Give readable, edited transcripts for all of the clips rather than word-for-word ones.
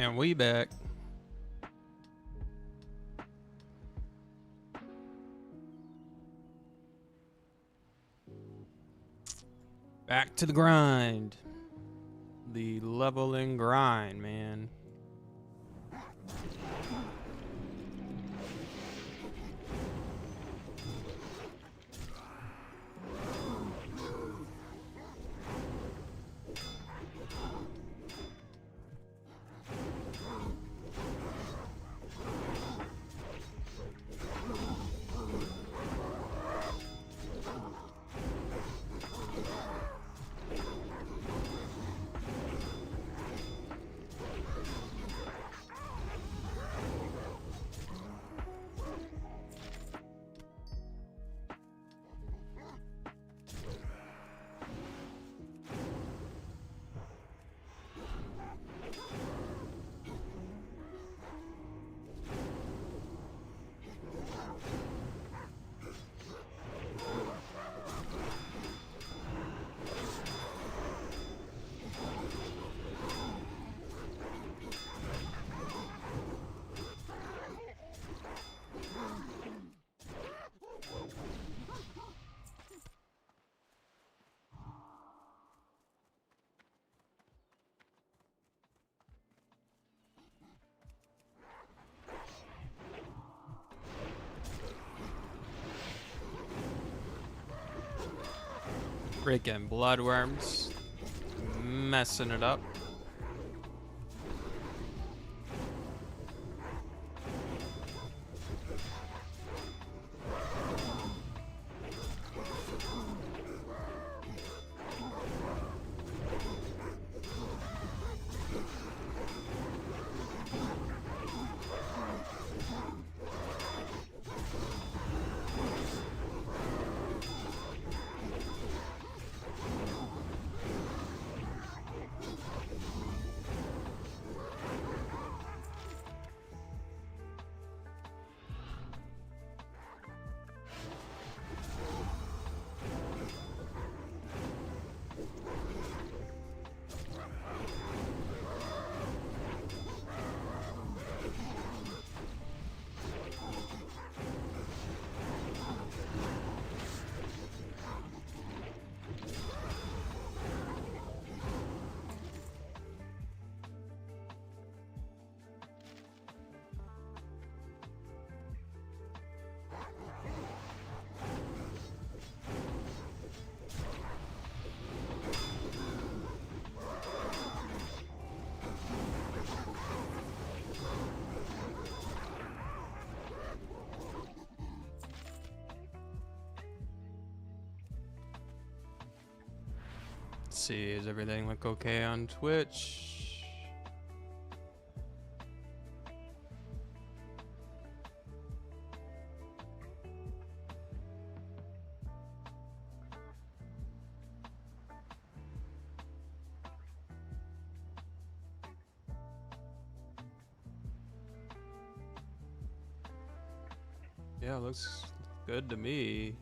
And we back. Back to the grind. The leveling grind, man. Freaking bloodworms. Messing it up. Let's see, does everything look okay on Twitch? Yeah, looks good to me.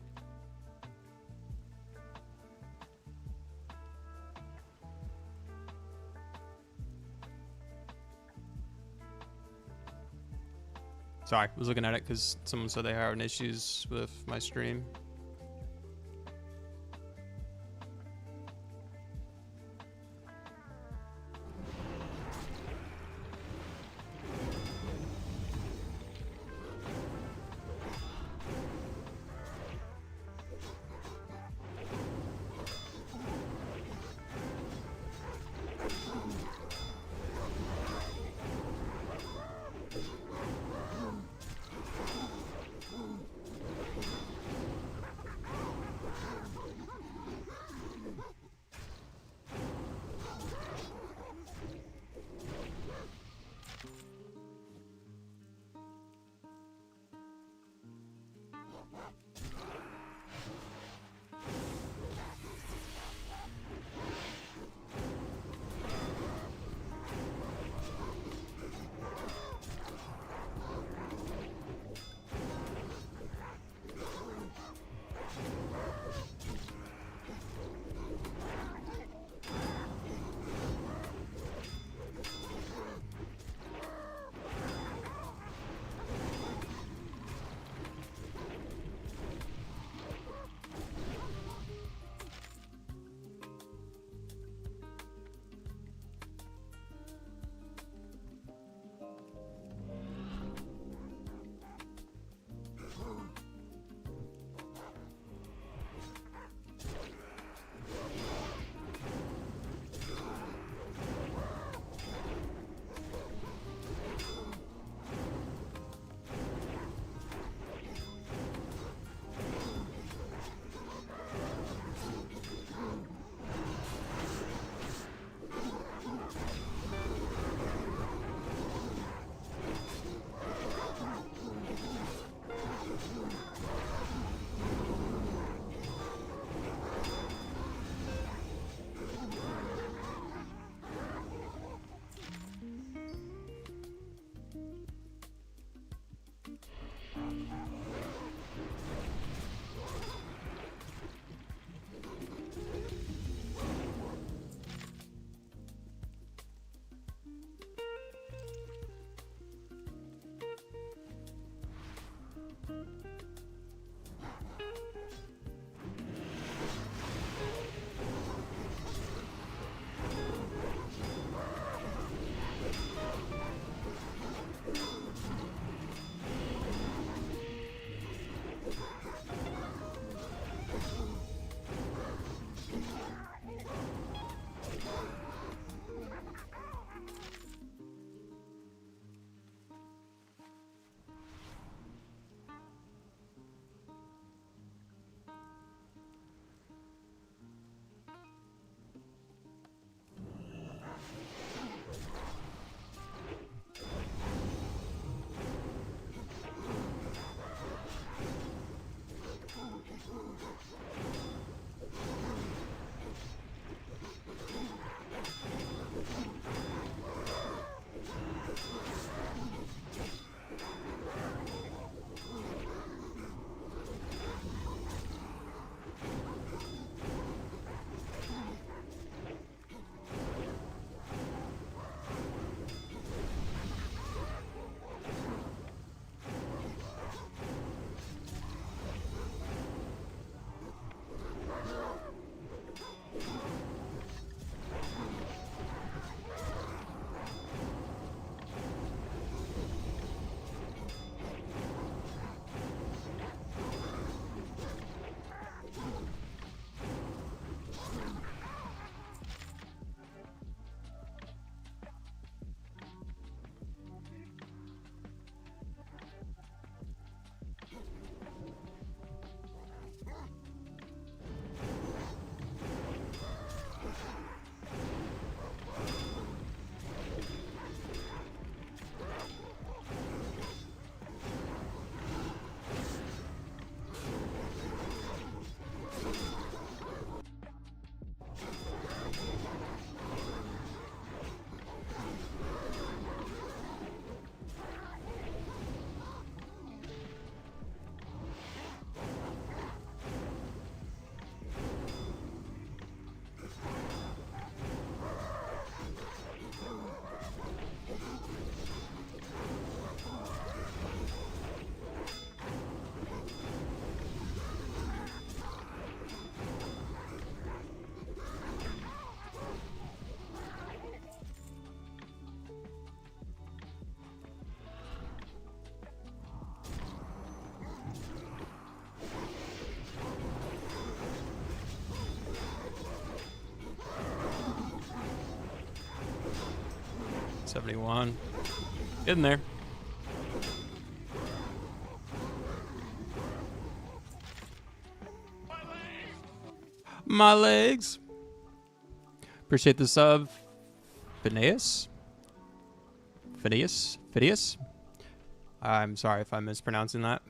Sorry, I was looking at it because someone said they were having issues with my stream. 71. Getting there. My legs. Appreciate the sub. Phineas? Phineas? Phineas? I'm sorry if I'm mispronouncing that.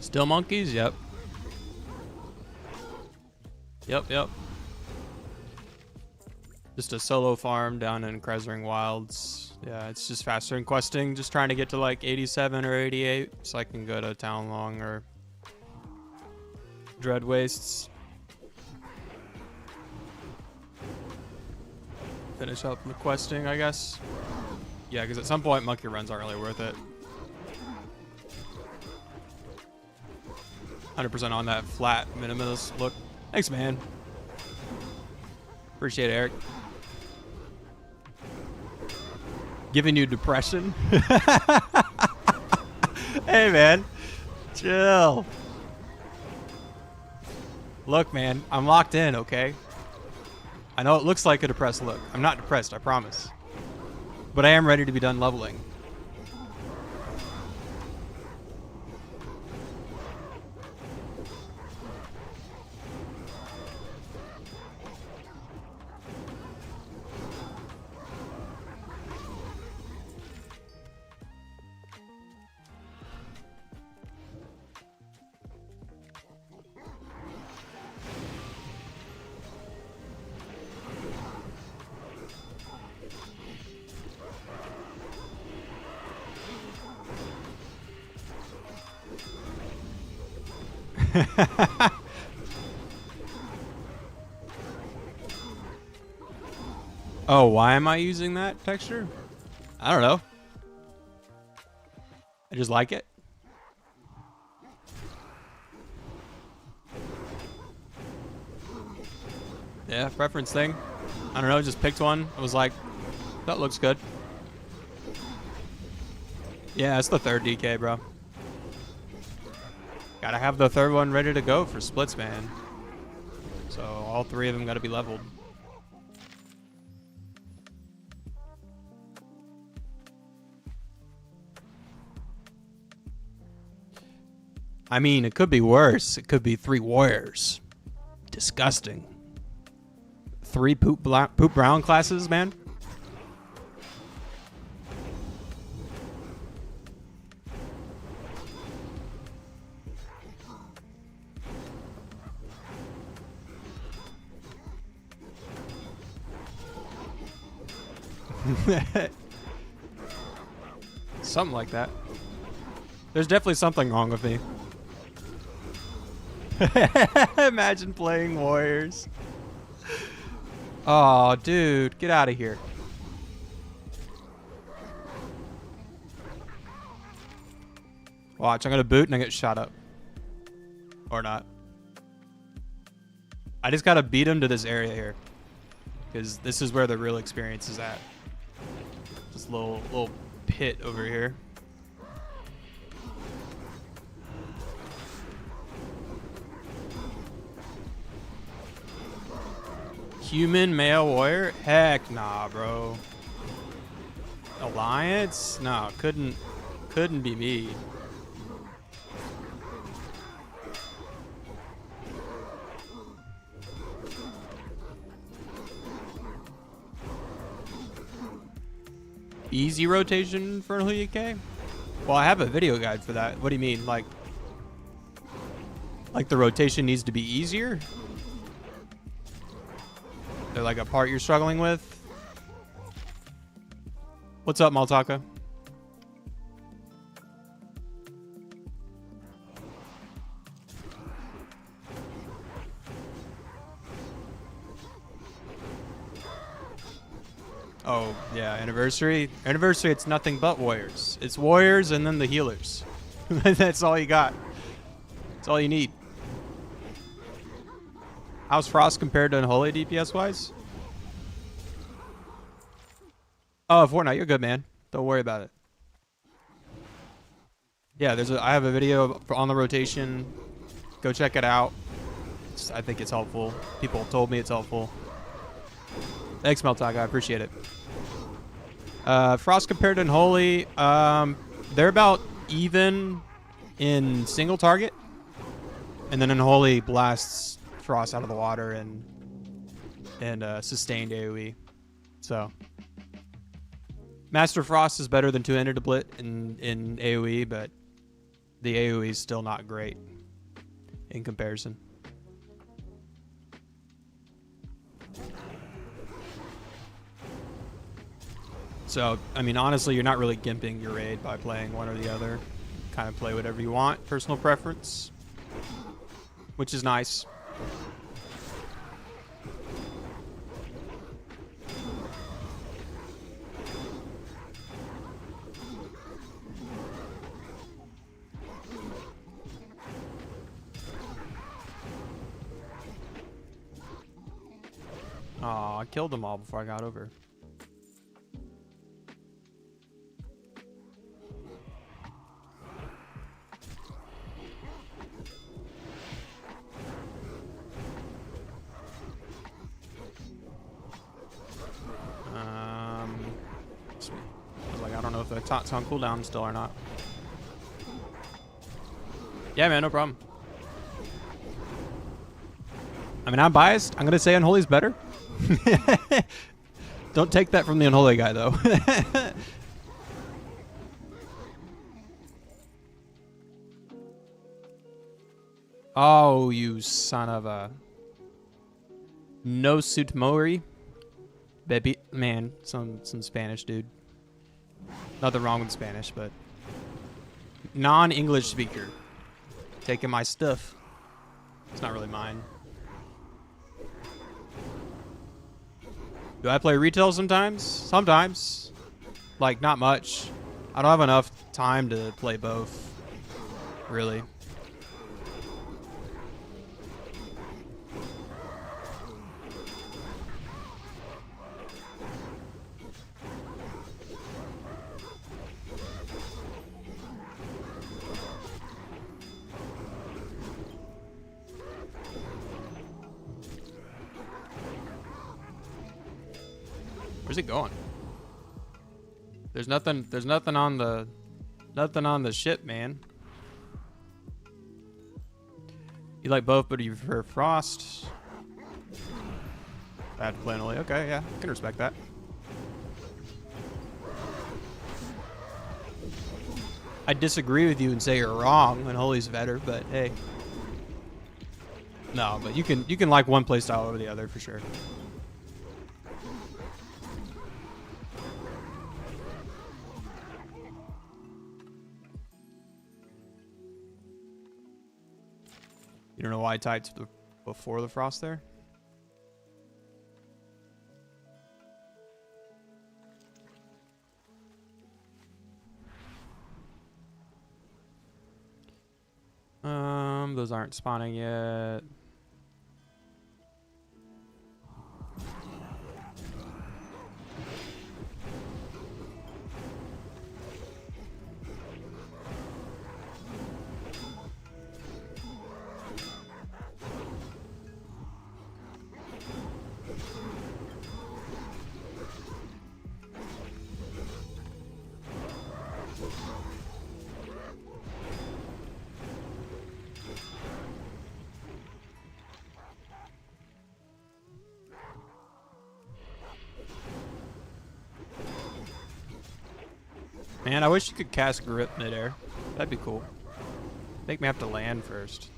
Still monkeys? Yep. Yep. Just a solo farm down in Krezring Wilds. Yeah, it's just faster than questing. Just trying to get to like 87 or 88 so I can go to Townlong or Dread Wastes. Finish up the questing, I guess. Yeah, because at some point monkey runs aren't really worth it. 100% on that flat minimalist look. Thanks, man. Appreciate it, Eric. Giving you depression? Hey, man. Chill. Look, man. I'm locked in, okay? I know it looks like a depressed look. I'm not depressed, I promise. But I am ready to be done leveling. Oh, why am I using that texture? I don't know. I just like it. Yeah, preference thing. I don't know, just picked one. I was like, that looks good. Yeah, it's the third DK, bro. Gotta have the third one ready to go for splits, man. So all three of them gotta be leveled. I mean, it could be worse. It could be 3 warriors. Disgusting. 3 poop brown classes, man. Something like that. There's definitely something wrong with me. Imagine playing warriors. Oh, dude, get out of here. Watch, I'm gonna boot and I get shot up. Or not. I just gotta beat him to this area here. Because this is where the real experience is at. This little pit over here. Human male warrior? Heck nah, bro. Alliance? No, couldn't be me. Easy rotation for Unholy DK? Well, I have a video guide for that. What do you mean? Like the rotation needs to be easier? Or like a part you're struggling with? What's up, Maltaka? Oh, yeah, anniversary. Anniversary, it's nothing but warriors. It's warriors and then the healers. That's all you got. That's all you need. How's Frost compared to Unholy DPS-wise? Oh, Fortnite, you're good, man. Don't worry about it. Yeah, I have a video on the rotation. Go check it out. I think it's helpful. People told me it's helpful. Thanks, Meltag. I appreciate it. Frost compared to Unholy, they're about even in single target, and then Unholy blasts Frost out of the water and sustained AoE. So Master Frost is better than two-handed to Blitz in AoE, but the AoE is still not great in comparison. So, I mean, honestly, you're not really gimping your raid by playing one or the other. Kind of play whatever you want, personal preference, which is nice. Aw, I killed them all before I got over. Sweet. I was like, I don't know if the taunts on cooldown still or not. Yeah, man, no problem. I mean, I'm biased. I'm gonna say Unholy's better. Don't take that from the Unholy guy, though. Oh, you son of a... No suit Mori. Baby, man, some Spanish dude. Nothing wrong with Spanish, but non-English speaker taking my stuff. It's not really mine. Do I play retail sometimes? Sometimes. Like, not much. I don't have enough time to play both, really. Where's it going? There's nothing on the ship, man. You like both, but you prefer Frost. I had to play Unholy. Okay, yeah, I can respect that. I disagree with you and say you're wrong. Unholy's better, but hey. No, but you can like one playstyle over the other for sure. You don't know why I typed before the Frost there? Those aren't spawning yet. Man, I wish you could cast grip midair. That'd be cool. Make me have to land first.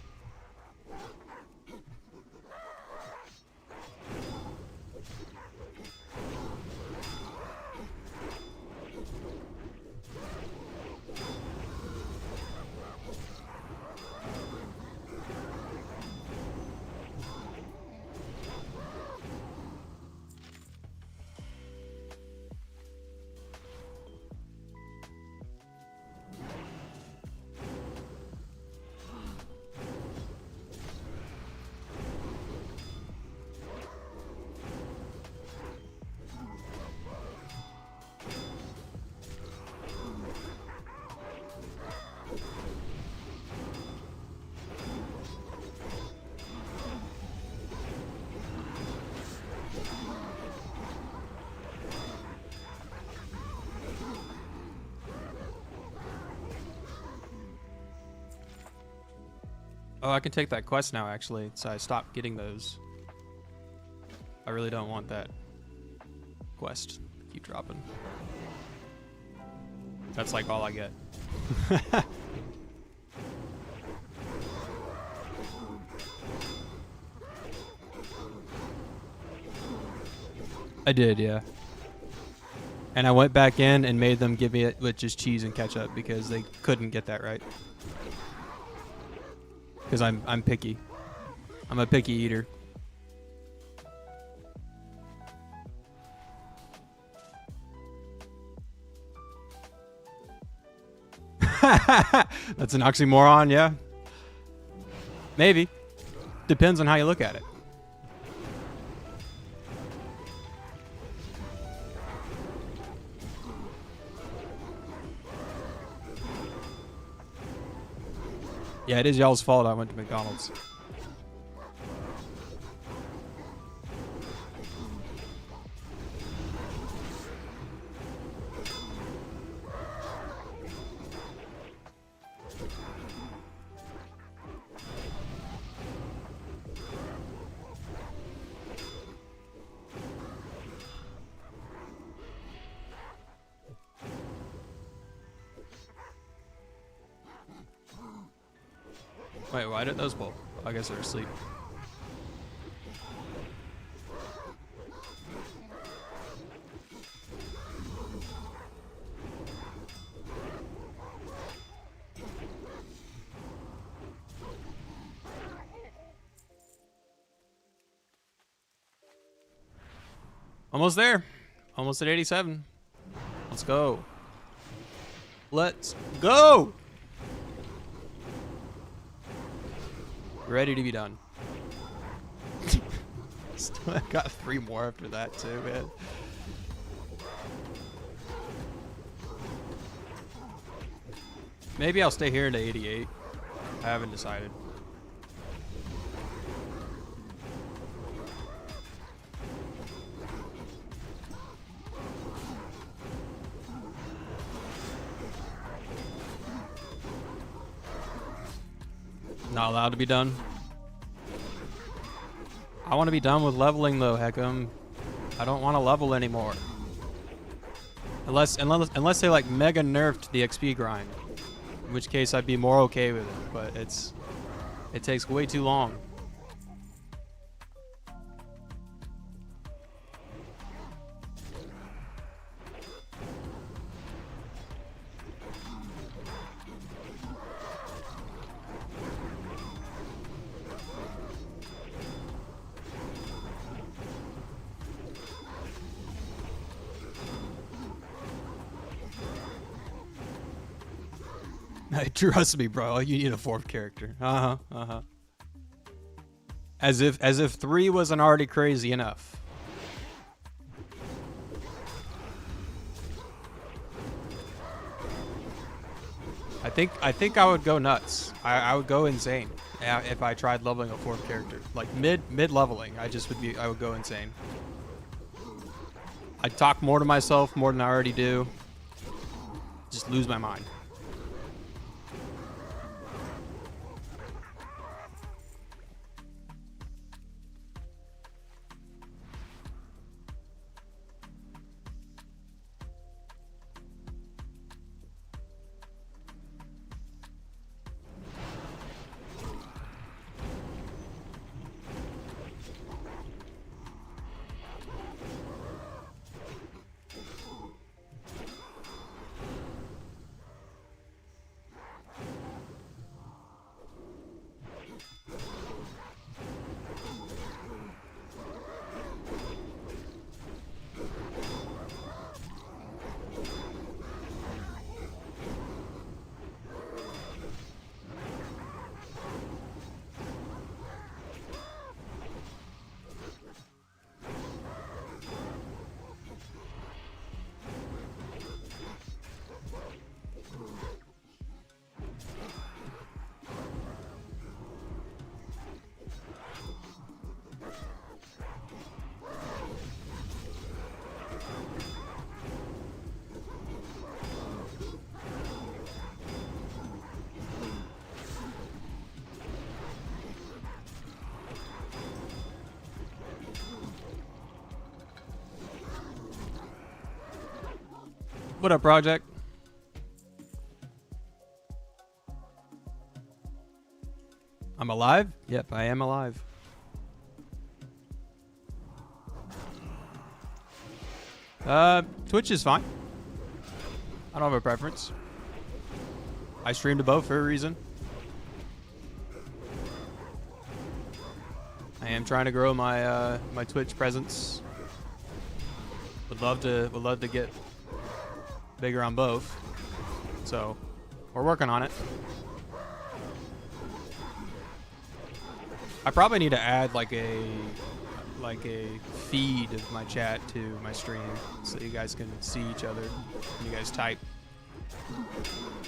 Oh, I can take that quest now, actually, so I stopped getting those. I really don't want that quest. Keep dropping. That's like all I get. I did, yeah. And I went back in and made them give me it with just cheese and ketchup because they couldn't get that right. Because I'm picky. I'm a picky eater. That's an oxymoron, yeah. Maybe. Depends on how you look at it. Yeah, it is y'all's fault I went to McDonald's. Wait, why did those both? I guess they're asleep. Almost there. Almost at 87. Let's go. Let's go! Ready to be done. Still got 3 more after that too, man. Maybe I'll stay here into 88. I haven't decided. Not allowed to be done. I want to be done with leveling though, Heckum. I don't want to level anymore. Unless they like mega nerfed the XP grind. In which case I'd be more okay with it, but it takes way too long. Trust me, bro. You need a 4th character. As if 3 wasn't already crazy enough. I think I would go nuts. I would go insane if I tried leveling a 4th character. Like mid leveling, I would go insane. I'd talk more to myself more than I already do. Just lose my mind. What up, Project? I'm alive? Yep, I am alive. Twitch is fine. I don't have a preference. I stream to both for a reason. I am trying to grow my my Twitch presence. Would love to get bigger on both. So, we're working on it. I probably need to add like a feed of my chat to my stream so you guys can see each other when you guys type.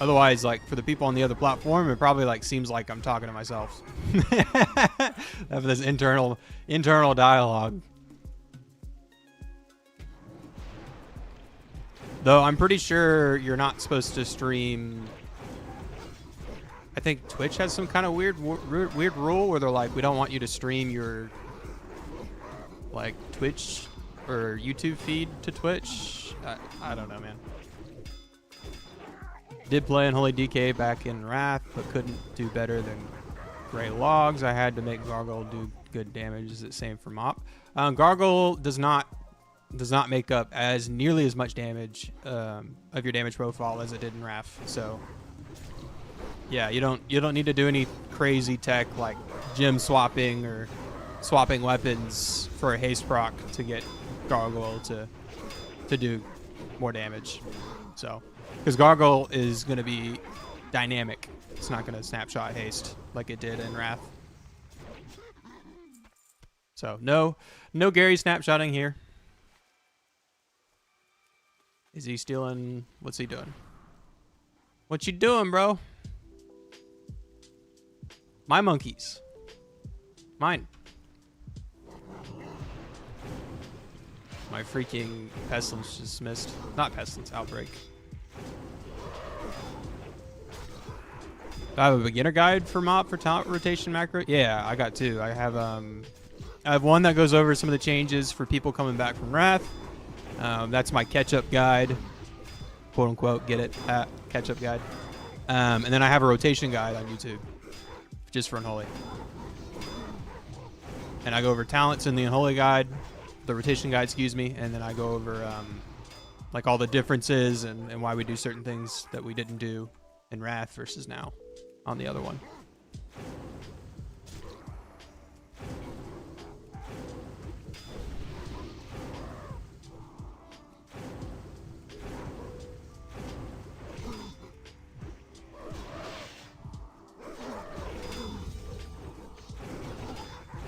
Otherwise, like for the people on the other platform, it probably like seems like I'm talking to myself. Have this internal dialogue. Though I'm pretty sure you're not supposed to stream. I think Twitch has some kind of weird rule where they're like, we don't want you to stream your like Twitch or YouTube feed to Twitch. I don't know, man. Did play Unholy DK back in Wrath, but couldn't do better than Grey Logs. I had to make Gargoyle do good damage. Is it same for MoP? Gargoyle does not make up as nearly as much damage of your damage profile as it did in Wrath. So yeah, you don't need to do any crazy tech like gem swapping or swapping weapons for a haste proc to get Gargoyle to do more damage. So, because Gargoyle is going to be dynamic. It's not going to snapshot haste like it did in Wrath. So, no Gary snapshotting here. Is he stealing? What's he doing? What you doing, bro? My monkeys. Mine. My freaking pestilence just missed. Not pestilence, outbreak. Do I have a beginner guide for MoP for talent rotation macro? Yeah, I got two. I have one that goes over some of the changes for people coming back from Wrath. That's my catch-up guide, quote unquote. Get it? Catch-up guide. And then I have a rotation guide on YouTube, just for Unholy. And I go over talents in the Unholy guide, the rotation guide, excuse me, and then I go over like all the differences and why we do certain things that we didn't do in Wrath versus now on the other one.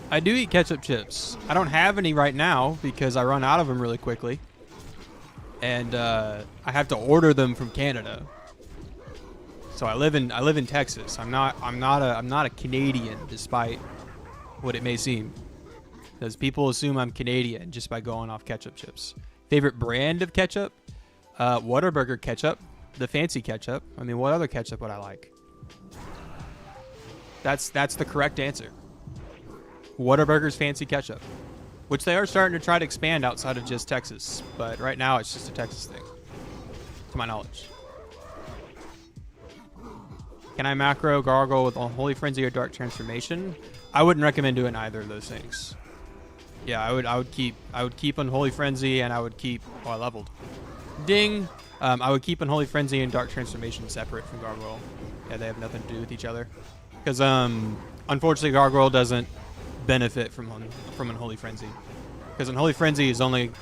I do eat ketchup chips. I don't have any right now because I run out of them really quickly, and I have to order them from Canada. So I live in Texas. I'm not a Canadian, despite what it may seem, because people assume I'm Canadian just by going off ketchup chips. Favorite brand of ketchup? Whataburger ketchup, the fancy ketchup. I mean, what other ketchup would I like? That's the correct answer. Whataburger's fancy ketchup, which they are starting to try to expand outside of just Texas, but right now it's just a Texas thing, to my knowledge. Can I macro Gargoyle with Unholy Frenzy or Dark Transformation? I wouldn't recommend doing either of those things. Yeah, I would keep Unholy Frenzy, and I would keep I leveled. Ding. I would keep Unholy Frenzy and Dark Transformation separate from Gargoyle. Yeah, they have nothing to do with each other, because unfortunately Gargoyle doesn't benefit from Unholy Frenzy, because Unholy Frenzy is only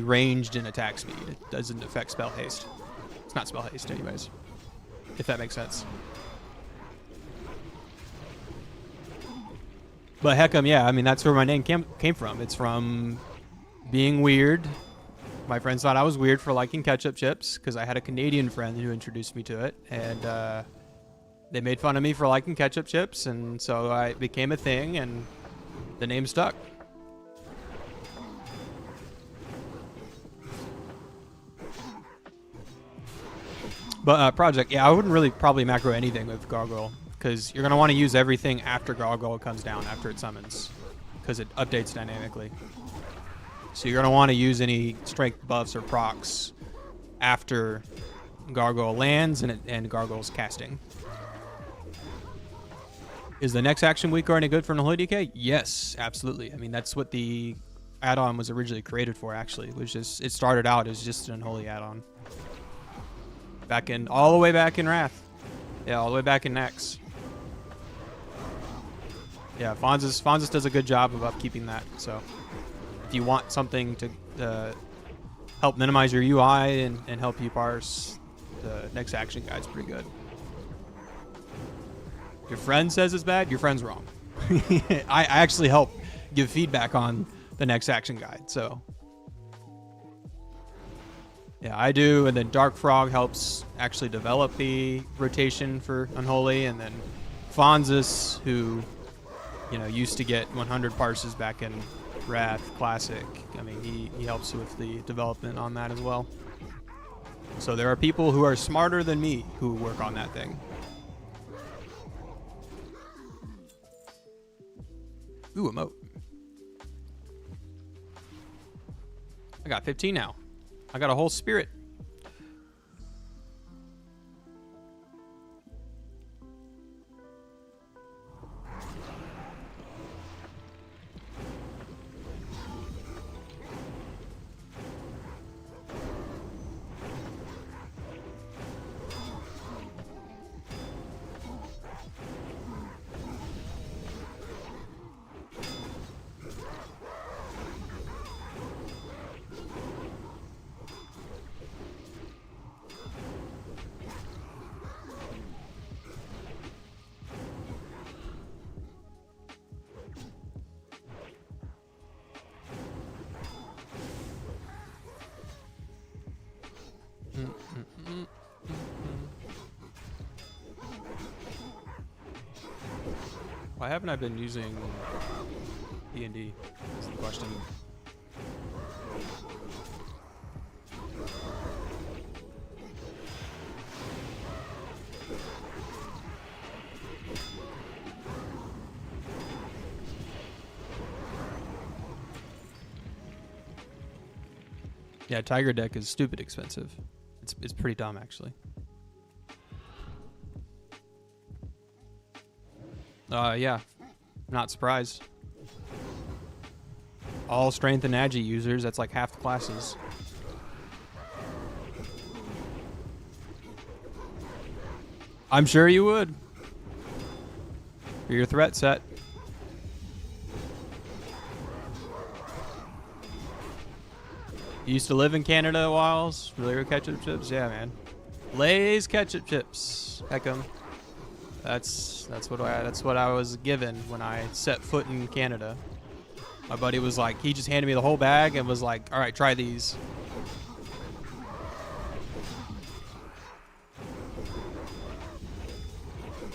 ranged in attack speed. It doesn't affect spell haste. It's not spell haste anyways, if that makes sense. But heck'em, yeah, I mean, that's where my name came from. It's from being weird. My friends thought I was weird for liking ketchup chips because I had a Canadian friend who introduced me to it, and they made fun of me for liking ketchup chips, and so it became a thing, and the name stuck. But Project, yeah, I wouldn't really probably macro anything with Gargoyle, because you're going to want to use everything after Gargoyle comes down, after it summons, because it updates dynamically. So you're going to want to use any strength buffs or procs after Gargoyle lands and Gargoyle's casting. Is the next action week already good for Unholy DK? Yes, absolutely. I mean, that's what the add-on was originally created for, actually. It started out as just an Unholy add-on. All the way back in Wrath. Yeah, all the way back in Nex. Yeah, Fonzus does a good job of upkeeping that. So if you want something to help minimize your UI and help you parse, the next action guide's pretty good. Your friend says it's bad, your friend's wrong. I actually help give feedback on the next action guide, so yeah, I do. And then Dark Frog helps actually develop the rotation for Unholy, and then Fonzus, who used to get 100 parses back in Wrath Classic. I mean, he helps with the development on that as well. So there are people who are smarter than me who work on that thing. Ooh, emote. I got 15 now. I got a whole spirit. Why haven't I been using D&D? That's the question. Yeah, Tiger deck is stupid expensive. It's pretty dumb, actually. Yeah, not surprised. All strength and agi users, that's like half the classes. I'm sure you would. For your threat set. You used to live in Canada a while. Familiar with Ketchupchips? Yeah, man. Lay's Ketchupchips. Heck 'em. That's what I was given when I set foot in Canada. My buddy was like, he just handed me the whole bag and was like, all right, try these.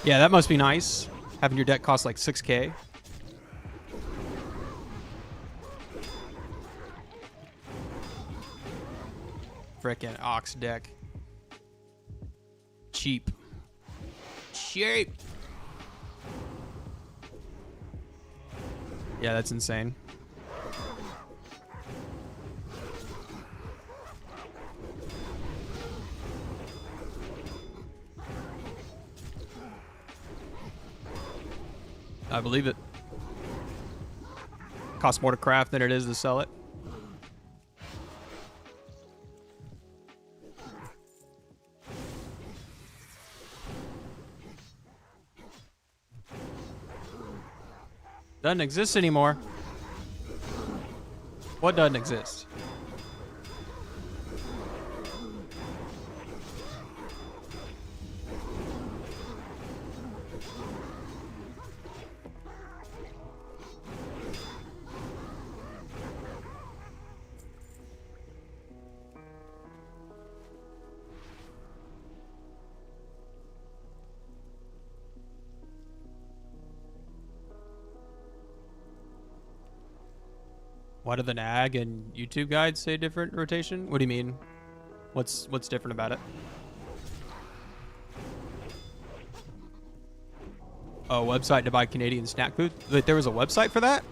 Yeah, that must be nice, having your deck cost like 6K. Frickin' Ox deck. Cheap. Cheap. Yeah, that's insane. I believe it. Costs more to craft than it is to sell it. Doesn't exist anymore. What doesn't exist? Why do the NAG and YouTube guides say different rotation? What do you mean? What's different about it? Oh, website to buy Canadian snack food? Wait, there was a website for that?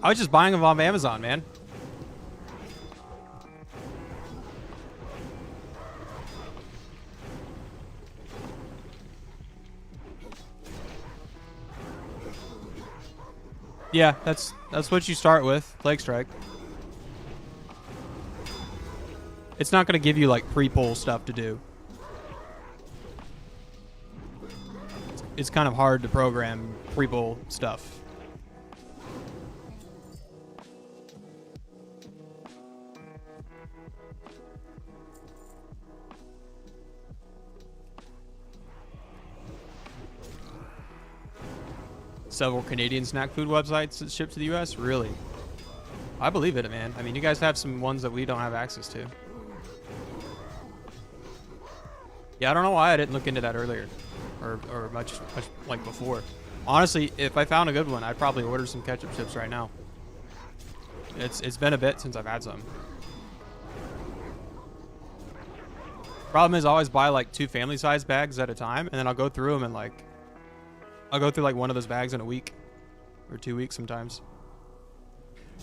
I was just buying them off Amazon, man. Yeah, that's what you start with. Plague Strike. It's not going to give you like pre-pull stuff to do. It's kind of hard to program pre-pull stuff. Several Canadian snack food websites that ship to the US? Really? I believe it, man. I mean, you guys have some ones that we don't have access to. Yeah, I don't know why I didn't look into that earlier. Or much like before. Honestly, if I found a good one, I'd probably order some Ketchupchips right now. It's been a bit since I've had some. Problem is, I always buy like 2 family-sized bags at a time, and then I'll go through them and like... I'll go through like one of those bags in a week. Or 2 weeks sometimes.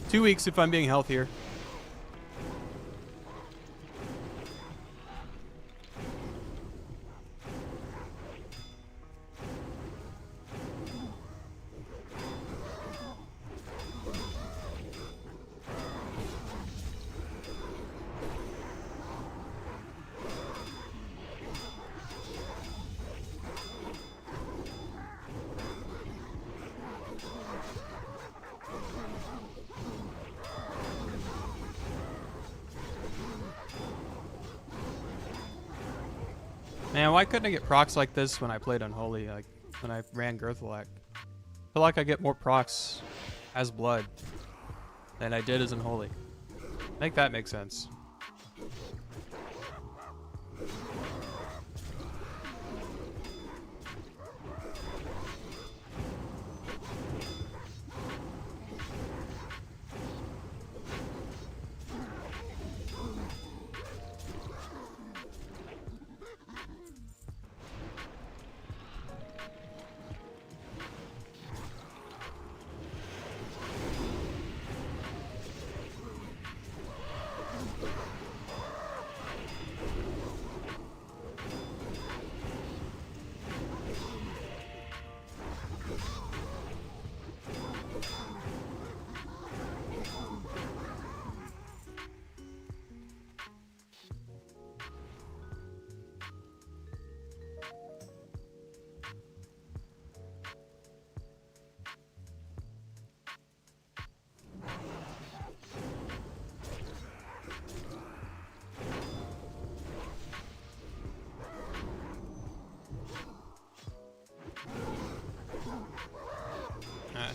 2 weeks if I'm being healthier. Man, why couldn't I get procs like this when I played Unholy, like when I ran Girthalak? I feel like I get more procs as Blood than I did as Unholy. Make that make sense.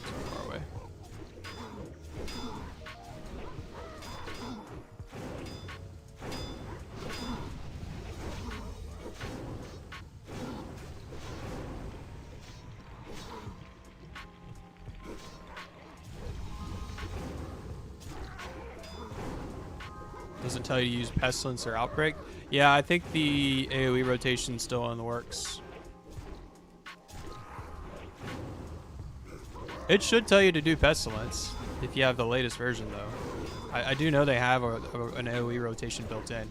Too far away. Doesn't tell you to use Pestilence or Outbreak. Yeah, I think the AoE rotation's still in the works. It should tell you to do Pestilence if you have the latest version, though. I do know they have an AoE rotation built in.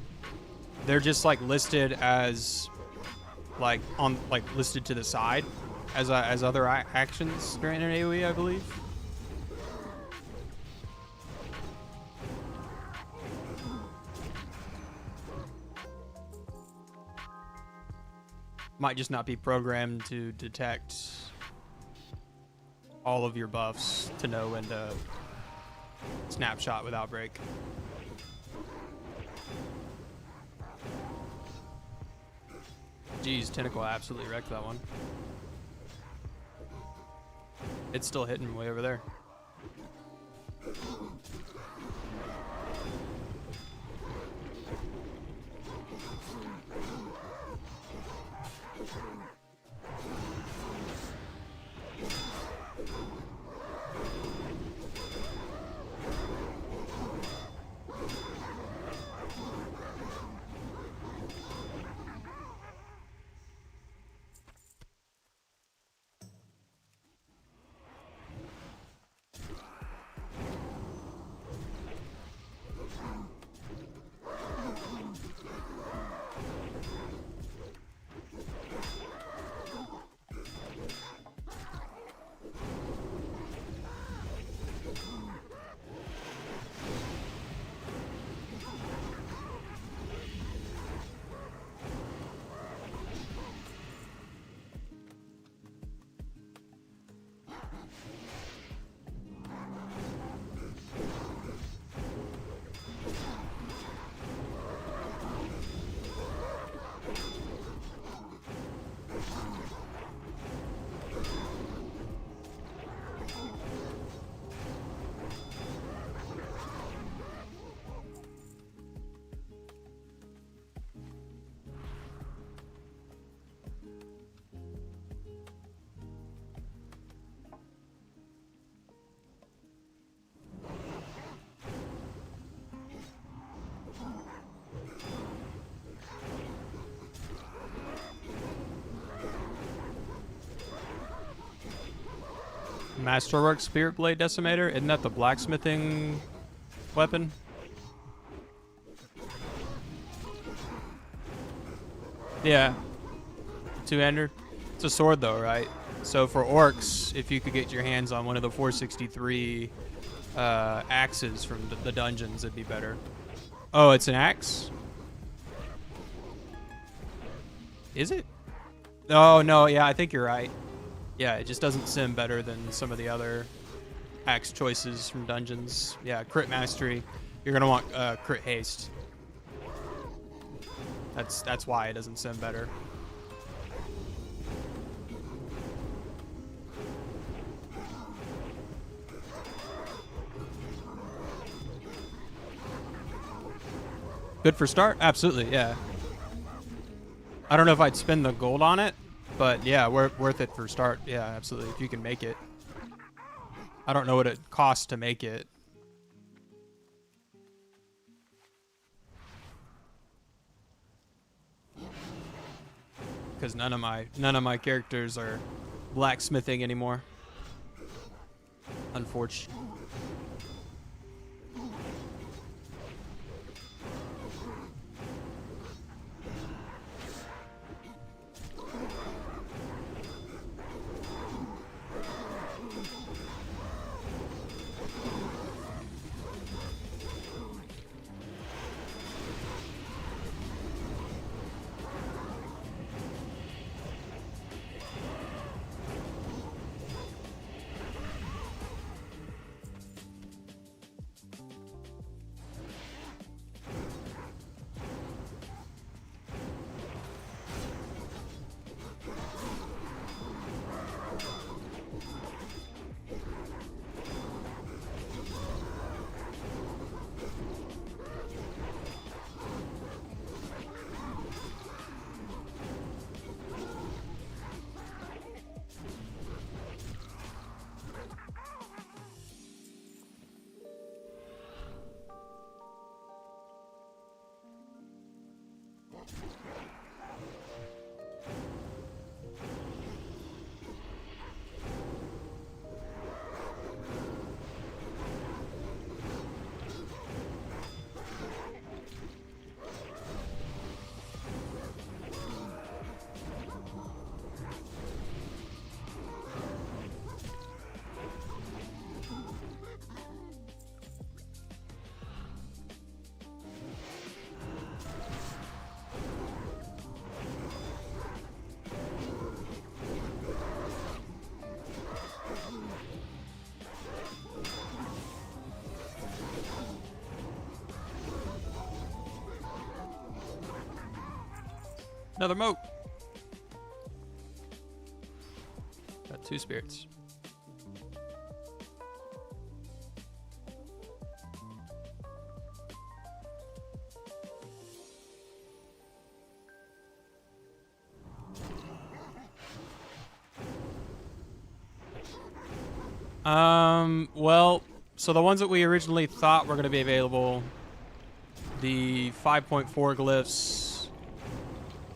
They're just like listed as like listed to the side as other actions during an AoE, I believe. Might just not be programmed to detect all of your buffs to know when to snapshot with Outbreak. Jeez, Tentacle absolutely wrecked that one. It's still hitting way over there. Masterwork Spirit Blade Decimator? Isn't that the blacksmithing weapon? Yeah. Two-hander. It's a sword though, right? So for orcs, if you could get your hands on one of the 463 axes from the dungeons, it'd be better. Oh, it's an axe? Is it? Oh, no, yeah, I think you're right. Yeah, it just doesn't sim better than some of the other axe choices from dungeons. Yeah, crit mastery. You're gonna want crit haste. That's why it doesn't sim better. Good for start? Absolutely, yeah. I don't know if I'd spend the gold on it, but yeah, worth it for start. Yeah, absolutely, if you can make it. I don't know what it costs to make it. Because none of my characters are blacksmithing anymore. Unfortunately. Another MoP. Got 2 spirits. Well, so the ones that we originally thought were going to be available, the 5.4 glyphs,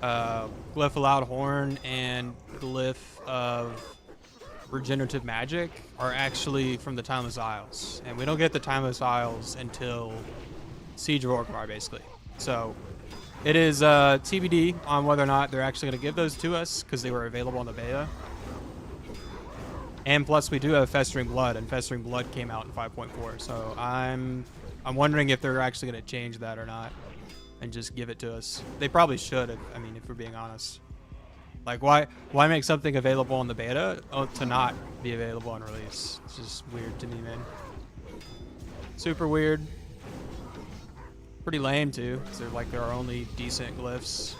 Glyph Allowed Horn, and Glyph of Regenerative Magic are actually from the Timeless Isles. And we don't get the Timeless Isles until Siege of Orgrimmar, basically. So it is TBD on whether or not they're actually going to give those to us, because they were available in the beta. And plus, we do have Festering Blood, and Festering Blood came out in 5.4. So I'm wondering if they're actually going to change that or not, and just give it to us. They probably should, if we're being honest. Like, why make something available in the beta to not be available on release? It's just weird to me, man. Super weird. Pretty lame too, because they're like their only decent glyphs.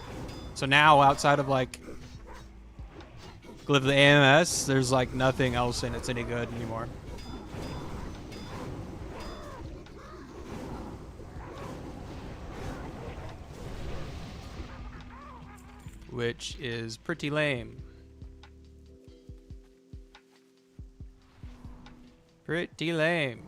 So now, outside of like Glyph of the AMS, there's like nothing else in it's any good anymore. Which is pretty lame. Pretty lame.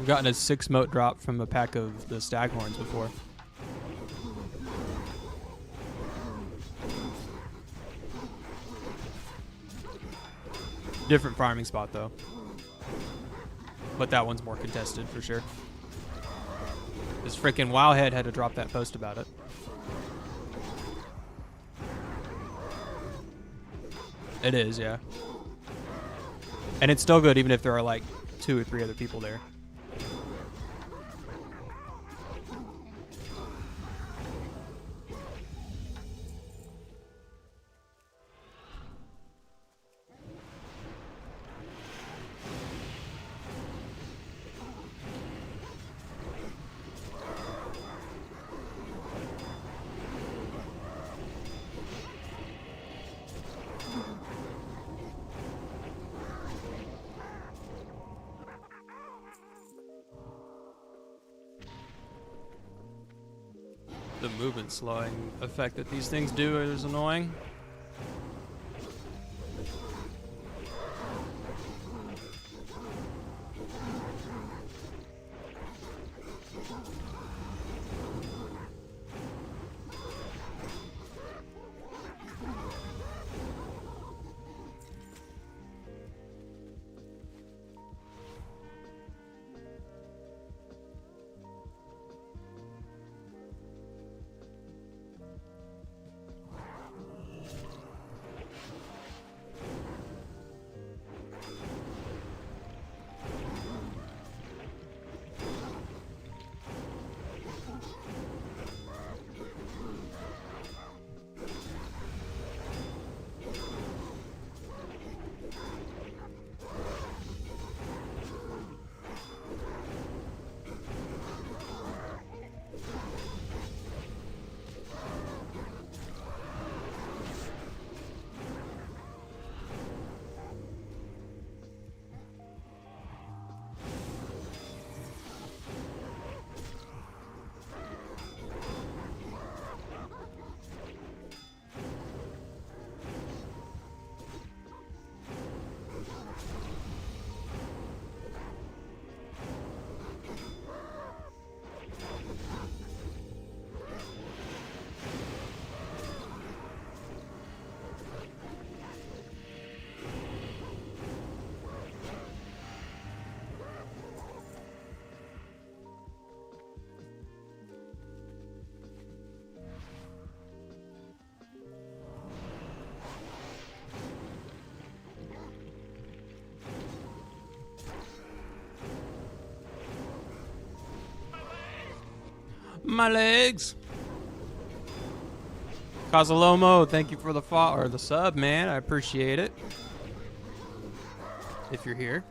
I've gotten a 6 moat drop from a pack of the staghorns before. Different farming spot though. But that one's more contested for sure. This freaking Wowhead had to drop that post about it. It is, yeah. And it's still good even if there are like 2 or 3 other people there. The movement slowing effect that these things do is annoying. My legs. Cazalomo, thank you for the or the sub, man. I appreciate it. If you're here.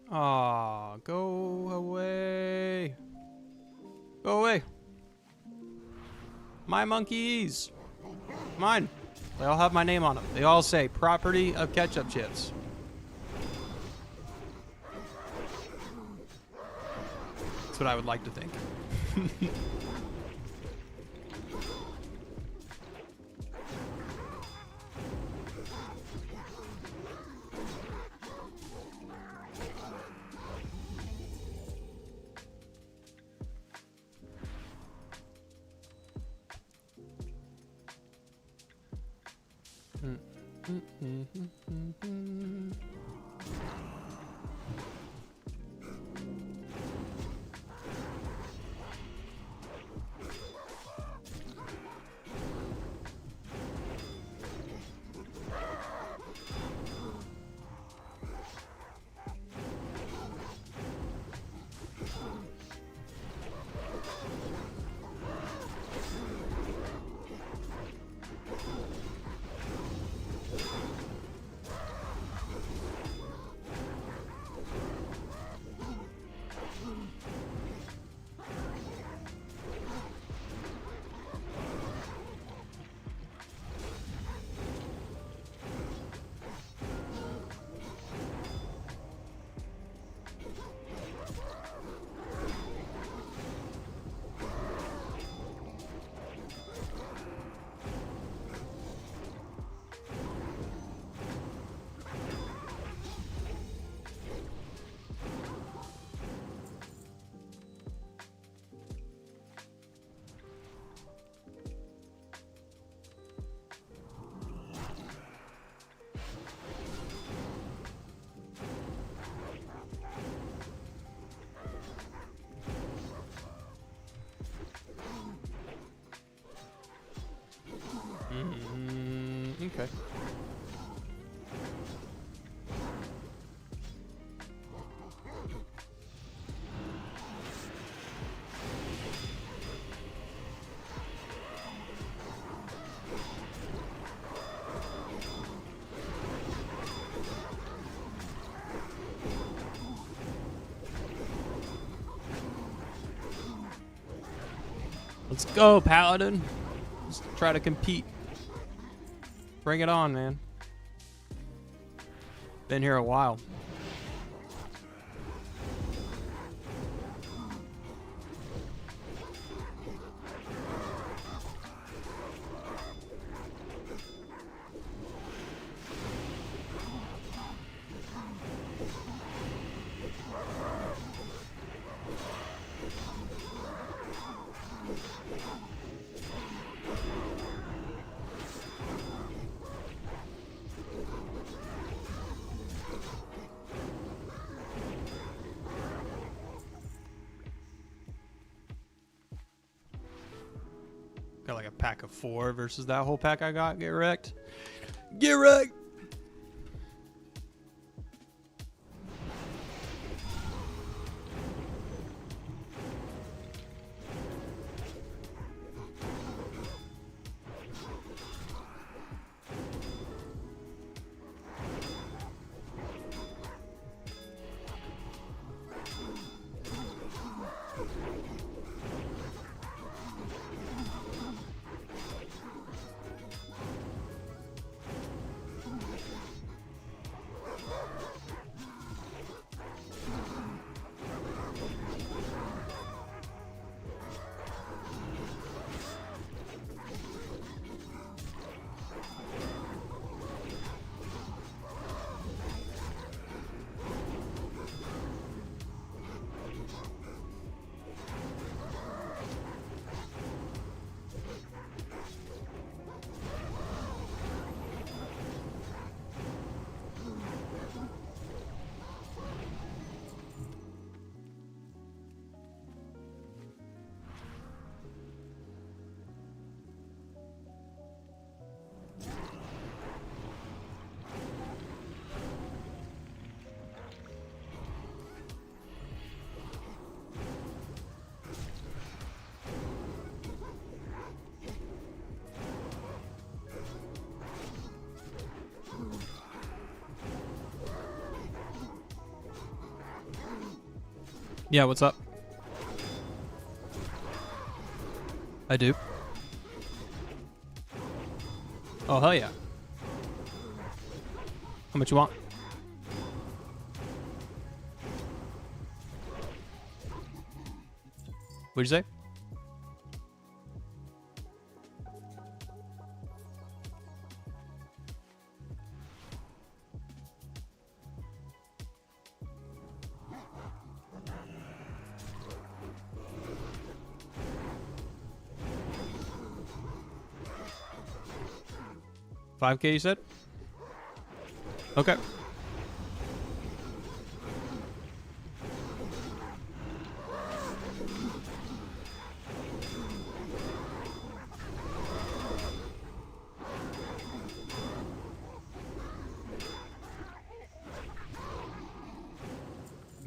Aw, go away. Go away. My monkeys. Mine. They all have my name on them. They all say property of Ketchupchips. That's what I would like to think. Okay. Let's go, Paladin. Let's try to compete. Bring it on, man. Been here a while. Got like a pack of 4 versus that whole pack I got. Get wrecked. Get wrecked. Yeah, what's up? I do. Oh, hell yeah. How much you want? What'd you say? $5K, you said? Okay. Am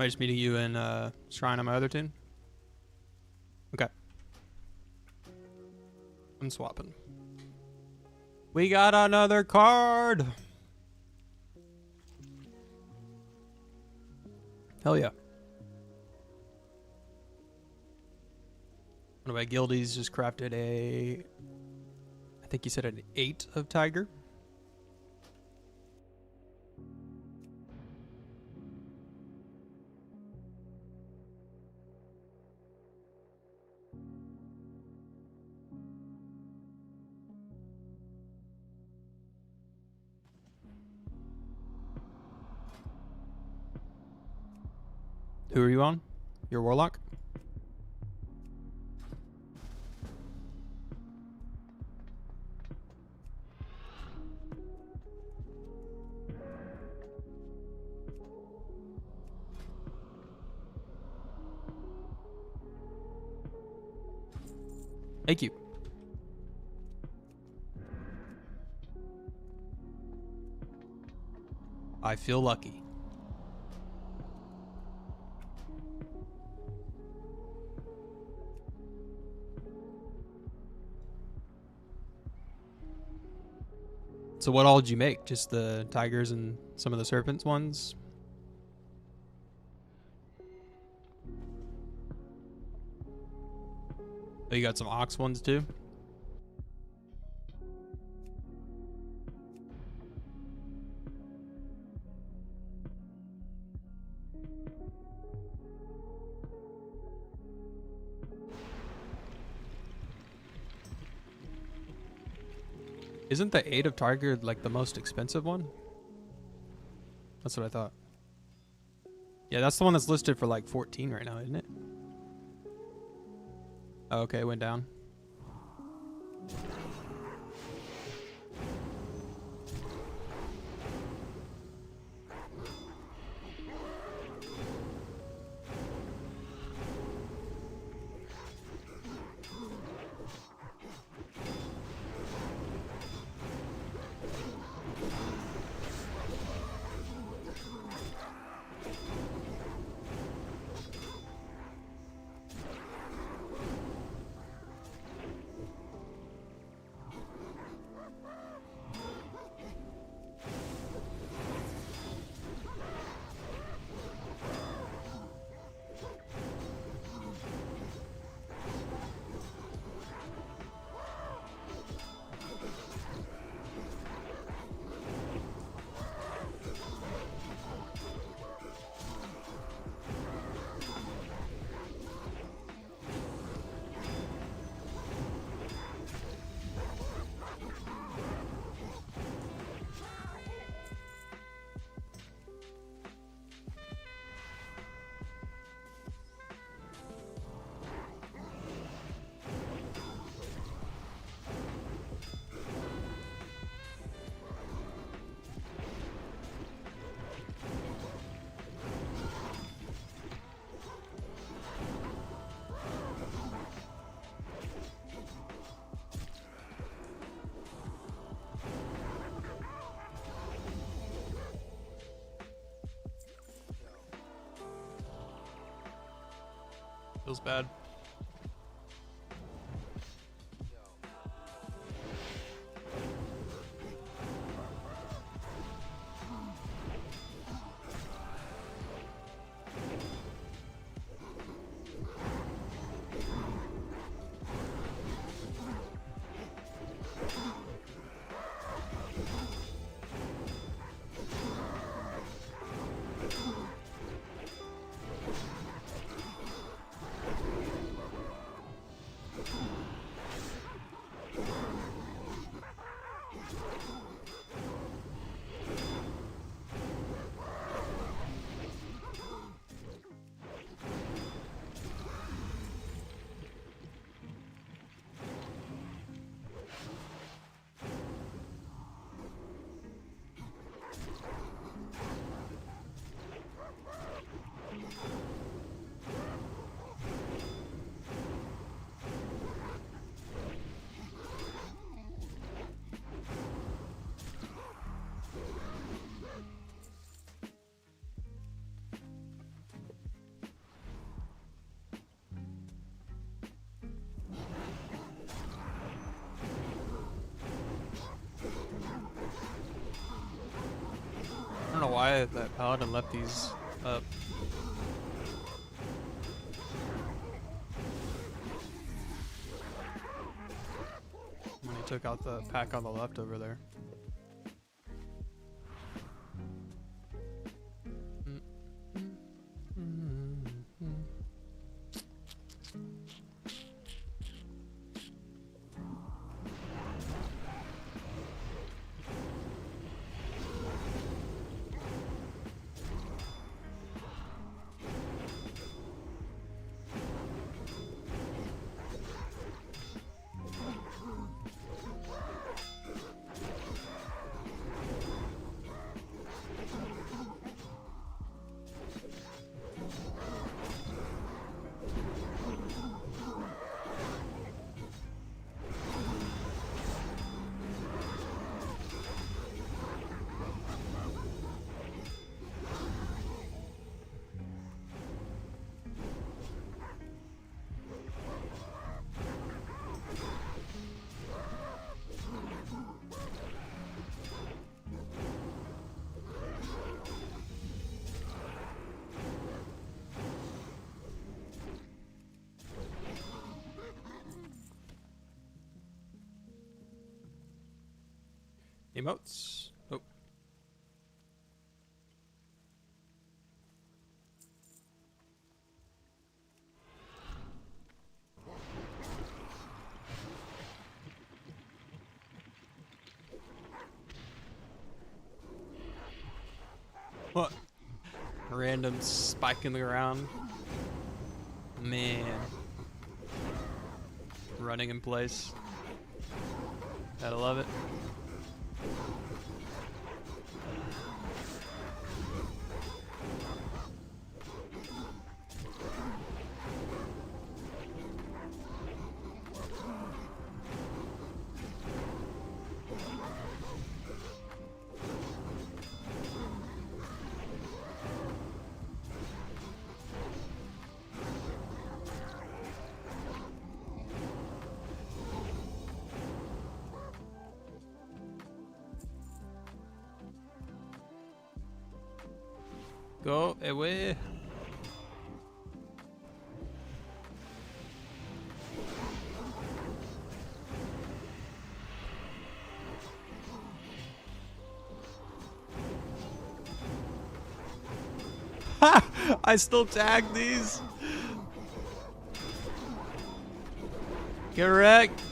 I just meeting you in Shrine on my other tune? Okay. I'm swapping. We got another card. Hell yeah. One of my guildies just crafted a, I think you said an 8 of Tiger. Who are you on? Your Warlock? Thank you. I feel lucky. So what all did you make? Just the tigers and some of the serpents ones? Oh, you got some ox ones too? Isn't the 8 of Tiger like the most expensive one? That's what I thought. Yeah, that's the one that's listed for like 14 right now, isn't it? Oh, okay, it went down. Feels bad. I don't know why that paladin left these up. When he took out the pack on the left over there. Emotes. Oh. What? Random spike in the ground. Man. Running in place. Gotta love it. Go away. Ha! I still tag these. Get wrecked.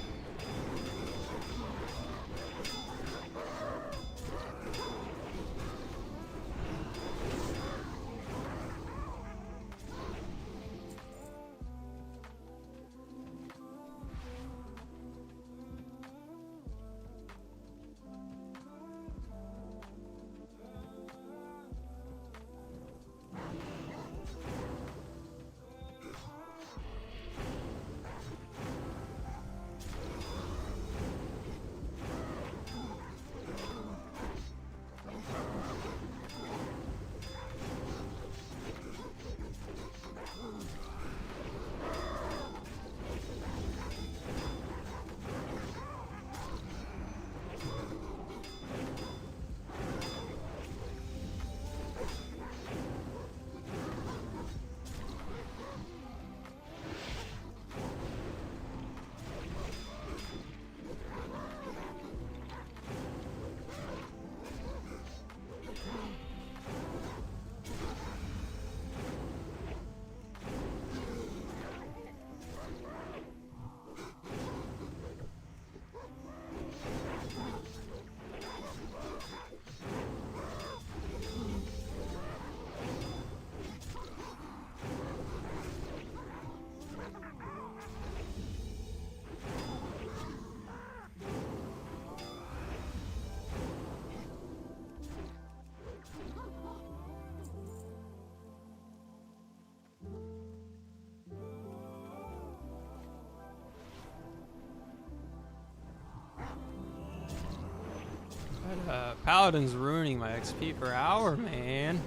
Paladin's ruining my XP per hour, man.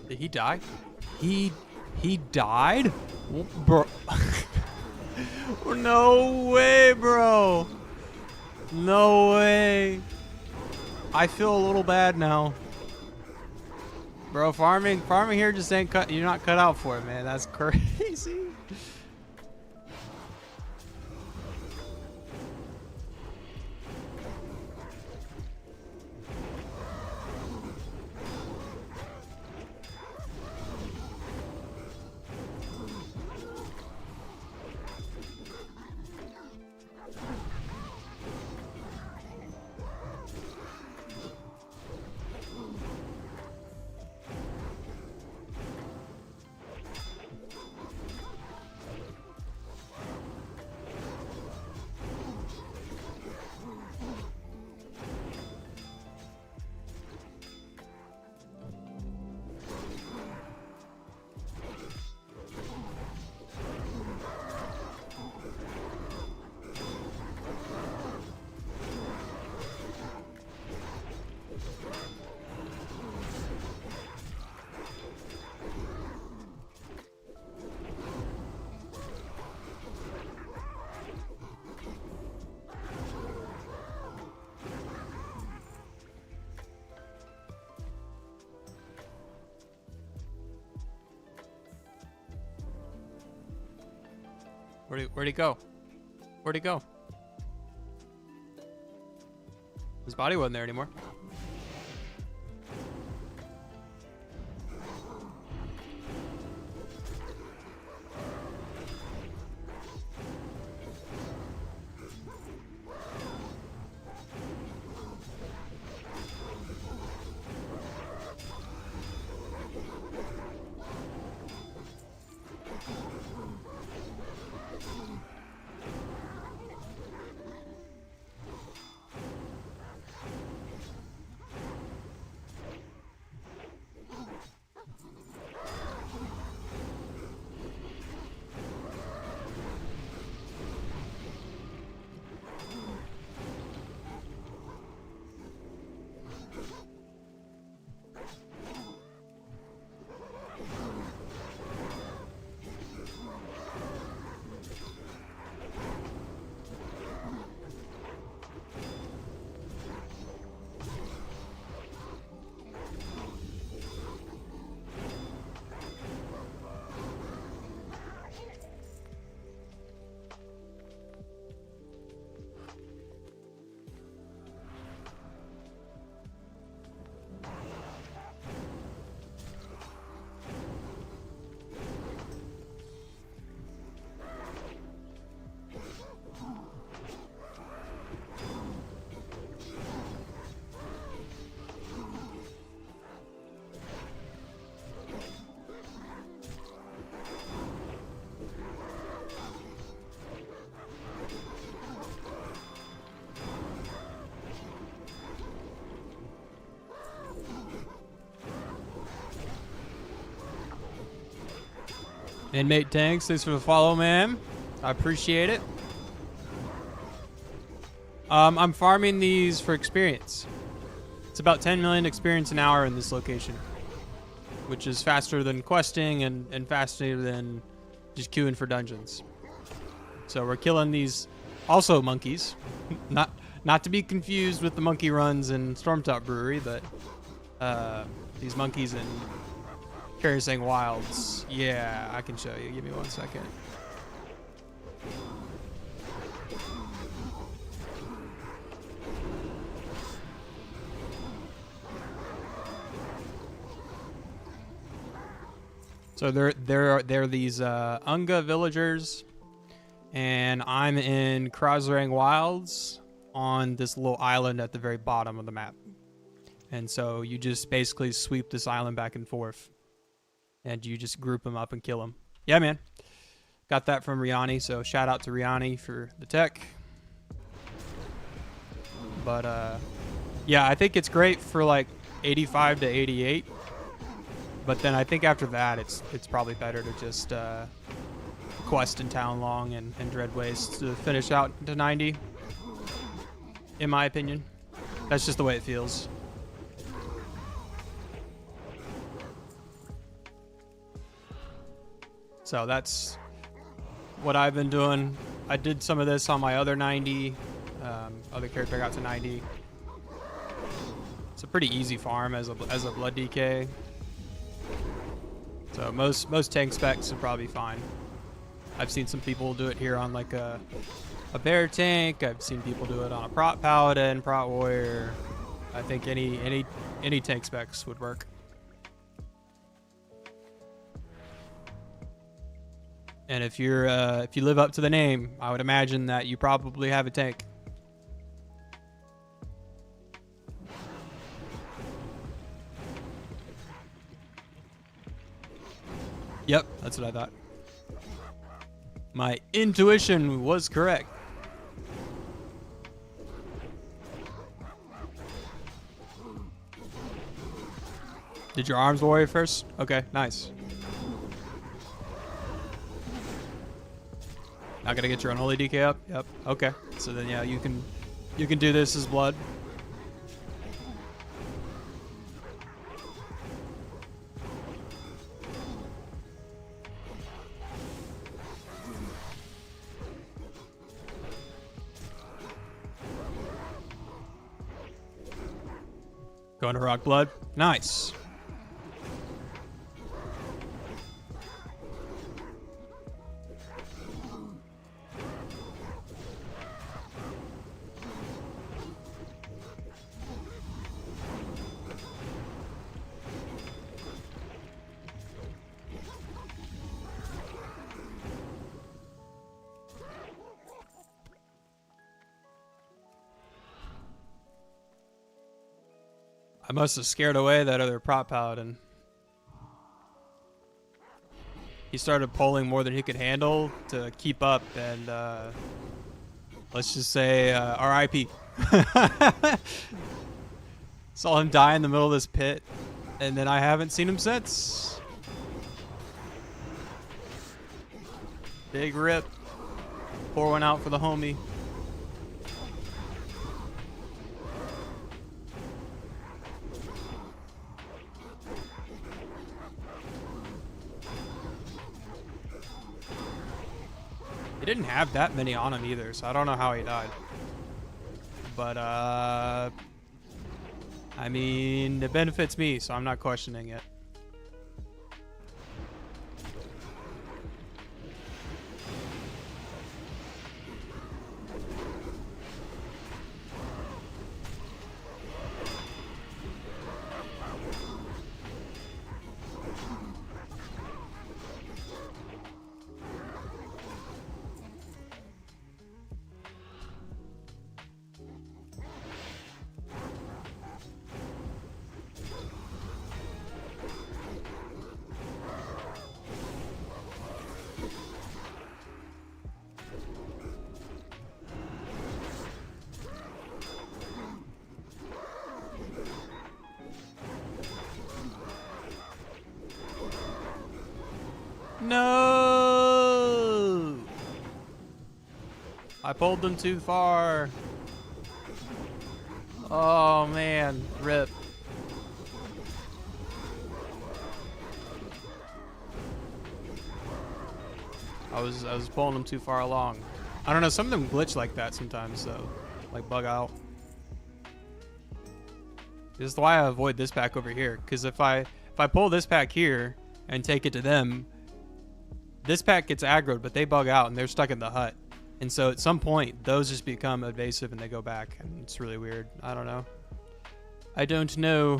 Did he die? He died? Bro. No way, bro. No way. I feel a little bad now. Bro, farming here just ain't cut. You're not cut out for it, man. That's crazy. Where'd he go? Where'd he go? His body wasn't there anymore. Inmate Tanks, thanks for the follow, man. I appreciate it. I'm farming these for experience. It's about 10 million experience an hour in this location, which is faster than questing and faster than just queuing for dungeons. So we're killing these also monkeys, not to be confused with the monkey runs in Stormtop Brewery, but these monkeys in Kerosene Wilds. Yeah, I can show you. Give me 1 second. So they're these Unga villagers, and I'm in Krasrang Wilds on this little island at the very bottom of the map. And so you just basically sweep this island back and forth, and you just group them up and kill them. Yeah, man. Got that from Riani, so shout out to Riani for the tech. But yeah, I think it's great for like 85 to 88. But then I think after that, it's probably better to just quest in Town Long and Dread Waste to finish out to 90. In my opinion, that's just the way it feels. So that's what I've been doing. I did some of this on my other 90, other character got to 90. It's a pretty easy farm as a blood DK. So most tank specs are probably fine. I've seen some people do it here on like a bear tank. I've seen people do it on a prot paladin, prot warrior. I think any tank specs would work. And if you live up to the name, I would imagine that you probably have a tank. Yep, that's what I thought. My intuition was correct. Did your arms warrior first? Okay, nice. Not gonna get your Unholy DK up? Yep. Okay. So then yeah, you can do this as blood. Going to rock blood. Nice. must have scared away that other prop paladin. He started pulling more than he could handle to keep up, and let's just say RIP. Saw him die in the middle of this pit, and then I haven't seen him since. Big rip. Pour one out for the homie. He didn't have that many on him either, so I don't know how he died. But, I mean, it benefits me, so I'm not questioning it. No! I pulled them too far. Oh man, rip. I was pulling them too far along. I don't know, some of them glitch like that sometimes though. Like bug out. This is why I avoid this pack over here. Because if I pull this pack here and take it to them, this pack gets aggroed, but they bug out and they're stuck in the hut. And so at some point, those just become evasive and they go back. And it's really weird. I don't know. I don't know.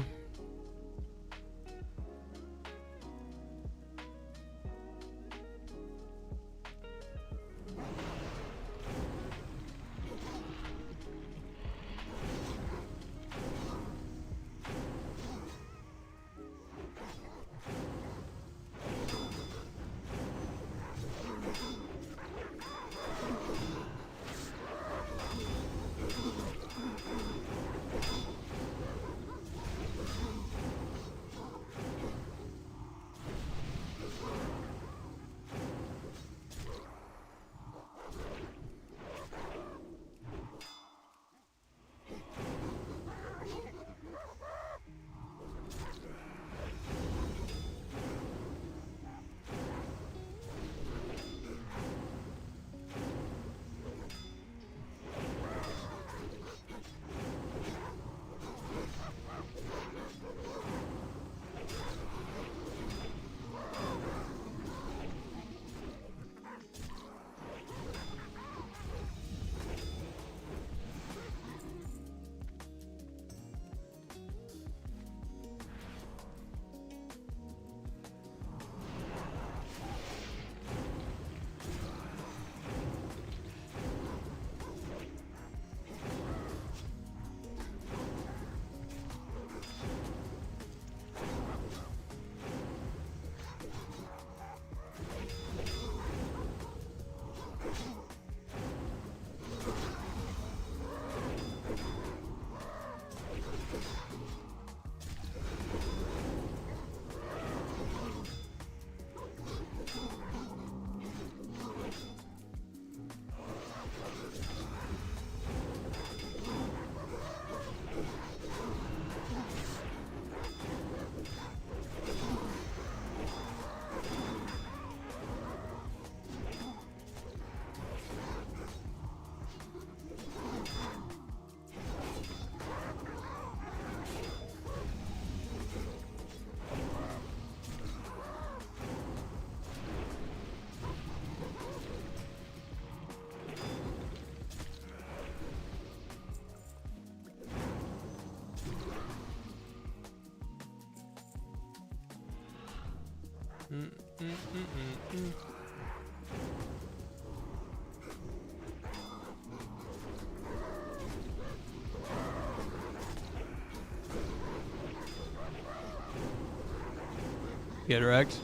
Get wrecked.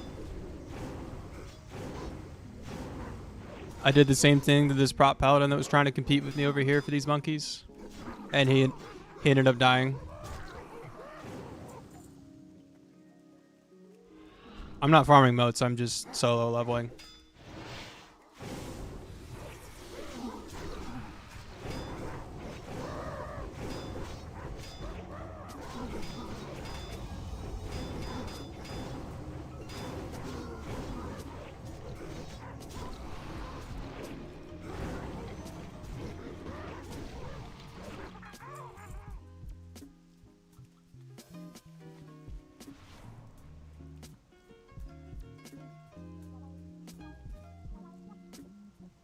I did the same thing to this prop paladin that was trying to compete with me over here for these monkeys. And he ended up dying. I'm not farming moats, I'm just solo leveling.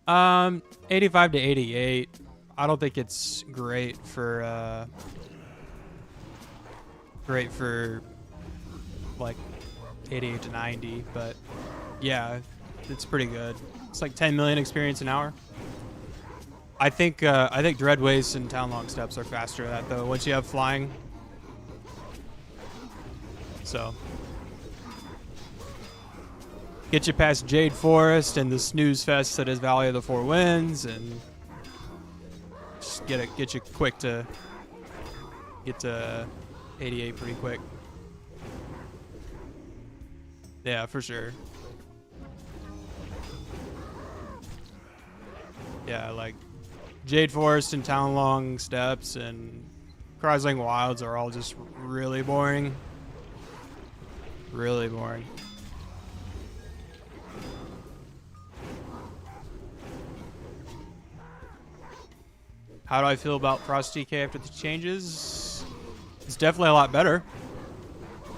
Um, 85 to 88. I don't think it's great for like 88 to 90, but yeah, it's pretty good. It's like 10 million experience an hour. I think Dread Waste and Town Long Steps are faster than that though, once you have flying. So get you past Jade Forest and the snooze fest that is Valley of the Four Winds, and just get you quick to get to 88 pretty quick. Yeah, for sure. Yeah, like Jade Forest and Town Long Steps and Chrysling Wilds are all just really boring. Really boring. How do I feel about Frost DK after the changes? It's definitely a lot better.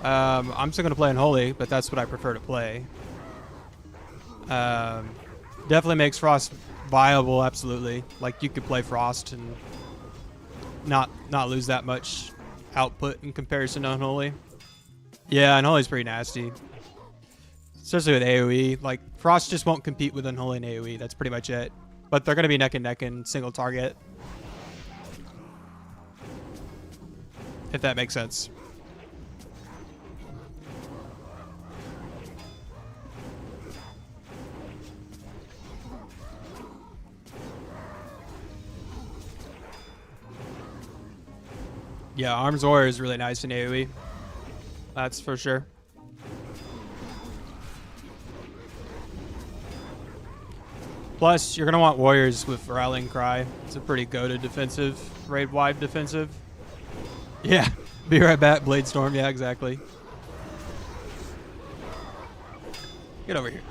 I'm still going to play Unholy, but that's what I prefer to play. Definitely makes Frost viable, absolutely. Like, you could play Frost and not lose that much output in comparison to Unholy. Yeah, Unholy's pretty nasty. Especially with AoE. Like, Frost just won't compete with Unholy and AoE. That's pretty much it. But they're going to be neck and neck in single target. If that makes sense. Yeah, Arms War is really nice in AoE. That's for sure. Plus, you're going to want Warriors with Rallying Cry. It's a pretty goated defensive, raid-wide defensive. Yeah, be right back, Blade Storm. Yeah, exactly. Get over here.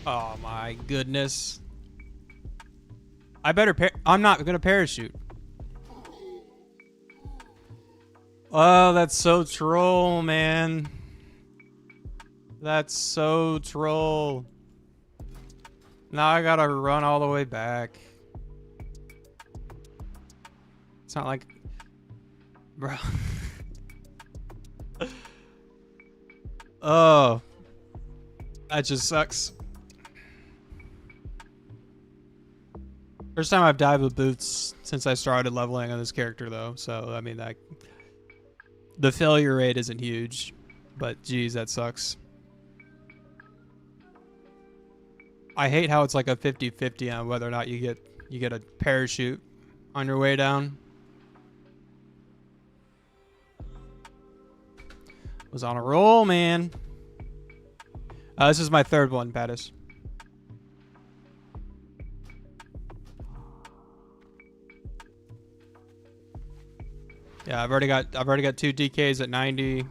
Oh my goodness. I'm not gonna parachute. Oh, that's so troll, man. That's so troll. Now I gotta run all the way back. It's not like... Bro. Oh. That just sucks. First time I've dived with boots since I started leveling on this character, though. So, I mean, the failure rate isn't huge. But, geez, that sucks. I hate how it's like a 50-50 on whether or not you get a parachute on your way down. Was on a roll, man. This is my third one, Pattis. Yeah, I've already got 2 DKs at 90.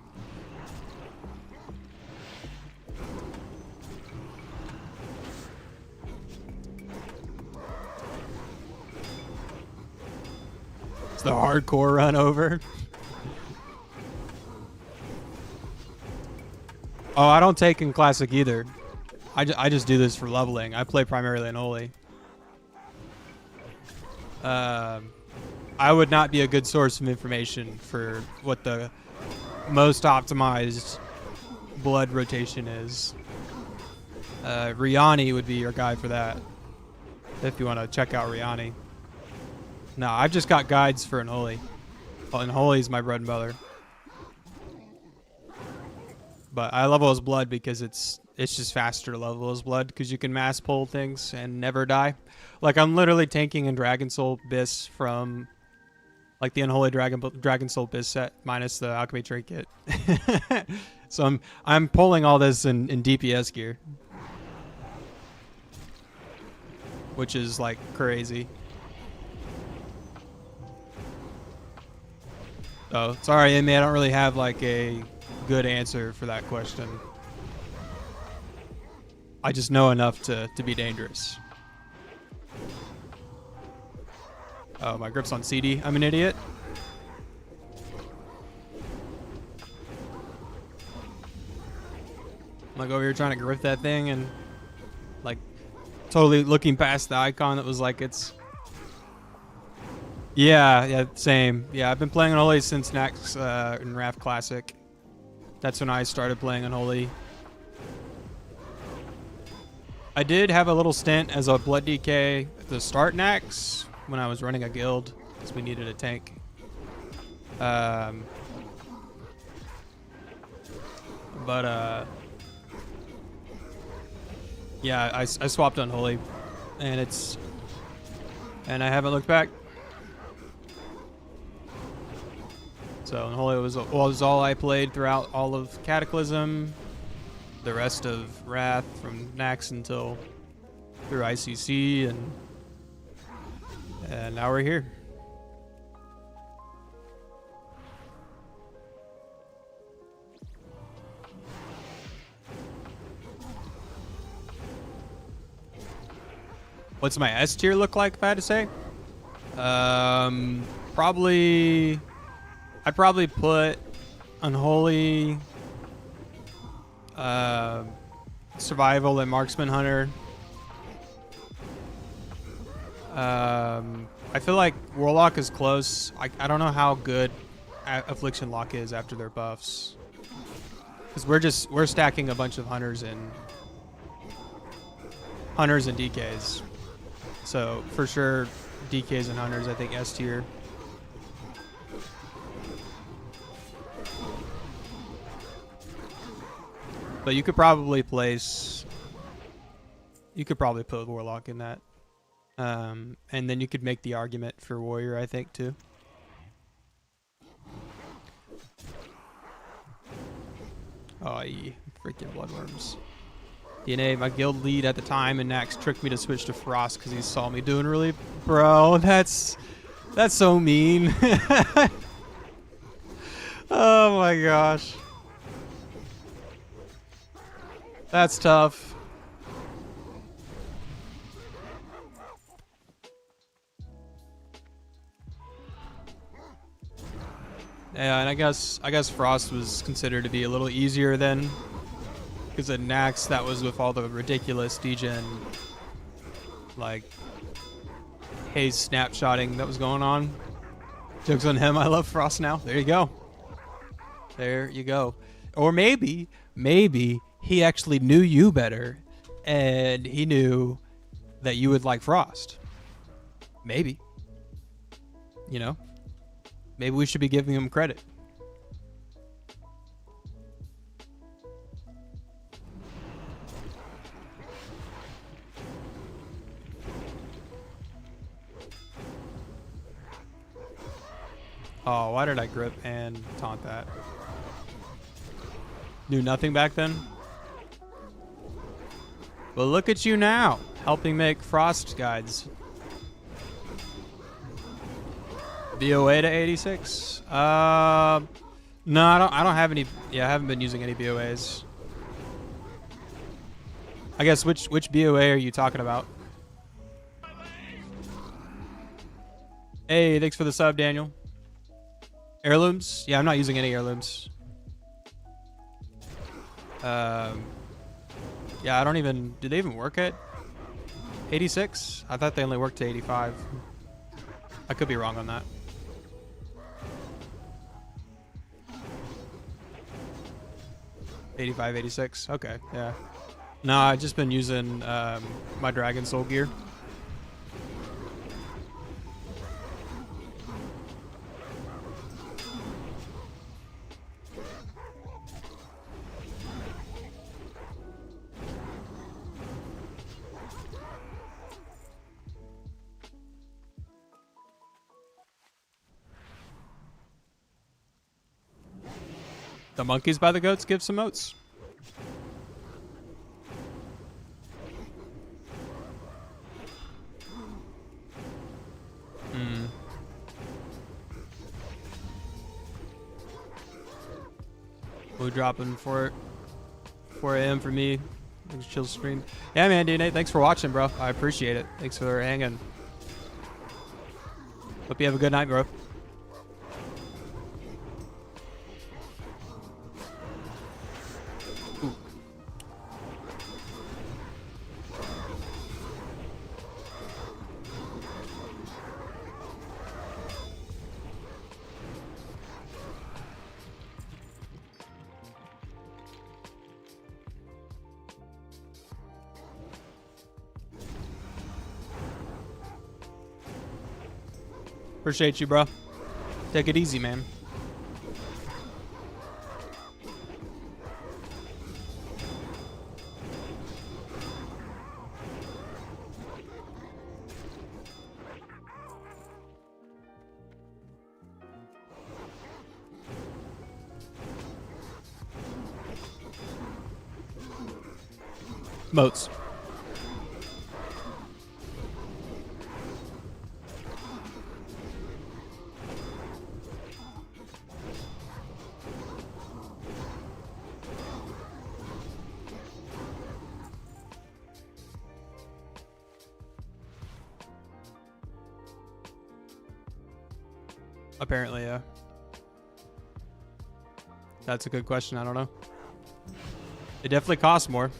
It's the hardcore run over. Oh, I don't take in Classic either. I just do this for leveling. I play primarily Unholy. I would not be a good source of information for what the most optimized blood rotation is. Riani would be your guy for that, if you want to check out Riani. No, I've just got guides for Unholy. Well, Unholy is my bread and butter. But I level his blood because it's just faster to level his blood because you can mass pull things and never die. Like, I'm literally tanking in Dragon Soul Bis from like the Unholy Dragon Soul Bis set minus the Alchemy Trinket. So I'm pulling all this in DPS gear, which is like crazy. Oh, sorry, Amy, I don't really have like a good answer for that question. I just know enough to be dangerous. Oh, my grip's on CD. I'm an idiot. I'm like over here trying to grip that thing and like totally looking past the icon that was like it's... Yeah, same. Yeah, I've been playing Unholy since Nax in MoP Classic. That's when I started playing Unholy. I did have a little stint as a Blood DK at the start Nax when I was running a guild because we needed a tank. Yeah, I swapped Unholy, and I haven't looked back. So Unholy was all I played throughout all of Cataclysm, the rest of Wrath from Nax until through ICC, and now we're here. What's my S tier look like, if I had to say? I'd probably put Unholy, Survival, and Marksman Hunter. I feel like Warlock is close. I don't know how good Affliction Lock is after their buffs, because we're stacking a bunch of Hunters and DKs. So for sure, DKs and Hunters, I think S tier. But you could probably put Warlock in that. And then you could make the argument for Warrior, I think, too. Oh, ye freaking bloodworms. DNA, my guild lead at the time, and Nax tricked me to switch to Frost because he saw me doing really... Bro, that's so mean. Oh my gosh. That's tough. Yeah, and I guess Frost was considered to be a little easier then, because at Nax that was with all the ridiculous degen like haze snapshotting that was going on. Jokes on him. I love Frost now. There you go. There you go. Or maybe he actually knew you better, and he knew that you would like Frost. Maybe. You know? Maybe we should be giving him credit. Oh, why did I grip and taunt that? Knew nothing back then? Well, look at you now, helping make Frost guides. BOA to 86? No, I don't have any. Yeah, I haven't been using any BOAs. I guess which BOA are you talking about? Hey, thanks for the sub, Daniel. Heirlooms? Yeah, I'm not using any heirlooms. Yeah, I don't even... Do they even work at 86? I thought they only worked to 85. I could be wrong on that. 85, 86. Okay, yeah. Nah, I've just been using my Dragon Soul gear. The monkeys by the goats give some oats. Blue dropping 4 a.m. for me. Chill stream. Yeah, man, D-Nate, thanks for watching, bro. I appreciate it. Thanks for hanging. Hope you have a good night, bro. Ooh. Appreciate you, bro. Take it easy, man. Moats. Apparently, yeah. That's a good question. I don't know. It definitely costs more.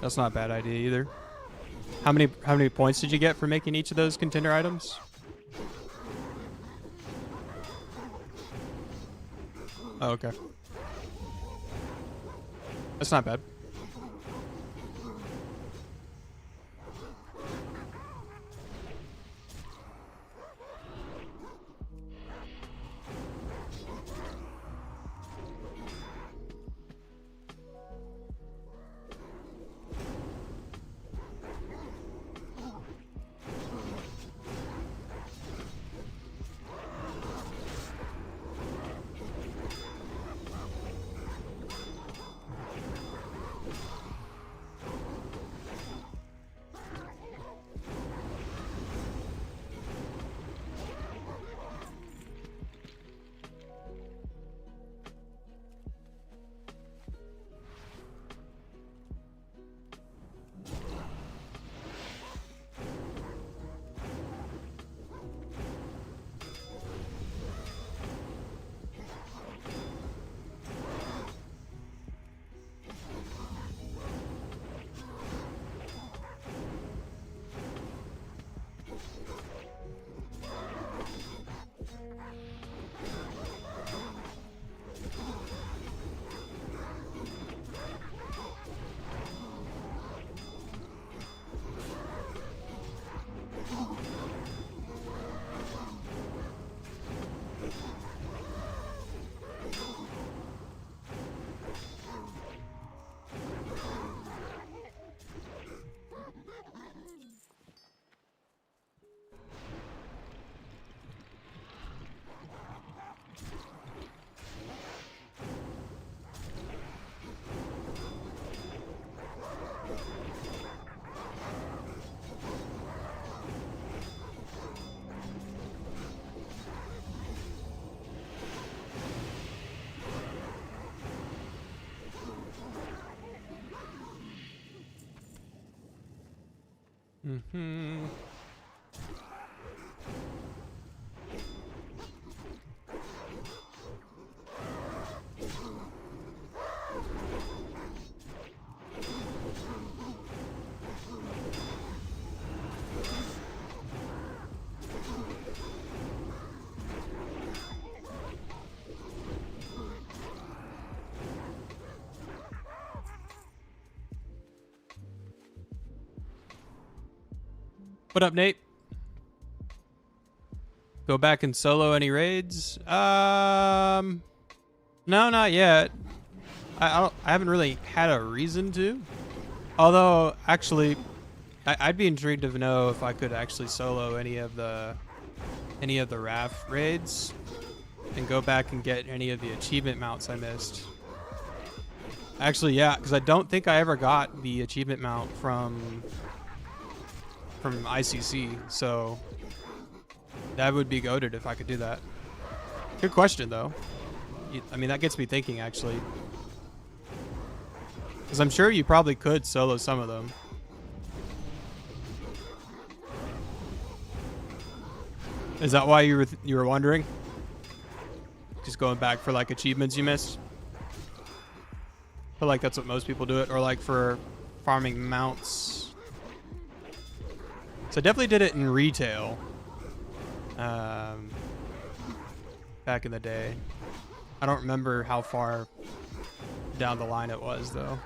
That's not a bad idea either. How many points did you get for making each of those contender items? Oh, okay. That's not bad. Mm-hmm. What up, Nate? Go back and solo any raids? No, not yet. I haven't really had a reason to. Although, actually, I'd be intrigued to know if I could actually solo any of the RAF raids and go back and get any of the achievement mounts I missed. Actually, yeah, because I don't think I ever got the achievement mount from ICC, so that would be goated if I could do that. Good question, though. I mean, that gets me thinking, actually. Because I'm sure you probably could solo some of them. Is that why you were wondering? Just going back for like achievements you missed? I feel like that's what most people do it, or like for farming mounts. So I definitely did it in retail. Back in the day. I don't remember how far down the line it was, though.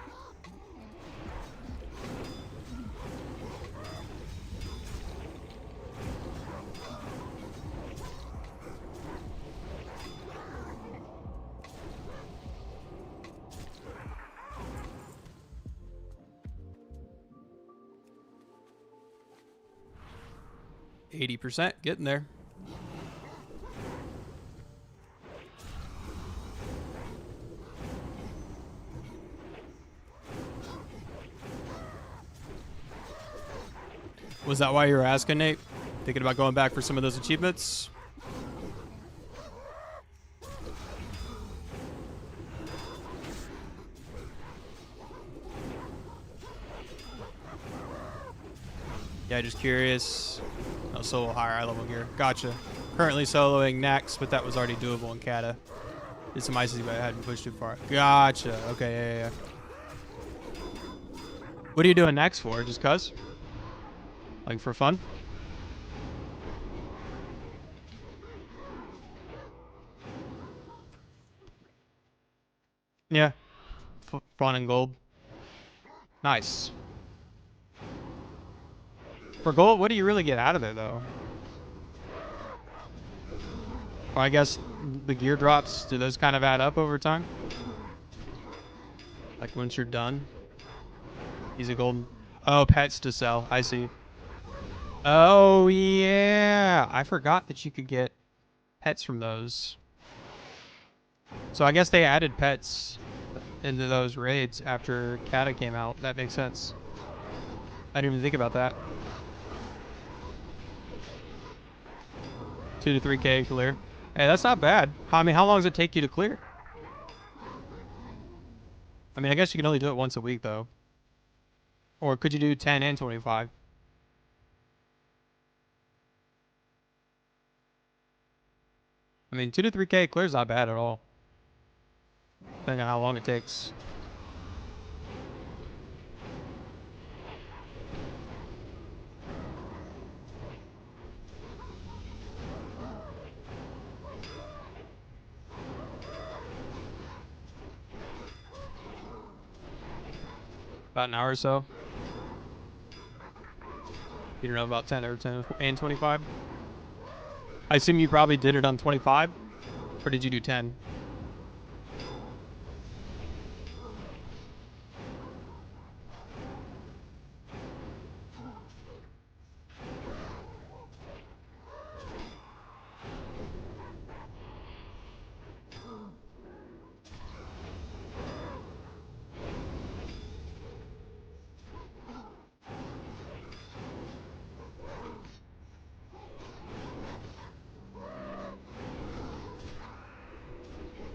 %, getting there. Was that why you were asking, Nate? Thinking about going back for some of those achievements? Yeah, just curious. No, solo higher level gear. Gotcha. Currently soloing next, but that was already doable in Kata. Did some ICC, but I hadn't pushed too far. Gotcha. Okay, yeah. What are you doing next for? Just cuz? Like for fun? Yeah. Fun and gold. Nice. For gold, what do you really get out of it, though? Well, I guess the gear drops, do those kind of add up over time? Like once you're done? Easy golden. Oh, pets to sell. I see. Oh, yeah. I forgot that you could get pets from those. So I guess they added pets into those raids after Kata came out. That makes sense. I didn't even think about that. 2 to 3K clear. Hey, that's not bad. I mean, how long does it take you to clear? I mean, I guess you can only do it once a week, though. Or could you do 10 and 25? I mean, 2 to 3K clear is not bad at all. Depending on how long it takes. About an hour or so. You don't know about 10 or 10 and 25? I assume you probably did it on 25? Or did you do 10?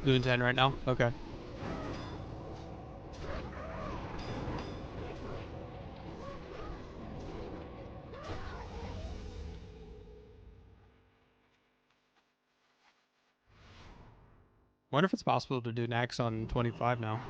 Doing 10 right now? Okay. Wonder if it's possible to do Nax on 25 now.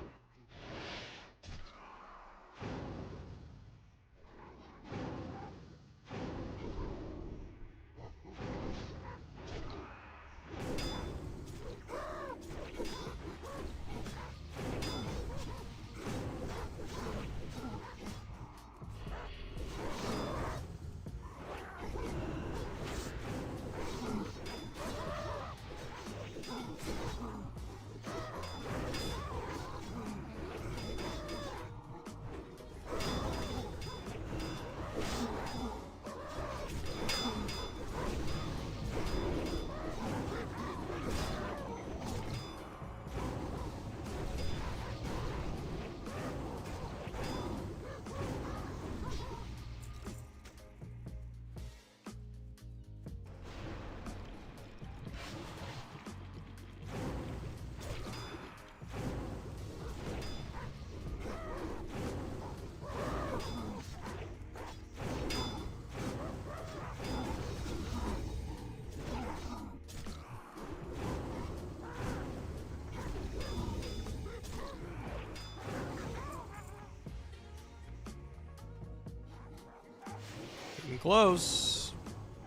close.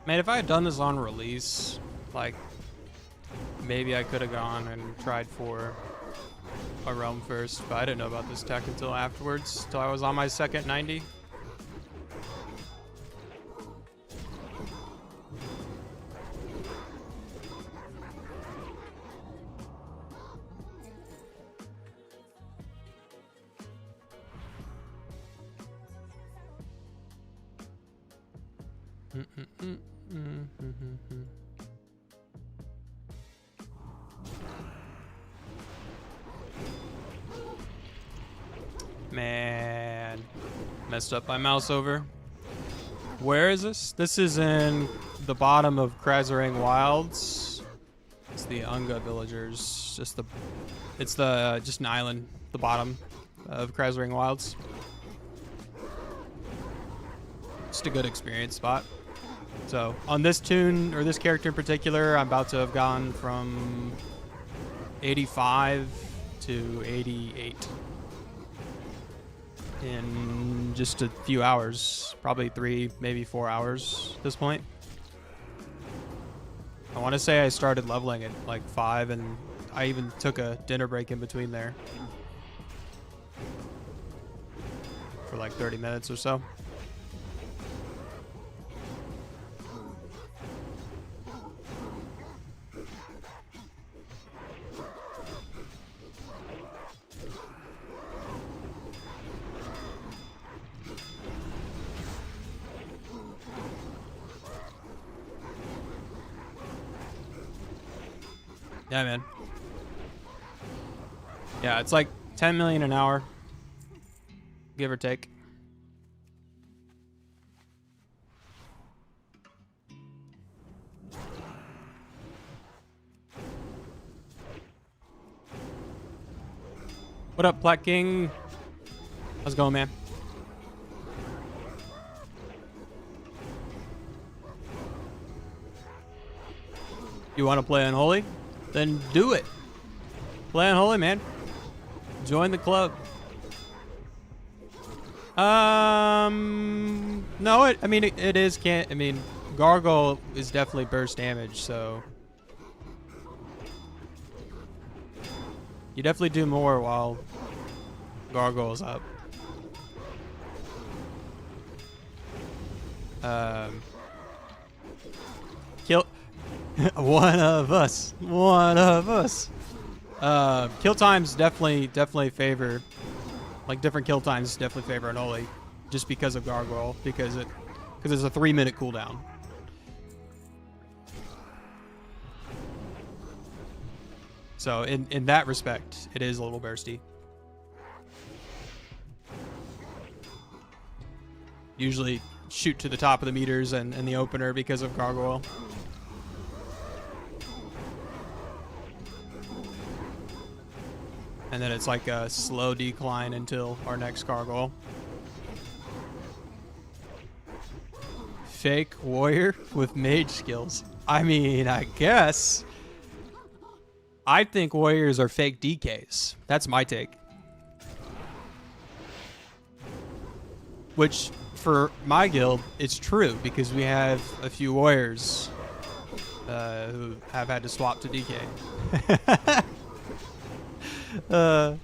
Man, if I had done this on release, like, maybe I could have gone and tried for a realm first, but I didn't know about this tech until afterwards, until I was on my second 90. Man, messed up my mouse over. Where is this? This is in the bottom of Krasarang Wilds. It's the Unga villagers. Just an island, the bottom of Krasarang Wilds. Just a good experience spot. So on this tune, or this character in particular, I'm about to have gone from 85 to 88 in just a few hours, probably 3, maybe 4 hours at this point. I want to say I started leveling at like 5, and I even took a dinner break in between there for like 30 minutes or so. Yeah, man. Yeah, it's like 10 million an hour, give or take. What up, Black King? How's it going, man? You want to play Unholy? Then do it. Play Unholy, man. Join the club. No, it is Gargoyle is definitely burst damage, so you definitely do more while Gargoyle's up. Kill one of us. Kill times definitely favor, like different kill times definitely favor Unholy, just because of Gargoyle, because it's a 3-minute cooldown. So in that respect, it is a little bursty. Usually shoot to the top of the meters and the opener because of Gargoyle. And then it's like a slow decline until our next Gargoyle. Fake warrior with mage skills. I mean, I guess. I think warriors are fake DKs. That's my take. Which, for my guild, it's true, because we have a few warriors who have had to swap to DK. Yeah,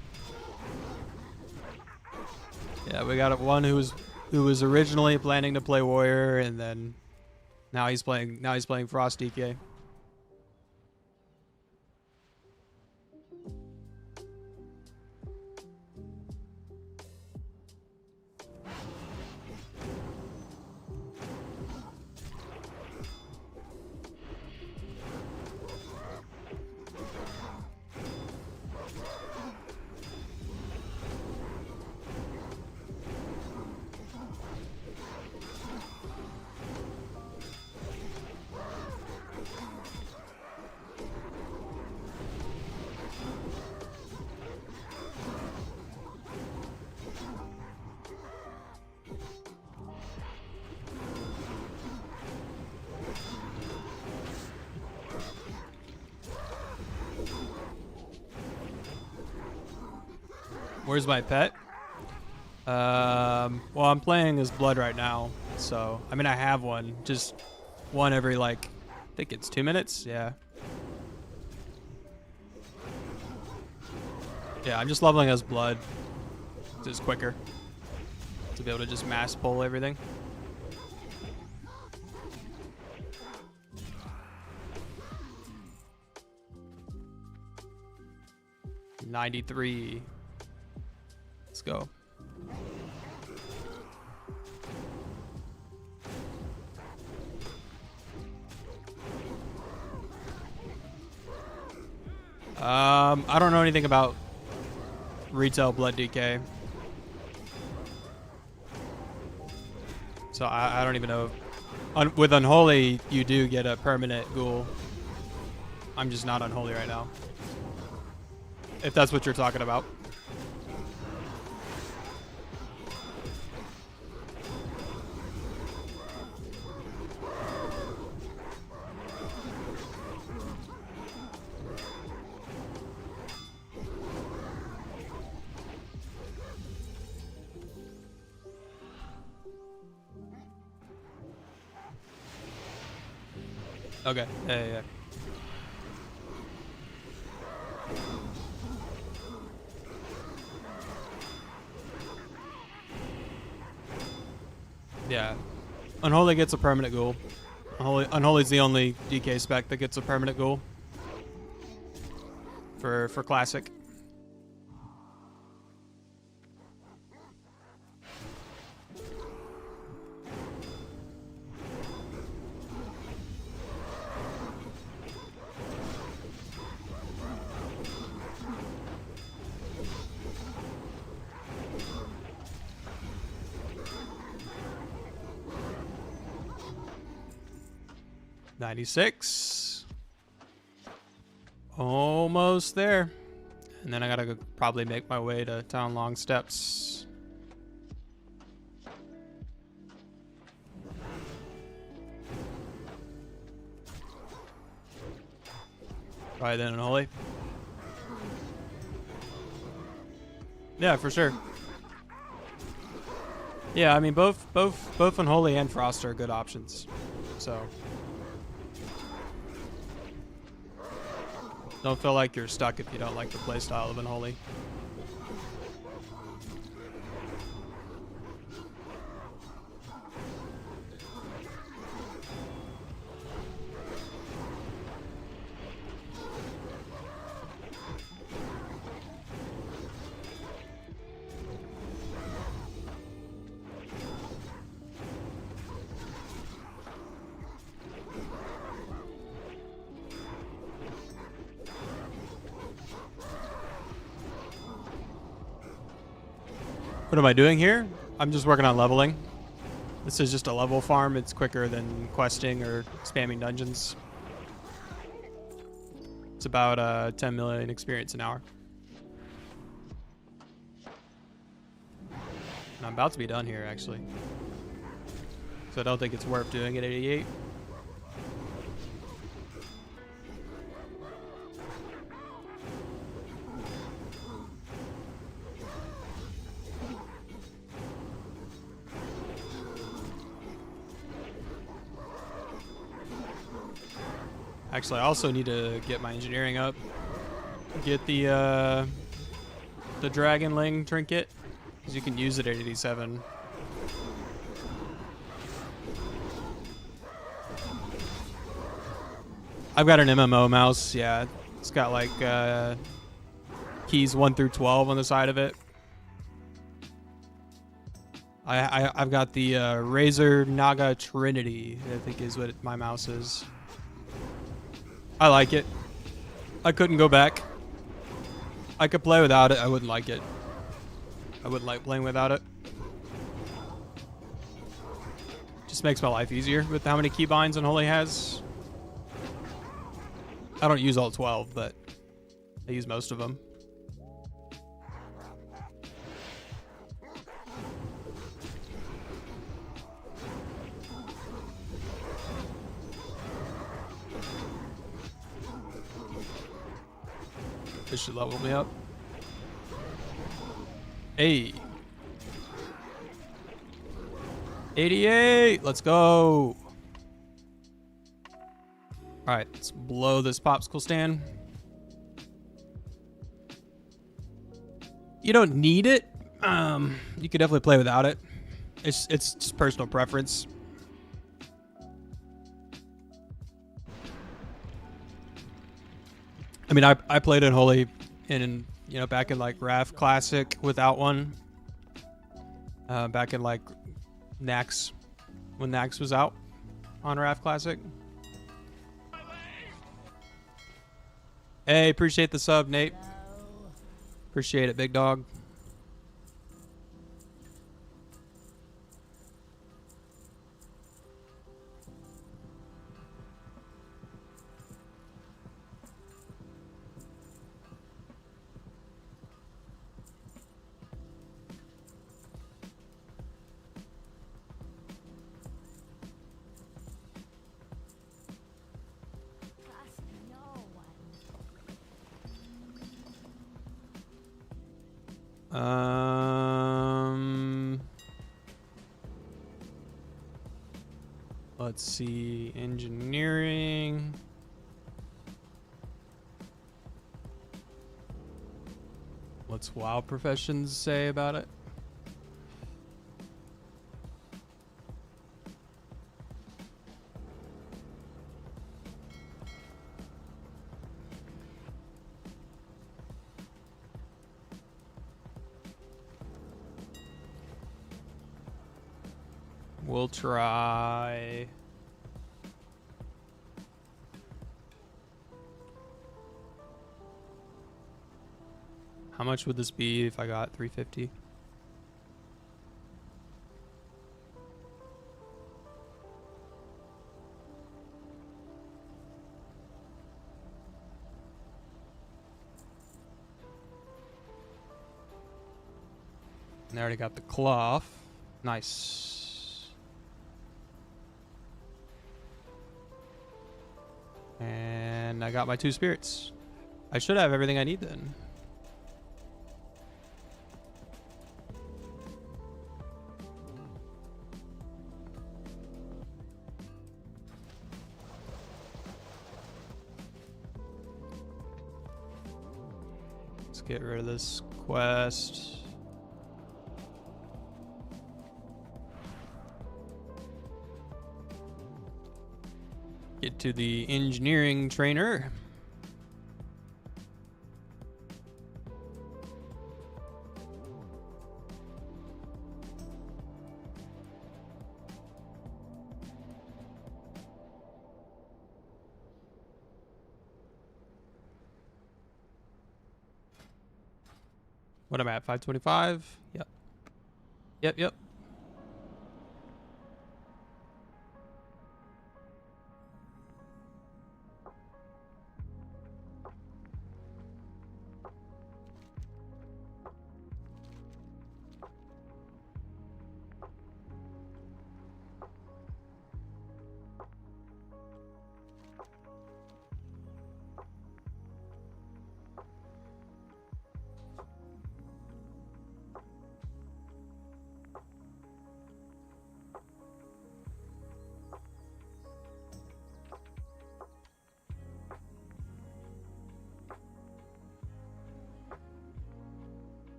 we got one who was originally planning to play warrior, and then now he's playing Frost DK. Where's my pet? Well, I'm playing as Blood right now, So, I mean, I have one. Just one every, like, I think it's 2 minutes. Yeah. Yeah, I'm just leveling as blood. Just quicker. To be able to just mass pull everything. $93. Let's go. I don't know anything about retail blood DK. So I don't even know. With Unholy, you do get a permanent ghoul. I'm just not Unholy right now. If that's what you're talking about. Okay. Yeah. Yeah. Unholy gets a permanent ghoul. Unholy's the only DK spec that gets a permanent ghoul. For Classic. $96. Almost there. And then I gotta probably make my way to Town Long Steps. Probably then Unholy. Yeah, for sure. Yeah, I mean both Unholy and Frost are good options. So don't feel like you're stuck if you don't like the playstyle of Unholy. What am I doing here? I'm just working on leveling. This is just a level farm. It's quicker than questing or spamming dungeons. It's about 10 million experience an hour. And I'm about to be done here, actually. So I don't think it's worth doing at 88. Actually, I also need to get my engineering up. Get the Dragonling trinket, because you can use it at 87. I've got an MMO mouse. Yeah, it's got like keys 1 through 12 on the side of it. I've got the Razer Naga Trinity, I think is what my mouse is. I like it. I couldn't go back. I could play without it. I wouldn't like it. I wouldn't like playing without it. Just makes my life easier with how many keybinds Unholy has. I don't use all 12, but I use most of them. This should level me up. Hey. 88. Let's go. All right, let's blow this popsicle stand. You don't need it. You could definitely play without it. It's just personal preference. I mean, I played Unholy in, you know, back in like RAF Classic without one. Back in like Nax, when Nax was out on RAF Classic. Hey, appreciate the sub, Nate. Appreciate it, big dog. Let's see, engineering. What's WoW professions say about it? We'll try. How much would this be if I got 350? And I already got the cloth. Nice. And I got my 2 spirits. I should have everything I need then. Let's get rid of this quest. Get to the engineering trainer. What am I at? 525? Yep. Yep.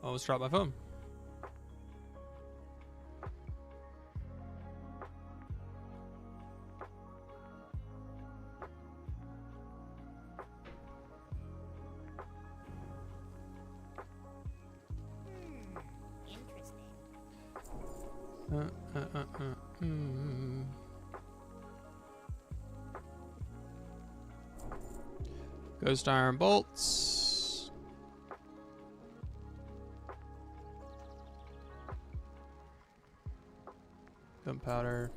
Almost dropped my phone. Ghost iron bolts. Gunpowder.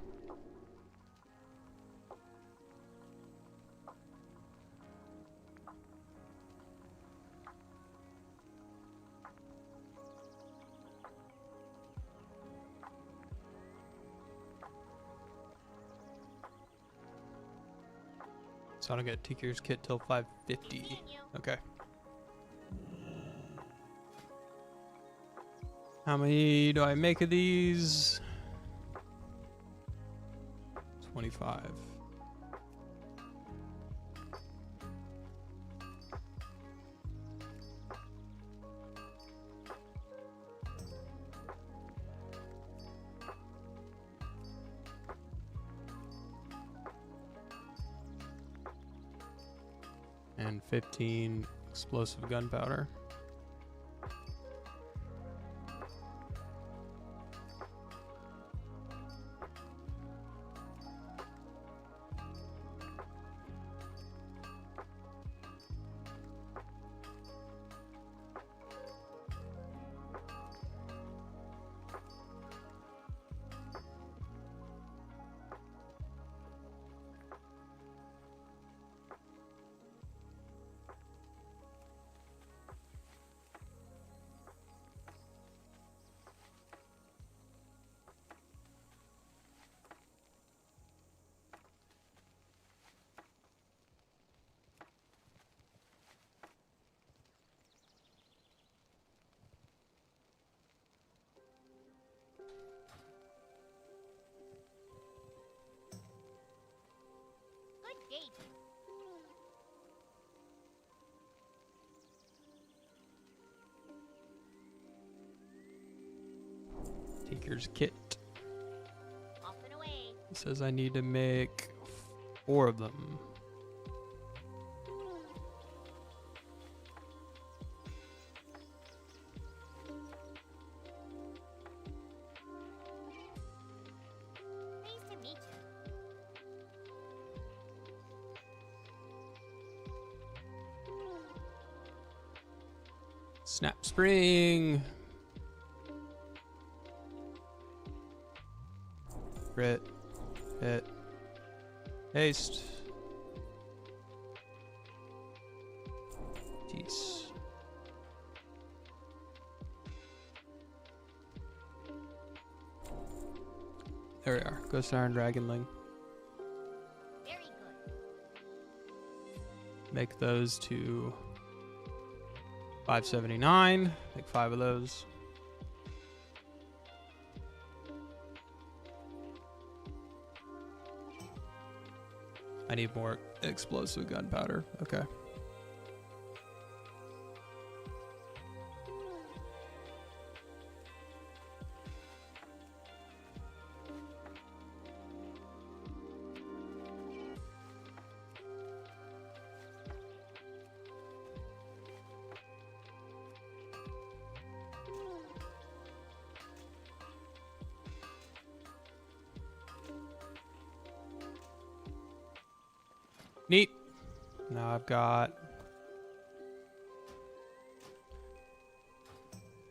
So I don't get Tinker's kit till 550. Okay. How many do I make of these? 25. And 15 explosive gunpowder. Tinker's kit. Off and away. It says I need to make 4 of them. Nice to meet you. Snap spring. Crit. Hit. Haste. Jeez. There we are. Ghost Iron Dragonling. Very good. Make those to 579. Make 5 of those. I need more explosive gunpowder. Okay. Neat. Now I've got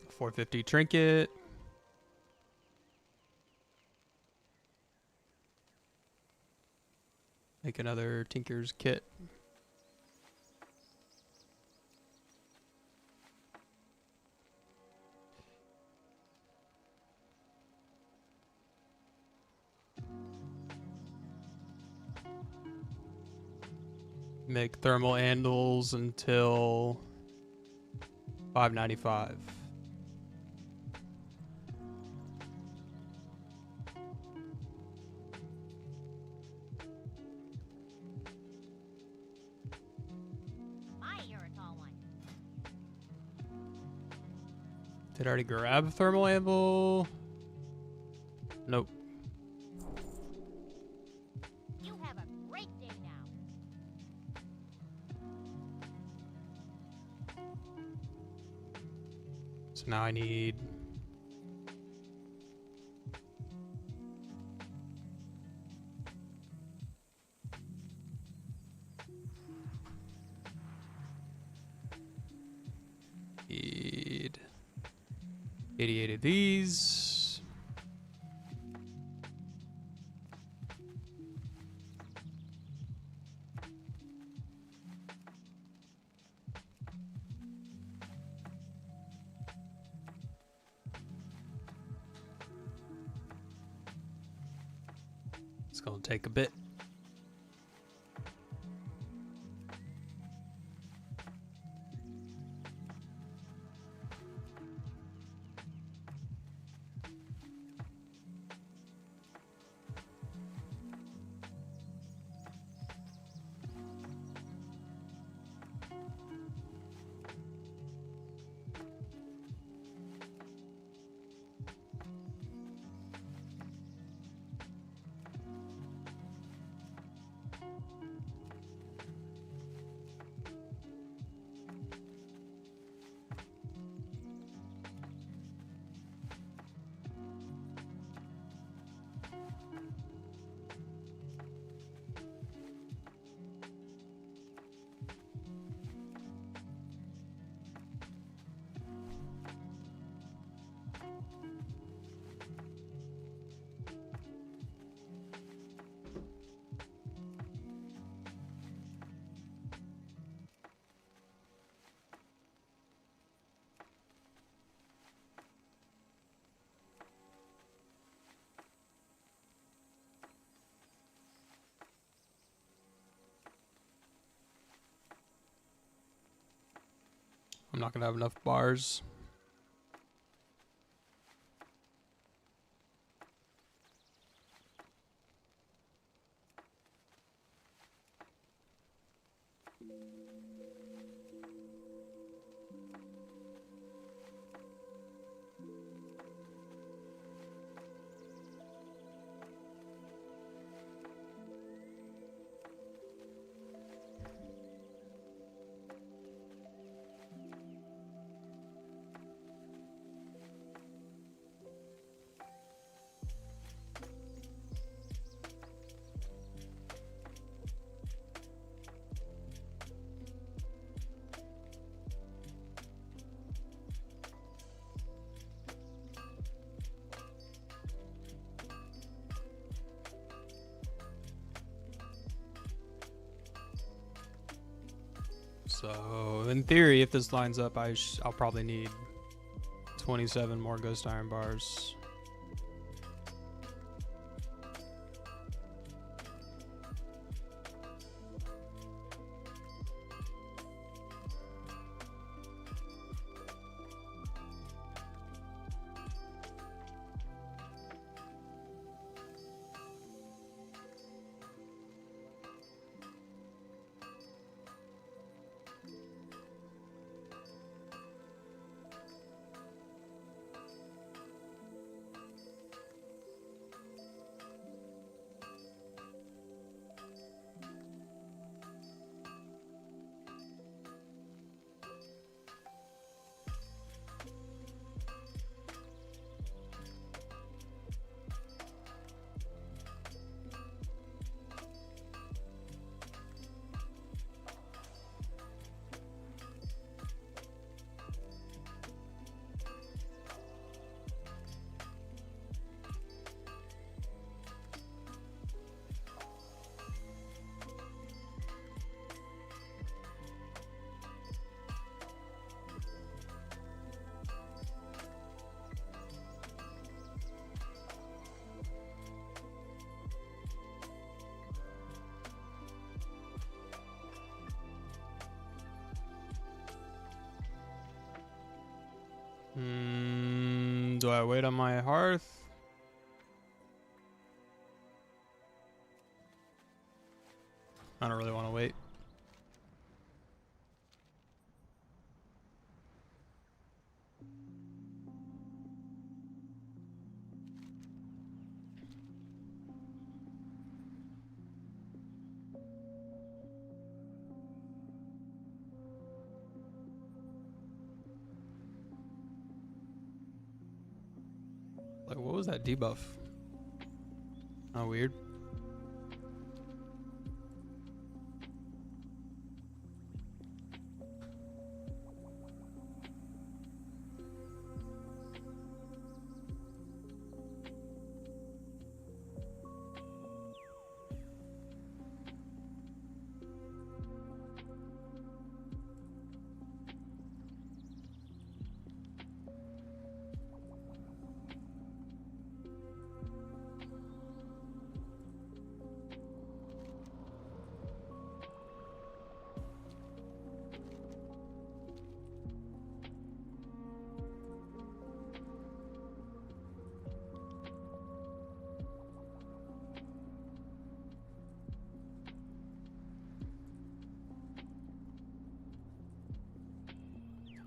450 trinket. Make another Tinker's kit. Make thermal handles until 595. You're a tall one. Did I already grab a thermal handle? Nope. You have a great day now. So now I need need 88 of these. It's gonna take a bit. I'm not gonna have enough bars. So in theory, if this lines up, I'll probably need 27 more ghost iron bars. Do I wait on my hearth? I don't really want to wait. Like, what was that debuff? Oh, weird.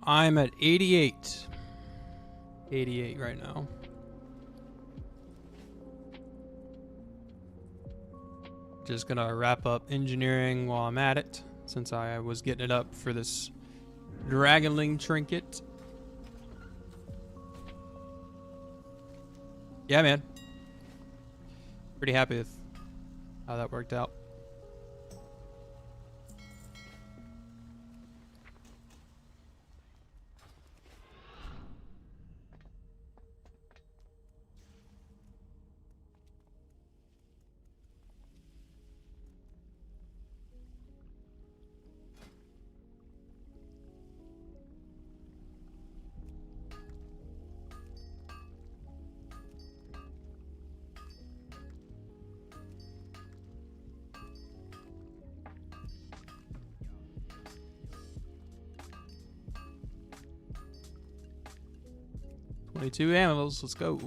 I'm at 88. 88 right now. Just gonna wrap up engineering while I'm at it, since I was getting it up for this Dragonling trinket. Yeah, man. Pretty happy with how that worked out. 22 animals. Let's go.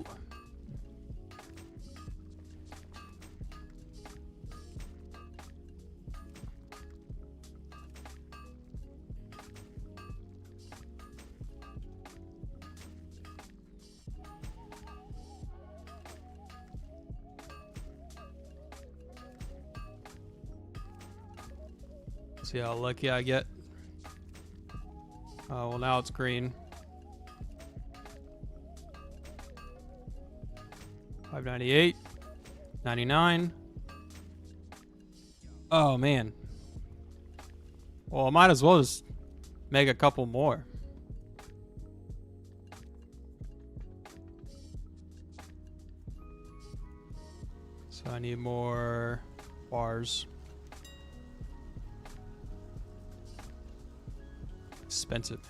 See how lucky I get. Oh, well, now it's green. 598, 99. Oh man. Well, I might as well just make a couple more. So I need more bars. Expensive.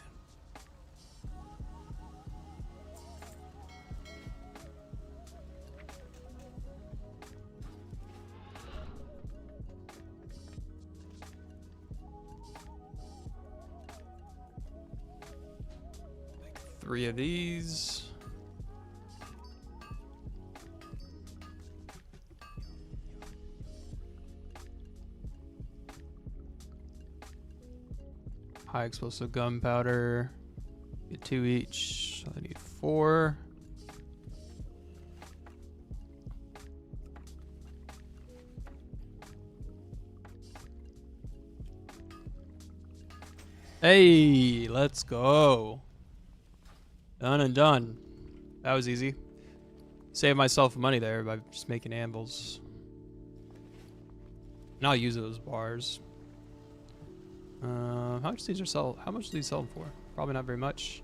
Make 3 of these. High explosive gunpowder. Get 2 each. So I need 4. Hey, let's go. Done and done. That was easy. Saved myself money there by just making anvils. And I'll use those bars. How much these are sell? How much do these sell them for? Probably not very much.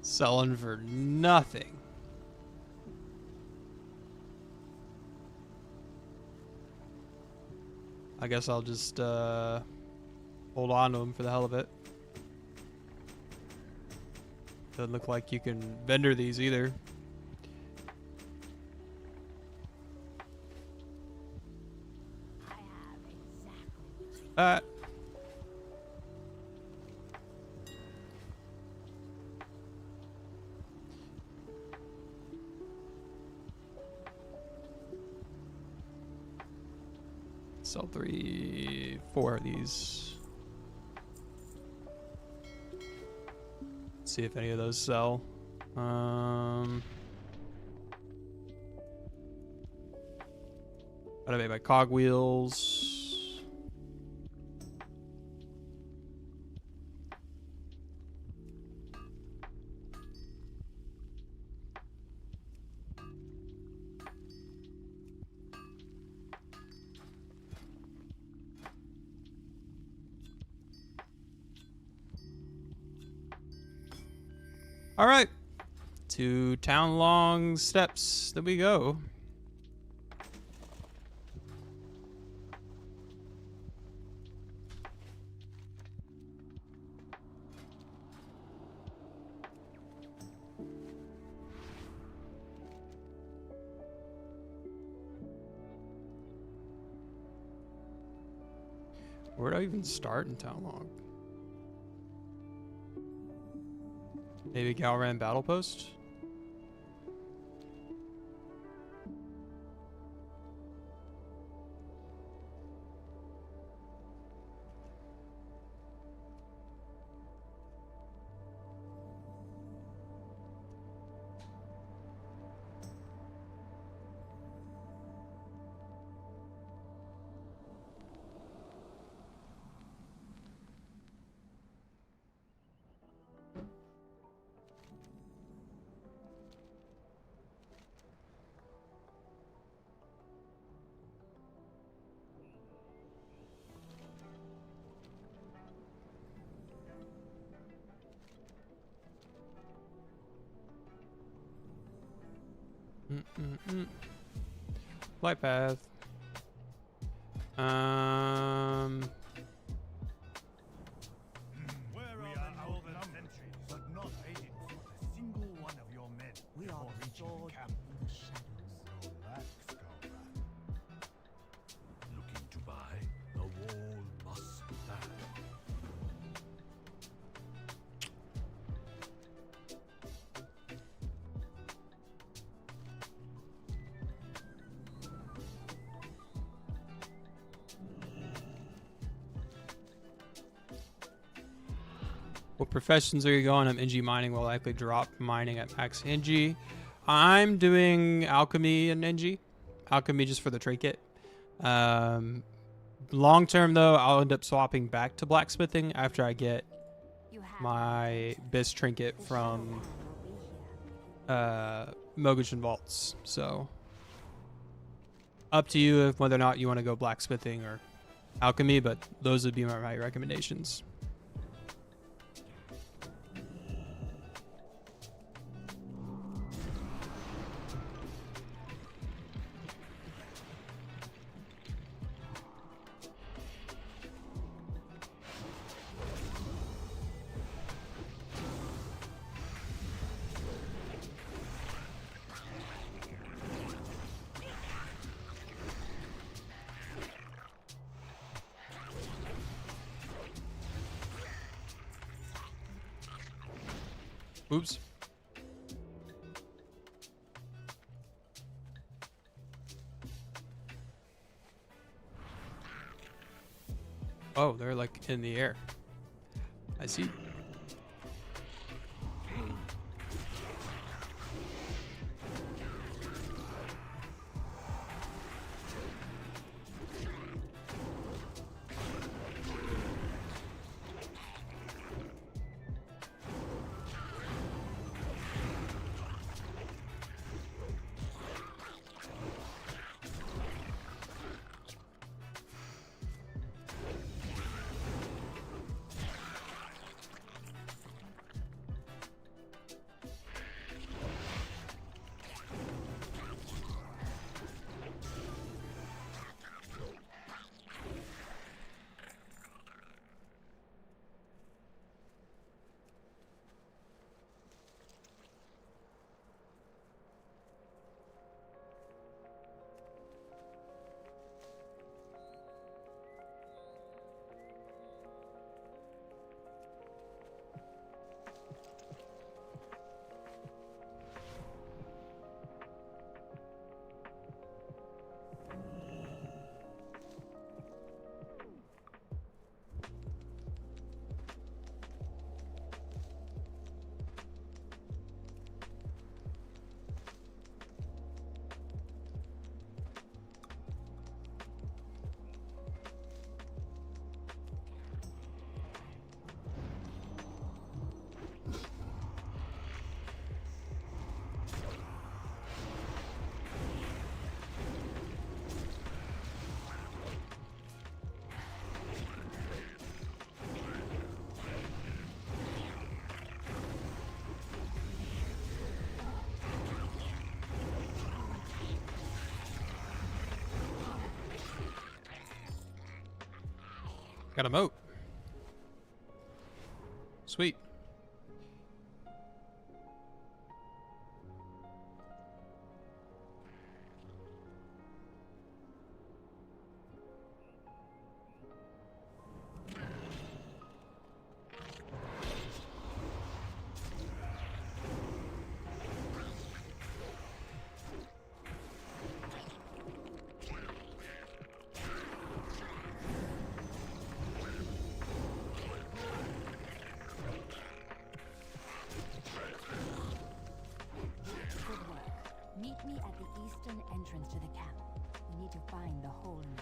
Selling for nothing. I guess I'll just hold on to them for the hell of it. Doesn't look like you can vendor these either. Sell 3, 4 of these. See if any of those sell. Gotta make my cogwheels. All right, 2 town-long steps. There we go. Where do I even start in town-long? Maybe Galran Battle Post? Flight path. Where we are outnumbered, but not aided with a single one of your men. We are reaching camp. In the shadows. Relax, Cobra. Looking to buy? The wall must stand. What professions are you going? I'm NG mining. Will likely drop mining at max NG. I'm doing alchemy and NG. Alchemy just for the trinket. Long term though, I'll end up swapping back to blacksmithing after I get You have my bis trinket the from shadow pan will be here. Mogush Vaults. So up to you if whether or not you want to go blacksmithing or alchemy, but those would be my recommendations. Oops. Oh, they're like in the air. I see. Got a moat. Sweet. Good work. Meet me at the eastern entrance to the camp. We need to find the hole in it.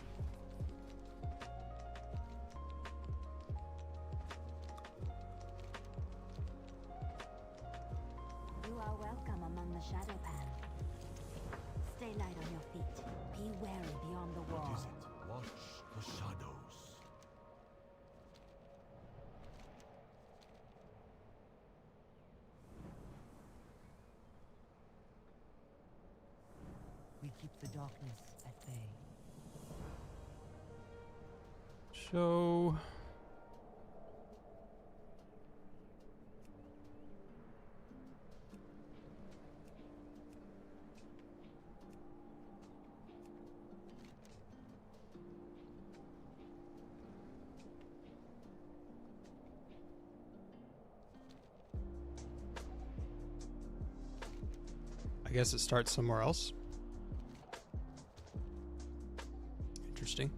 You are welcome among the shadow pan. Stay light on your feet. Be wary beyond the What wall. is it? Watch the shadows. We keep the darkness at bay. So I guess it starts somewhere else. Interesting.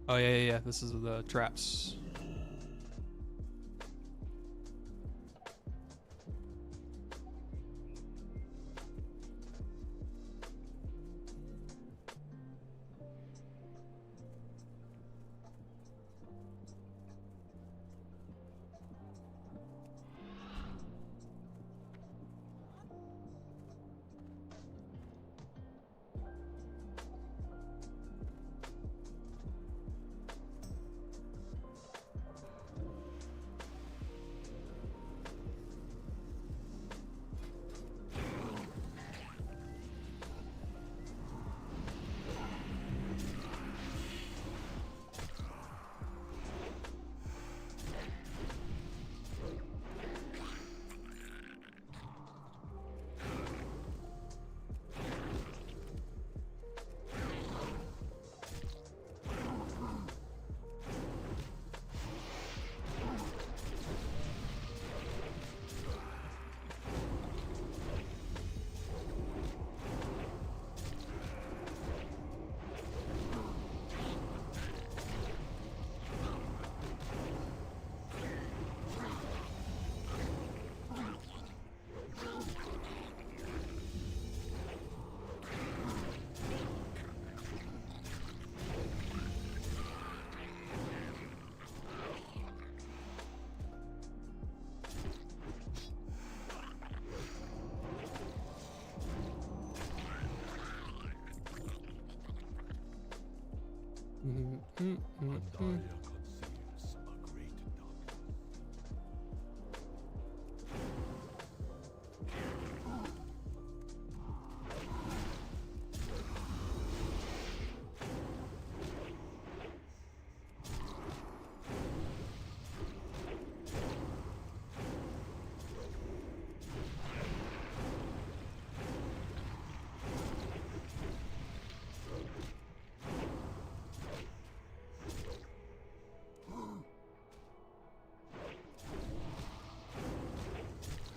Oh yeah, yeah, yeah. This is the traps. Pandaria conceals a great darkness.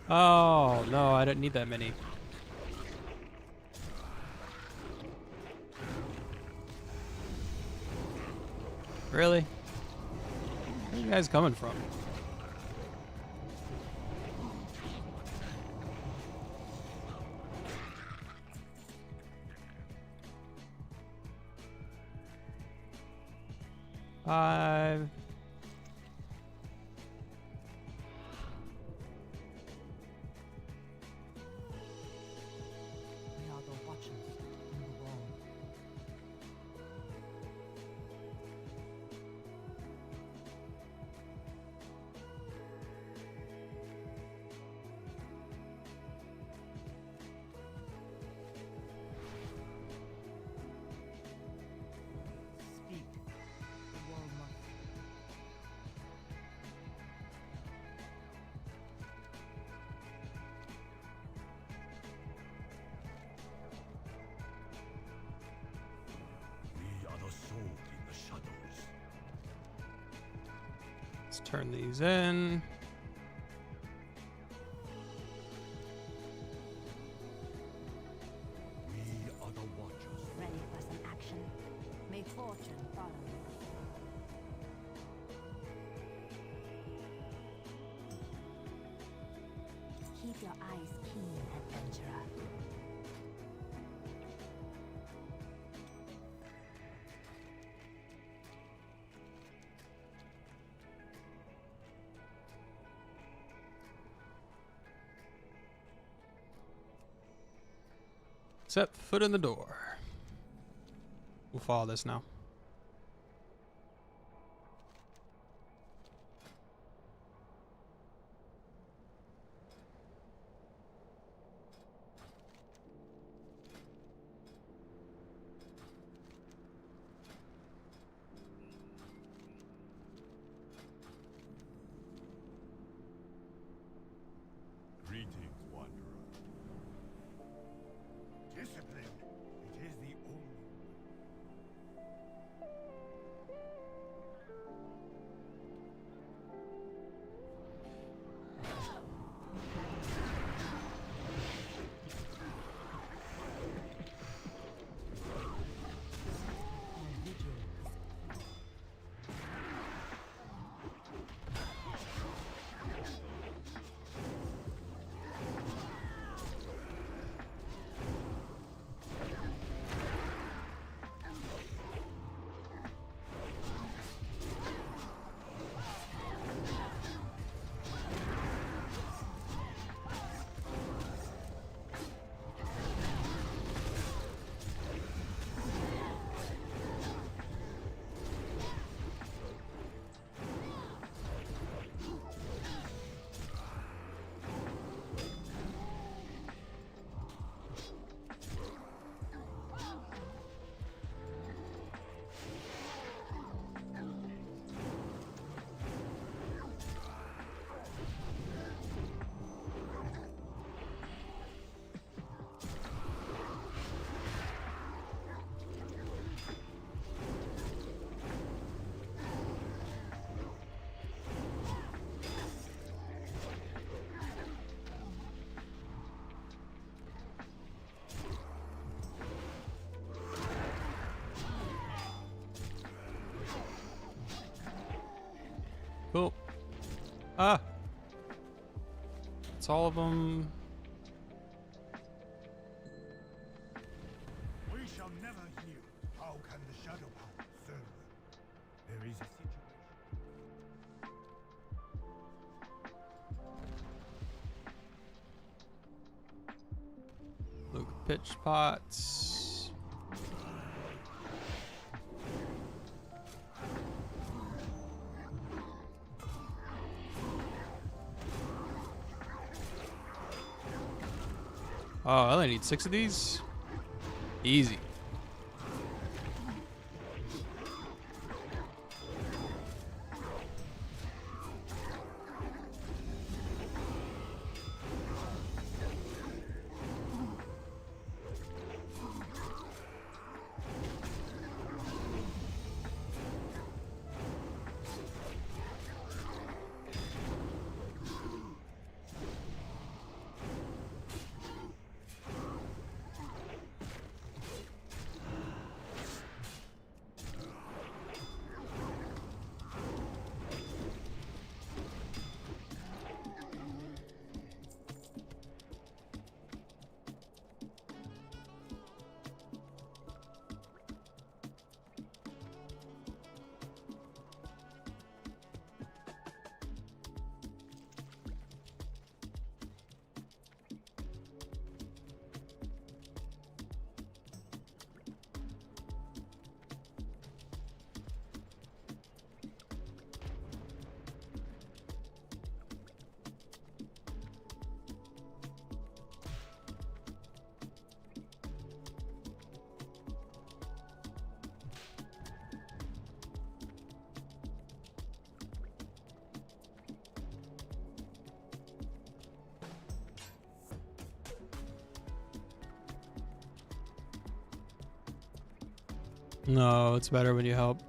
Oh no, I didn't need that many. Really? Where are you guys coming from? Five. We are the watchers on the wall. Speak. The wall must. We are the sword in the shadows. Let's turn these in. We are the watchers. Ready for some action? May fortune follow you. Keep your eyes keen, adventurer. Set foot in the door. We'll follow this now. Greetings, wanderer. Discipline. It is the only way. Cool. Ah. It's all of them. We shall never hear. How can the Shadow Power serve? There is a situation. Luke pitch pots. Oh, I only need 6 of these? Easy. No, it's better when you help.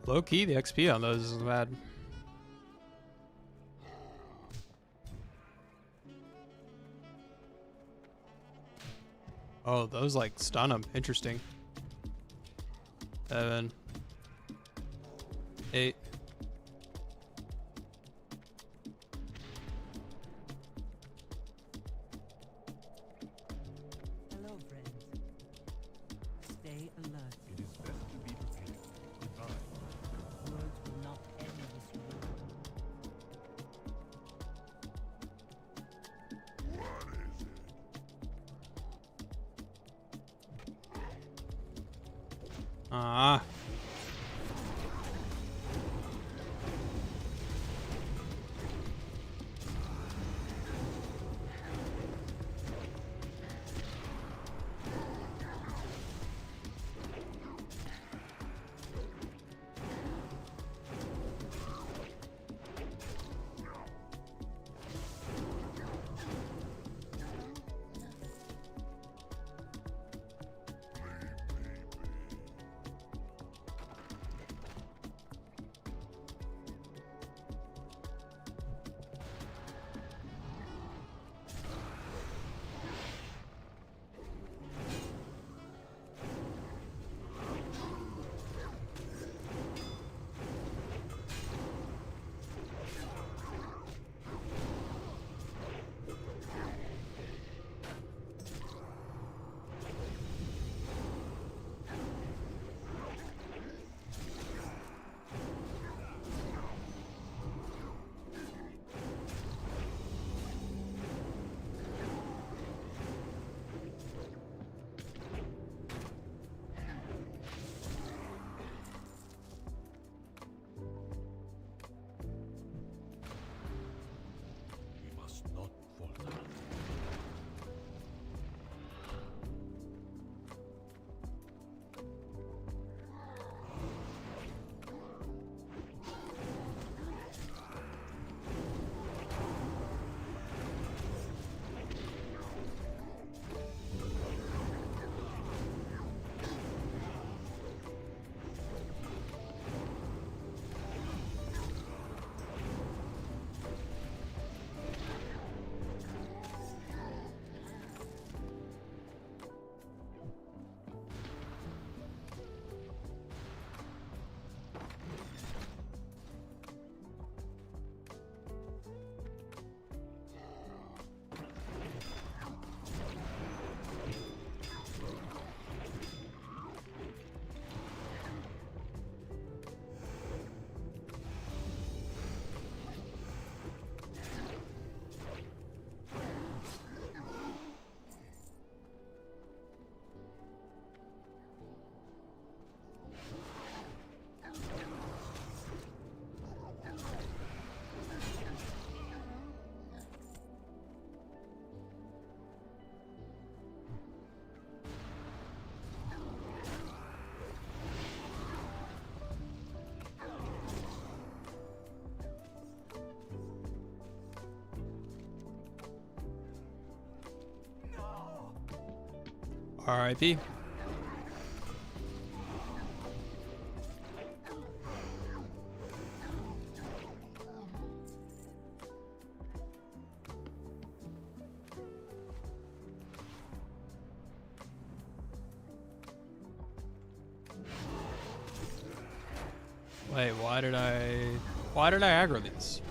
Low key, the XP on those isn't bad. Oh, those like stun them. Interesting. 7, 8. Hello, friends. Stay alert. It is best to be prepared. Goodbye. Words will not end this war. Ah. R.I.P. Wait, why did I aggro these?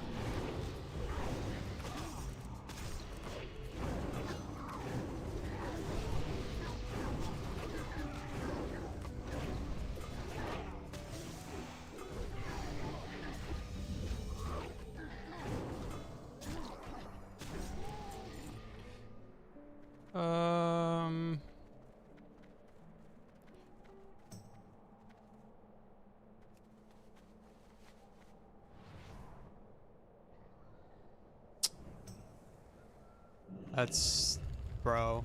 That's, bro.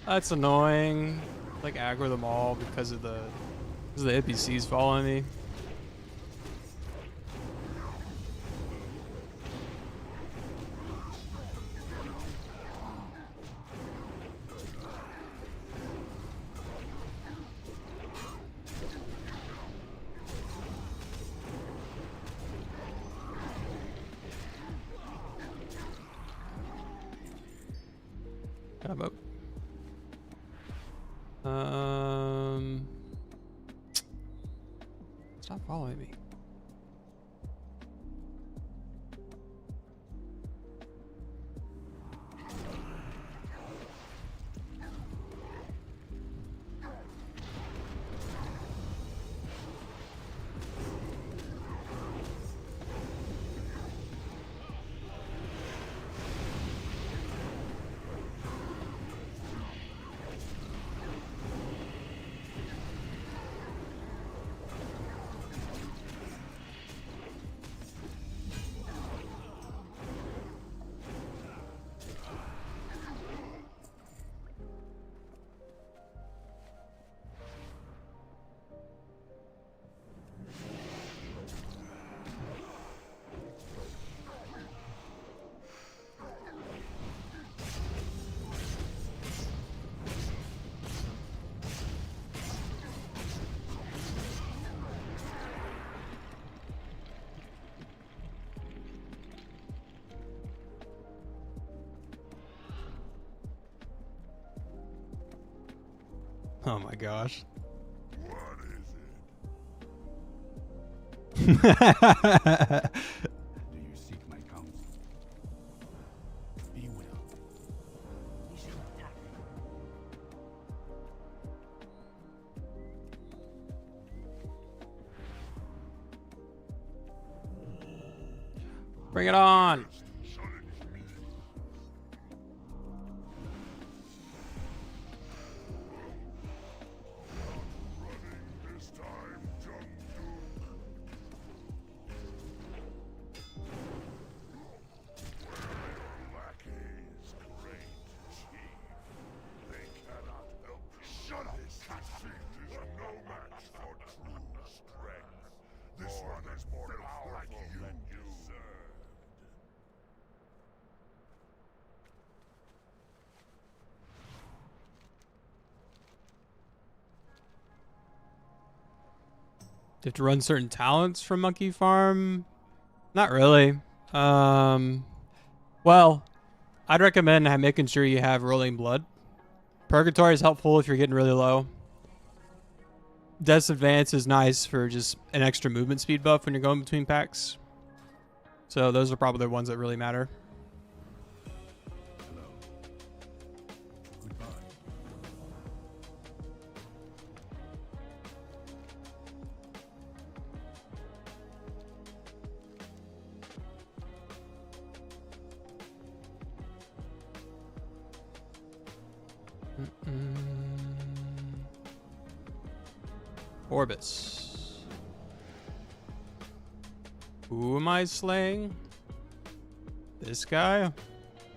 That's annoying. Like aggro them all because of the NPCs following me. I'm up. Stop following me. Oh my gosh. What is Do it? Do you seek my counsel? Be well. We should attack. Bring it on. This time, jump lackeys, great chief. They cannot help. Shut up! This defeat is no match for true strength. This one is more powerful than you deserved. Do you have to run certain talents from Monkey Farm? Not really. Well, I'd recommend making sure you have Rolling Blood. Purgatory is helpful if you're getting really low. Death's Advance is nice for just an extra movement speed buff when you're going between packs. So those are probably the ones that really matter. Hello. Goodbye. Orbis. Who am I slaying? This guy?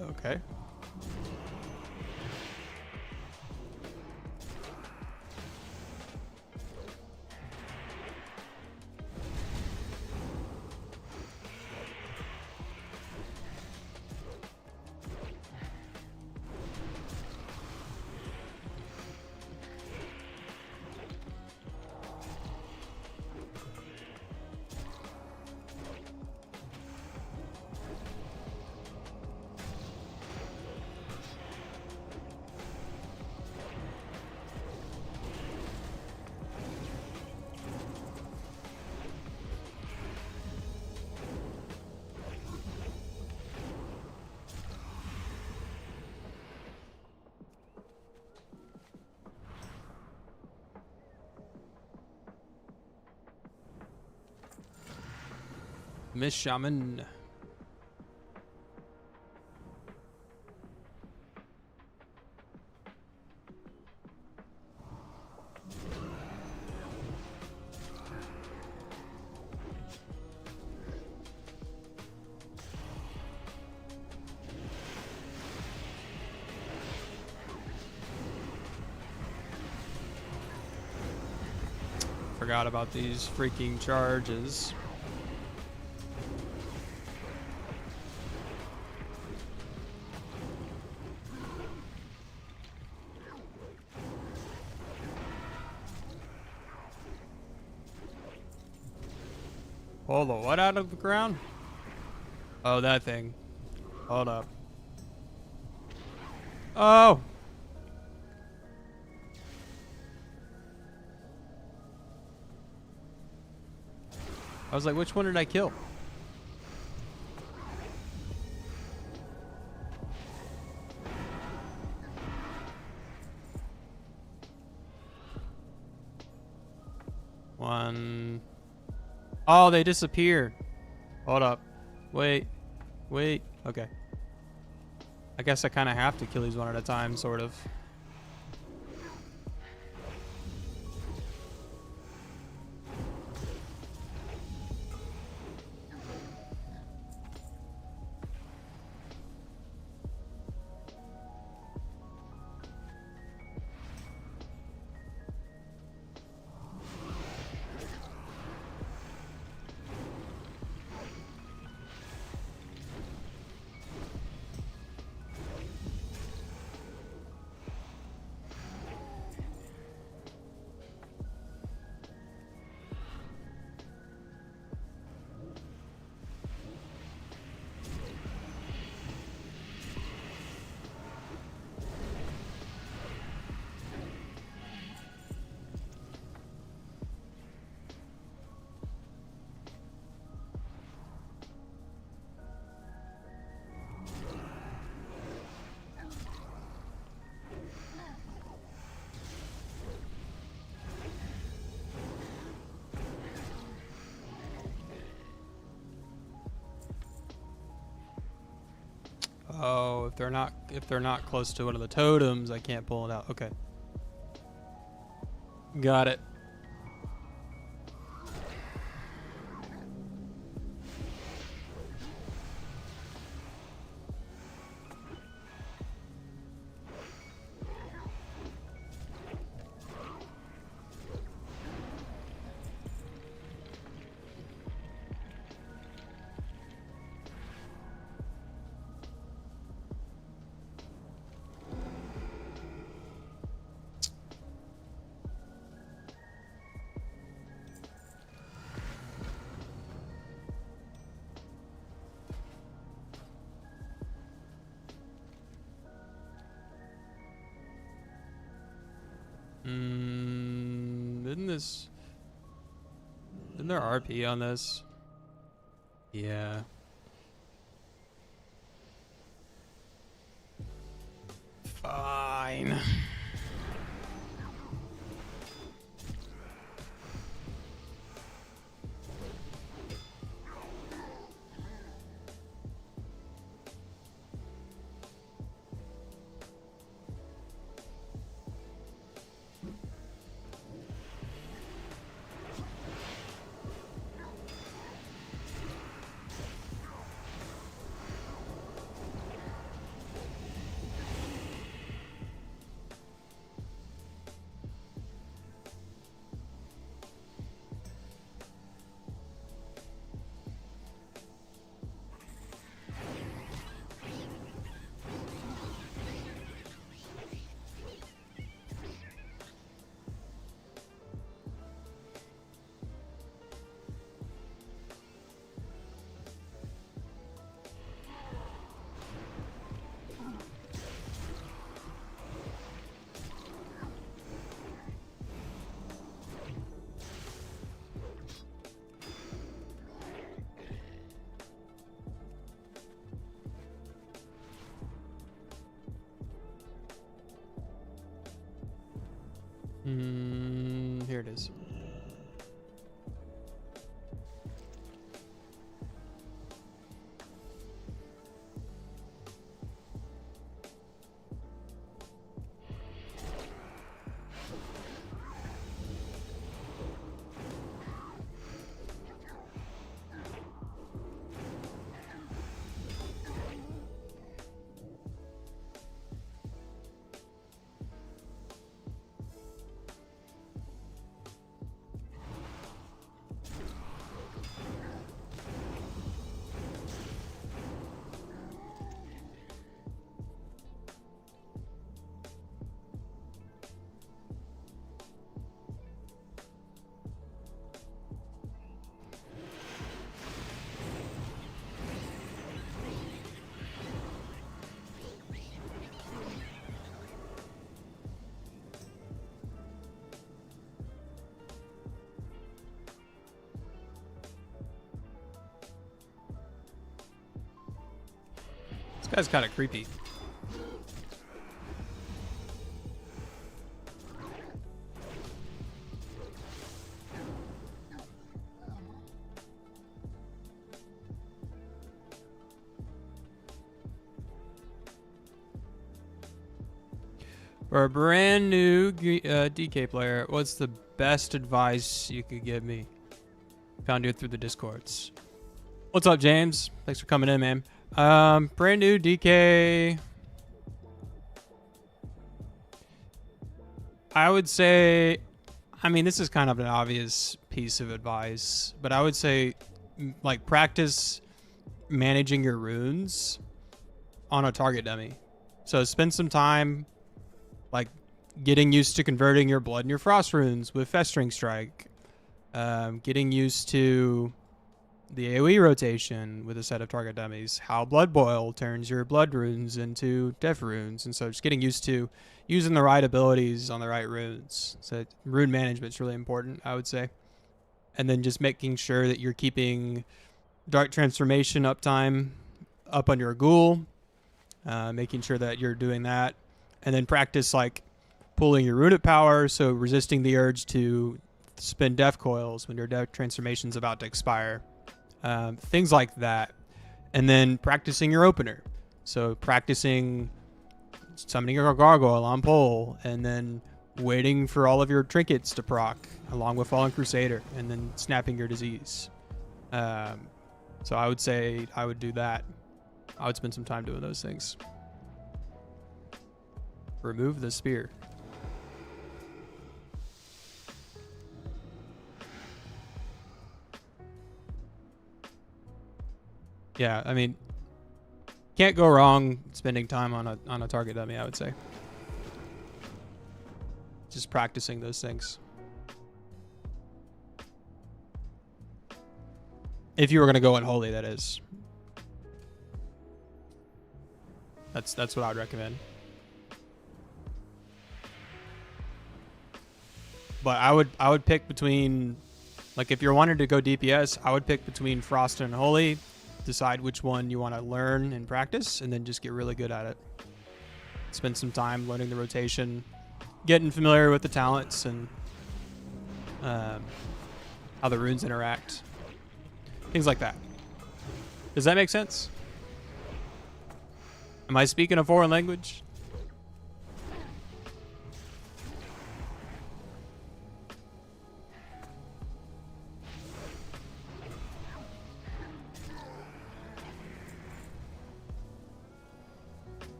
Okay. Miss Shaman. Forgot about these freaking charges. Pull the what out of the ground? Oh, that thing. Hold up. Oh! I was like, which one did I kill? One. Oh, they disappeared. Hold up. Wait. Wait. Okay. I guess I kind of have to kill these one at a time, sort of. Oh, if they're not close to one of the totems, I can't pull it out. Okay. Got it. Isn't there RP on this? Yeah. Fine. Here it is. That's kind of creepy. For a brand new DK player, what's the best advice you could give me? Found you through the Discords. What's up, James? Thanks for coming in, man. Brand new DK. I would say, I mean, this is kind of an obvious piece of advice, but I would say, like, practice managing your runes on a target dummy. So spend some time, like, getting used to converting your blood and your frost runes with Festering Strike. Getting used to the AoE rotation with a set of target dummies. How Blood Boil turns your blood runes into death runes. And so just getting used to using the right abilities on the right runes. So rune management is really important, I would say. And then just making sure that you're keeping Dark Transformation uptime up on your ghoul. Making sure that you're doing that. And then practice, like, pulling your runic power, so resisting the urge to spin death coils when your death transformation's about to expire. Things like that. And then practicing your opener. So practicing summoning a gargoyle on pole, and then waiting for all of your trinkets to proc, along with Fallen Crusader, and then snapping your disease. So I would say I would do that. I would spend some time doing those things. Remove the spear. Yeah, I mean, can't go wrong spending time on a target dummy, I would say. Just practicing those things. If you were going to go Unholy, that is. That's what I would recommend. But I would pick between, like, if you're wanting to go DPS, I would pick between Frost and Unholy. Decide which one you want to learn and practice, and then just get really good at it. Spend some time learning the rotation, getting familiar with the talents and how the runes interact. Things like that. Does that make sense? Am I speaking a foreign language?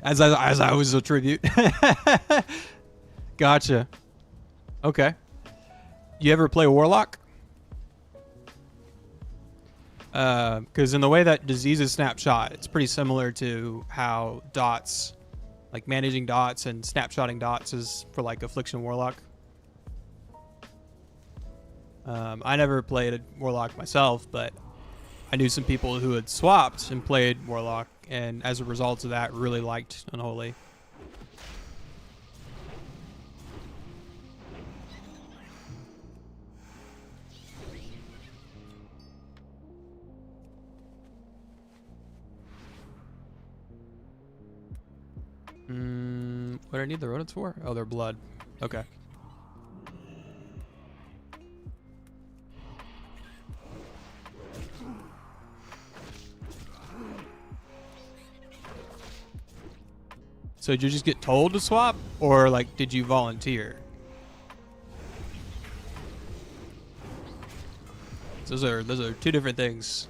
as I was a tribute. Gotcha. Okay. You ever play Warlock? Because in the way that diseases snapshot, it's pretty similar to how dots, like managing dots and snapshotting dots is for like Affliction Warlock. I never played a Warlock myself, but I knew some people who had swapped and played Warlock, and as a result of that, really liked Unholy. What do I need the rodents for? Oh, they're blood. Okay. So did you just get told to swap, or like did you volunteer? Those are two different things.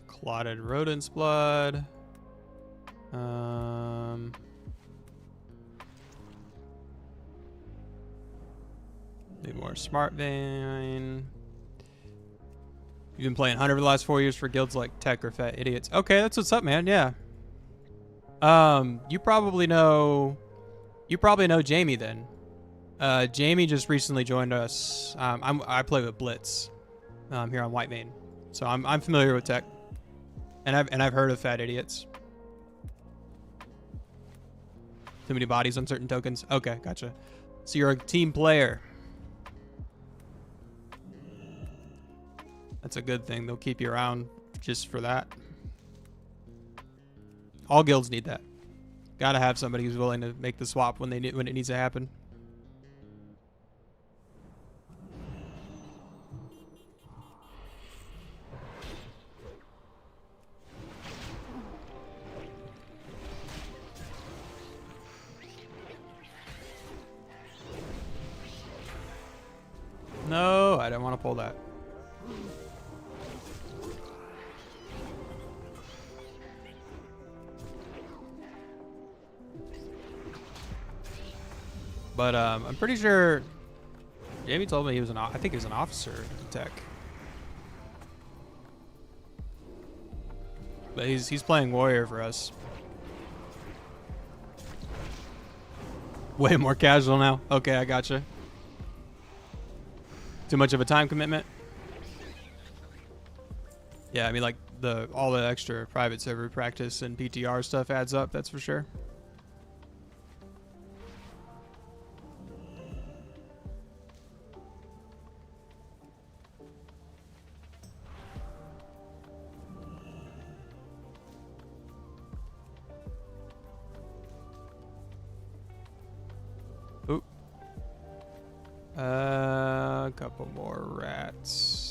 Clotted rodent's blood. Need more smart vein. You've been playing Hunter for the last 4 years for guilds like Tech or Fat Idiots. Okay, that's what's up, man. Yeah. You probably know Jamie then. Jamie just recently joined us. I play with Blitz here on Whitemane, so I'm familiar with Tech, and I've heard of Fat Idiots. Too many bodies on certain tokens. Okay, gotcha. So you're a team player. That's a good thing. They'll keep you around just for that. All guilds need that. Gotta have somebody who's willing to make the swap when it needs to happen. No, I didn't want to pull that. But I'm pretty sure Jamie told me he was I think he was an officer in tech. But he's playing warrior for us. Way more casual now. Okay, I gotcha. Too much of a time commitment? Yeah, I mean, like all the extra private server practice and PTR stuff adds up, that's for sure. Oop. A couple more rats.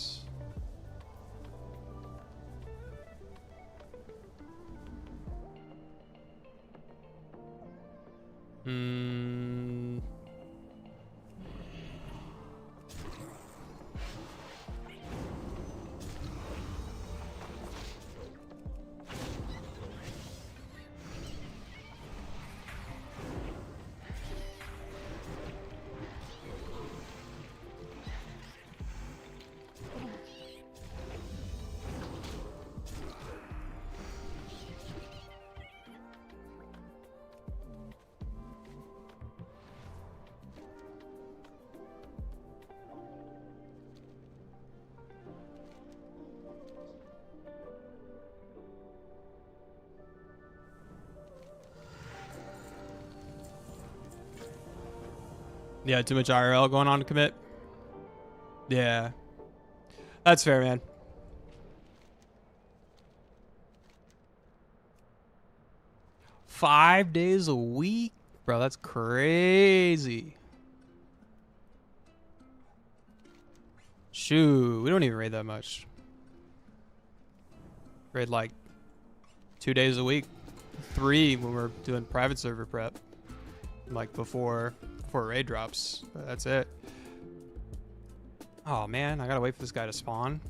Yeah, too much IRL going on to commit. Yeah. That's fair, man. Five days a week? Bro, that's crazy. Shoot, we don't even raid that much. Raid like 2 days a week. 3 when we're doing private server prep. Like before raid drops. But that's it. Oh man, I gotta wait for this guy to spawn.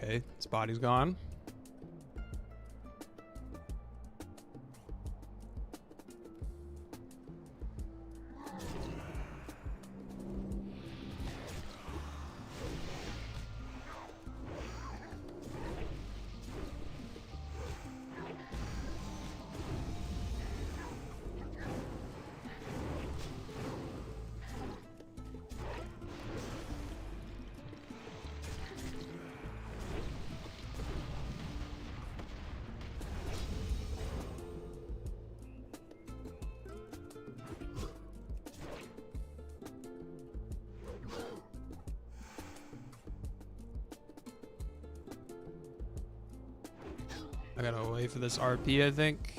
Okay, his body's gone. I gotta wait for this RP, I think.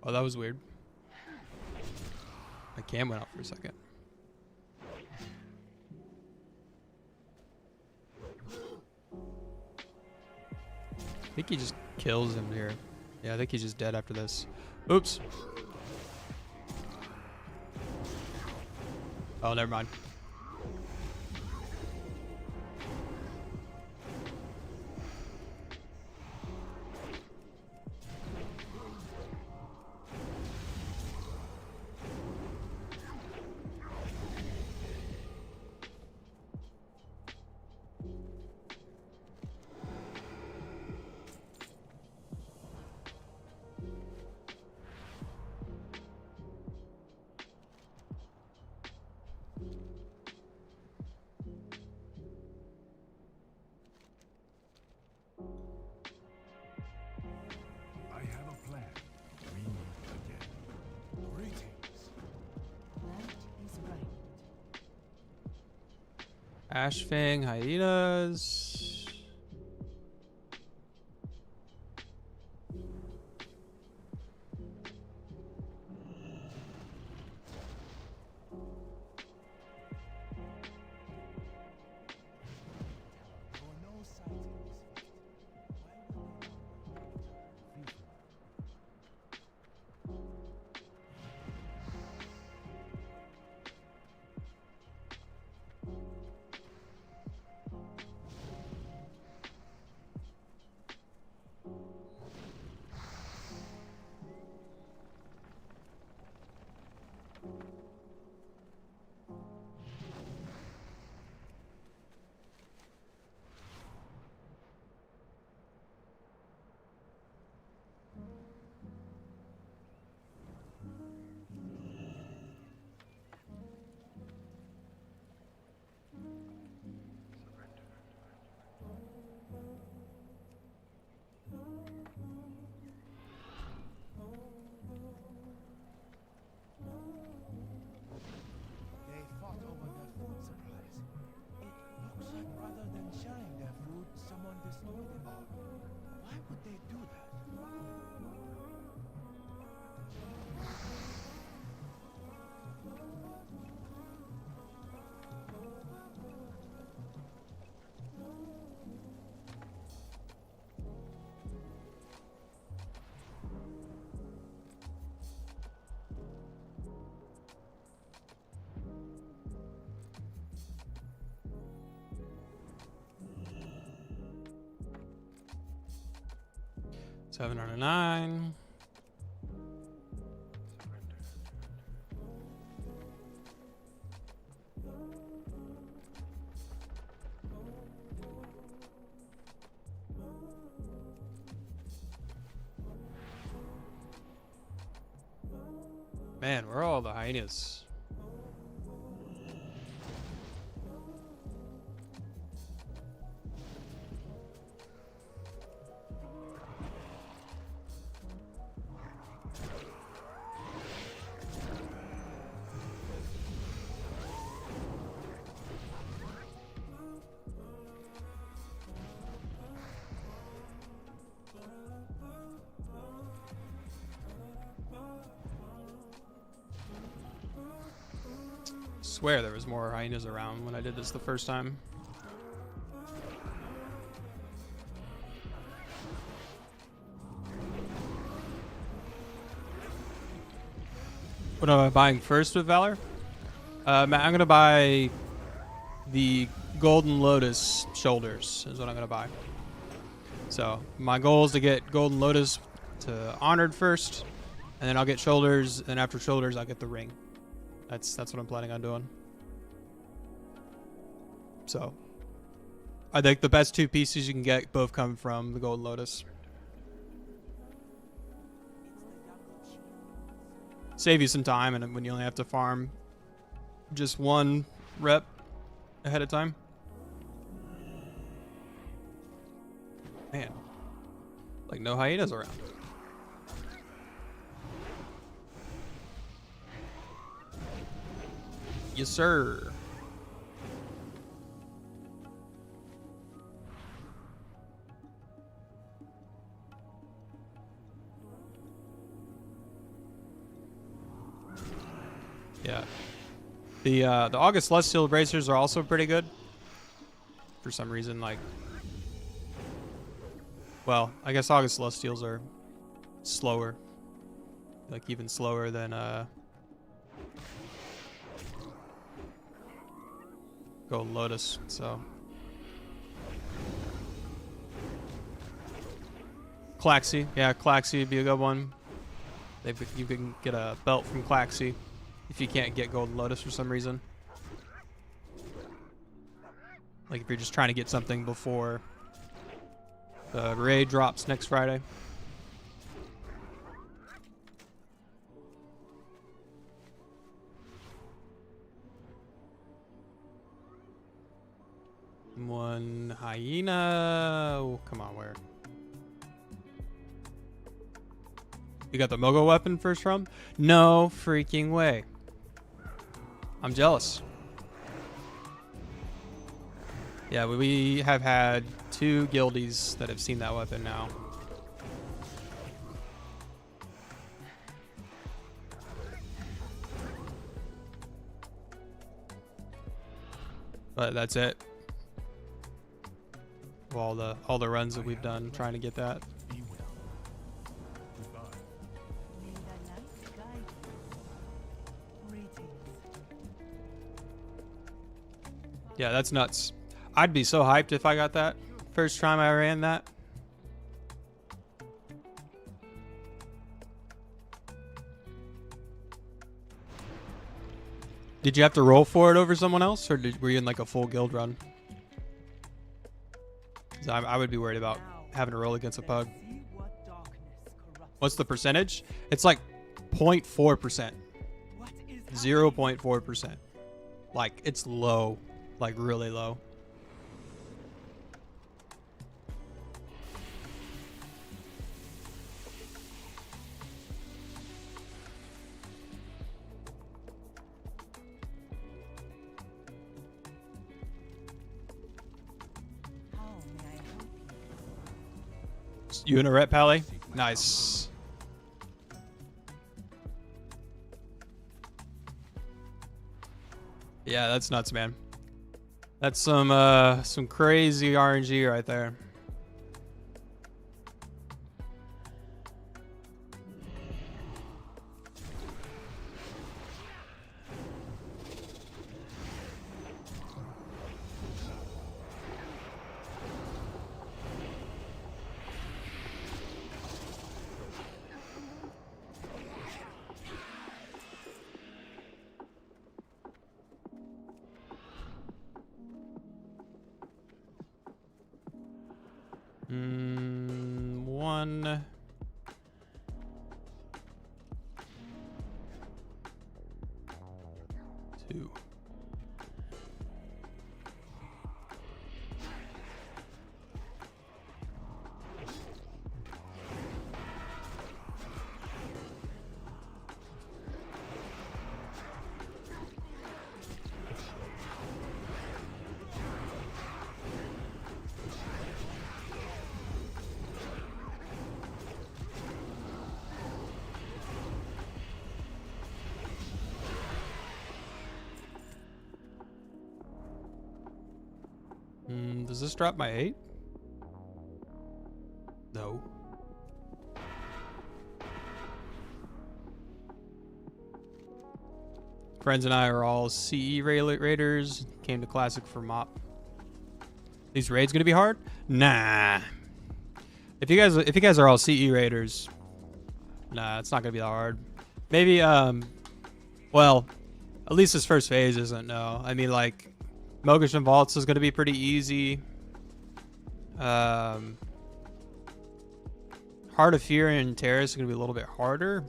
Oh, that was weird. My cam went out for a second. I think he just kills him here. Yeah, I think he's just dead after this. Oops. Oh, never mind. I have a plan. We meet again. Greetings. Light is bright. Ashfang, hyenas. There were no sightings. Why would they not? They fought over their food supplies. It looks like rather than sharing their food, someone destroyed it all. Why would they do that? Seven out of 9. Man, where are all the hyenas? Swear there was more hyenas around when I did this the first time. What am I buying first with Valor? I'm gonna buy the Golden Lotus shoulders is what I'm gonna buy. So my goal is to get Golden Lotus to Honored first, and then I'll get shoulders, and after shoulders I'll get the ring. That's what I'm planning on doing. So I think the best two pieces you can get both come from the Golden Lotus. Save you some time, and when you only have to farm just one rep ahead of time. Man, like no hyenas around. Yes, sir. Yeah. The August Celestial bracers are also pretty good. For some reason, like, well, I guess August Celestials are slower, like even slower than Golden Lotus. So Claxy, yeah, Claxy would be a good one. You can get a belt from Claxy if you can't get Golden Lotus for some reason. Like if you're just trying to get something before the raid drops next Friday. One hyena. Oh, come on, where? You got the Mogo weapon first from? No freaking way. I'm jealous. Yeah, we have had 2 guildies that have seen that weapon now. But that's it. All the runs that we've done trying to get that. Be well. Goodbye. May the light guide you. Greetings. Yeah, that's nuts. I'd be so hyped if I got that first time I ran that. Did you have to roll for it over someone else, or were you in like a full guild run? 'Cause I would be worried about having to roll against a pug. See what darkness corrupts. What's the percentage? It's like 0.4%. What is 0.4%. Like, it's low. Like, really low. How may I help you? You in a rep, Pally? Nice. Yeah, that's nuts, man. That's some crazy RNG right there. One. Two. Does this drop my 8? No. Friends and I are all CE raiders. Came to Classic for MoP. These raids gonna be hard? Nah. If you guys are all CE raiders, nah, it's not gonna be that hard. Maybe well, at least this first phase isn't. No, I mean like. Mogish and Vaults is going to be pretty easy. Heart of Fear and Terrace is going to be a little bit harder.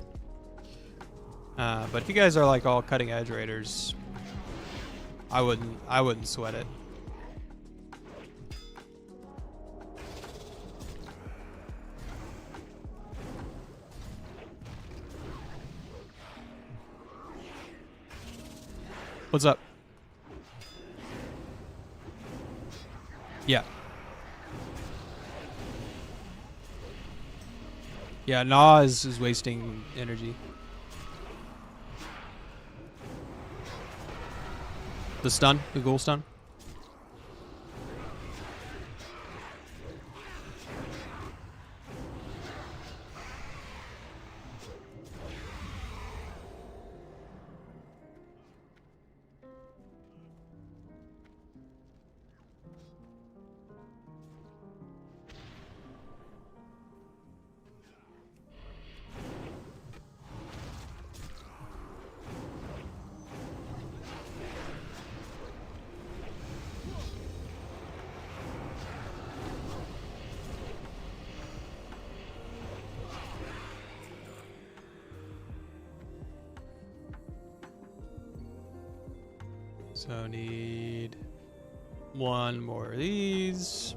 But if you guys are like all cutting edge raiders, I wouldn't sweat it. What's up? Yeah. Yeah, Nas is wasting energy. The stun, the ghoul stun. So need one more of these.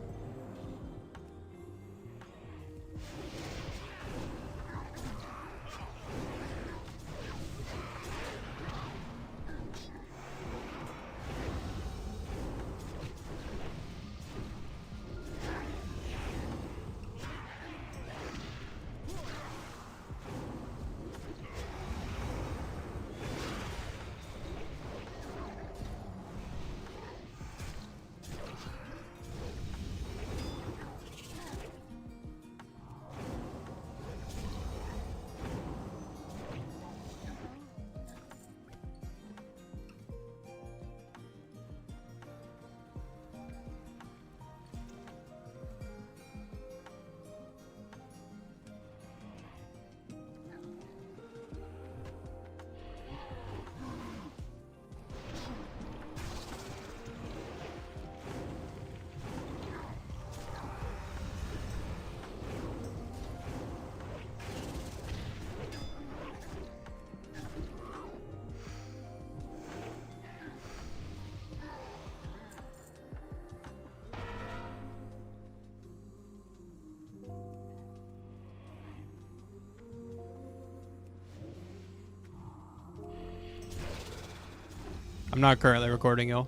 I'm not currently recording, y'all.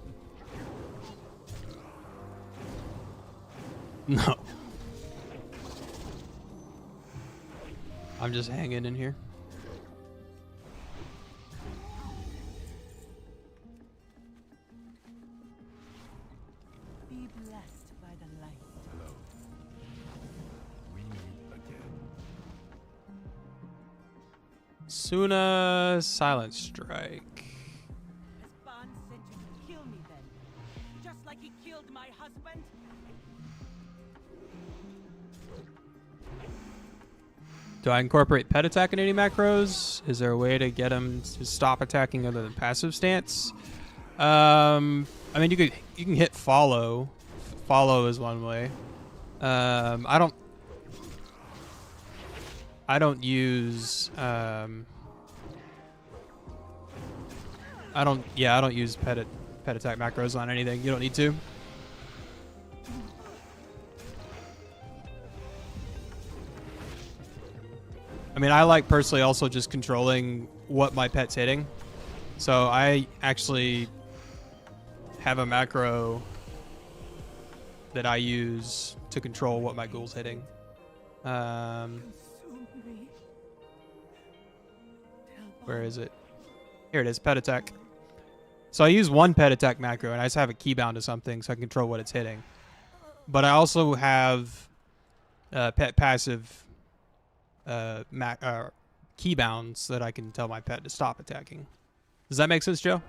No. I'm just hanging in here. Be blessed by the light. Hello. We meet again. Suna Silent Strike. Has Ban sent you to kill me then? Just like he killed my husband? Do I incorporate pet attack in any macros? Is there a way to get him to stop attacking other than passive stance? I mean, you can hit follow. Follow is one way. I don't use I don't use pet attack macros on anything. You don't need to. I mean, I like personally also just controlling what my pet's hitting. So I actually have a macro that I use to control what my ghoul's hitting. Consume me. Where is it? Here it is, pet attack. So I use one pet attack macro and I just have it keybound to something so I can control what it's hitting. But I also have pet passive keybounds that I can tell my pet to stop attacking. Does that make sense, Joe?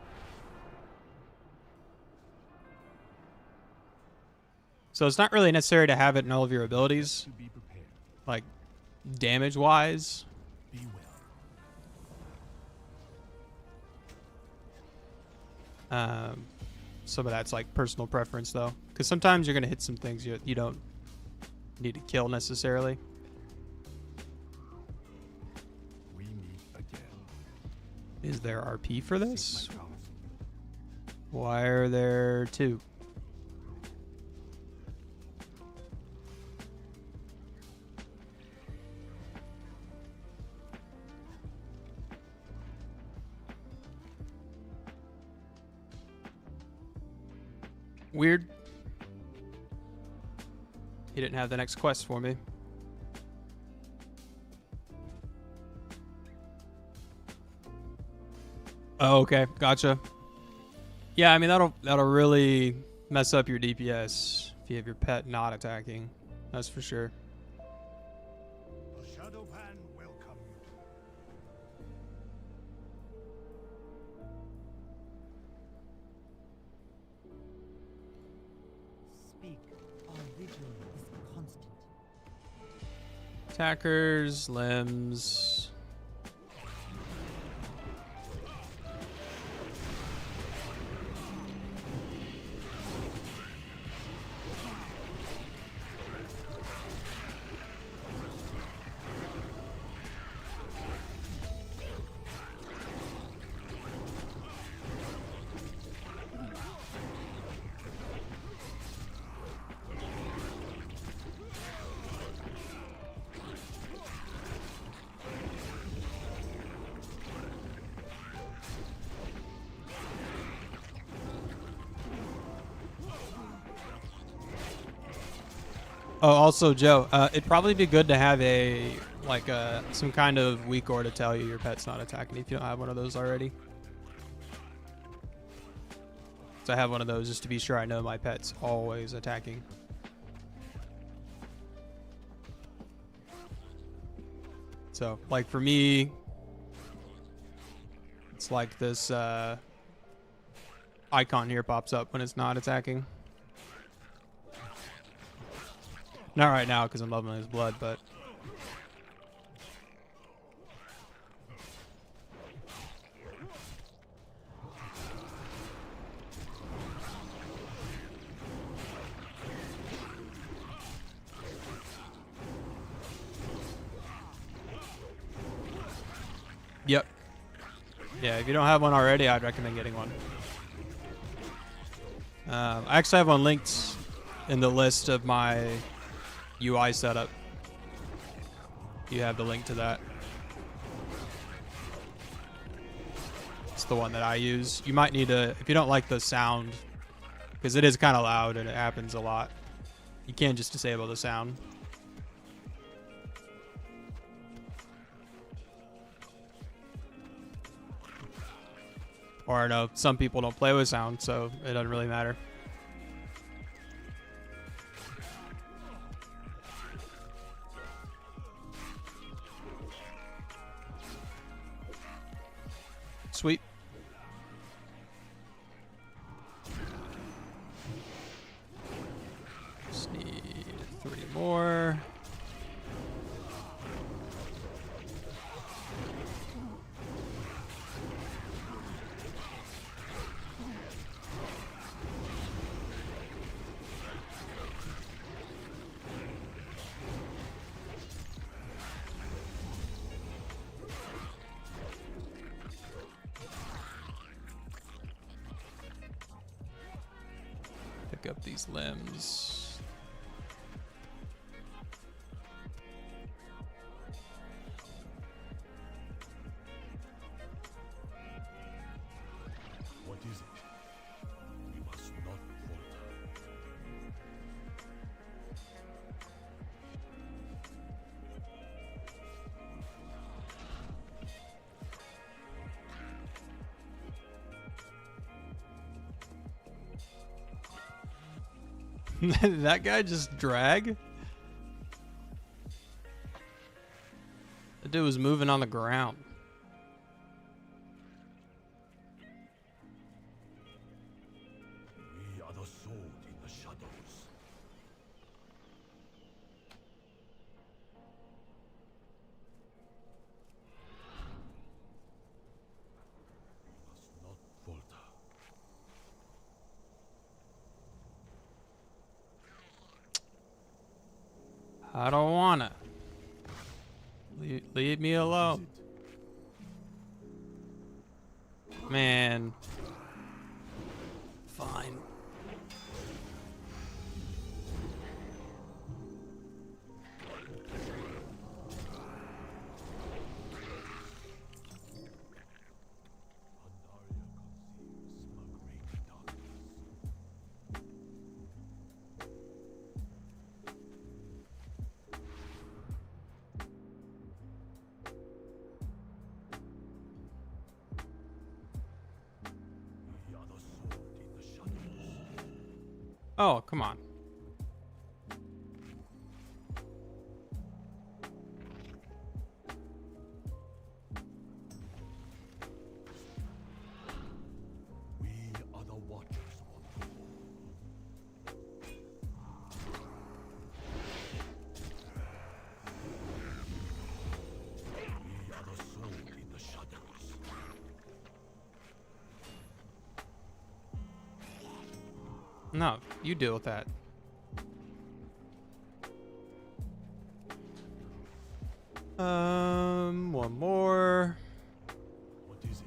So it's not really necessary to have it in all of your abilities, To be prepared. like damage-wise. Be well. Some of that's like personal preference, though, because sometimes you're gonna hit some things you don't need to kill necessarily. We meet again. Is there RP for this? My policy. Why are there two? Weird. He didn't have the next quest for me. Oh, okay. Gotcha. Yeah, I mean that'll really mess up your DPS if you have your pet not attacking. That's for sure. The Shadow Pan welcome you. Speak. Our vigil is constant. Attackers, limbs. Oh, also, Joe, it'd probably be good to have some kind of weak ore to tell you your pet's not attacking if you don't have one of those already. So I have one of those just to be sure I know my pet's always attacking. So, like for me, it's like this icon here pops up when it's not attacking. Not right now because I'm loving his blood, but yep. Yeah, if you don't have one already, I'd recommend getting one. I actually have one linked in the list of my UI setup. You have the link to that. It's the one that I use. You might need to, if you don't like the sound, because it is kind of loud and it happens a lot, you can't just disable the sound. Or no, some people don't play with sound, so it doesn't really matter. Sweet. Just need 3 more. Pick up these limbs. What is it? We must not falter. Did that guy just drag? That dude was moving on the ground. We are the sword in the shadows. We must not falter. I don't wanna. Leave me alone. Man. Fine. Pandaria conceives a great darkness. We are the sword Oh, come on. We are the watchers on the wall. We are the soul in the shadows. No, you deal with that. One more. What is it?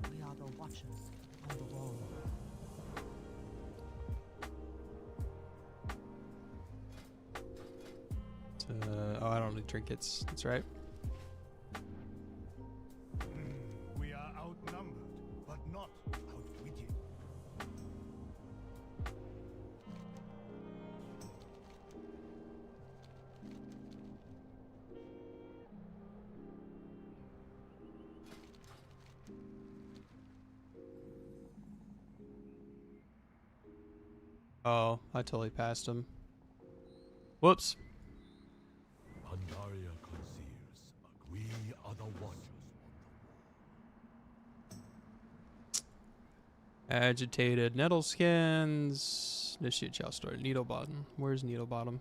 We are the watchers on the wall. Oh, I don't need trinkets. That's right. We are outnumbered, but not outwitted. Oh, I totally passed him. Whoops. Pandaria Classic, we are the watchers on the wall. Agitated nettle skins. Initiate chest story. Needle bottom. Where's needle bottom?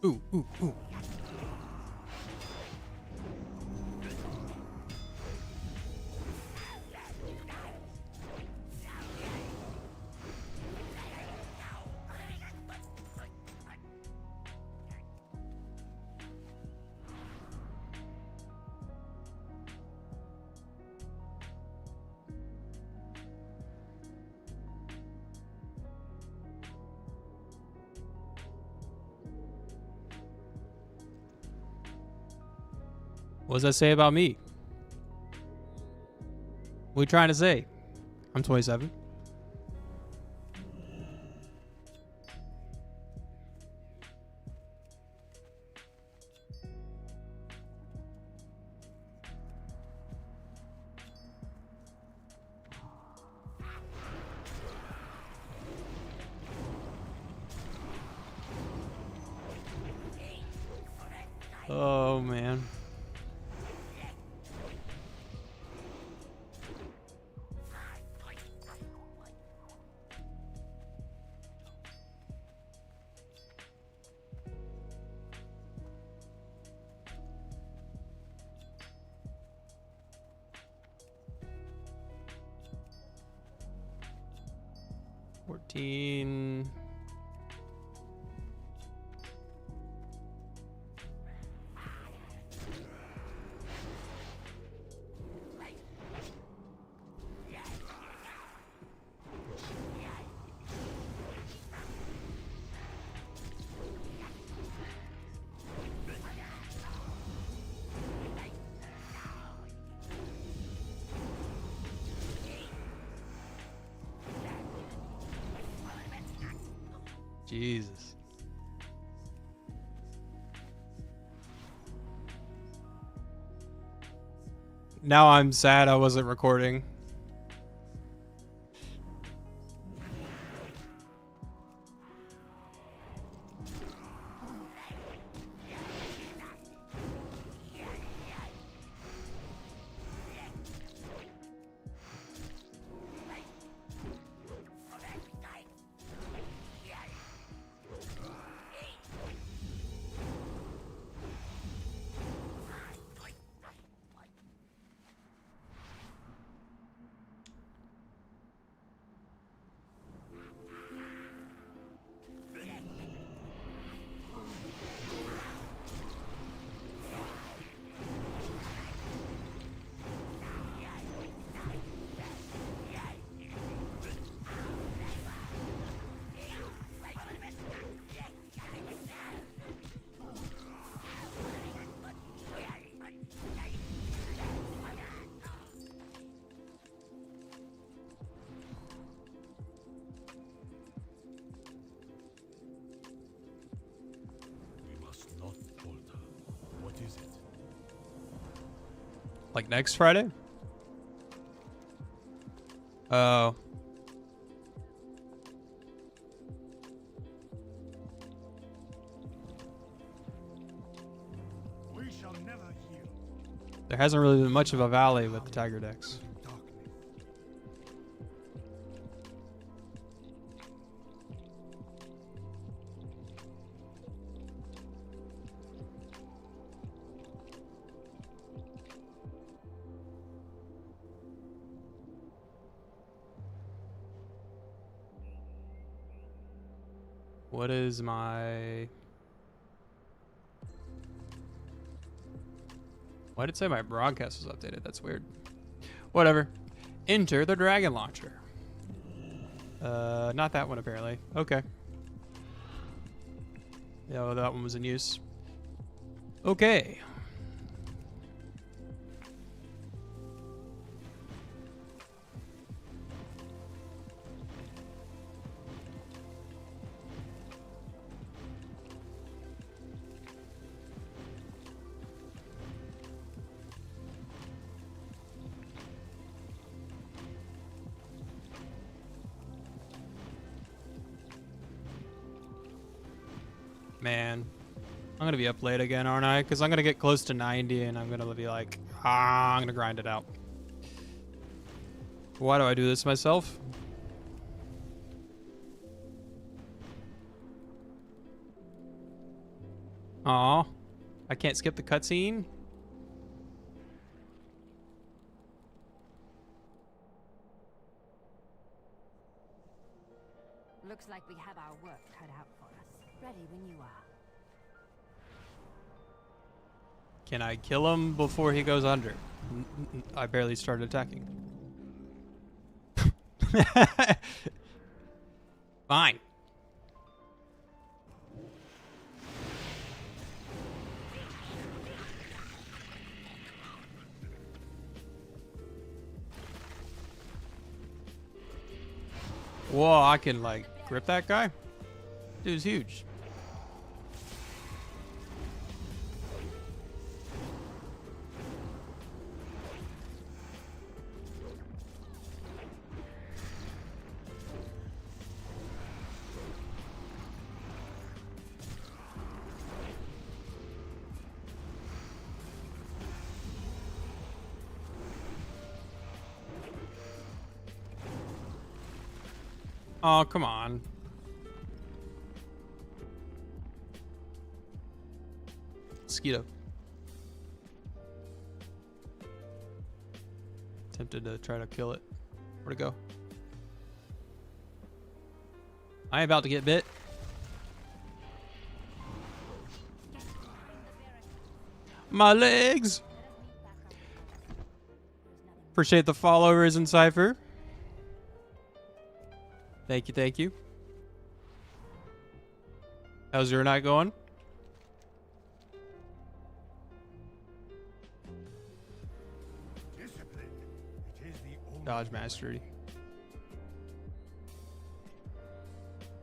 Ooh, ooh, ooh. What does that say about me? What are you trying to say? I'm 27. Oh, man. $14. Jesus. Now I'm sad I wasn't recording. Like next Friday? Oh. We shall never yield. There hasn't really been much of a valley with the Tiger decks. Darkness. What is my... Why did it say my broadcast was updated? That's weird. Whatever. Enter the dragon launcher. Not that one apparently. Okay. Yeah, well, that one was in use. Okay. Man, I'm gonna be up late again, aren't I? Because I'm gonna get close to 90 and I'm gonna be like, I'm gonna grind it out. Why do I do this myself? Aw, I can't skip the cutscene? Looks like we have our work cut out for us. Ready when you are. Can I kill him before he goes under? I barely started attacking. Fine. Whoa, I can like grip that guy? Dude's huge. Oh, come on. Mosquito. Tempted to try to kill it. Where'd it go? I am about to get bit. My legs! Appreciate the followers in Cypher. Thank you, thank you. How's your night going? Discipline. It is the only Dodge mastery.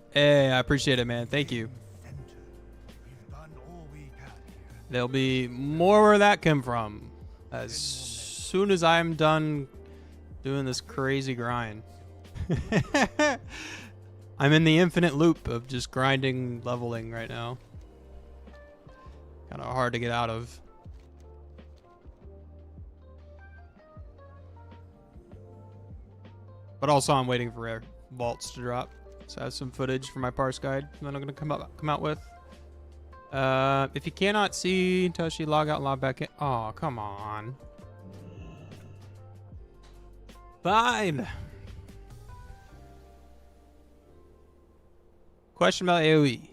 Hey, I appreciate it, man. Thank you. center. We've done all we can here. There'll be more where that came from as soon as I'm done doing this crazy grind. I'm in the infinite loop of just grinding, leveling right now. Kind of hard to get out of. But also I'm waiting for rare vaults to drop. So I have some footage for my parse guide that I'm gonna come out with. If you cannot see Toshi, log out and log back in. Oh, come on. Fine. Question about AoE.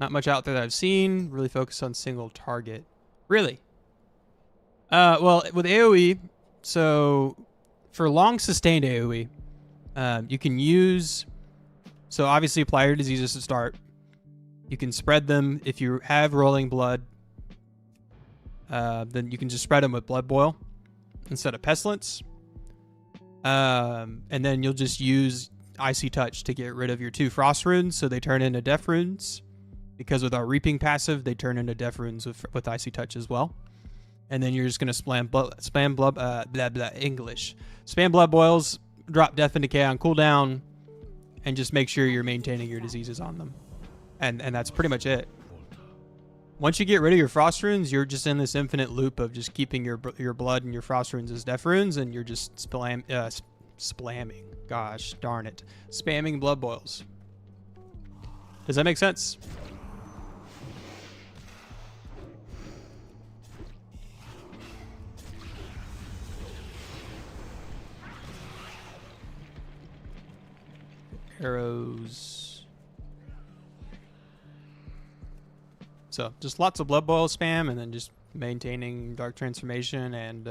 Not much out there that I've seen. Really focused on single target. Really? Well, with AoE, so for long sustained AoE, you can use, so obviously Plier Diseases to start. You can spread them if you have Rolling Blood. Then you can just spread them with Blood Boil instead of Pestilence. And then you'll just use Icy Touch to get rid of your 2 Frost runes, so they turn into Death runes. Because with our Reaping passive, they turn into Death runes with Icy Touch as well. And then you're just gonna spam English. Spam blood boils, drop death and decay on cooldown, and just make sure you're maintaining your diseases on them. And that's pretty much it. Once you get rid of your frost runes, you're just in this infinite loop of just keeping your blood and your frost runes as death runes, and you're just spamming. Gosh darn it, spamming blood boils. Does that make sense? Arrows. So just lots of blood boil spam, and then just maintaining dark transformation and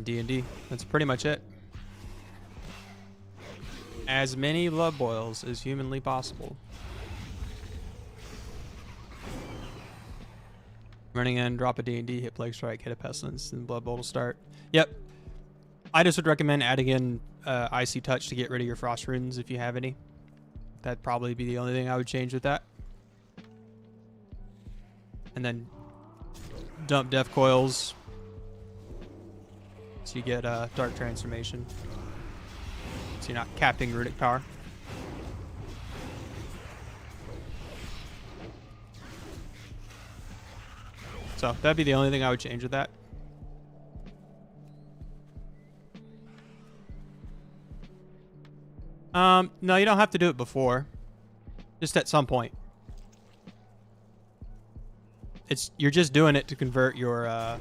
D&D. That's pretty much it. As many blood boils as humanly possible. Running in, drop a D&D, hit Plague Strike, hit a Pestilence, and Blood Bolt will start. Yep. I just would recommend adding in Icy Touch to get rid of your Frost Runes if you have any. That'd probably be the only thing I would change with that. And then dump Death Coils so you get Dark Transformation. So you're not capping Runic Power. So that'd be the only thing I would change with that. No, you don't have to do it before. Just at some point. You're just doing it to convert your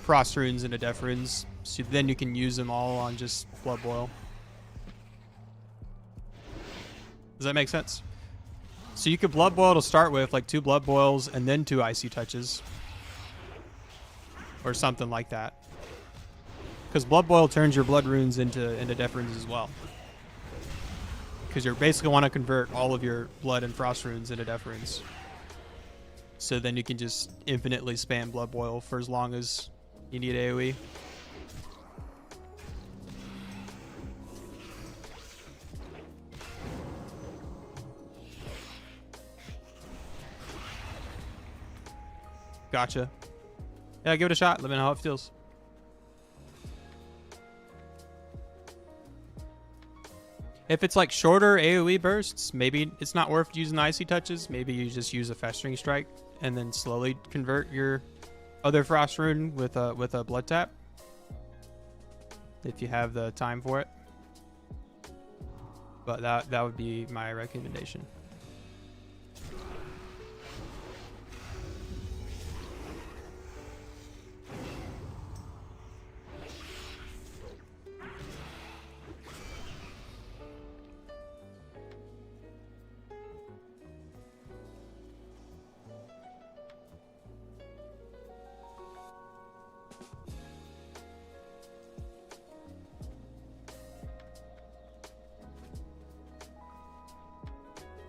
Frost Runes into Death Runes. So then you can use them all on just Blood Boil. Does that make sense? So you could Blood Boil to start with, like 2 Blood Boils and then 2 Icy Touches. Or something like that. Because Blood Boil turns your Blood Runes into Death Runes as well. Because you basically want to convert all of your Blood and Frost Runes into Death Runes. So then you can just infinitely spam Blood Boil for as long as you need AoE. Gotcha. Yeah, give it a shot. Let me know how it feels. If it's like shorter AoE bursts, maybe it's not worth using Icy Touches. Maybe you just use a Festering Strike and then slowly convert your other Frost Rune with a Blood Tap. If you have the time for it. But that would be my recommendation.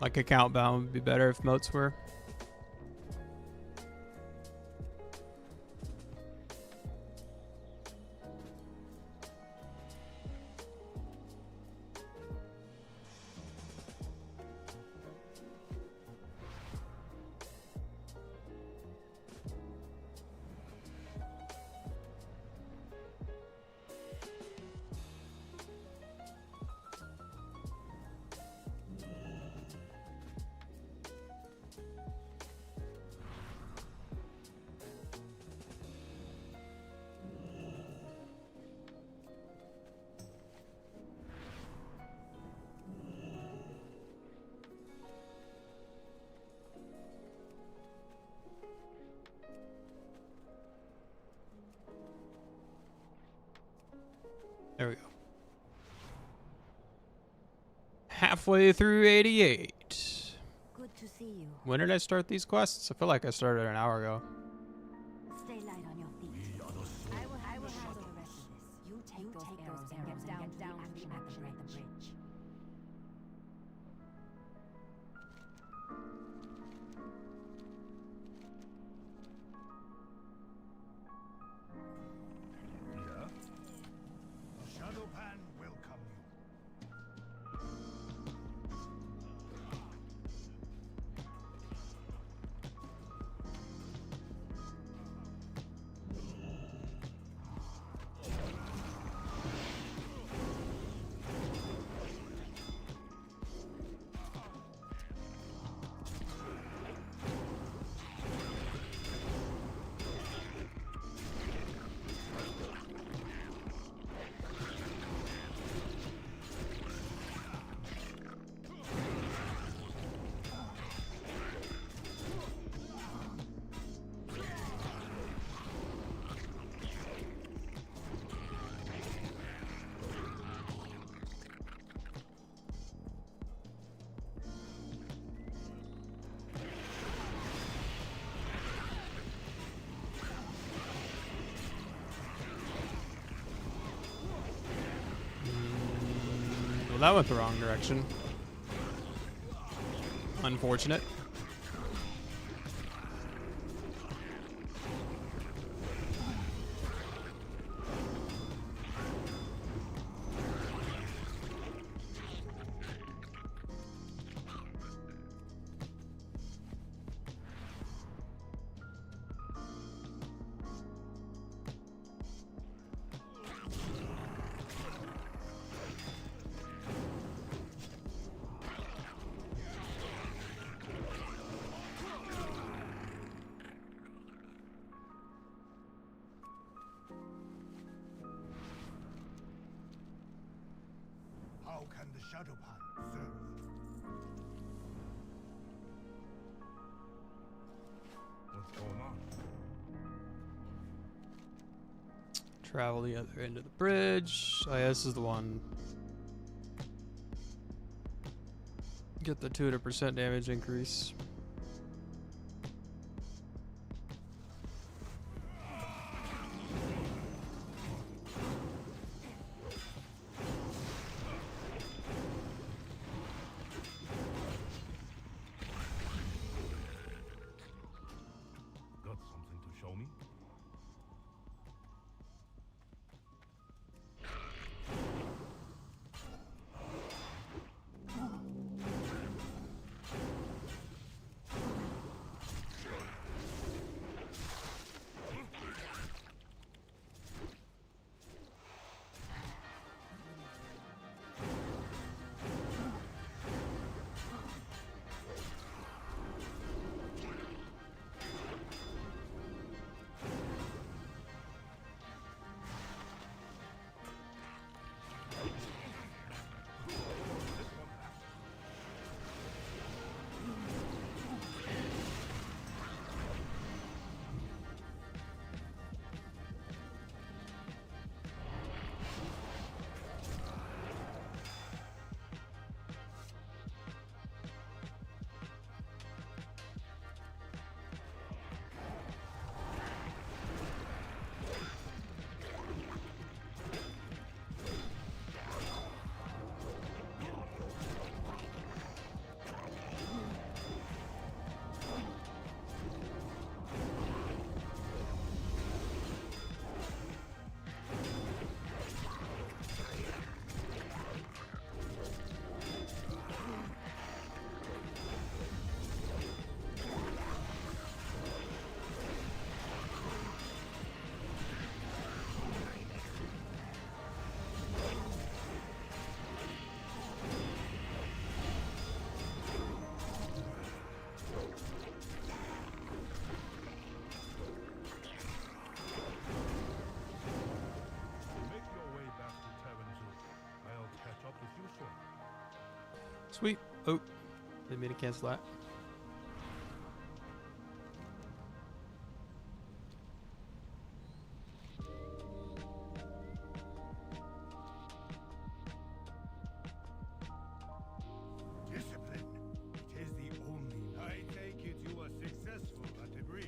Like account bound would be better if moats were. There we go. Halfway through 88. Good to see you. When did I start these quests? I feel like I started an hour ago. Stay light on your feet. I will handle the rest of this. You take those arrows and get down to the action at the bridge. Yeah? Shadowpan welcome you. Well, that went the wrong direction. Unfortunate. How can the Shadow Pan serve? What's going on? Travel the other end of the bridge. Oh, yeah, this is the one. Get the 200% damage increase. Got something to show me? Make your way back to Tavern Zoo. I'll catch up with you soon. Sweet. Oh, didn't mean to cancel that. Discipline. It is the only. I take it you were successful at the bridge.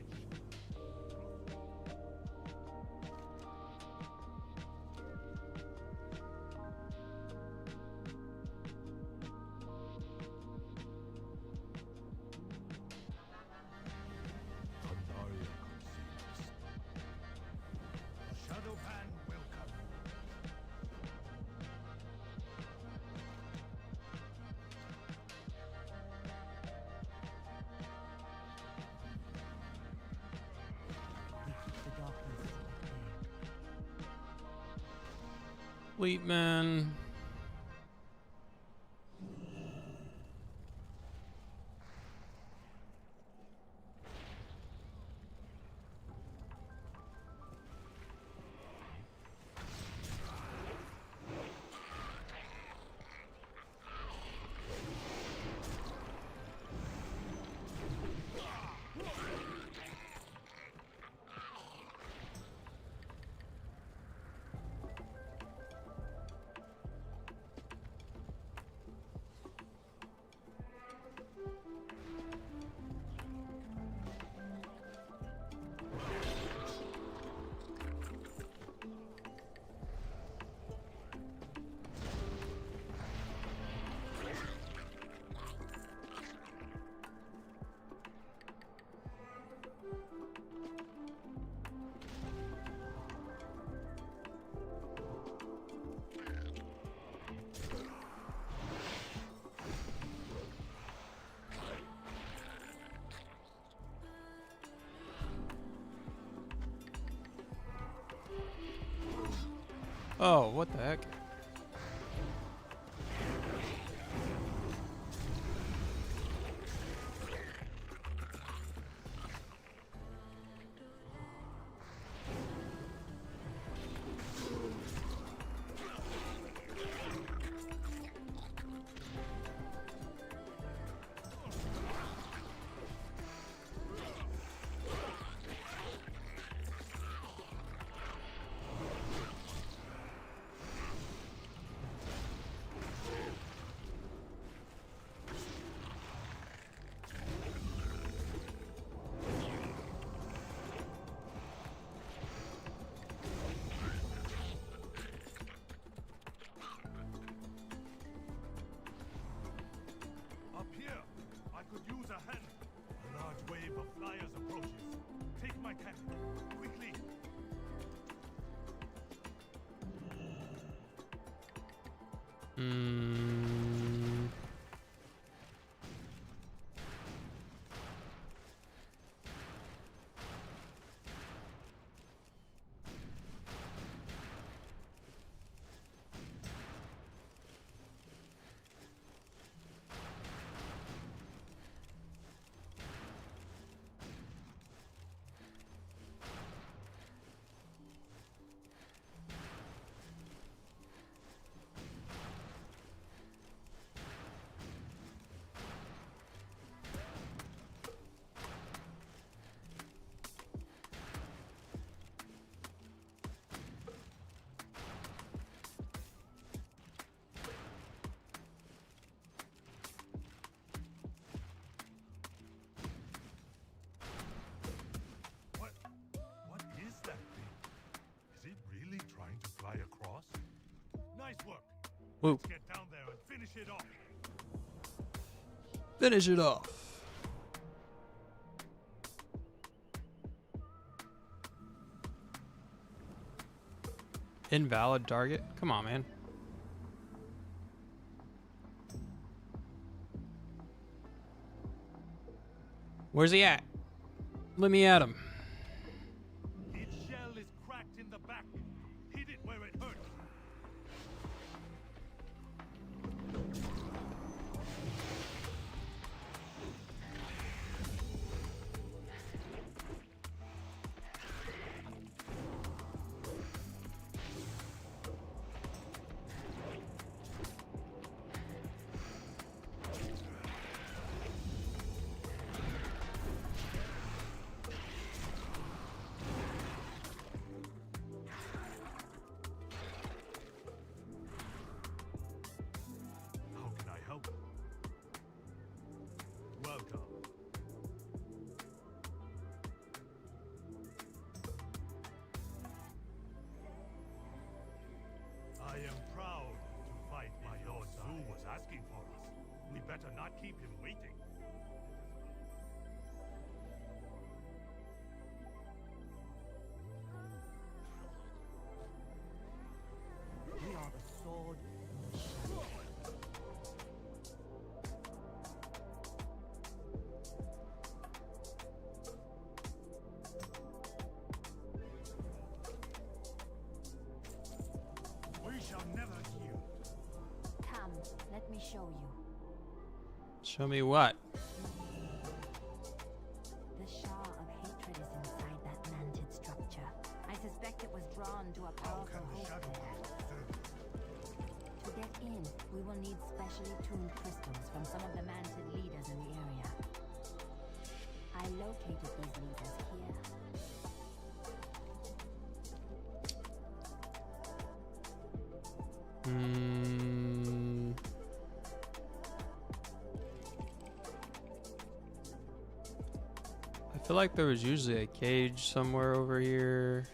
Pandaria conceals. The Shadow Pan will come. We keep the darkness at bay. Whitemane. Oh, what the heck? Up here, I could use a hand. A large wave of flyers approaches. Take my cannon, quickly. Hmm. What is that thing? Is it really trying to fly across? Nice work. Whoa. Let's get down there and finish it off. Finish it off. Invalid target? Come on, man. Where's he at? Let me at him. Its shell is cracked in the back. Hit it where it hurts. How can I help? Welcome. I am proud to fight my Lord Zhu was asking for us. We better not keep him waiting. We are the sword. We shall never yield. Come, let me show you. Show me what? The Shah of Hatred is inside that manted structure. I suspect it was drawn to a How powerful can the host shadow there. world serve? To get in, we will need specially tuned crystals from some of the manted leaders in the area. I located these leaders here. Hmm. I feel like there was usually a cage somewhere over here.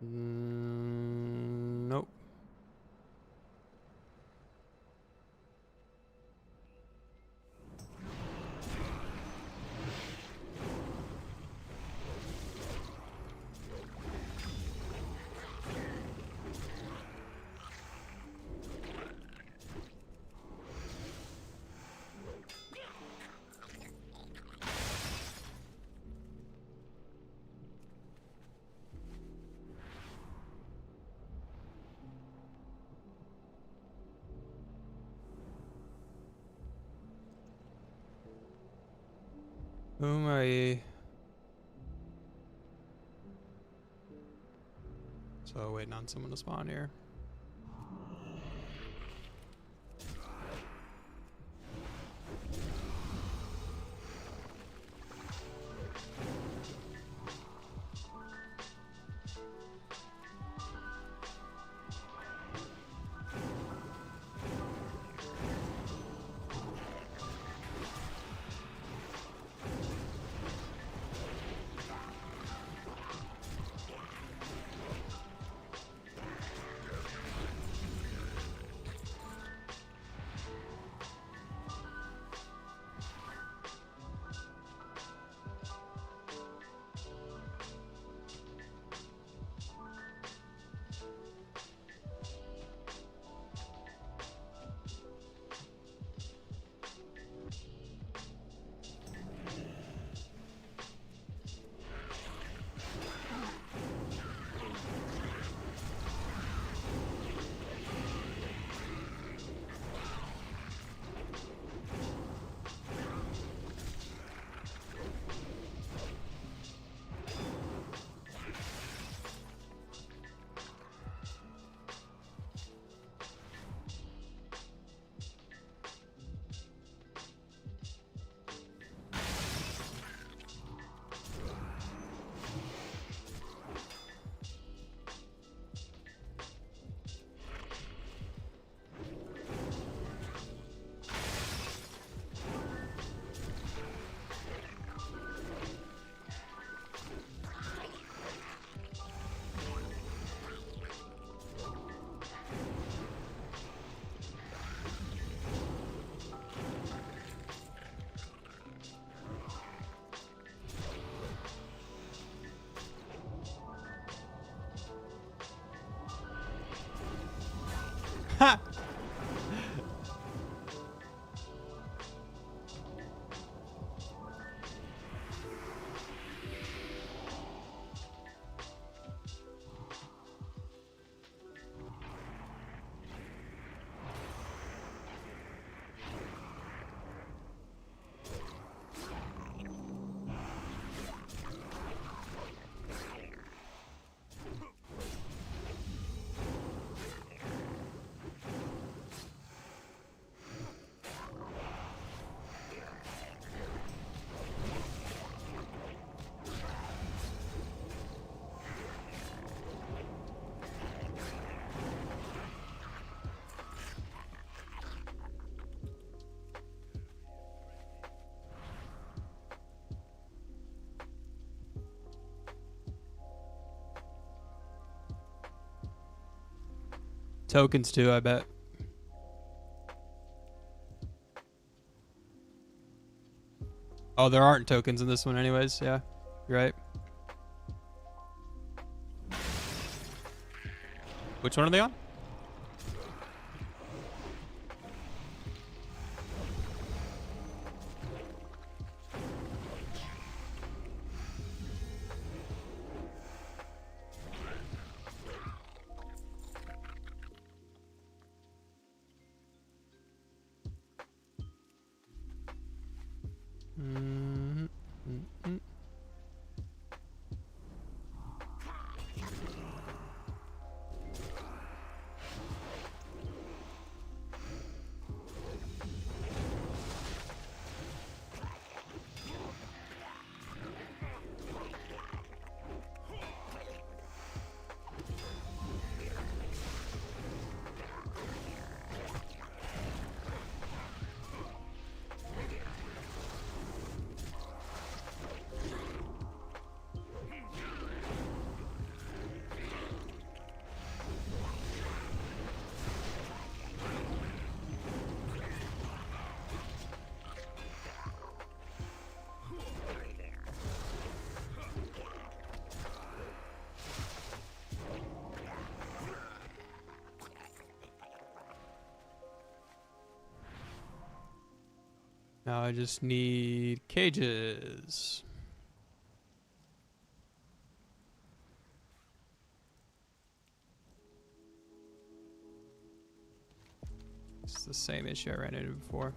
Nope. Who am I? So waiting on someone to spawn here. Ha! Tokens too, I bet. Oh, there aren't tokens in this one anyways. Yeah, you're right. Which one are they on? Now I just need cages. It's the same issue I ran into before.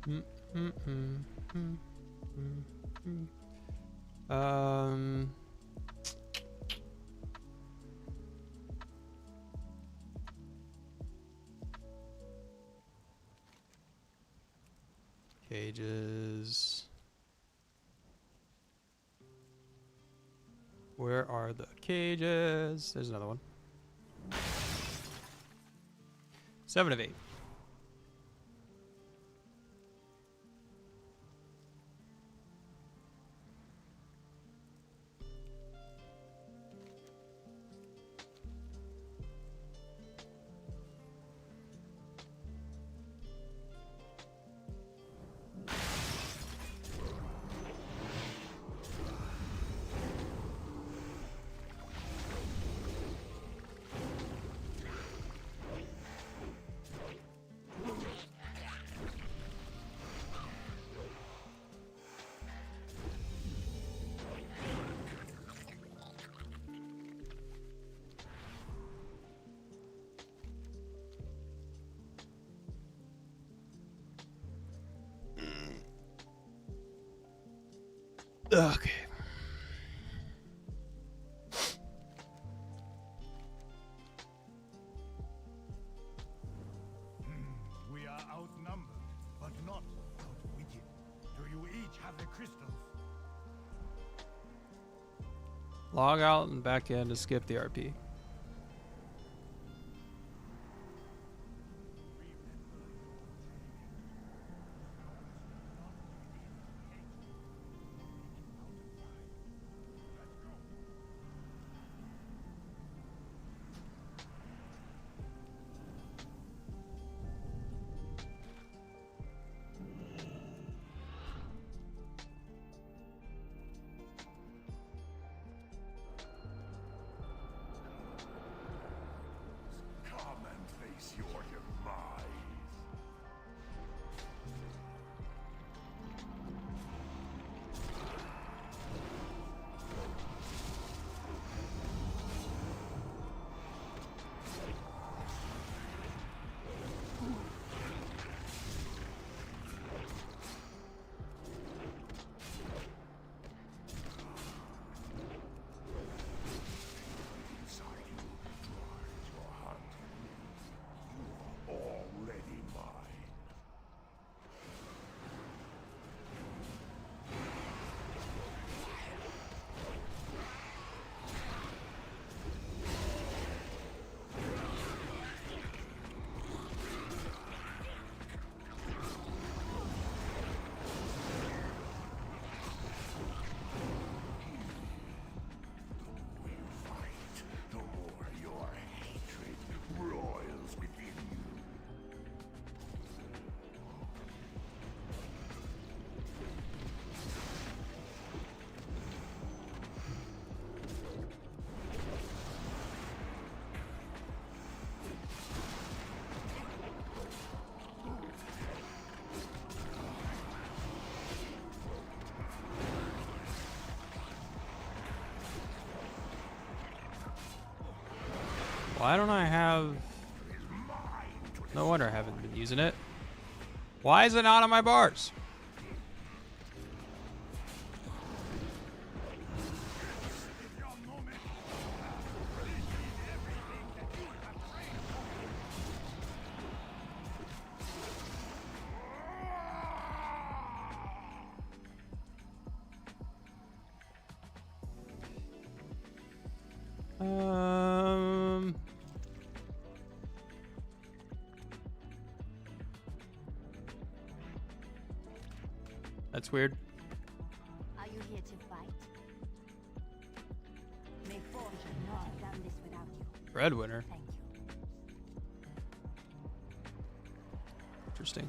Mm, mm, mm, mm, mm, mm. Cages. Where are the cages? There's another one. 7 of 8. Okay. We are outnumbered, but not outwitted. Do you each have the crystals? Log out and back in to skip the RP. Come and face your demise. Inside you drives your hunt. You are already mine. When you fight, the more your hatred roils within you. Why don't I have... No wonder I haven't been using it. Why is it not on my bars? That's weird. Are you here to fight? May Forge not have done this without you. Breadwinner. Thank you. Interesting.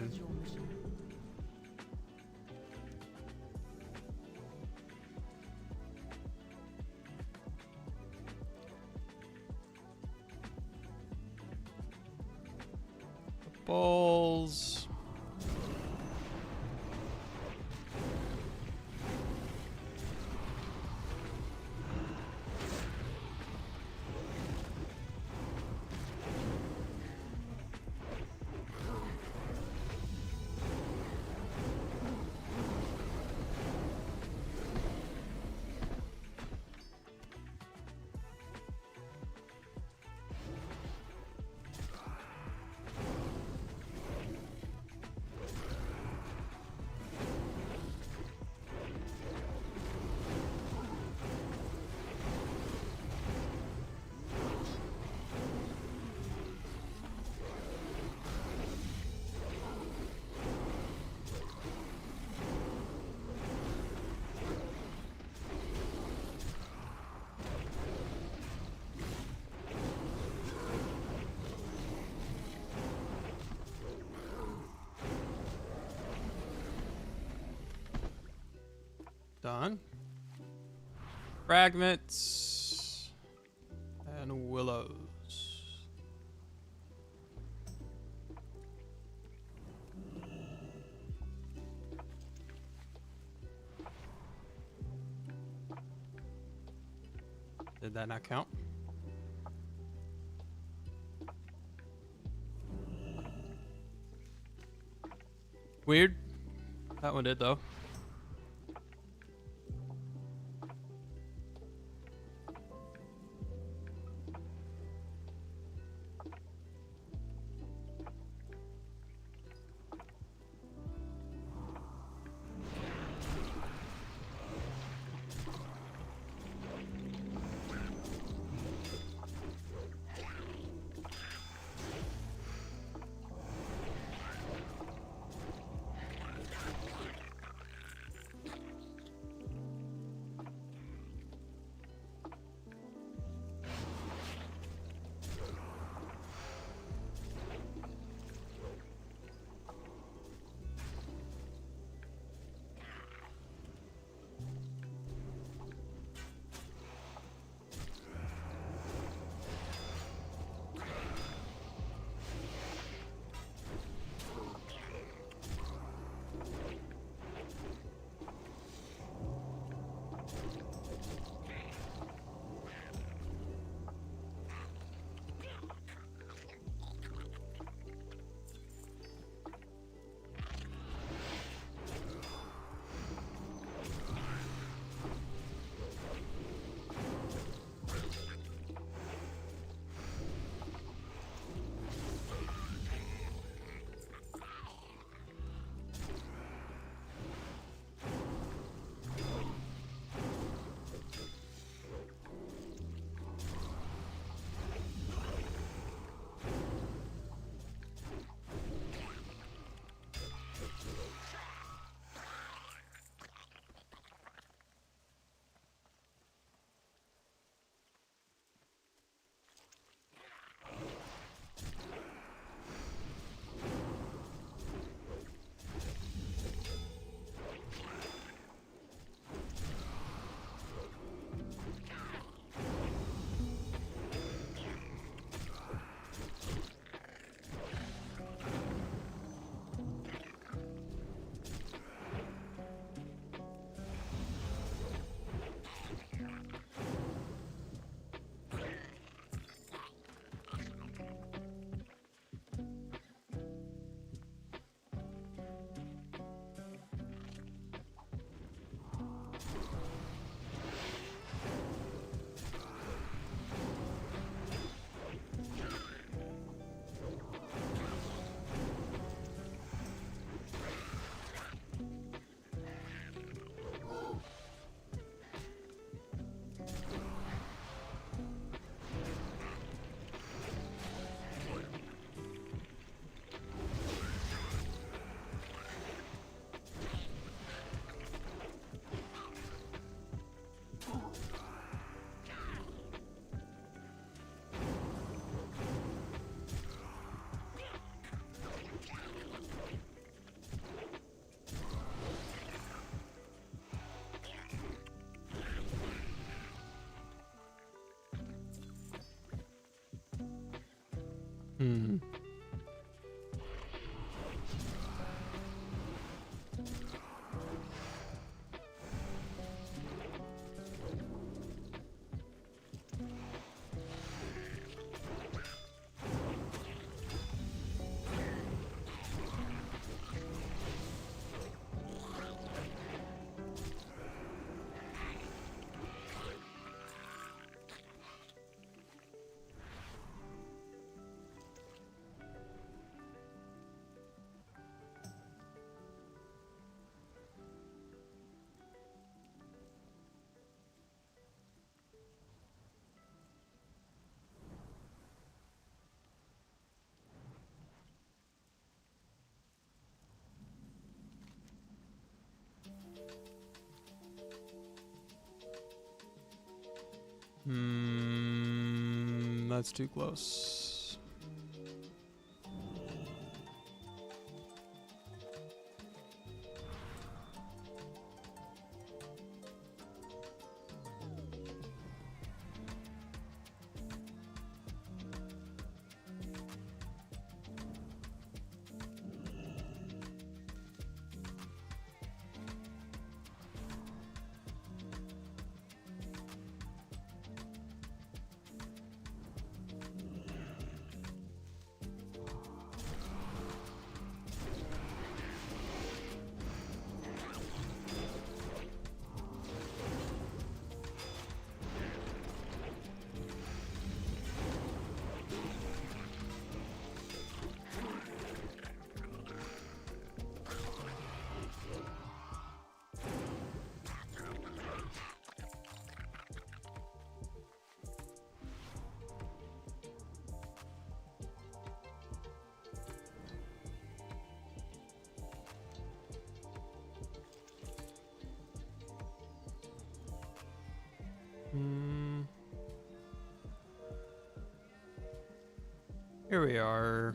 fine. Your mission. Balls. Done. Fragments and willows. Did that not count? Weird. That one did though. Hmm. That's too close. Here we are.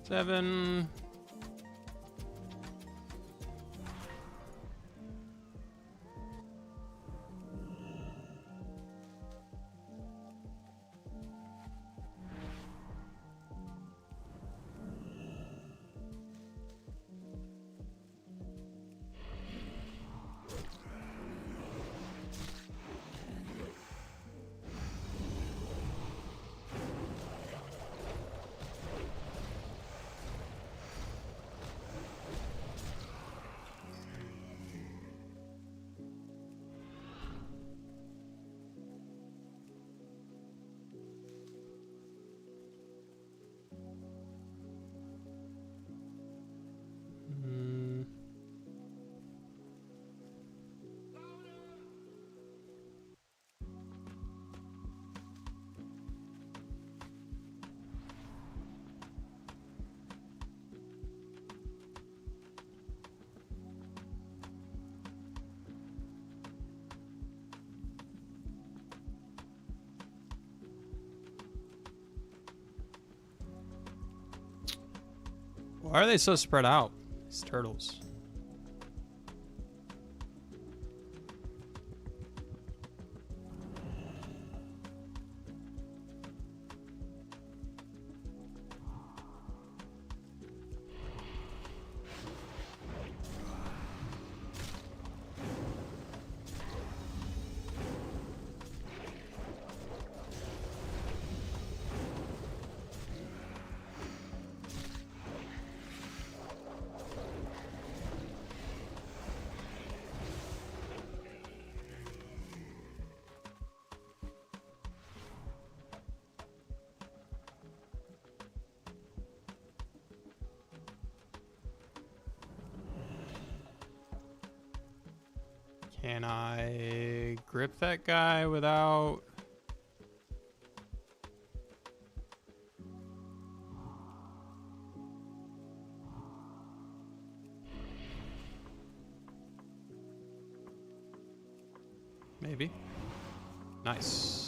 Seven. Why are they so spread out, these turtles? Can I grip that guy without... Maybe. Nice.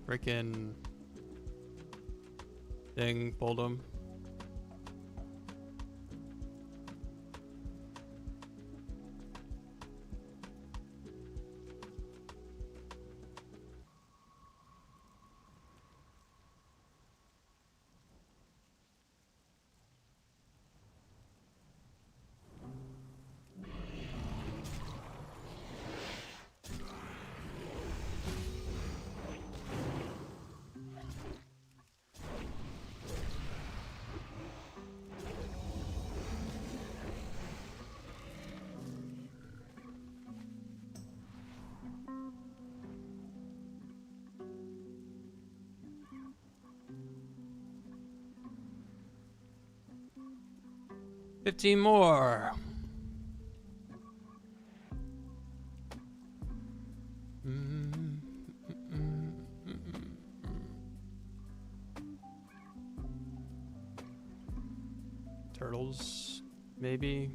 Freaking thing pulled him. $15 more. Turtles, maybe.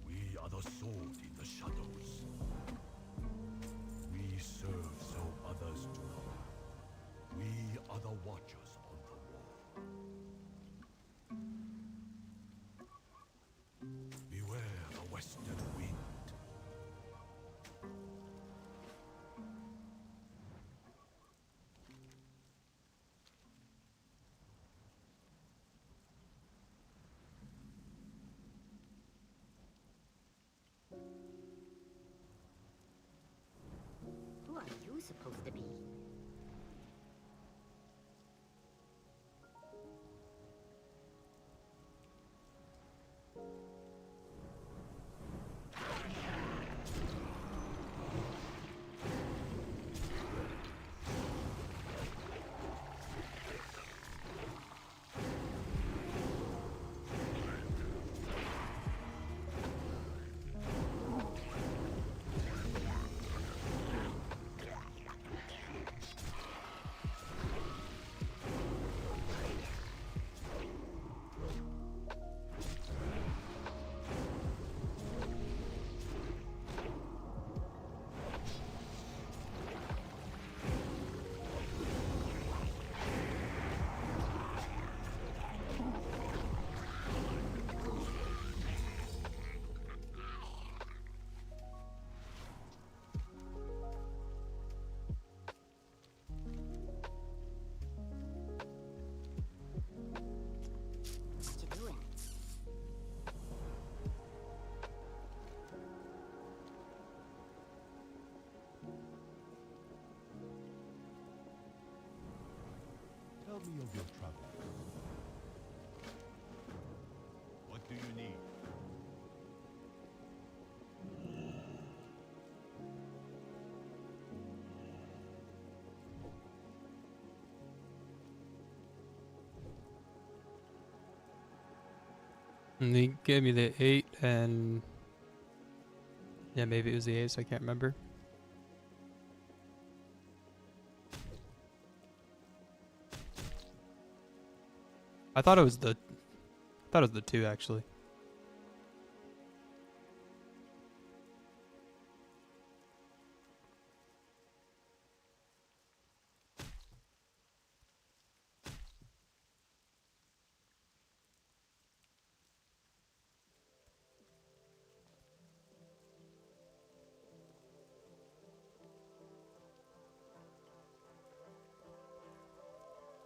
We are the sword in the shadows. We serve so others do not. We are the watchers on the wall. Beware the western wind. Who are you supposed to be? What you doing? Tell me of your travels. What do you need? And he gave me the 8 and... Yeah, maybe it was the ace, I can't remember. I thought it was the 2 actually.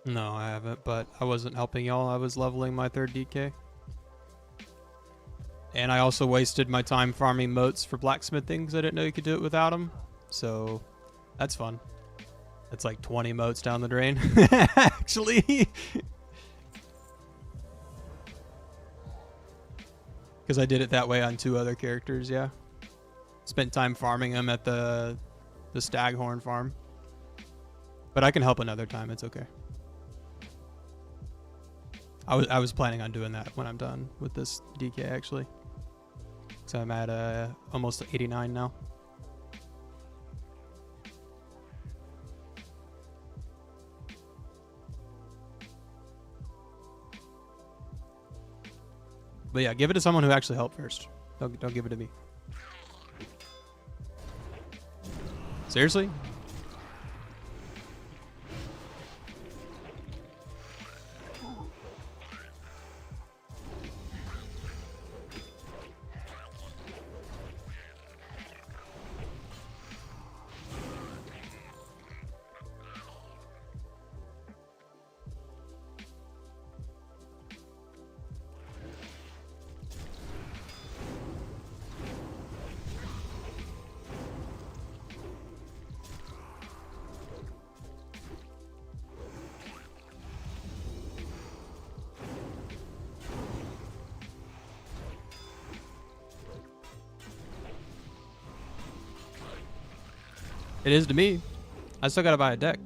No, I haven't, but I wasn't helping y'all. I was leveling my 3rd DK. And I also wasted my time farming moats for blacksmithing because I didn't know you could do it without them. So, that's fun. It's like 20 moats down the drain, actually. Because I did it that way on 2 other characters, yeah. Spent time farming them at the Staghorn farm. But I can help another time, it's okay. I was planning on doing that when I'm done with this DK, actually. So I'm at almost 89 now. But yeah, give it to someone who actually helped first. Don't give it to me. Seriously? It is to me. I still gotta buy a deck.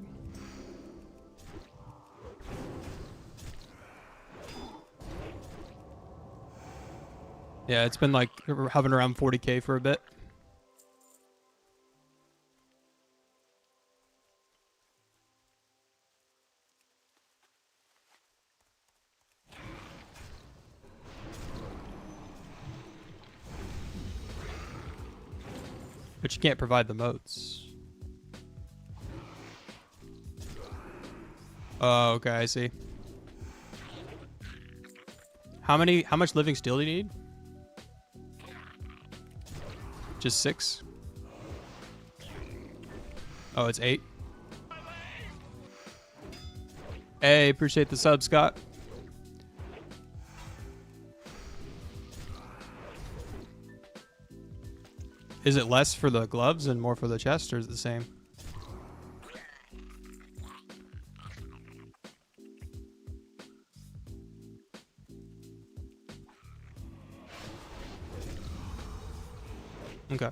Yeah, it's been like hovering around 40k for a bit. But you can't provide the moats. Oh, okay, I see. How much living steel do you need? Just 6? Oh, it's 8? Hey, appreciate the sub, Scott. Is it less for the gloves and more for the chest, or is it the same? Okay.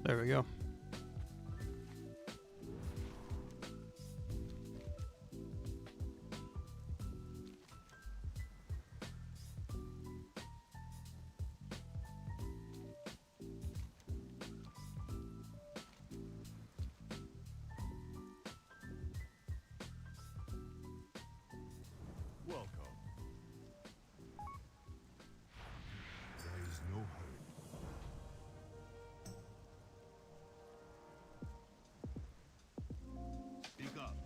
There we go. Welcome. There is no hurry. Speak up.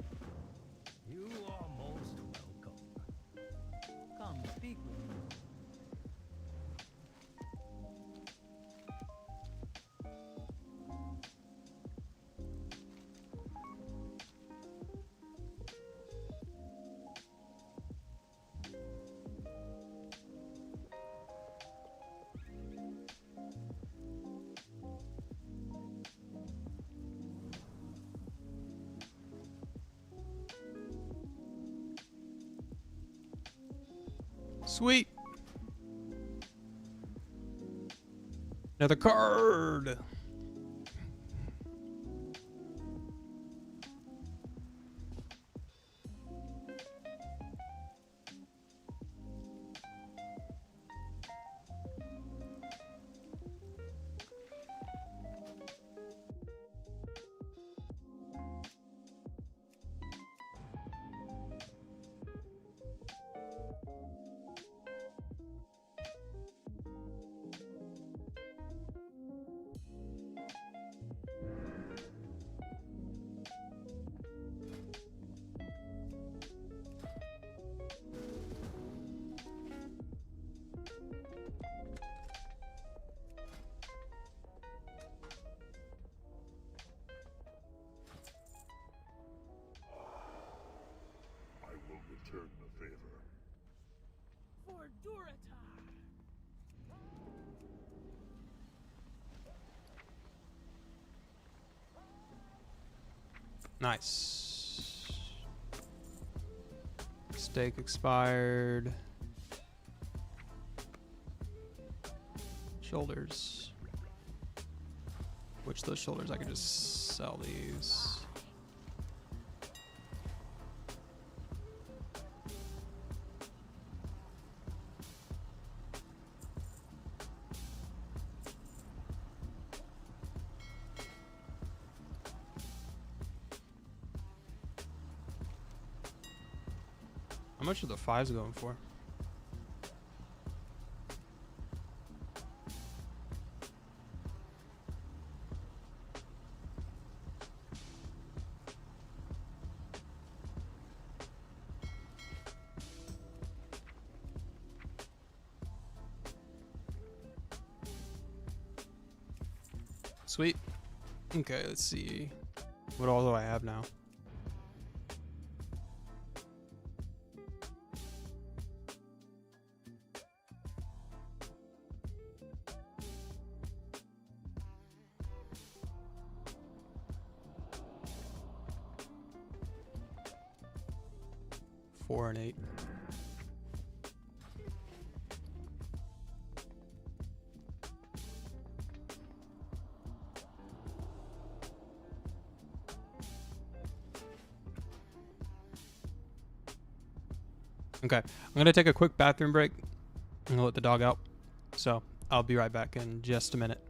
You are most welcome. Come, speak with me. Sweet. Another card. I will return the favor. For Duratar. Nice. Stake expired. Shoulders. Which those shoulders I can just sell these. How much are the fives going for? Sweet. Okay, let's see. What all do I have now? Four and eight. Okay, I'm gonna take a quick bathroom break and let the dog out. So I'll be right back in just a minute.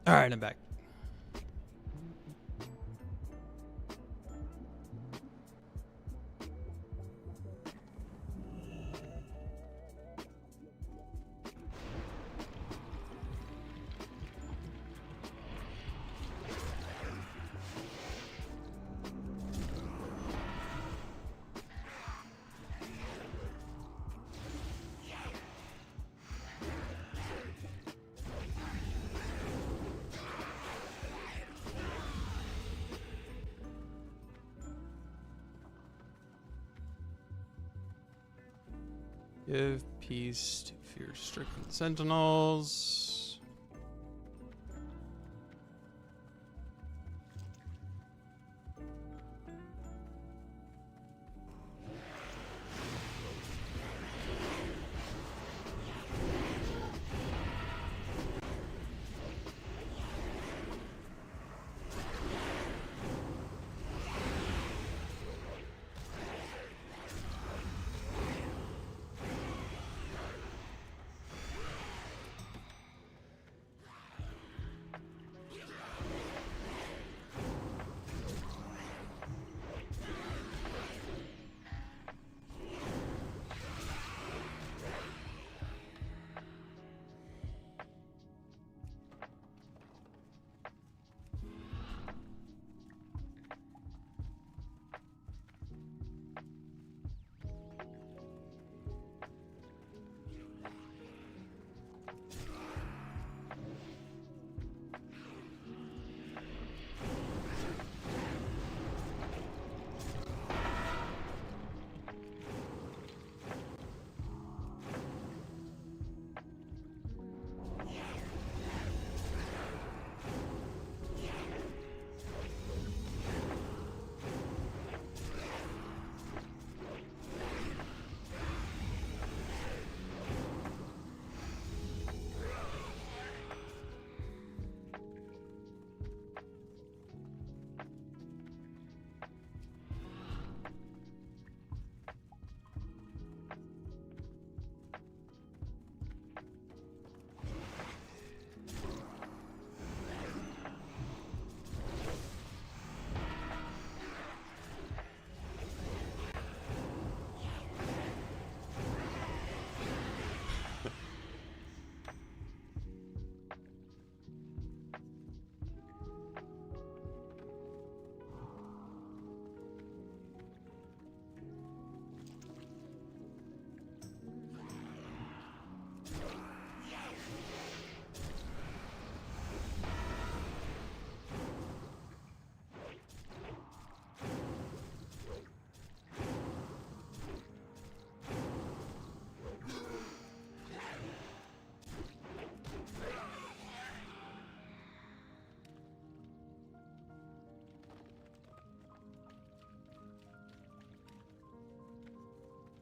All right, I'm back. Give peace to fear-stricken sentinels.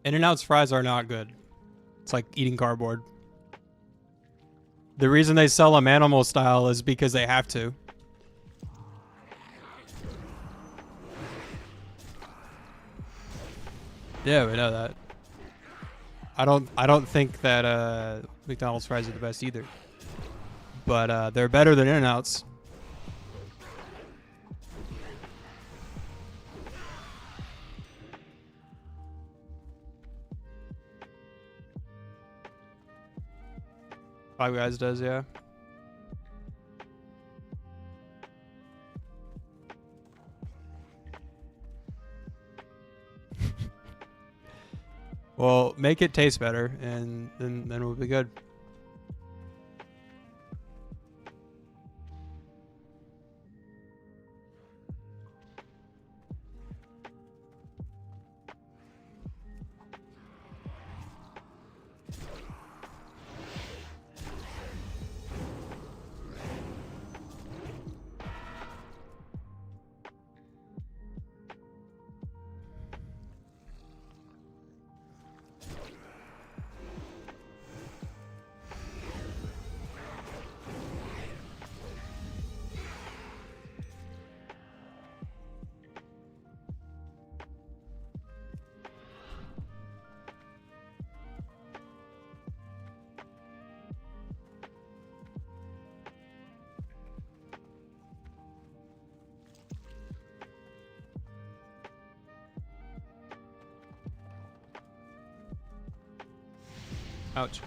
In-N-Out's fries are not good. It's like eating cardboard. The reason they sell them animal style is because they have to. Yeah, we know that. I don't think that McDonald's fries are the best either. But they're better than In-N-Out's. Five Guys does, yeah. Well, make it taste better, and then we'll be good. Ouch.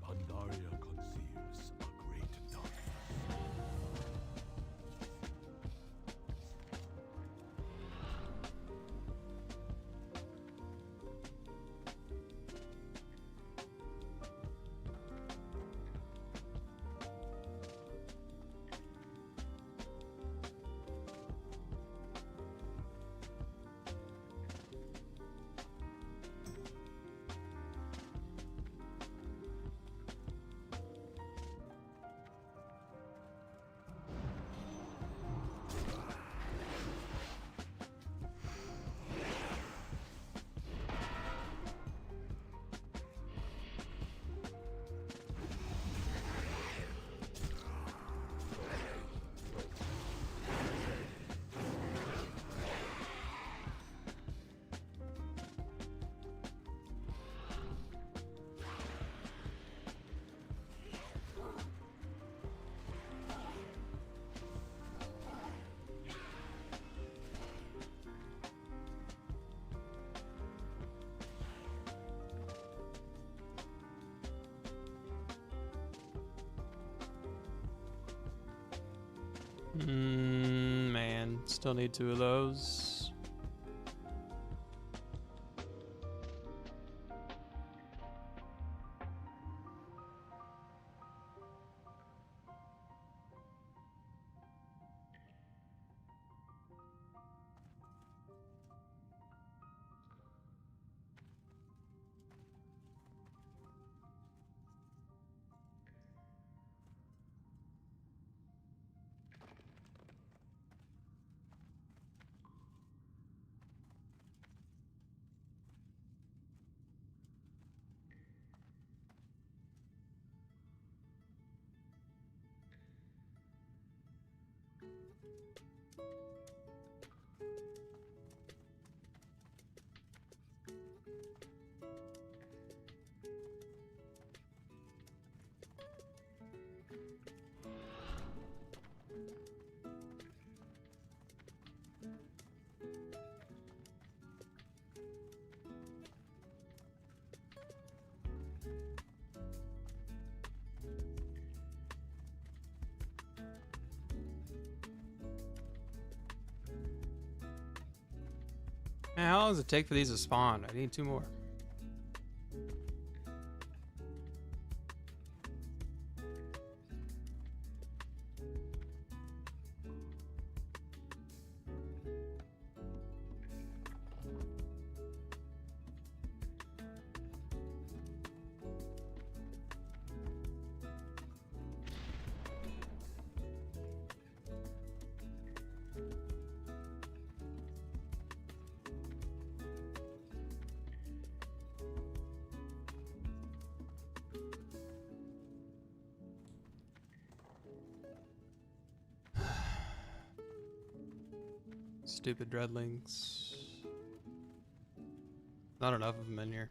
Pandaria conceives a great darkness. Man, still need 2 of those. Man, how long does it take for these to spawn? I need 2 more. Stupid dreadlings. Not enough of them in here.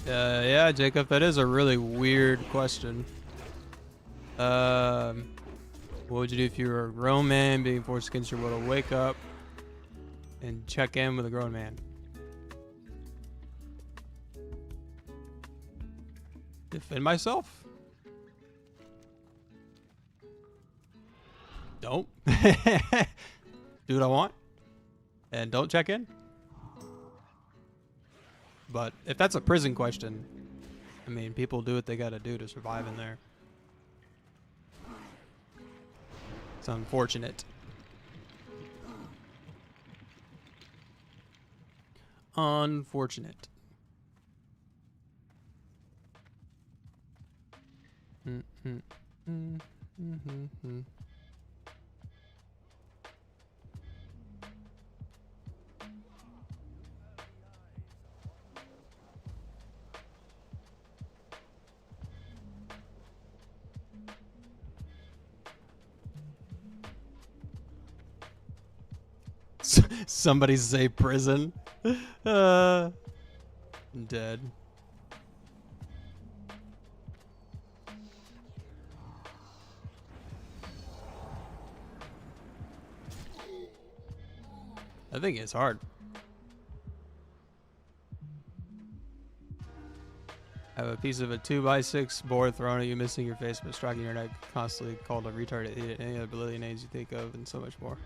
Yeah, Jacob, that is a really weird question. What would you do if you were a grown man being forced against your will to wake up and check in with a grown man? Defend myself? Don't. Do what I want. And don't check in. But if that's a prison question, I mean, people do what they gotta do to survive in there. It's unfortunate. Unfortunate. Somebody say prison. Dead. I think it's hard. Have a piece of a 2x6 board thrown at you, missing your face but striking your neck, constantly called a retarded idiot, any other ability names you think of, and so much more.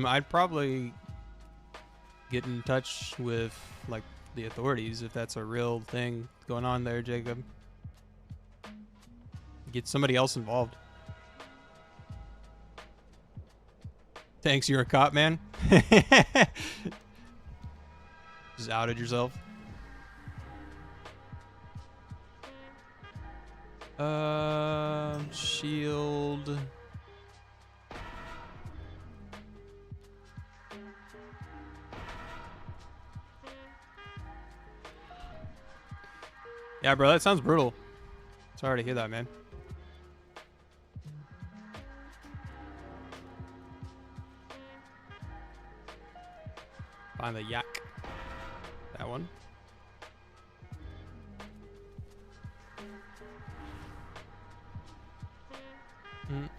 I'd probably get in touch with like the authorities if that's a real thing going on there, Jacob. Get somebody else involved. Thanks, you're a cop, man. Just outed yourself. Shield. Yeah, bro, that sounds brutal. Sorry to hear that, man. Find the yak. That one. I'm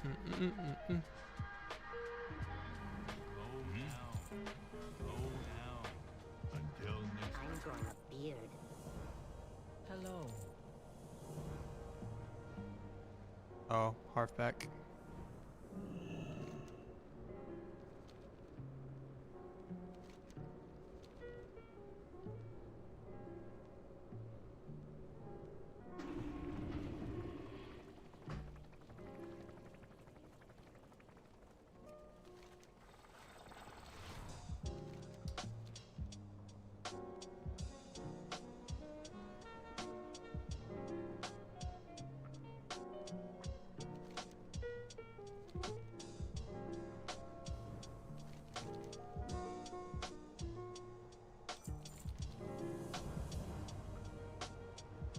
growing a beard. Hello. Oh, halfback.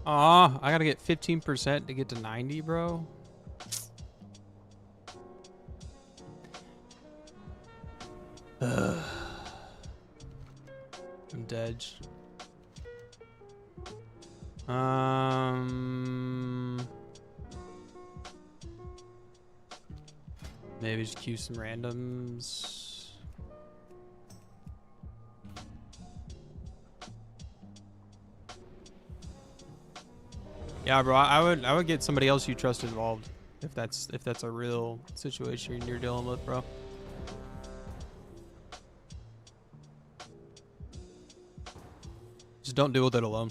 Aw, I gotta get 15% to get to 90, bro. Ugh. I'm dead. Maybe just queue some randoms. Yeah, bro, I would get somebody else you trust involved if that's a real situation you're dealing with, bro. Just don't deal with it alone.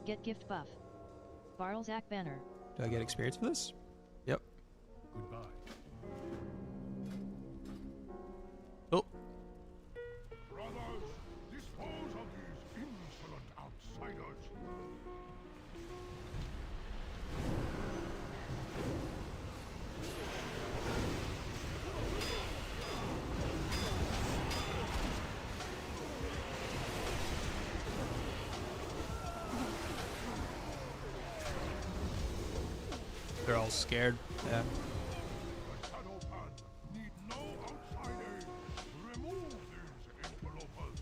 Get gift buff. Barlzak banner. Do I get experience for this? Yep. Goodbye. Oh. Brothers, dispose of these insolent outsiders. They're all scared. Yeah. The Shadow Pan need no outside aid. Remove these interlopers.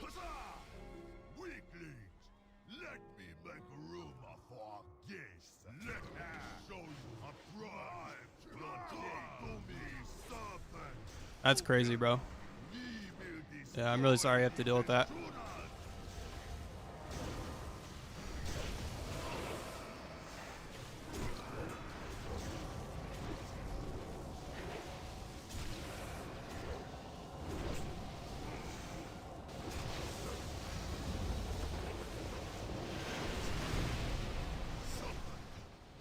Huzzah! Weaklings, let me make room for our guests. Let me show you a bribe. The Kingdom serpent. That's crazy, bro. We will Yeah, I'm really sorry you have to deal with that. destroy us.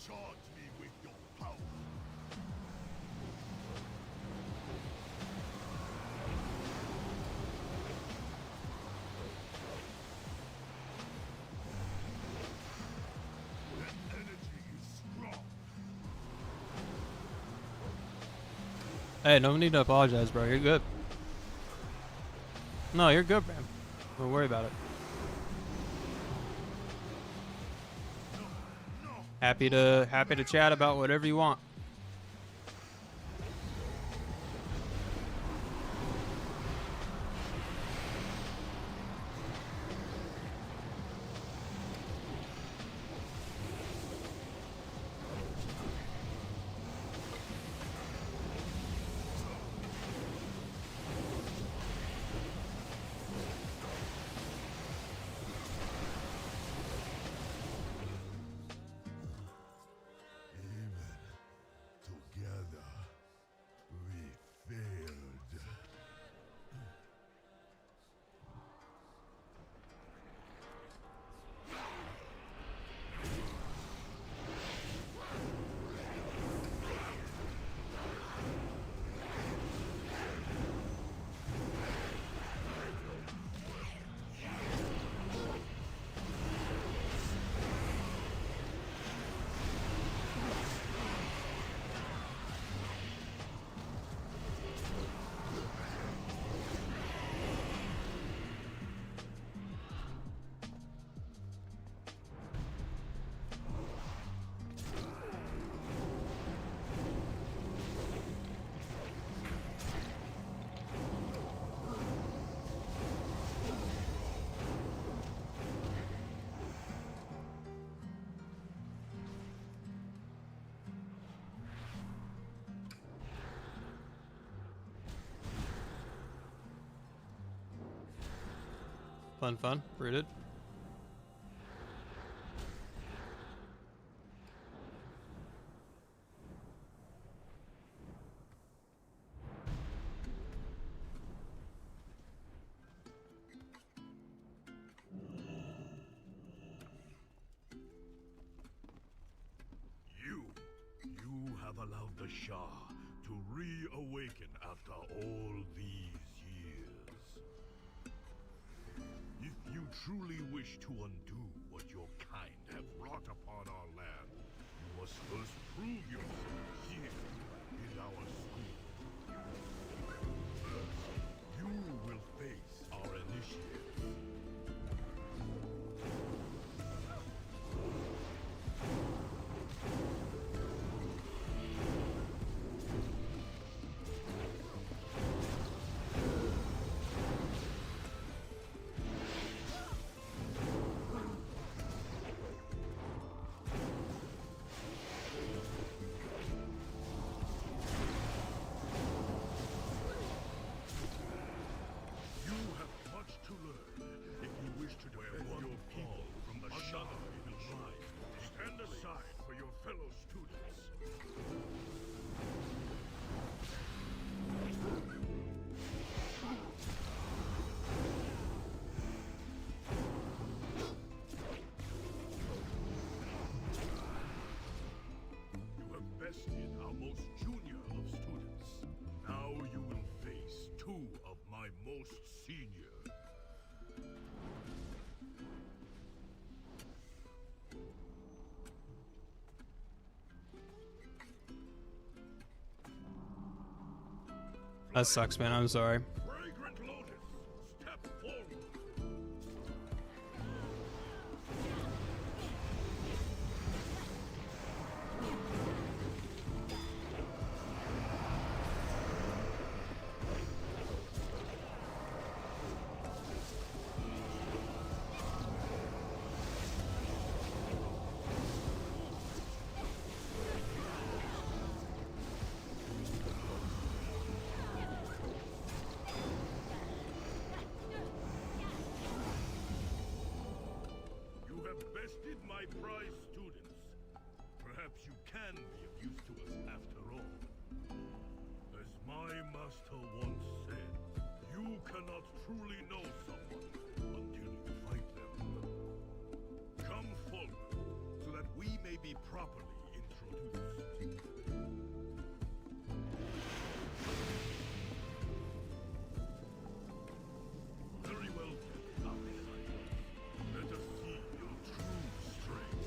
Charge me with your power. The energy is strong. Hey, no need to apologize, bro. You're good. No, you're good, man. Don't worry about it. Happy to chat about whatever you want. Together, we failed. Fun. Rooted. You have allowed the Shah to reawaken after all these years. If you truly wish to undo what your kind have wrought upon our land, you must first prove yourself here in our school. First, you will face our initiates. most senior. That sucks, man. I'm sorry. Fragrant Lotus, step forward. You have bested my prize students. Perhaps you can be of use to us after all. As my master once said, you cannot truly know someone until you fight them. Come forward so that we may be properly introduced. Very well, outsiders. Let us see your true strength.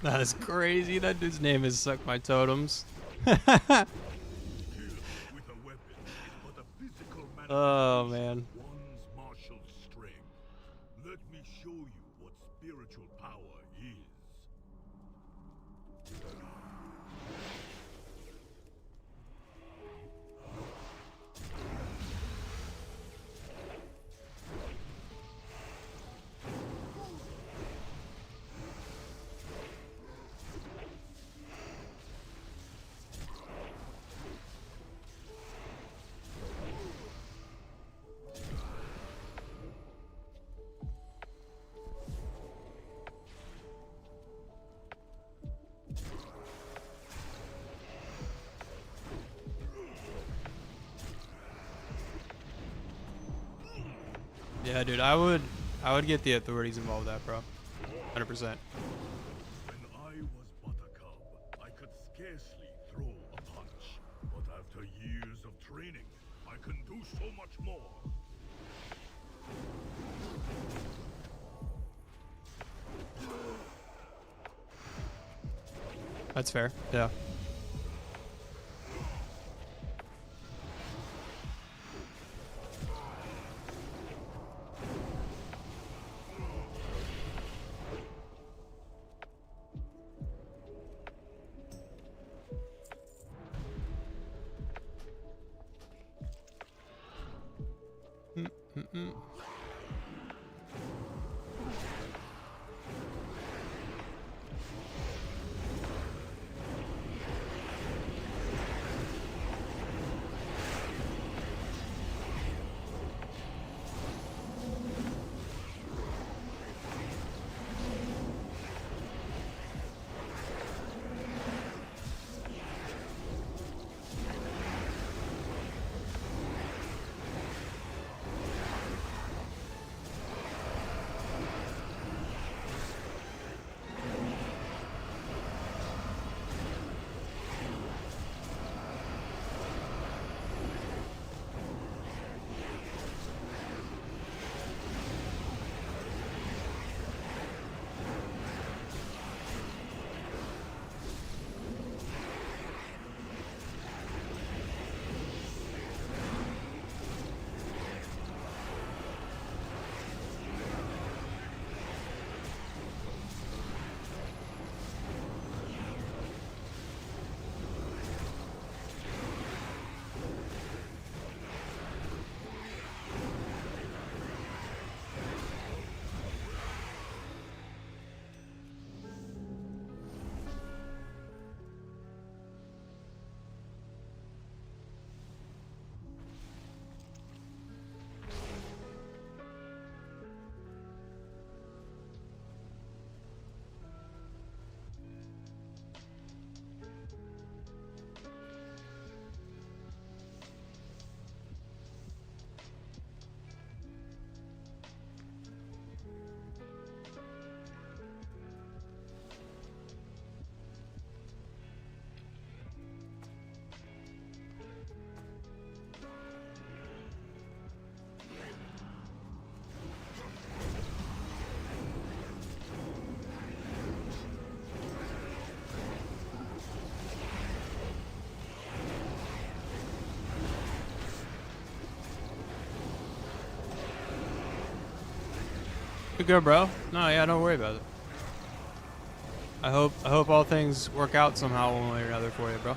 That is crazy. That dude's name is Suck My Totems. Kill with a weapon is but a physical Oh, manifestation man. of one's martial strength. Let me show you what spiritual power is. Yeah, dude, I would get the authorities involved with that, bro. 100%. When I was but a cub, I could scarcely throw a punch. But after years of training, I can do so much more. That's fair. Yeah. Good go, bro. No, yeah, don't worry about it. I hope all things work out somehow one way or another for you, bro.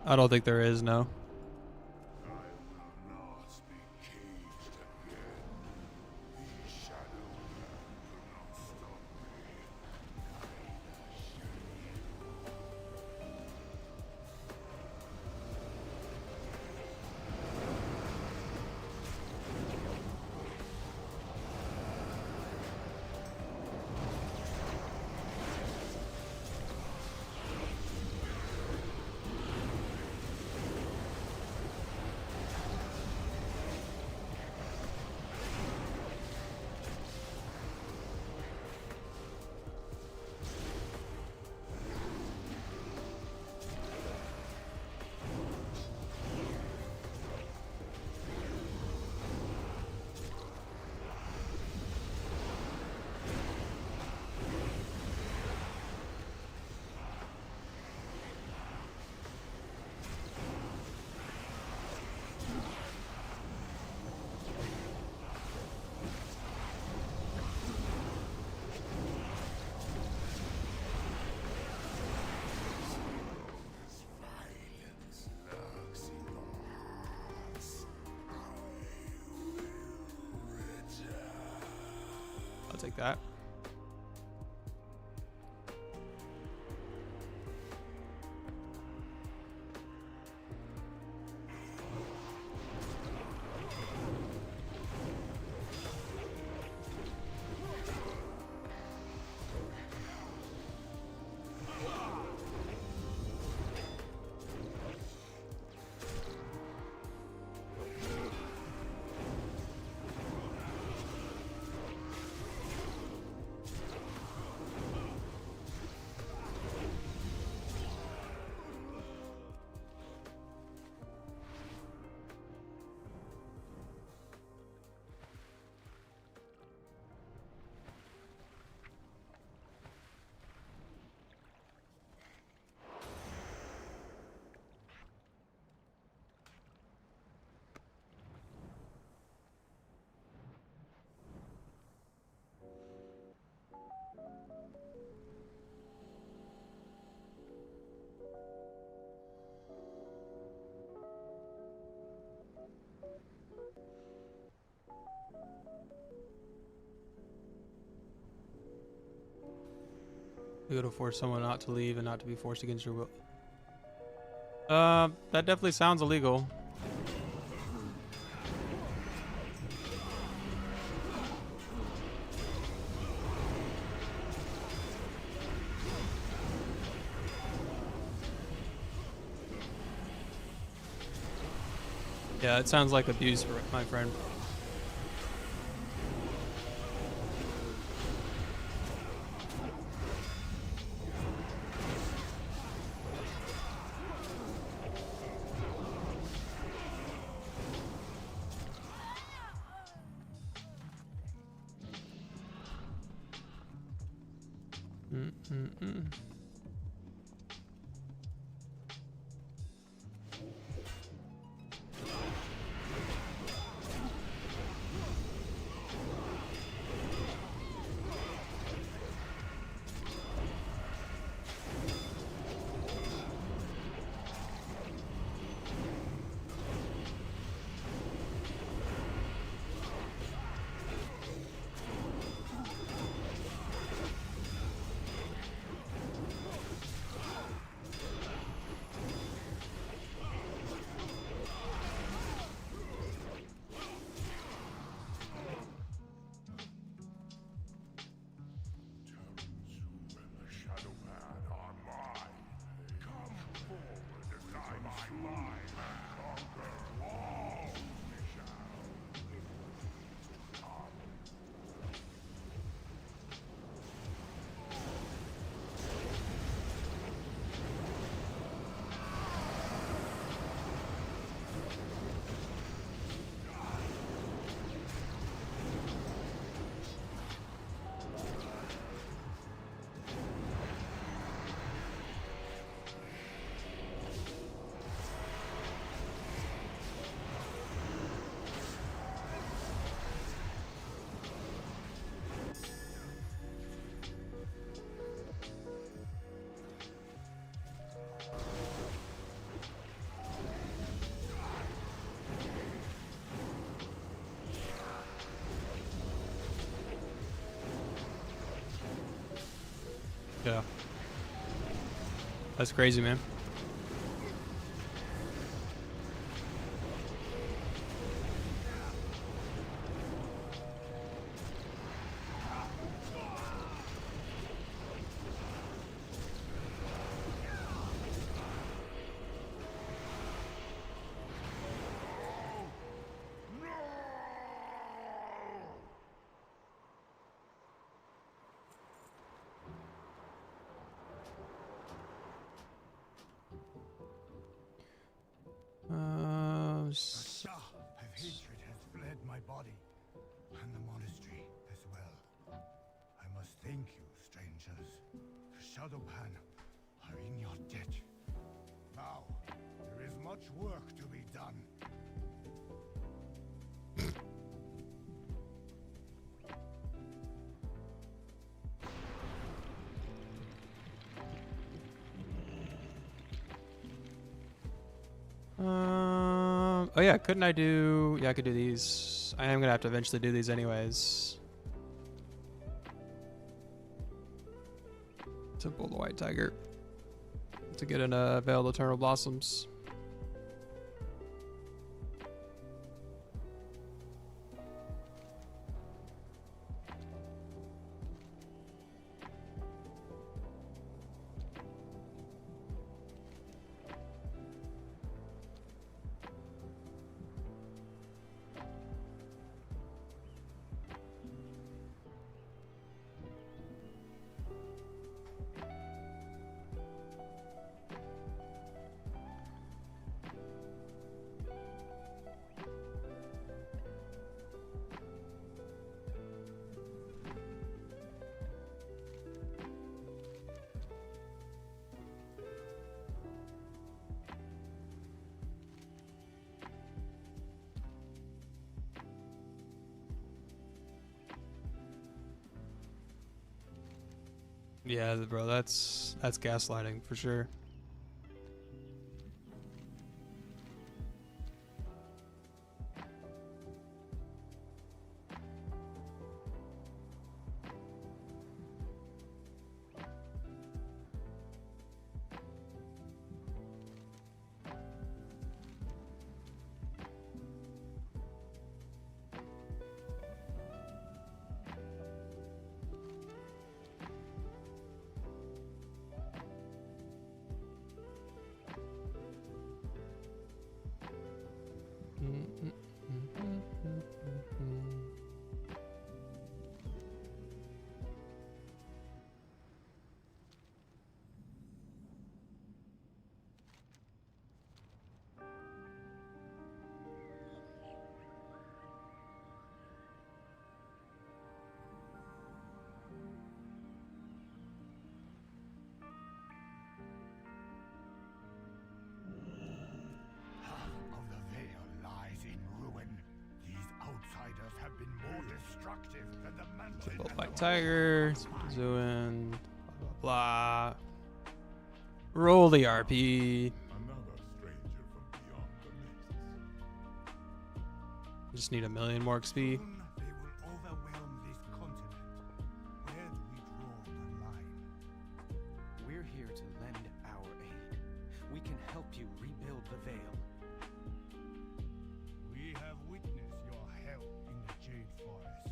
I don't think there is, no. I will not be caged again. The shadow man could not stop me. I'll take that. You gotta force someone not to leave and not to be forced against your will. That definitely sounds illegal. Yeah, it sounds like abuse, my friend. Yeah. That's crazy, man. The Shah of hatred has fled my body, and the monastery as well. I must thank you, strangers. The Shadowpan are in your debt. Now, there is much work to be done. Oh yeah, couldn't I do? Yeah, I could do these. I am gonna have to eventually do these anyways. Temple of the White Tiger to get an Veil of Eternal Blossoms. Yeah, bro, that's gaslighting for sure. Half of the Veil lies in ruin. These outsiders have been more destructive than the mantle. Temple of the White Tiger, Zuin, blah blah blah. Roll the RP. Another stranger from beyond the mists. Just need a million more XP. Soon they will overwhelm this continent. Where do we draw the line? We're here to lend our aid. We can help you rebuild the Veil. We have witnessed your help in the Jade Forest.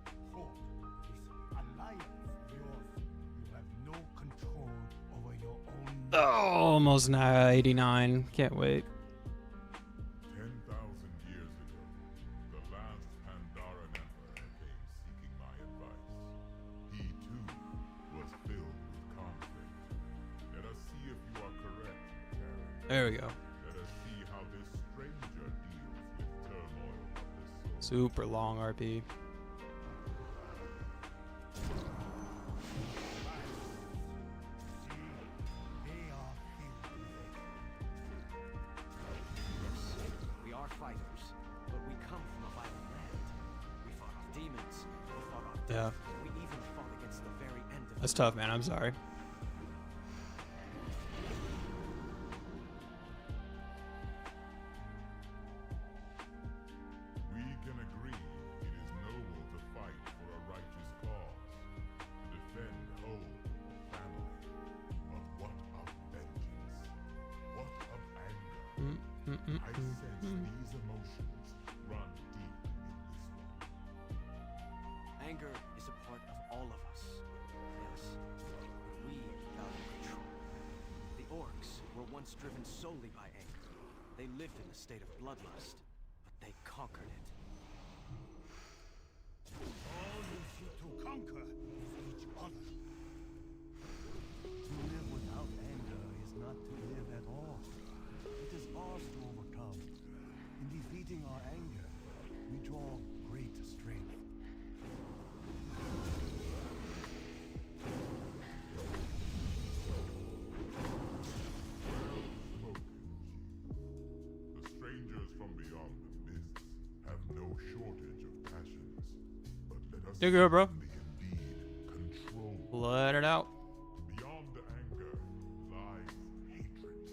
This fort, this alliance of yours, you have no control over your own. Oh, almost now 89. Can't wait. 10,000 years ago, the last Pandaren emperor came seeking my advice. He too was filled with conflict. Let us see if you are correct, Karen. There we go. Let us see how this stranger deals with turmoil of the soul. Super long RP. They are filled with it. We are fighters, but we come from a violent land. We fought off demons. We fought off Yeah. death. We even fought against the very end of That's the tough, man. I'm sorry. We can agree it is noble to fight for a righteous cause, to defend home, Anger is a part of all of us. Yes, we value control. The orcs were once driven solely by anger. They lived in a state of bloodlust, but they conquered it. All you seek to conquer is each other. To live without anger is not to live at all. It is ours to overcome. In defeating our anger, we draw great strength. The strangers from beyond the mists have no shortage of passions. But let us There you go, bro. indeed control. Let it out. Beyond anger lies hatred,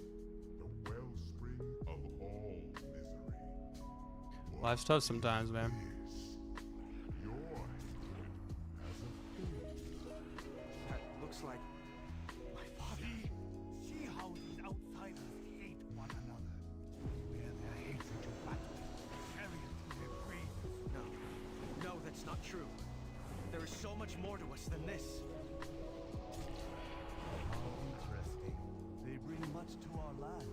the wellspring of all misery. Life's tough sometimes, man. Your anger has a fool. That looks like my father. See how these outsiders hate one another. Bear their hatred to battle. Carry it to their graves. No, that's not true. There is so much more to us than this. How interesting. They bring much to our land,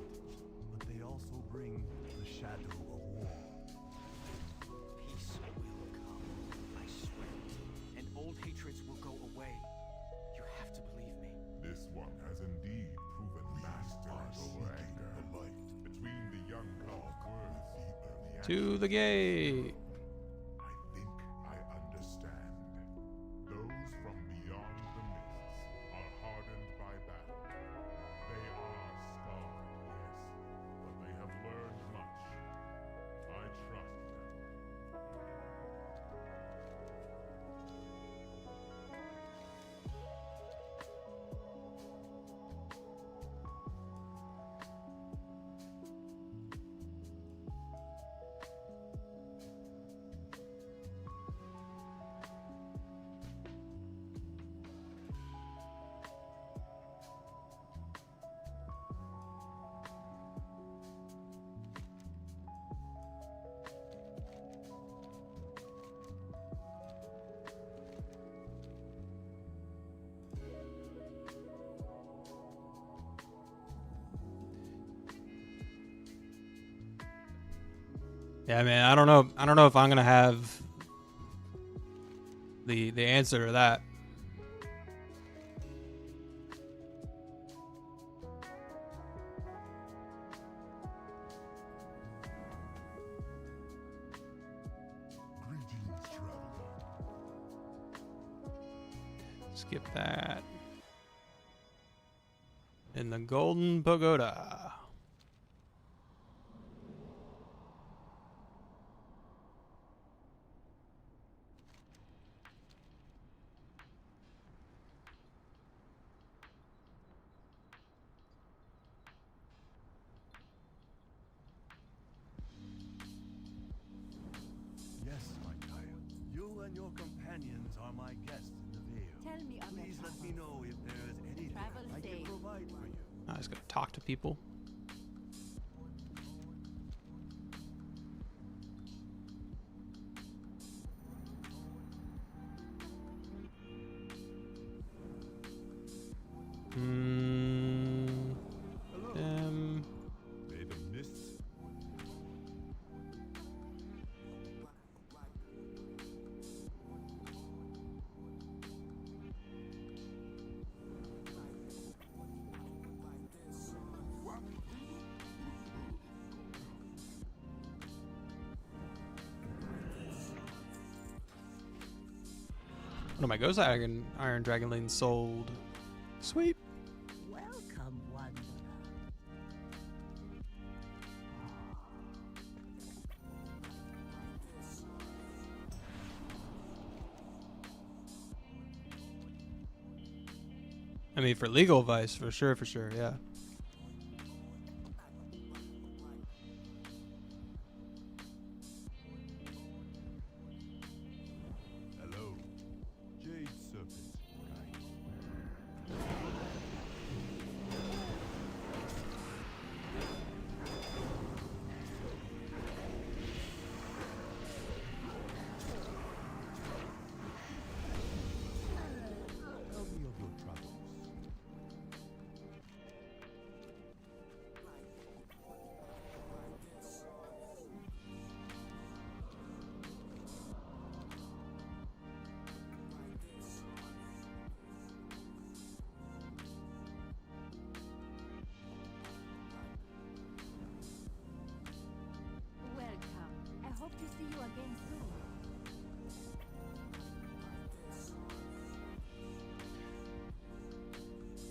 but they also bring the shadow of war. Peace will come, I swear. And old hatreds will go away. You have to believe me. This one has indeed proven masters over anger. The light between the young cubs' words and the To the gate. I think I understand. Those from beyond the mists are hardened by battle. They are scarred, yes, but they have learned much. I trust them. Yeah, man. I don't know. I don't know if I'm gonna have the answer to that. Greetings, traveler. Skip that. In the Golden Pagoda. Yes, my child. You and your companions are my guests in the Vale. Tell me of Please your let me know if there is anything Travel I can safe. provide for you. I just gotta talk to people. May the mists One of my Ghost Iron Dragonlings sold. Sweet. Welcome, wanderer. I mean, for legal advice, for sure, yeah. Hello. Jade Serpent, guide.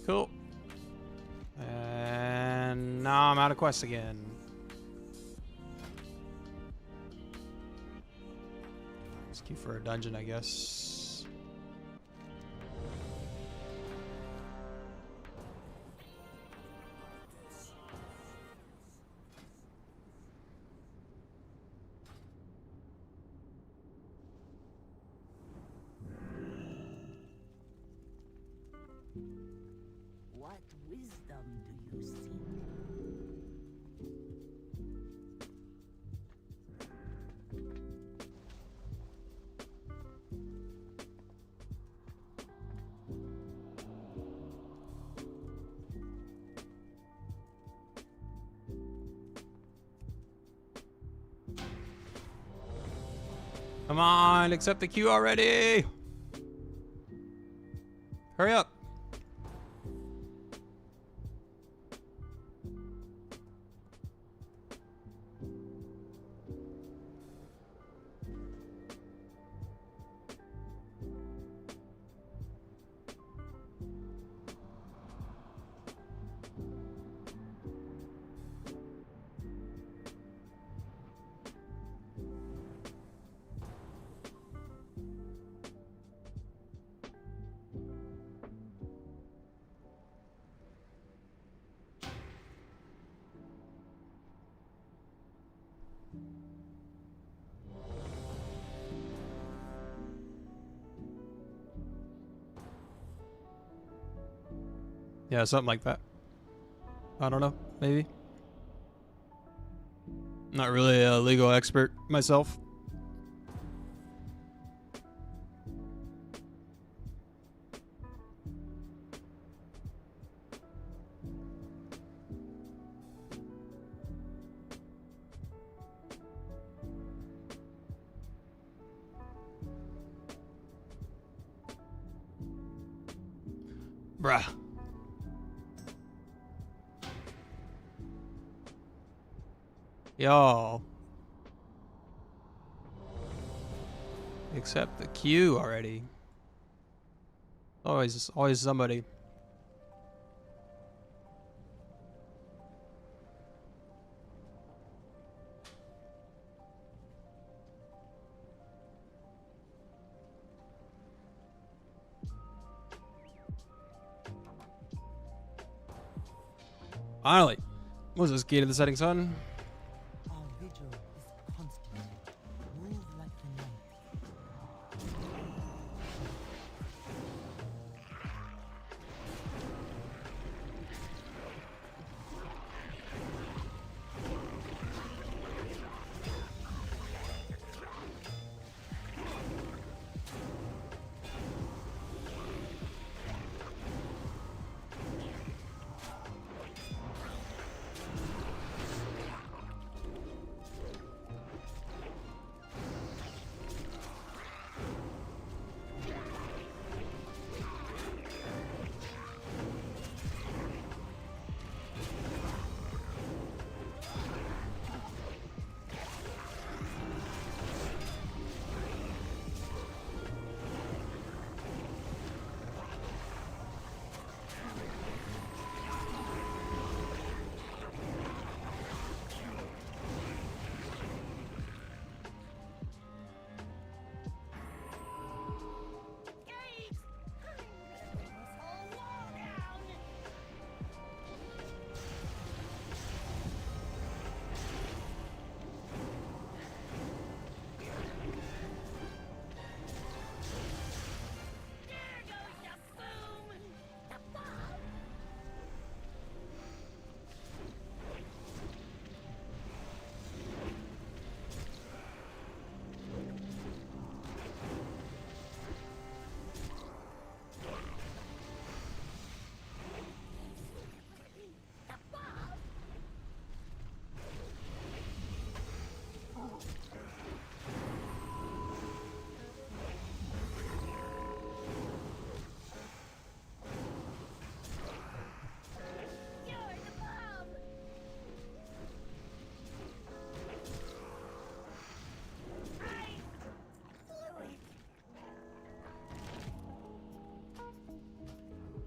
Cool. And now I'm out of quests again. Let's queue for a dungeon, I guess. What wisdom do you seek? Come on, accept the queue already. Hurry up. Yeah, something like that. I don't know, maybe. Not really a legal expert myself. Bruh. Y'all. Accept the queue already. Always somebody. Finally. What was this key to the setting sun? Our vigil is constant. Move like the night.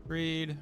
Read.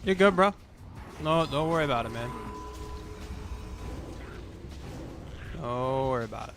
You're good, bro. No, don't worry about it, man. Don't worry about it.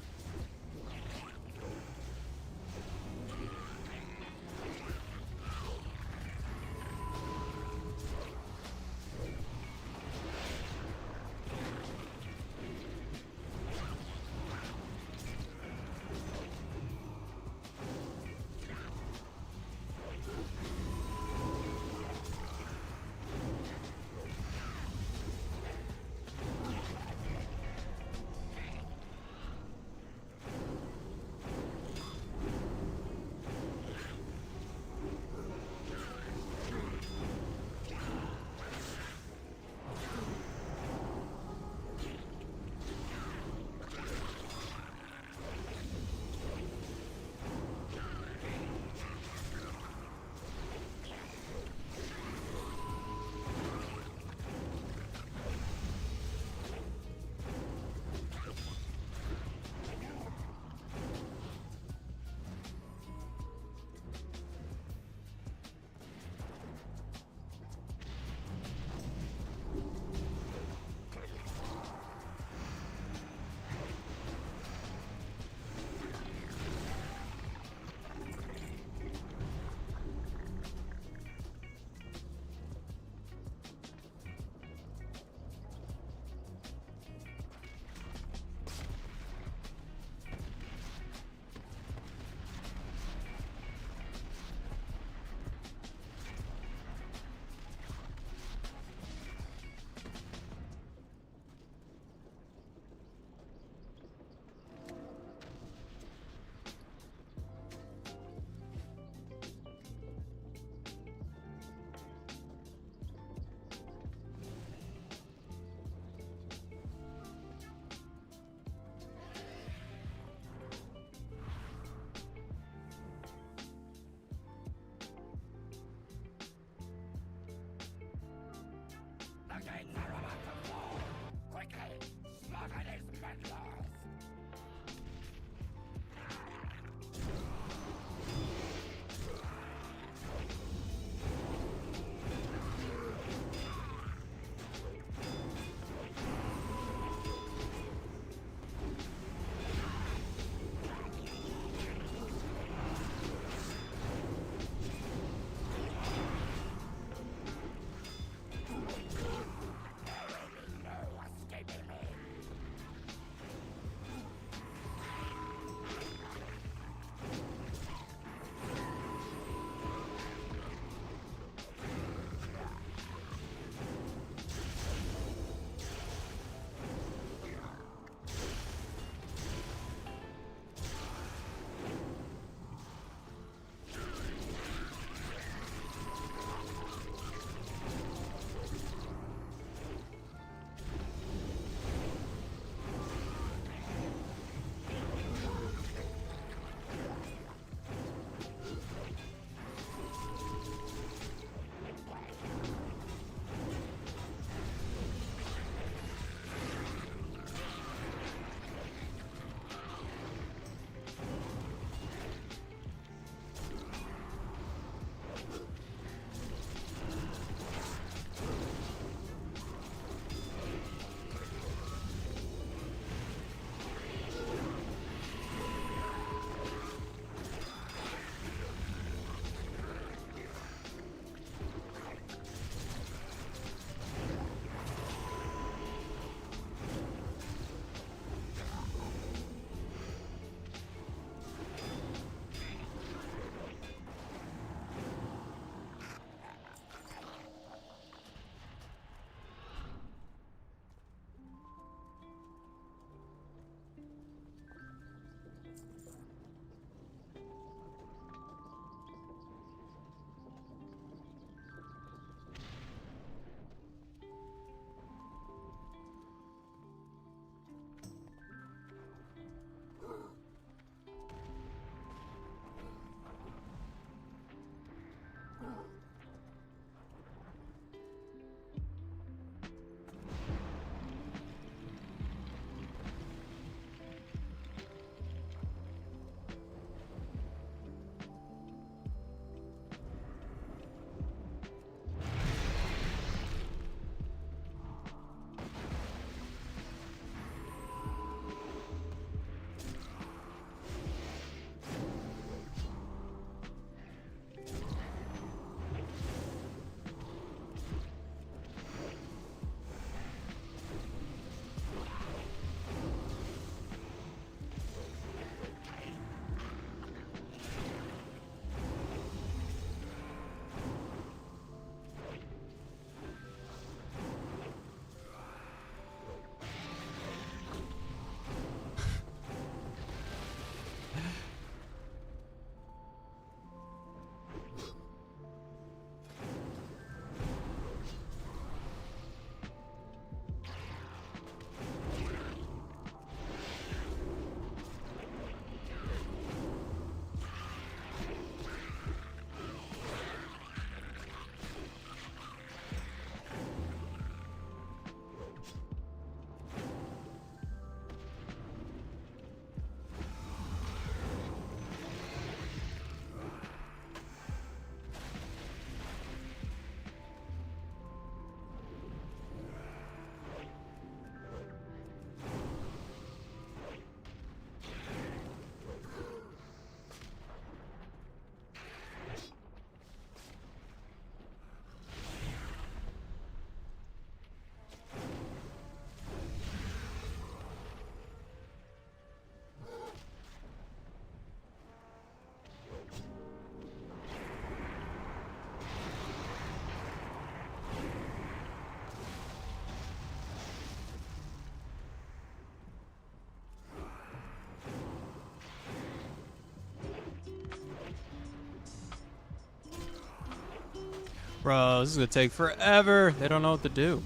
Bro, this is gonna take forever. They don't know what to do.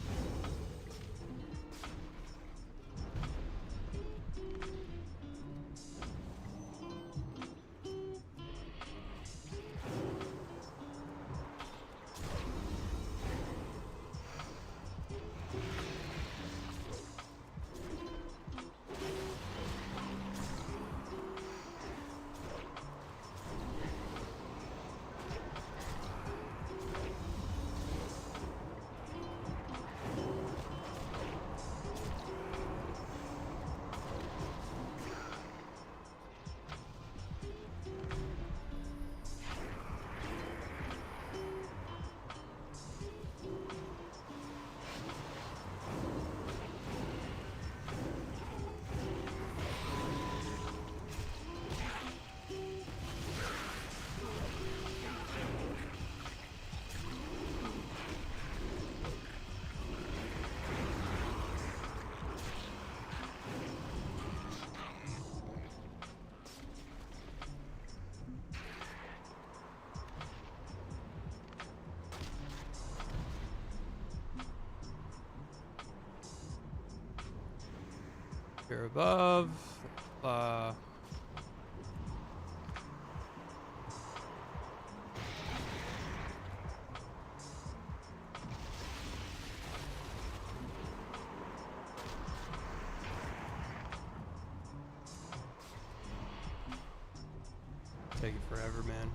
Here above. Taking forever, man.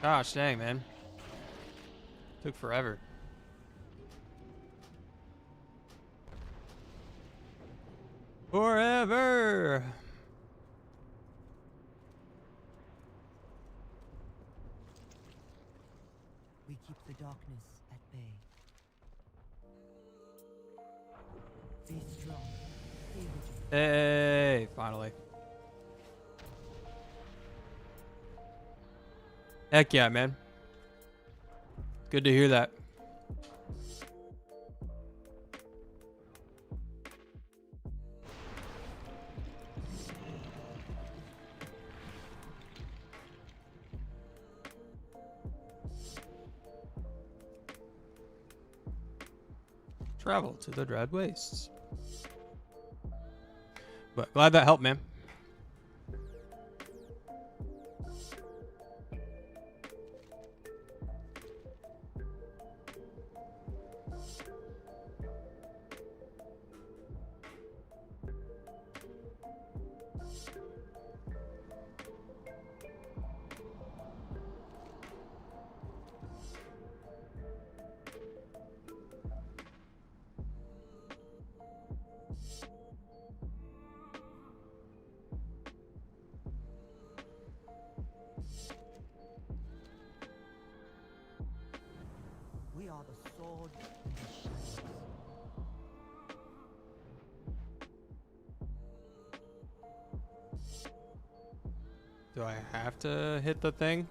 Gosh dang, man. Took forever. Forever! We keep the darkness at bay. Be strong. Be vigilant. Hey, finally. Heck yeah, man. Good to hear that. Travel to the Dread Wastes. But glad that helped, man. We are the sword and the shield. Do I have to hit the thing?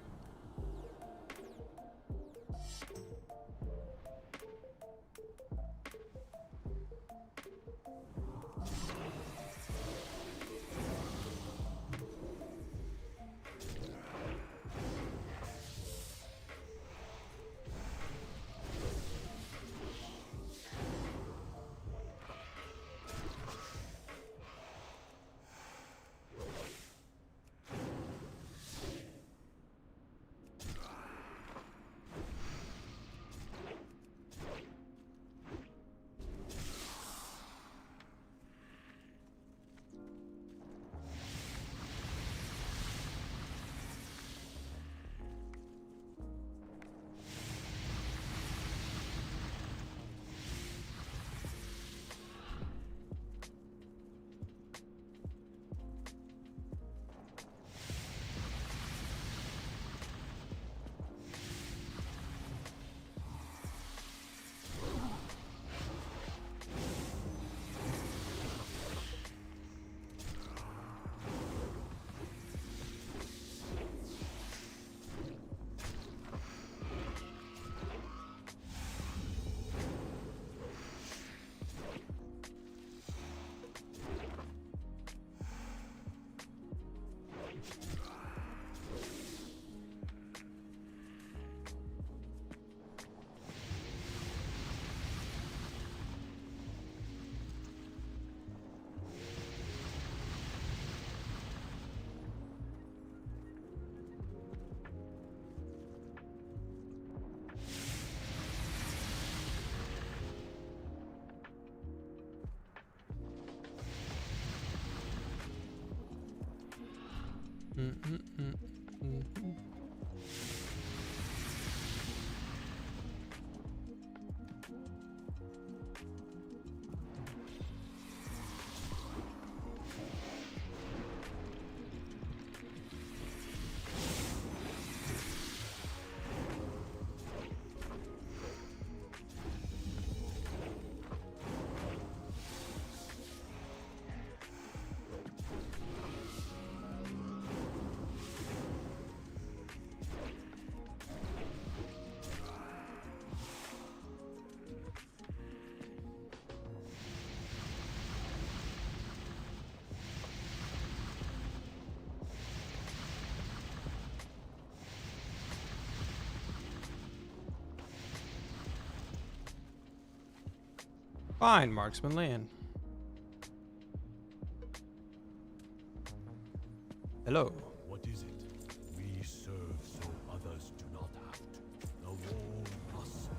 Fine, marksman land. Hello. What is it? We serve so others do not have to. The wall must stand.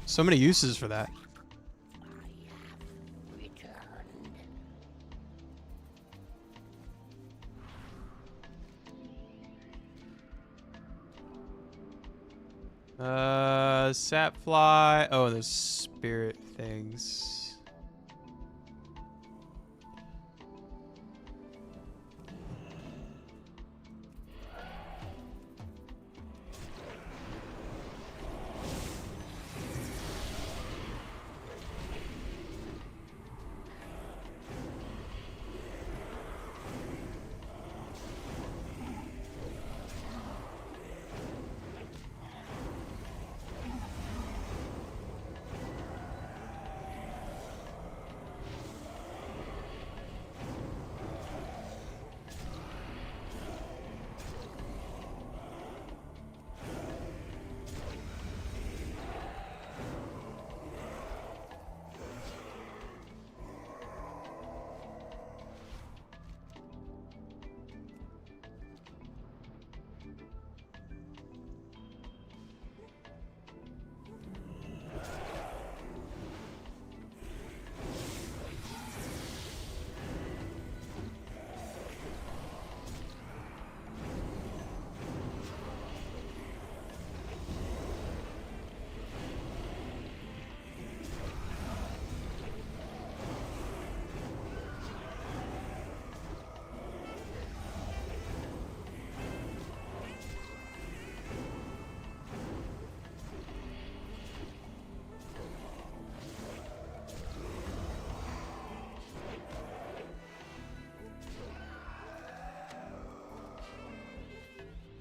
So many uses for that. Sapfly. Oh, there's spirit things.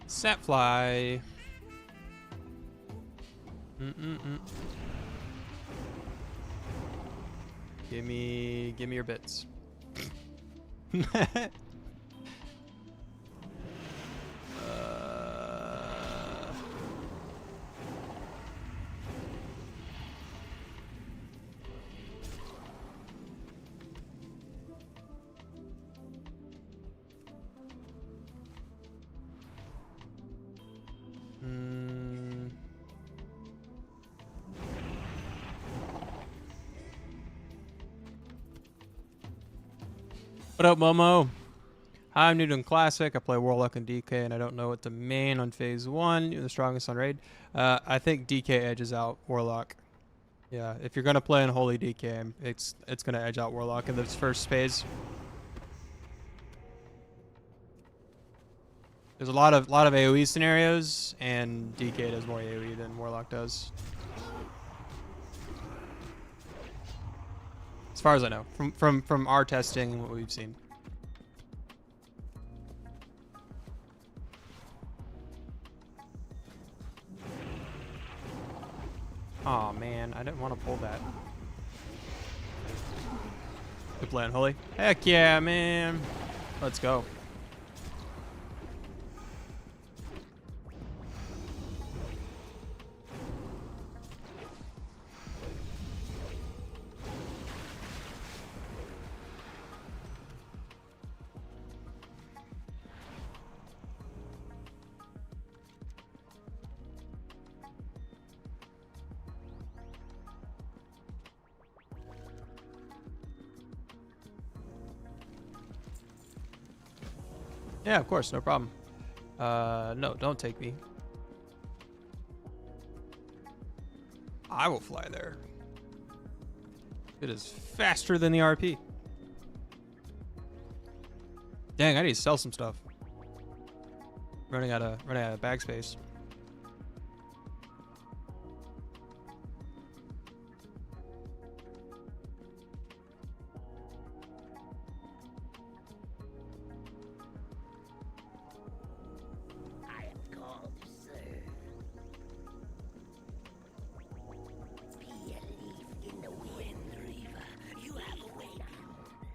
Sapfly. Give me your bits. What up, Momo? Hi, I'm new to Classic. I play Warlock and DK, and I don't know what to main on Phase 1. You're the strongest on Raid. I think DK edges out Warlock. Yeah, if you're going to play Unholy DK, it's going to edge out Warlock in this first phase. There's a lot of AoE scenarios, and DK does more AoE than Warlock does. As far as I know, from our testing and what we've seen. Oh man, I didn't want to pull that. Good play, Unholy. Heck yeah, man. Let's go. Yeah, of course, no problem. No, don't take me. I will fly there. It is faster than the RP. Dang, I need to sell some stuff. Running out of bag space. I am called to serve. Be a leaf in the wind, Reaver. You have awakened.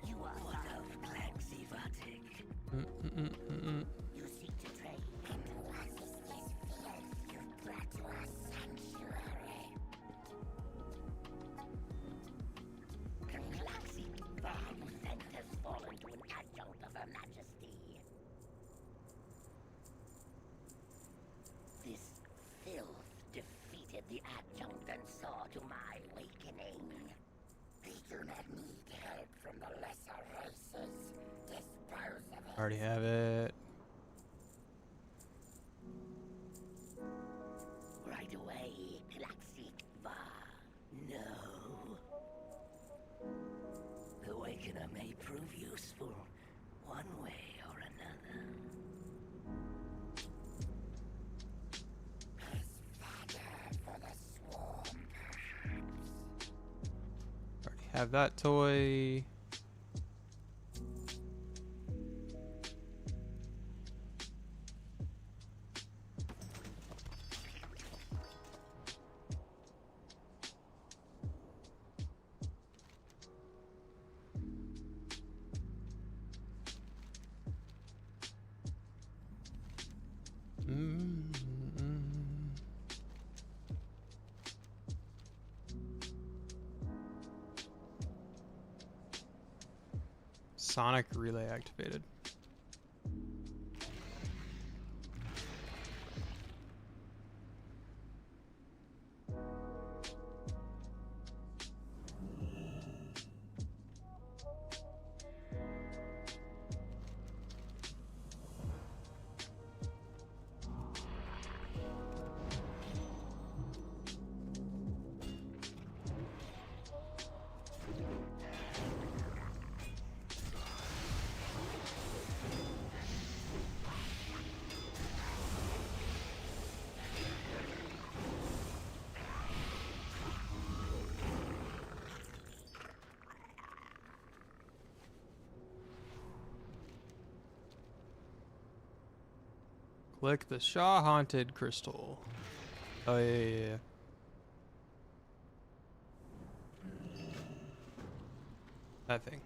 You are one of Clan Zivatic. You seek to trade. And what is this filth you've brought to our sanctuary? Classic Van has fallen to an adjunct of Her Majesty. This filth defeated the adjunct and saw to my awakening. We do not need help from the lesser races. Dispose of it. Already have it. Right away, Classic Va. No. The Awakener may prove useful one way or another. As fodder for the swarm, perhaps. Already have that toy. Sonic relay activated. Click the Shaw Haunted Crystal. Oh, yeah. That thing.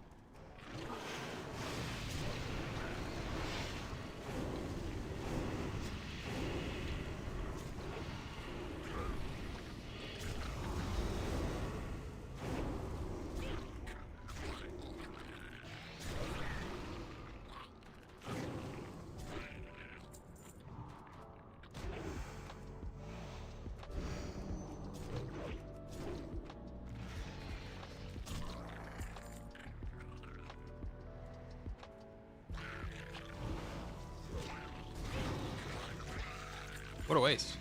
What a waste.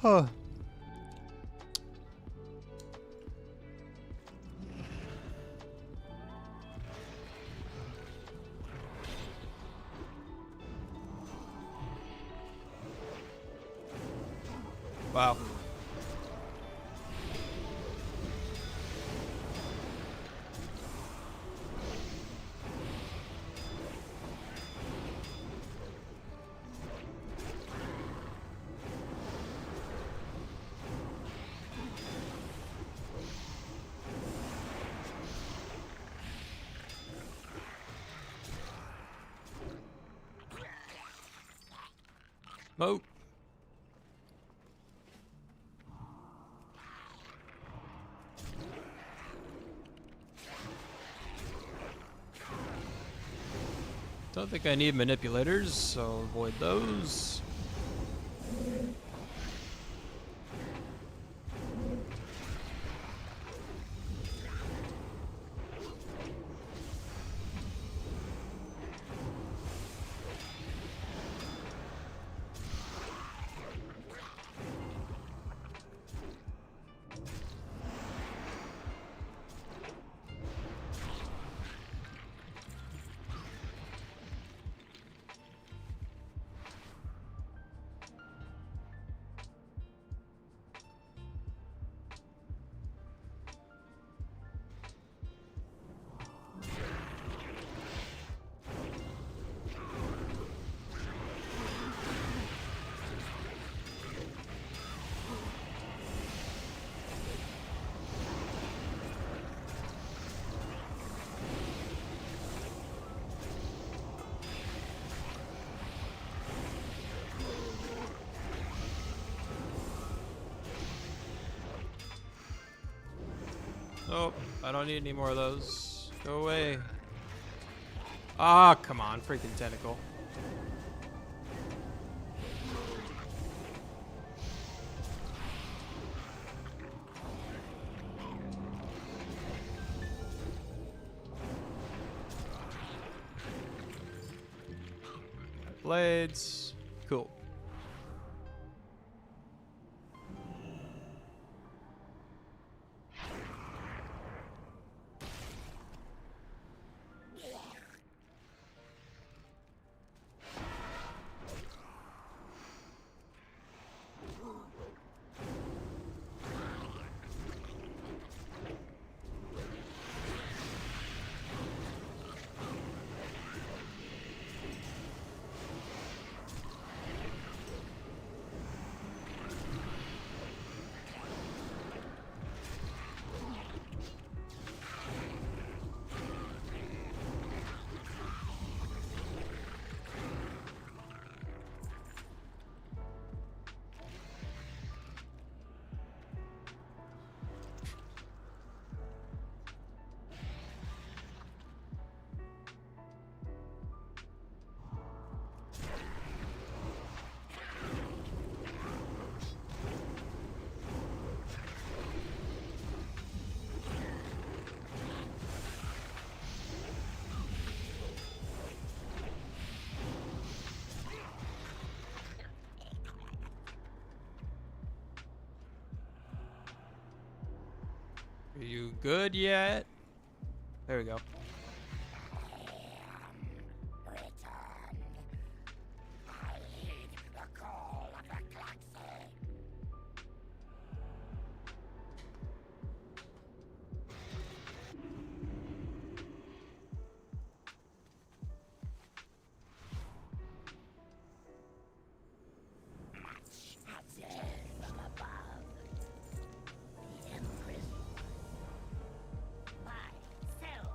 Huh. Wow. Smoke. Don't think I need manipulators, so avoid those. Nope, I don't need any more of those. Go away. Ah, come on, freaking tentacle. Blades. Cool. Are you good yet? There we go. Return. I heed the call of the Classic. Observe from above. The Empress. Buy, sell,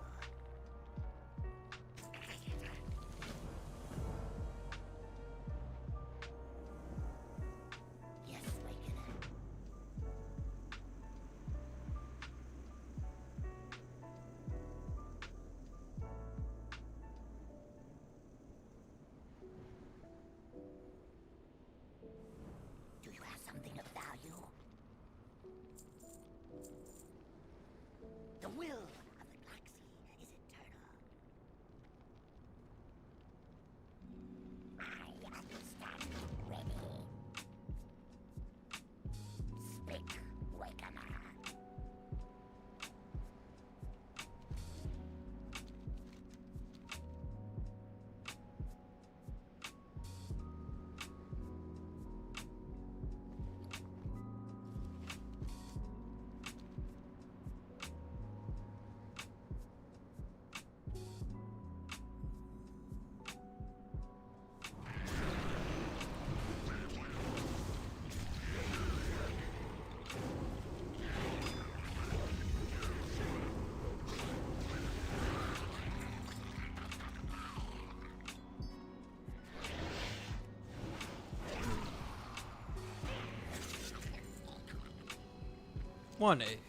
1 egg.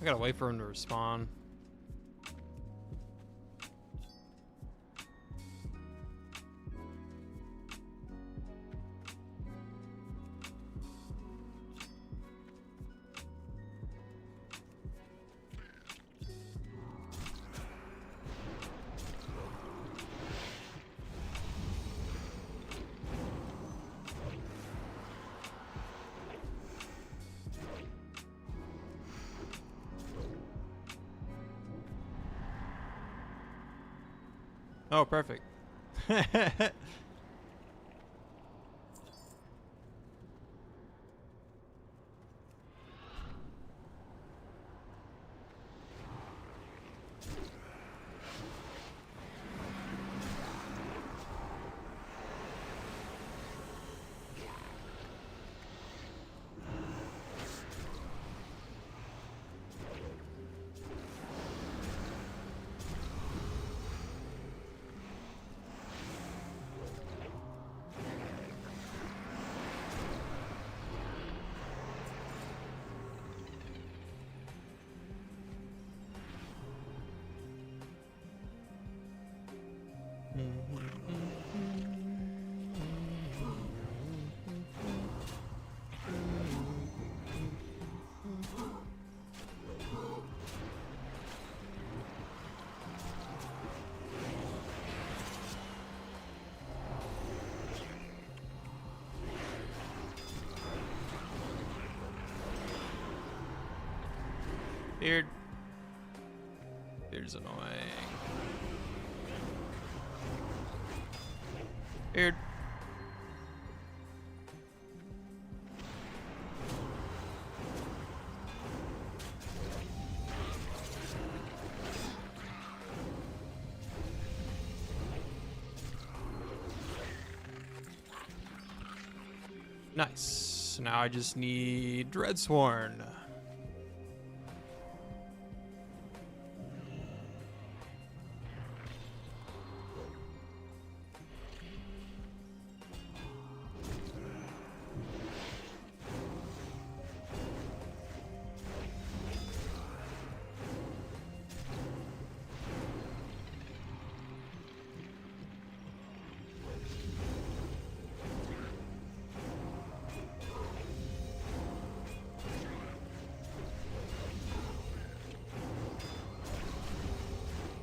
I gotta wait for him to respawn. Oh, perfect. Beard. Beard's annoying. Beard. Nice. Now I just need Dreadsworn.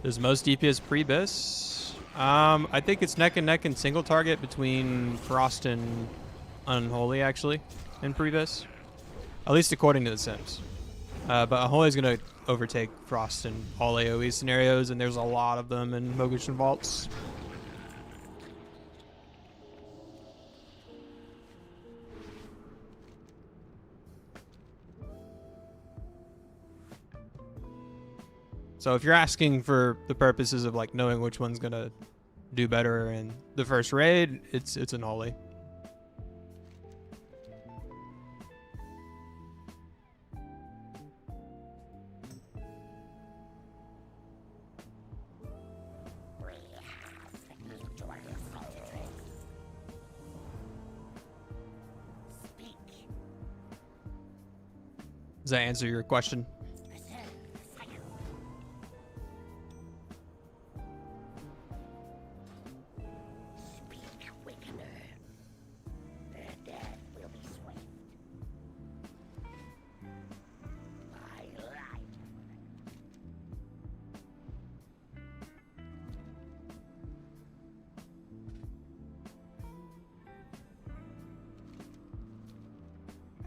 Does most DPS pre-bis? I think it's neck and neck and single target between Frost and Unholy, actually, in pre-bis. At least according to the Sims. But Unholy's going to overtake Frost in all AoE scenarios, and there's a lot of them in Mogushan Vaults. So if you're asking for the purposes of like knowing which one's gonna do better in the first raid, it's Unholy. Does that answer your question?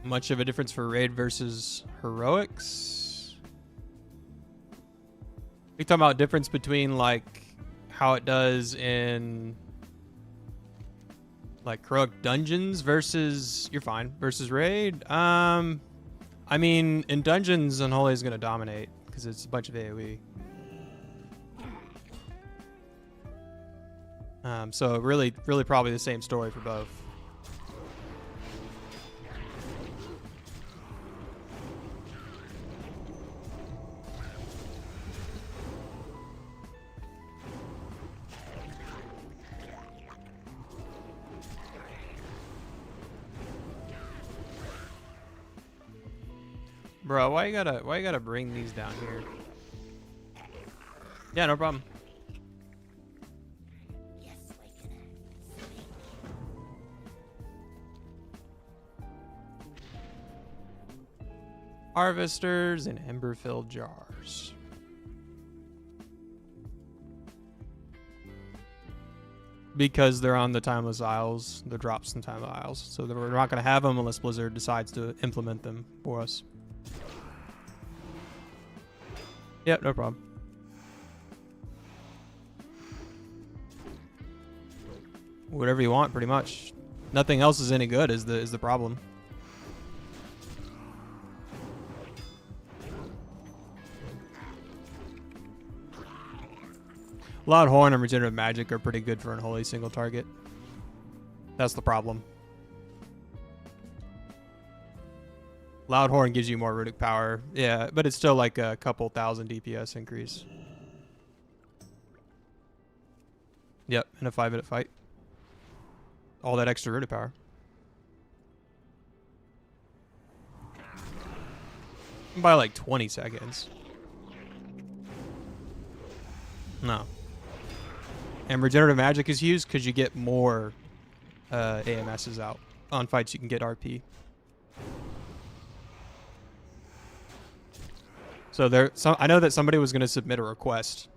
Much of a difference for raid versus heroics? We talking about difference between like how it does in like heroic dungeons versus you're fine versus raid. I mean in dungeons Unholy is gonna dominate because it's a bunch of AoE. So really probably the same story for both. Bro, why you gotta bring these down here? Yeah, no problem. Yes, Wakener. Harvesters and ember-filled jars. Because they're on the Timeless Isles, the drops in Timeless Isles. So we're not going to have them unless Blizzard decides to implement them for us. Yep, no problem. Whatever you want, pretty much. Nothing else is any good is the problem. Loud Horn and Regenerative Magic are pretty good for Unholy single target. That's the problem. Loud Horn gives you more runic power. Yeah, but it's still like a couple thousand DPS increase. Yep, in a 5-minute fight. All that extra runic power. By like 20 seconds. No. And Regenerative Magic is used because you get more AMSs out. On fights you can get RP. So I know that somebody was going to submit a request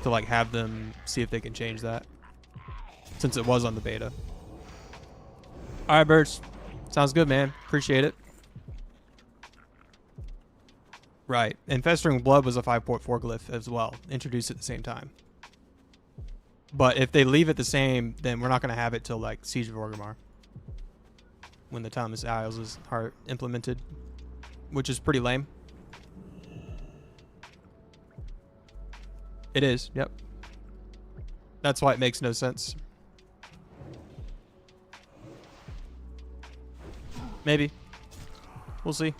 to like have them see if they can change that, since it was on the beta. All right, Birch. Sounds good, man. Appreciate it. Right. And Festering Blood was a 5.4 glyph as well. Introduced at the same time. But if they leave it the same, then we're not going to have it till like Siege of Orgrimmar, when the Timeless Isles are implemented, which is pretty lame. It is, yep. That's why it makes no sense. Maybe. We'll see.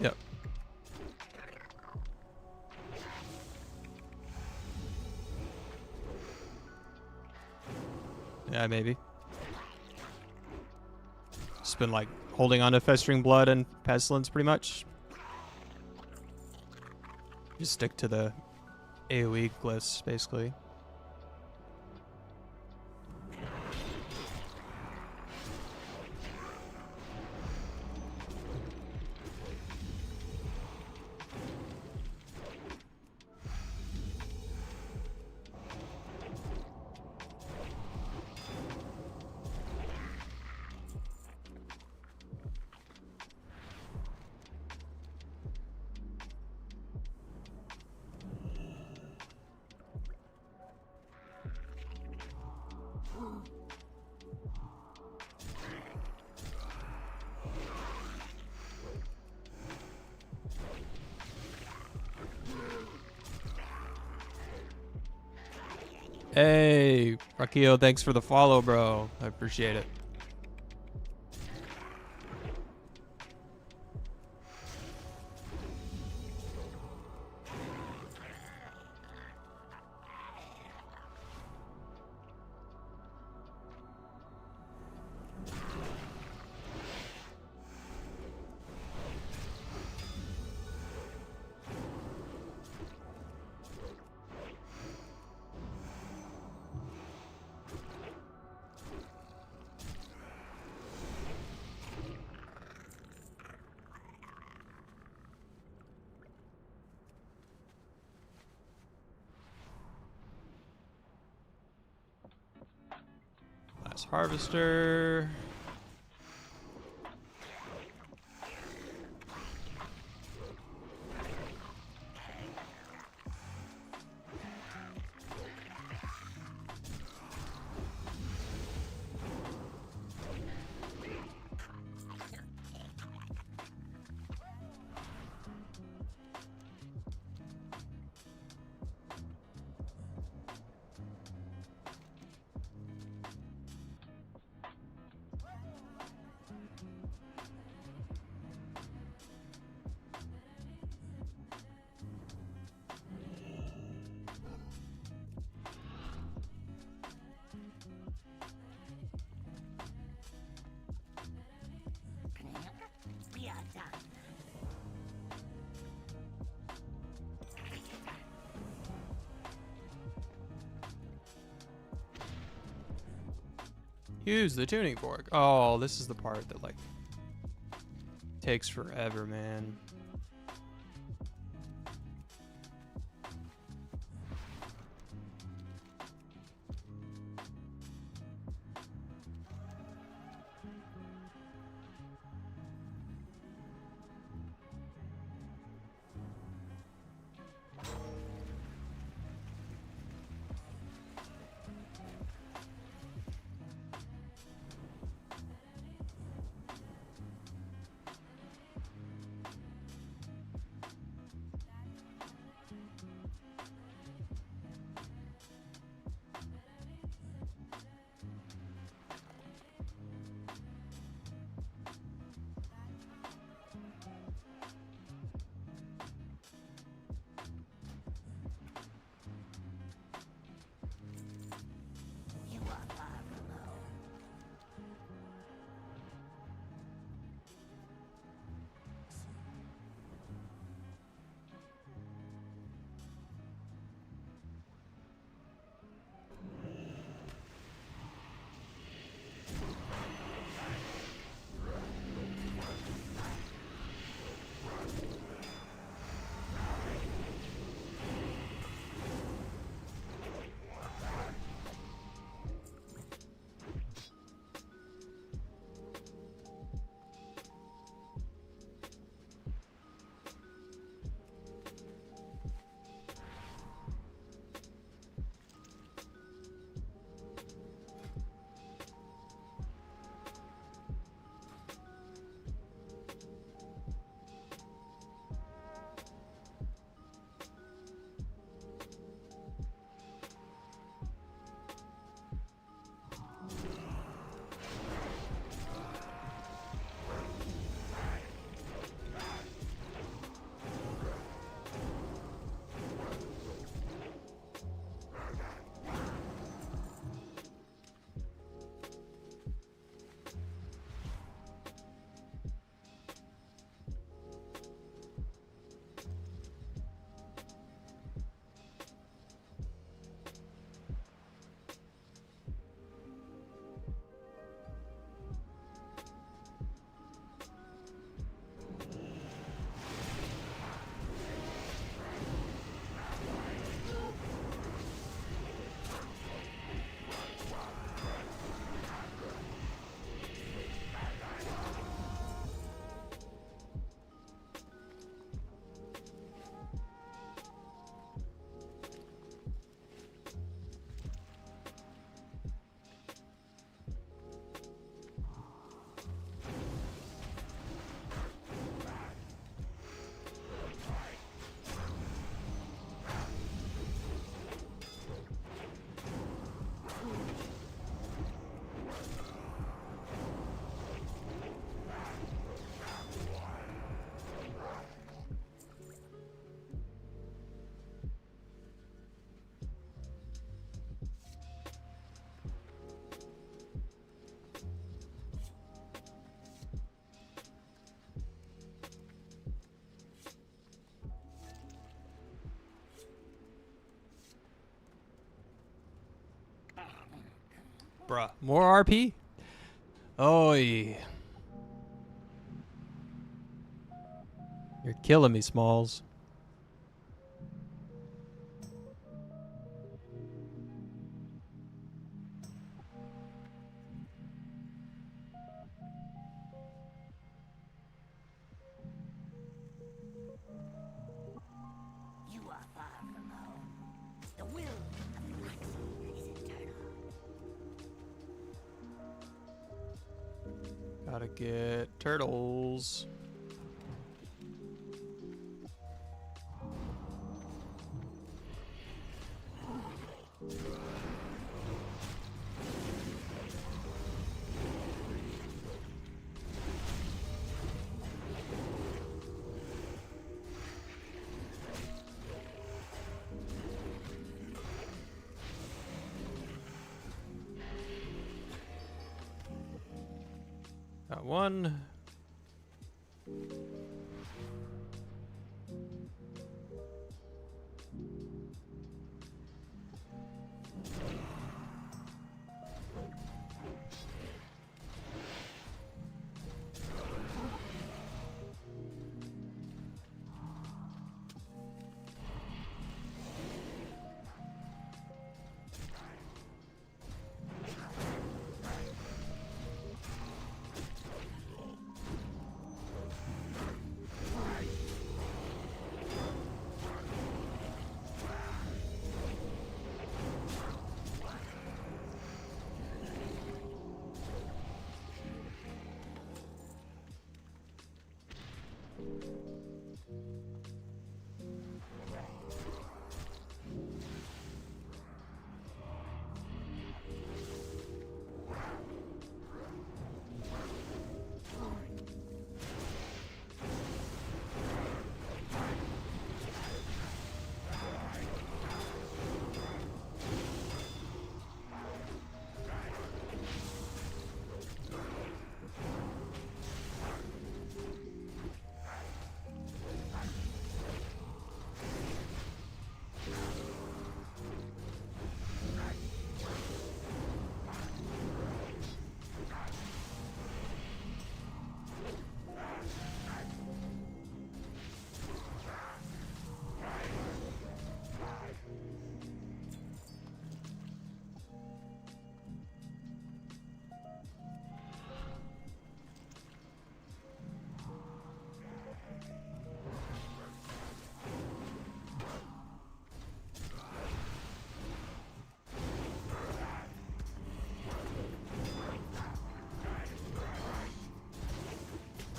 Yep. Yeah, maybe. Just been like holding on to Festering Blood and Pestilence pretty much. Just stick to the AoE glyphs, basically. Hey, Rakio, thanks for the follow, bro. I appreciate it. Harvester. We are done. Use the tuning fork. Oh, this is the part that like takes forever, man. You are far from home. Bruh. More RP? Oh, yeah. You're killing me, Smalls. Gotta get turtles. Got one.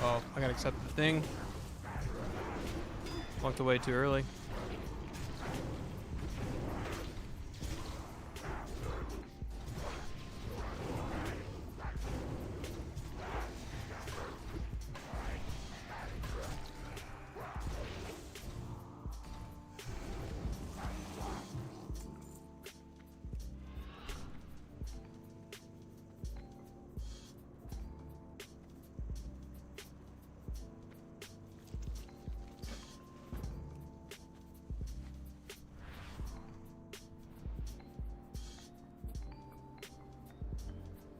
Oh, I gotta accept the thing. Walked away too early.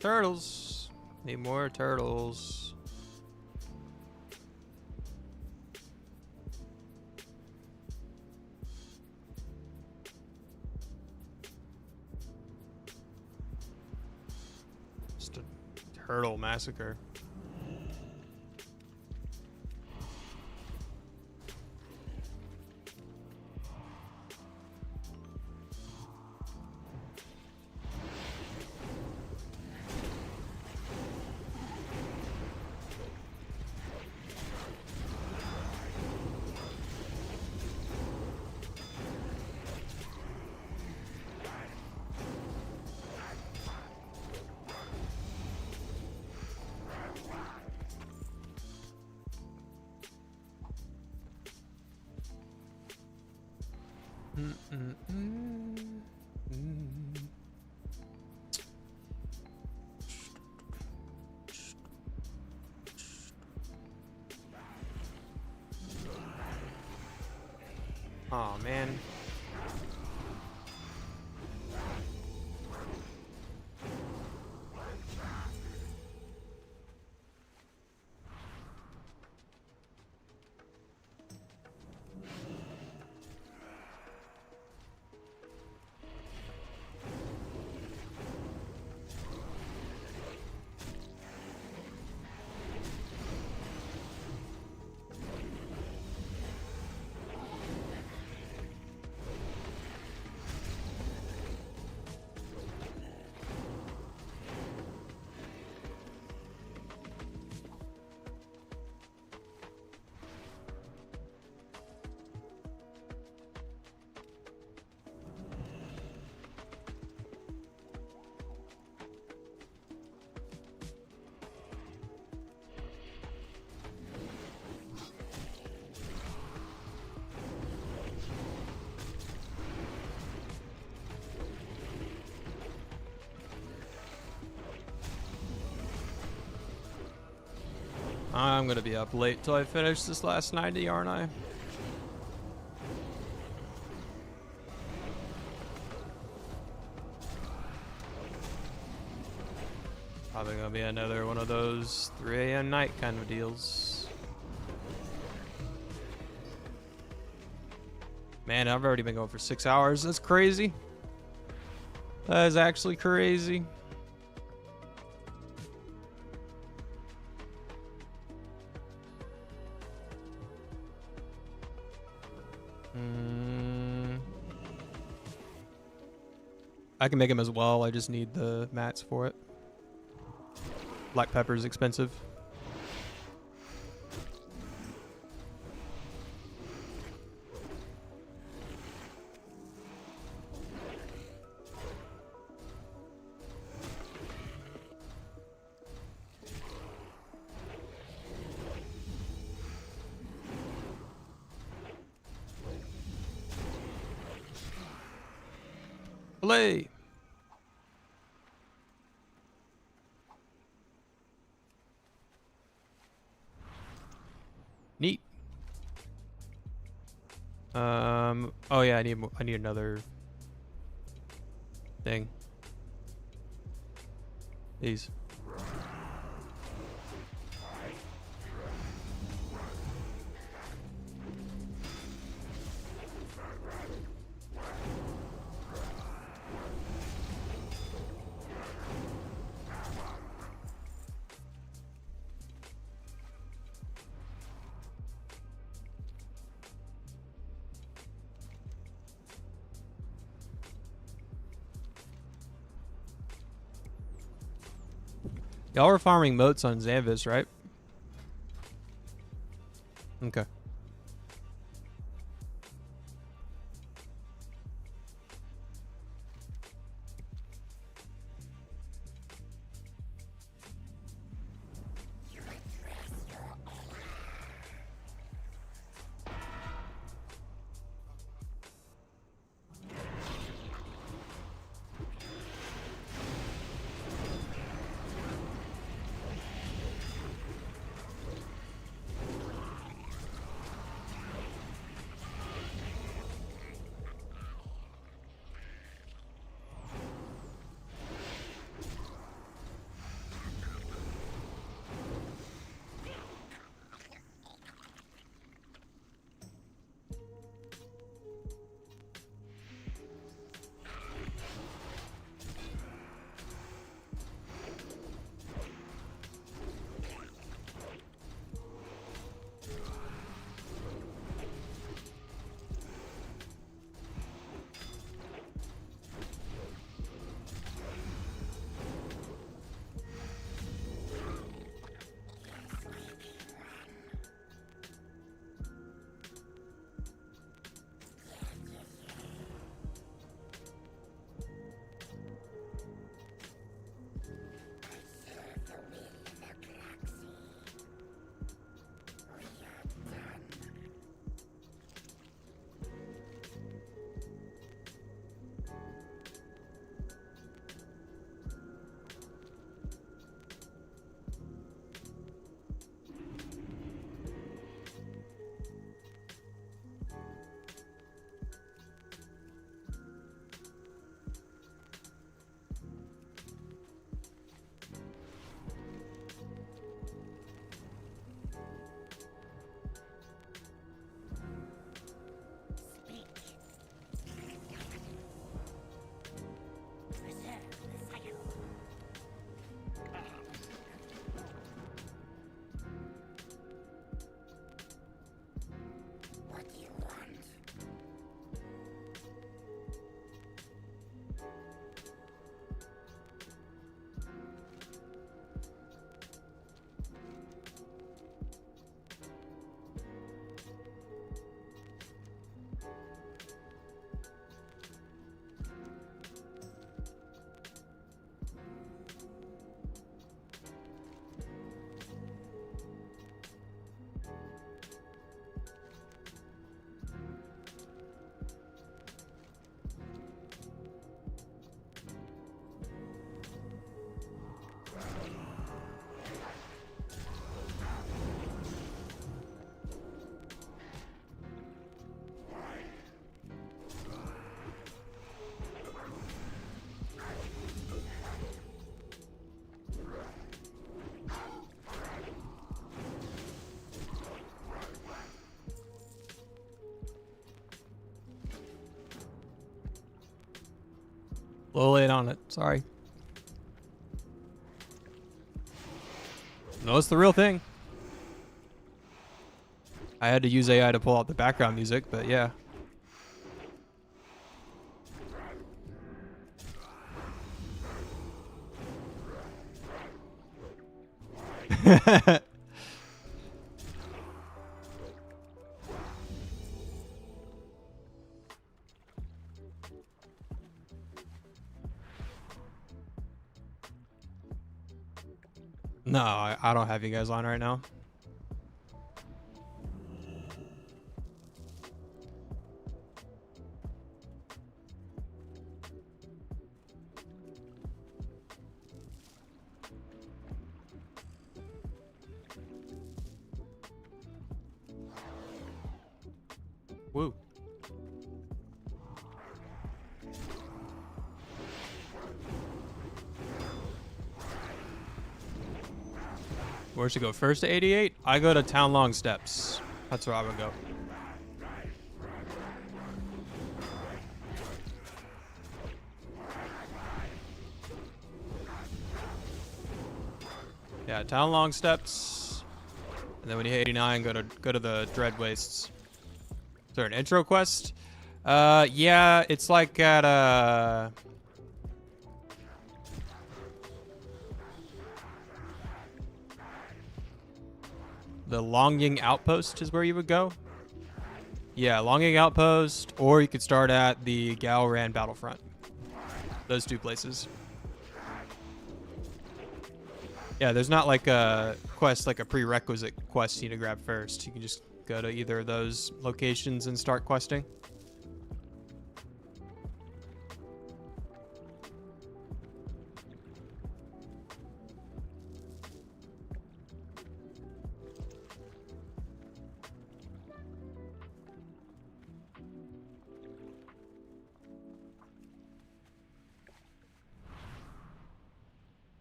Turtles. Need more turtles. Just a turtle massacre. Oh man. I'm gonna be up late till I finish this last 90, aren't I? Probably gonna be another one of those 3 a.m. night kind of deals. Man, I've already been going for 6 hours. That's crazy. That is actually crazy. I can make them as well. I just need the mats for it. Black pepper is expensive. Play. Neat. Oh yeah, I need another thing. These. Y'all were farming moats on Xanvis, right? Okay. A little late on it. Sorry. No, it's the real thing. I had to use AI to pull out the background music, but yeah. No, I don't have you guys on right now. Woo. Where should I go? First to 88? I go to Town Long Steps. That's where I would go. Yeah, Town Long Steps. And then when you hit 89, go to the Dread Wastes. Is there an intro quest? Yeah, it's like at the Longing Outpost is where you would go. Yeah, Longing Outpost, or you could start at the Galran Battlefront. Those two places. Yeah, there's not like a quest, like a prerequisite quest you need to grab first. You can just go to either of those locations and start questing.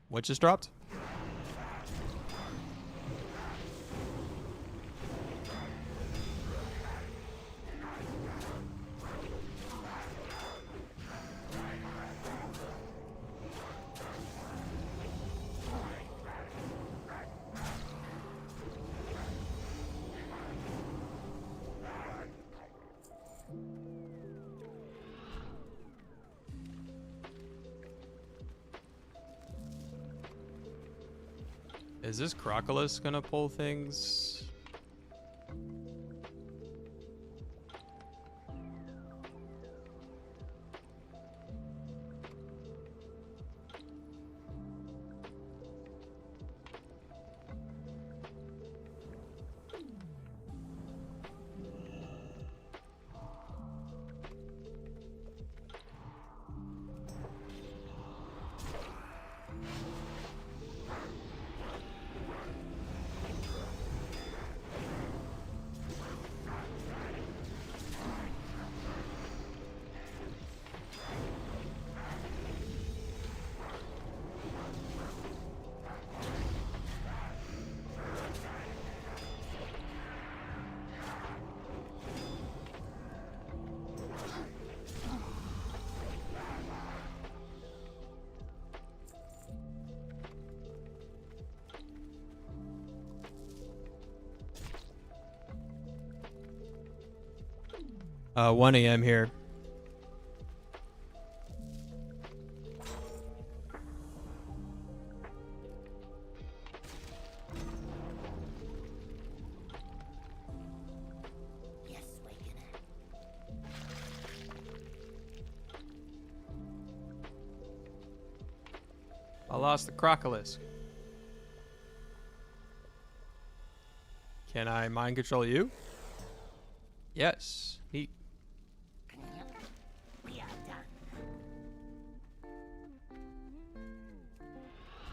What just dropped? Is this Crocolus gonna pull things? Uh, 1 a.m. here. Yes, Wakener. I lost the Crocolus. Can I mind control you? Yes. Neat. We are done.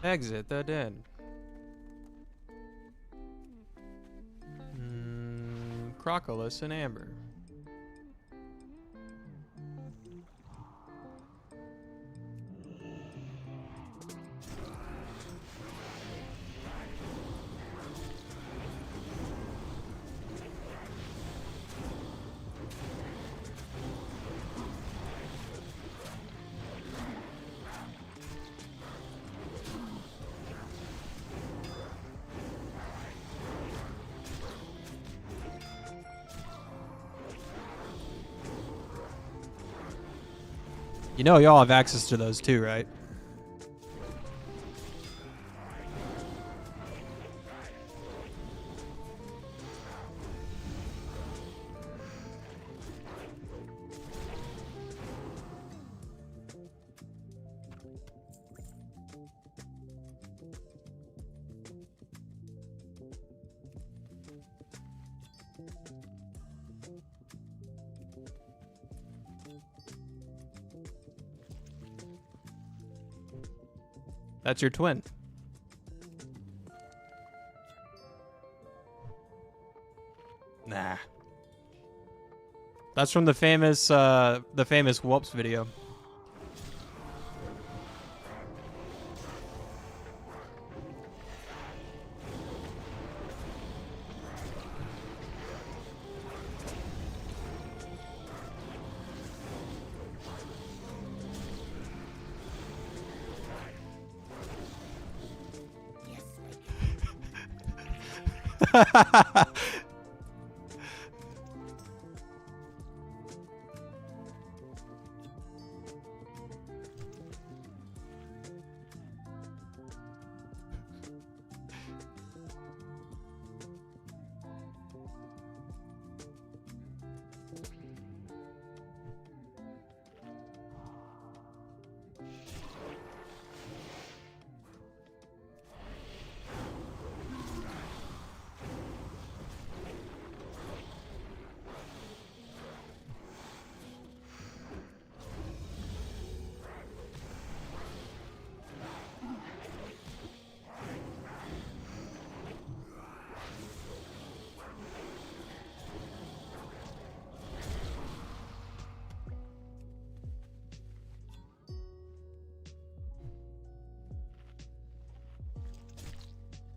Exit the den. Crocolus and Amber. You know y'all have access to those too, right? That's your twin. Nah. That's from the famous Whoops video.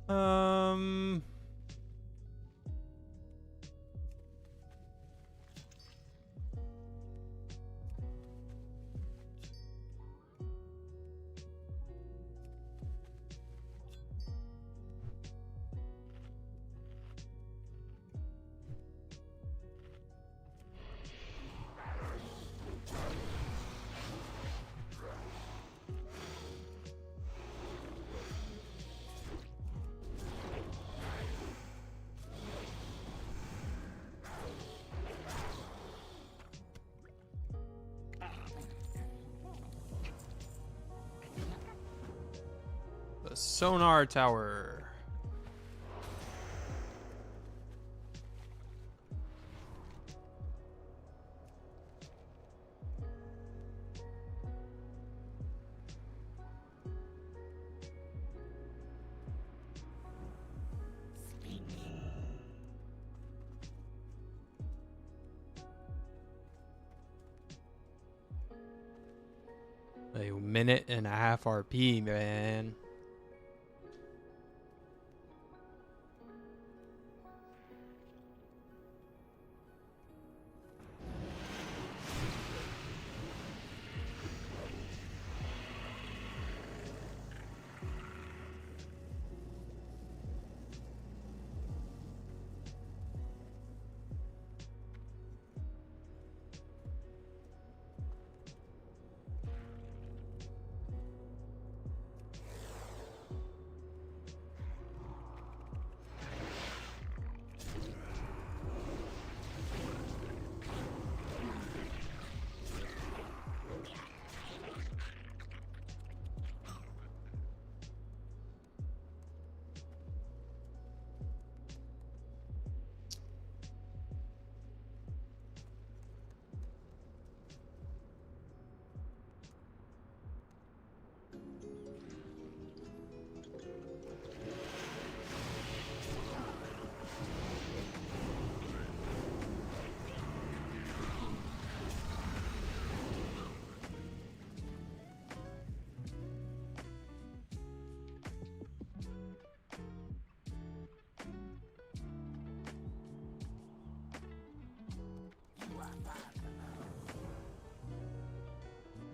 Um. The sonar tower. A minute and a half RP, man.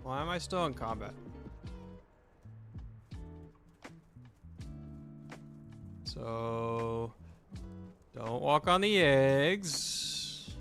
Why am I still in combat? So, don't walk on the eggs.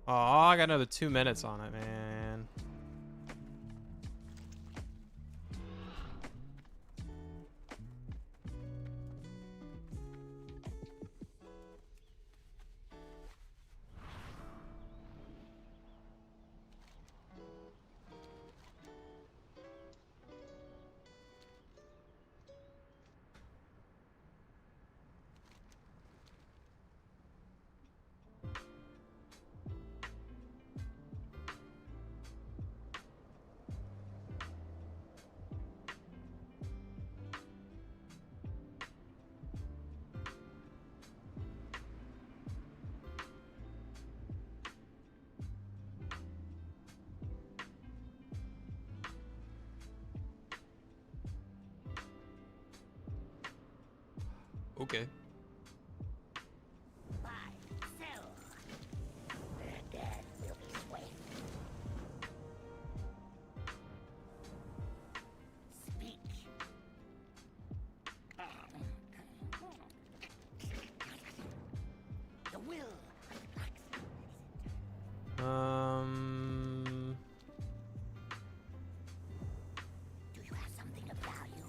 Oh, I got another 2 minutes on it, man. Okay. Buy, sell. Their dead will be swift. Speak. The will of the blacksmith is Do you have something of value?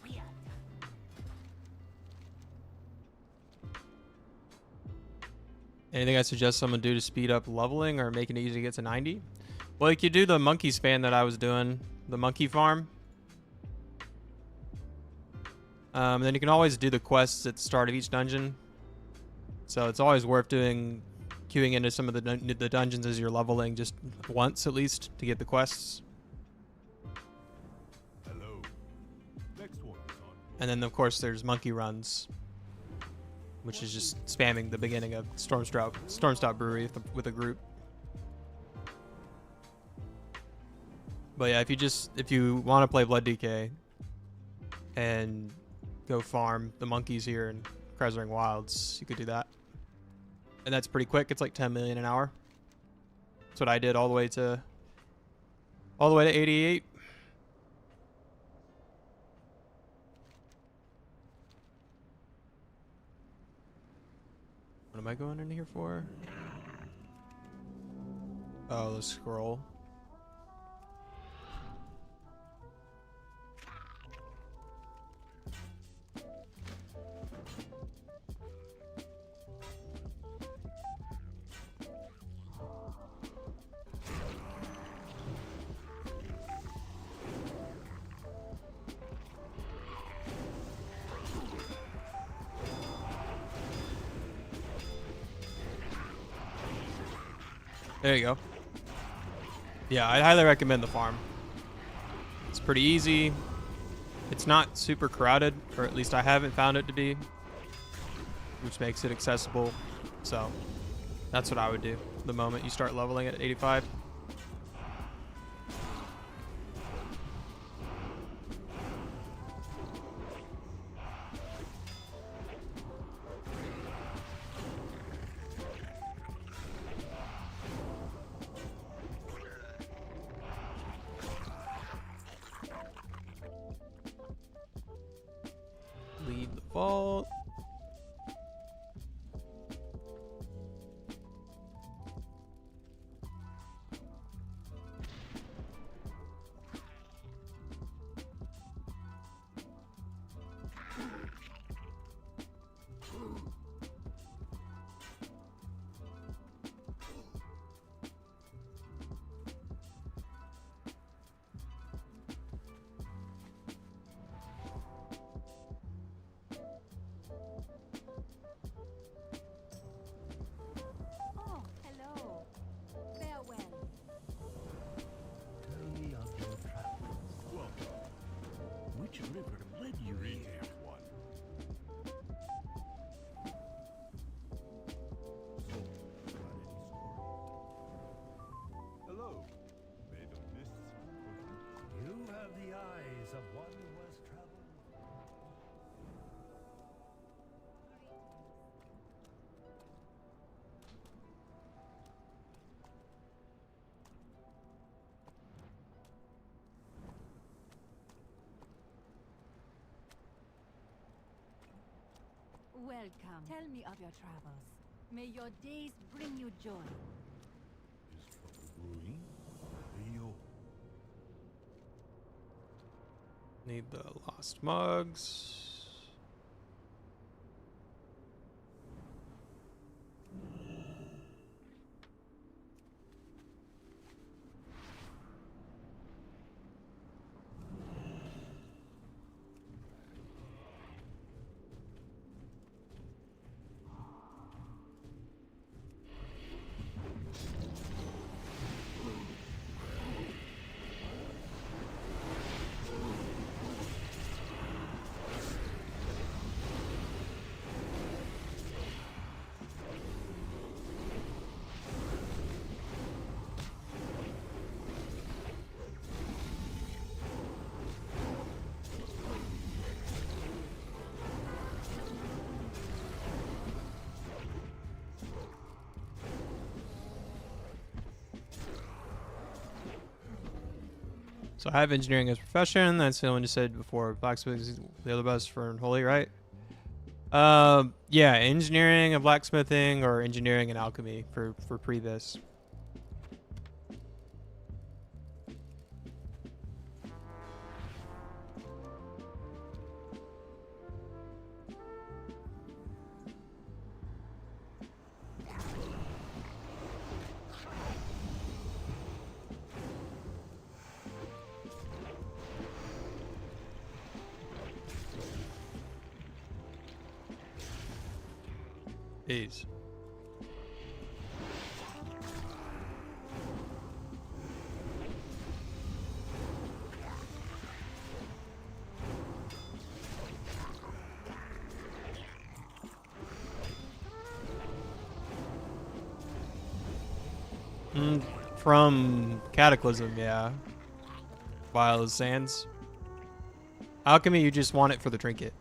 We are done. Anything I suggest someone do to speed up leveling or making it easy to get to 90? Well, you could do the monkey span that I was doing, the monkey farm. Then you can always do the quests at the start of each dungeon. So it's always worth doing, queuing into some of the dungeons as you're leveling just once at least to get the quests. Hello. Next one is on. And then of course there's monkey runs, which is just spamming the beginning of Stormstout Brewery with a group. But yeah, if you want to play Blood DK and go farm the monkeys here in Kreisring Wilds, you could do that. And that's pretty quick. It's like 10 million an hour. That's what I did all the way to 88. What am I going in here for? Oh, the scroll. There you go. Yeah, I highly recommend the farm. It's pretty easy. It's not super crowded, or at least I haven't found it to be, which makes it accessible. So that's what I would do the moment you start leveling at 85. Leave the vault. Welcome. Tell me of your travels. May your days bring you joy. Need the lost mugs. So I have engineering as a profession. That's the one you said before. Blacksmithing is the other best for Unholy, right? Yeah, engineering and blacksmithing, or engineering and alchemy for pre-this. Peace. From Cataclysm, yeah. Wild as Sands. Alchemy, you just want it for the trinket.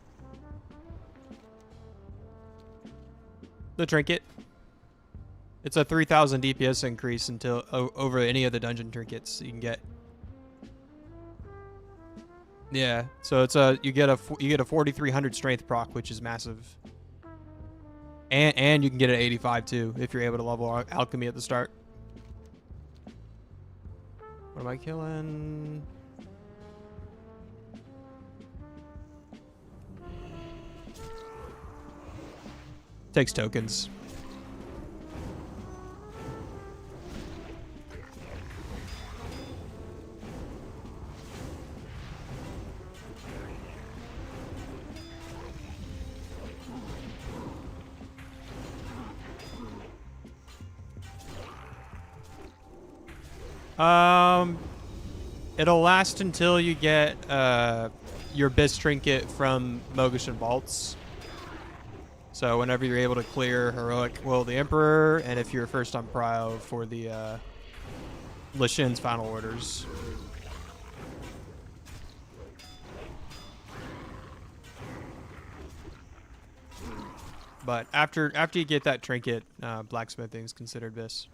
The trinket. It's a 3,000 DPS increase until over any of the dungeon trinkets you can get. Yeah, so it's you get a 4,300 strength proc, which is massive. And you can get an 85 too if you're able to level alchemy at the start. What am I killing? Takes tokens. It'll last until you get your Bis trinket from Mogush Vaults. So whenever you're able to clear Heroic Will of the Emperor, and if you're first on Prio for the Lishin's Final Orders. But after you get that trinket, blacksmithing is considered Bis.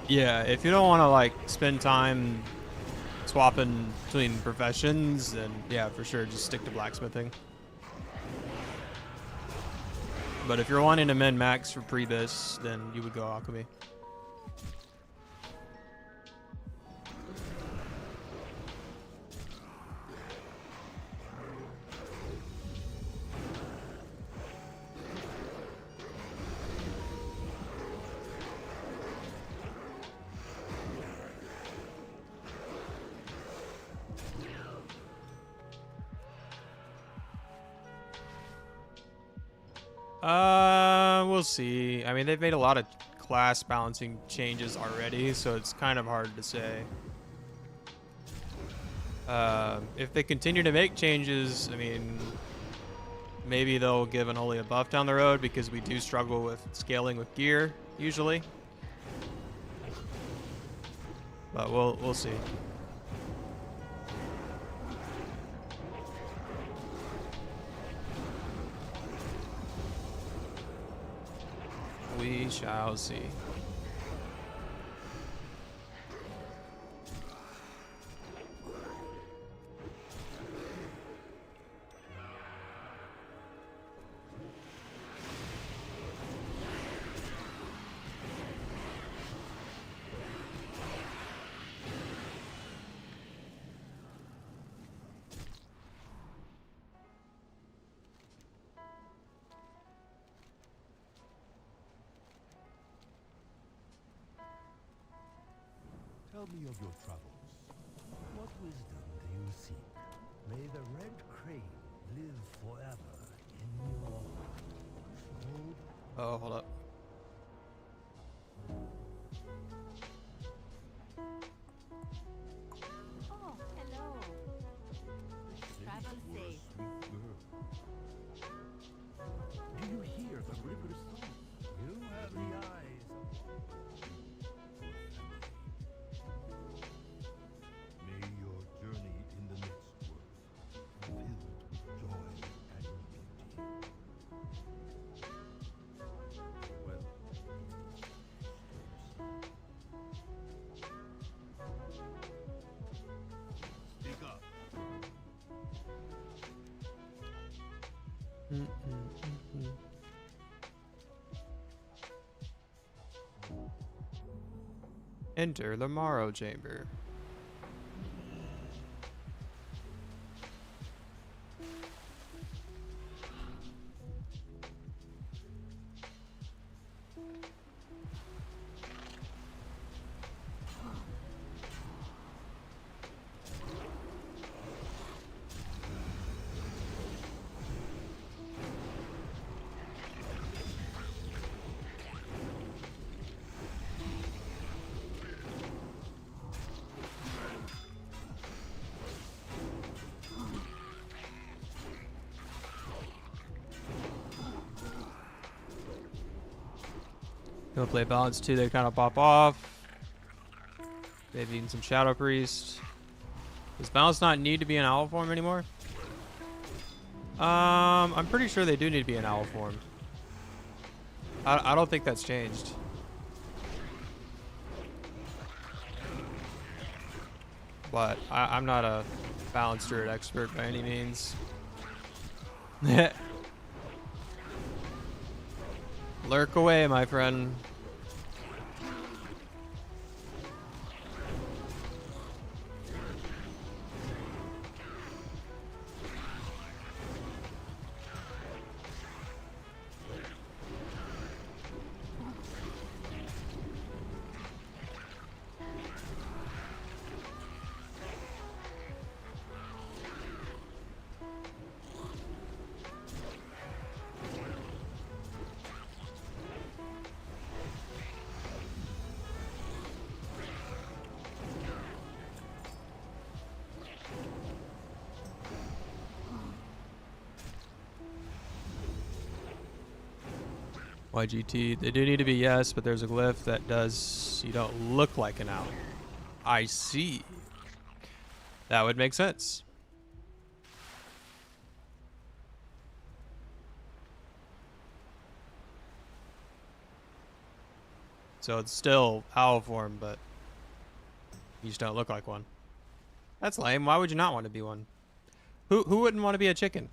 Yeah, if you don't want to like spend time swapping between professions, then yeah, for sure, just stick to blacksmithing. But if you're wanting to min max for pre-bis, then you would go alchemy. We'll see. I mean, they've made a lot of class balancing changes already, so it's kind of hard to say. If they continue to make changes, I mean, maybe they'll give Unholy a buff down the road because we do struggle with scaling with gear usually. But we'll see. We shall see. Tell me of your travels. What wisdom do you seek? May the red crane live forever in your gold. Oh, hold up. Oh, hello. Travel safe. Do you hear the river's song? You have the eyes. May your journey in the next world filled with joy and beauty. Well, speak up. Enter the Morrow Chamber. Gonna play balance too, they kind of pop off. Maybe even some Shadow Priest. Does balance not need to be in owl form anymore? I'm pretty sure they do need to be in owl form. I don't think that's changed. But I'm not a balance druid expert by any means. Lurk away, my friend. YGT, they do need to be yes, but there's a glyph that does, you don't look like an owl. I see. That would make sense. So it's still owl form, but you just don't look like one. That's lame. Why would you not want to be one? Who wouldn't want to be a chicken?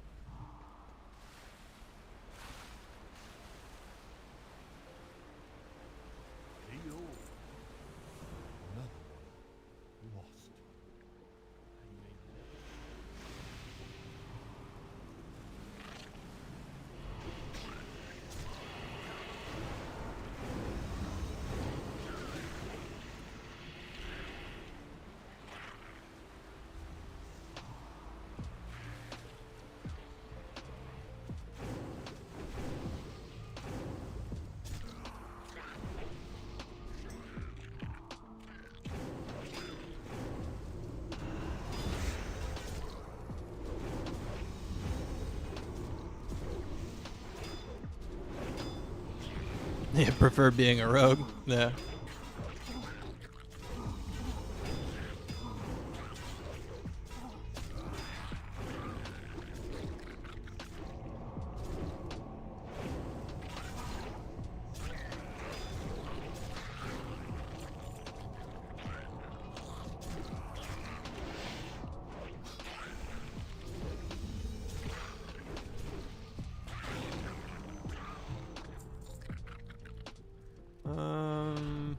Yeah, prefer being a rogue. Yeah. Um.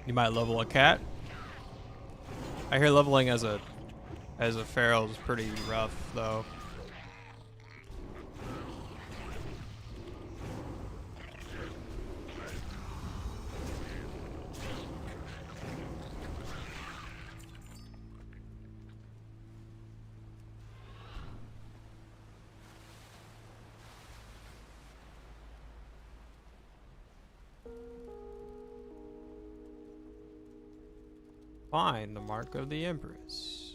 You might level a cat. I hear leveling as a feral is pretty rough though. Find the mark of the Empress.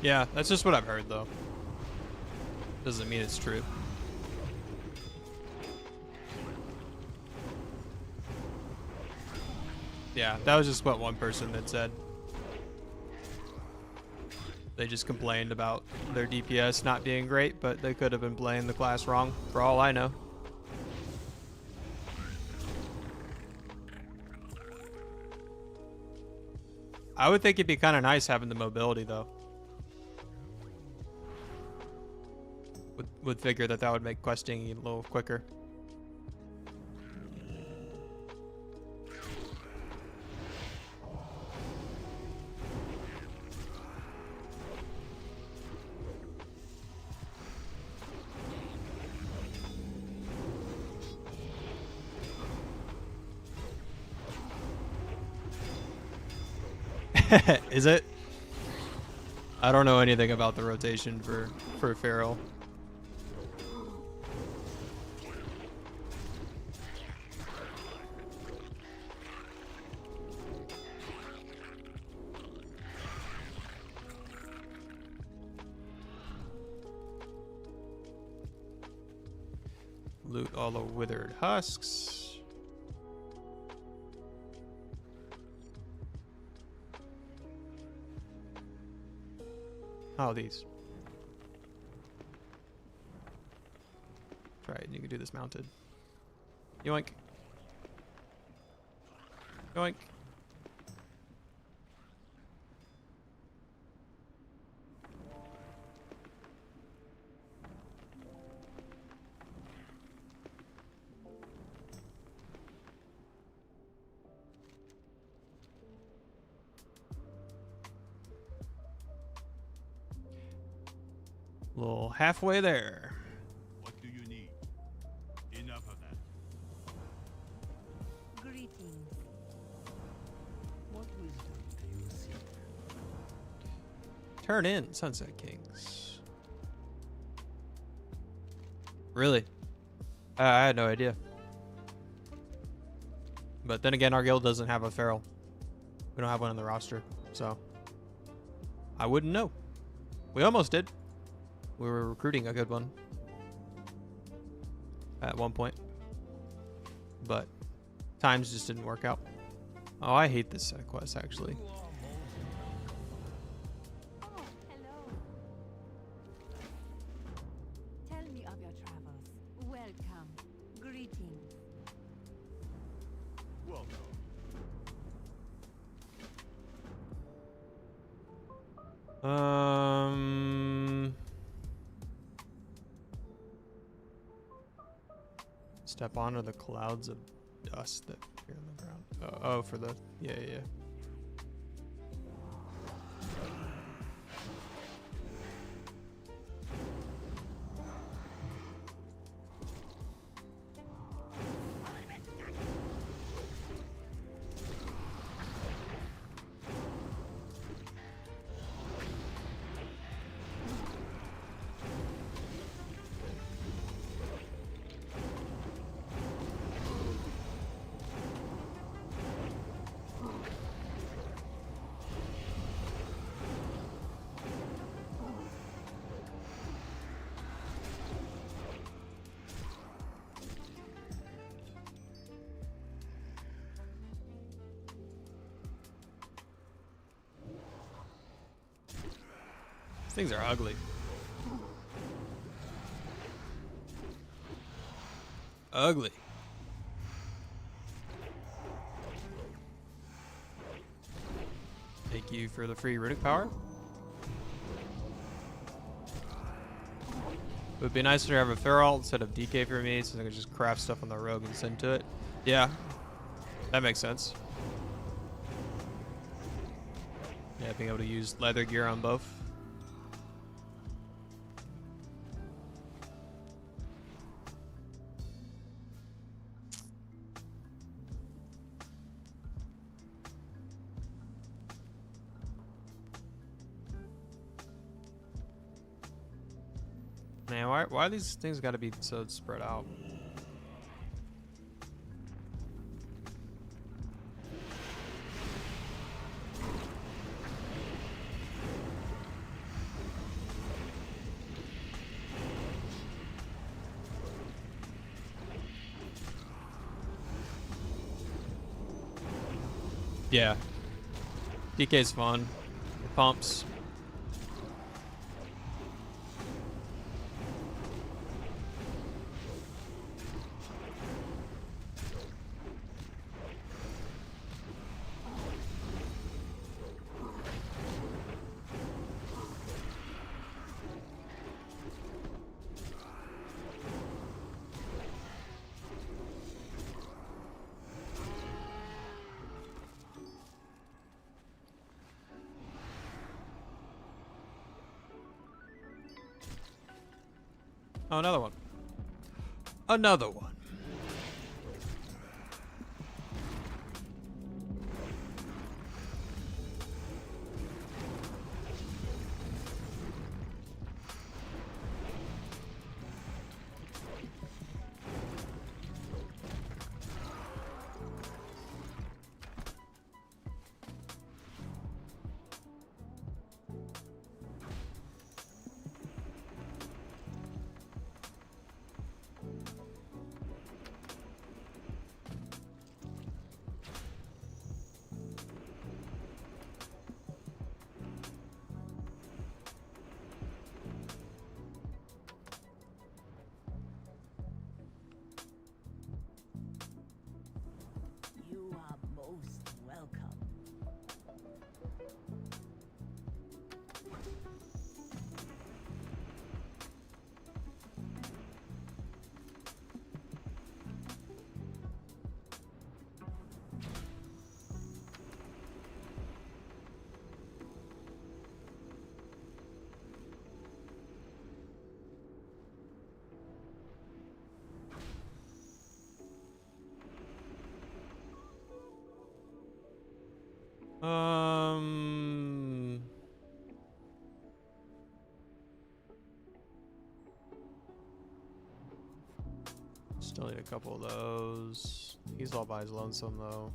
Yeah, that's just what I've heard though. Doesn't mean it's true. Yeah, that was just what one person had said. They just complained about their DPS not being great, but they could have been playing the class wrong, for all I know. I would think it'd be kind of nice having the mobility, though. Would figure that would make questing a little quicker. Is it? I don't know anything about the rotation for Feral. Loot all the withered husks. Oh, these. Right, you can do this mounted. Yoink. Yoink. A little halfway there. What do you need? Enough of that. Greetings. What wisdom do you seek? Turn in, Sunset Kings. Really? I had no idea. But then again, our guild doesn't have a feral. We don't have one on the roster, so I wouldn't know. We almost did. We were recruiting a good one at one point, but times just didn't work out. Oh, I hate this set quest actually. Oh, hello. Tell me of your travels. Welcome. Greetings. Welcome. Step onto the clouds of dust that appear on the ground. Oh, for the yeah. These things are ugly. Ugly. Thank you for the free runic power. It would be nicer to have a feral instead of DK for me, so I can just craft stuff on the rogue and send to it. Yeah, that makes sense. Yeah, being able to use leather gear on both. Man, why these things gotta be so spread out? Yeah. DK's fun. It pumps. Oh, another one. Another one. You are most welcome. Still need a couple of those. He's all by his lonesome though.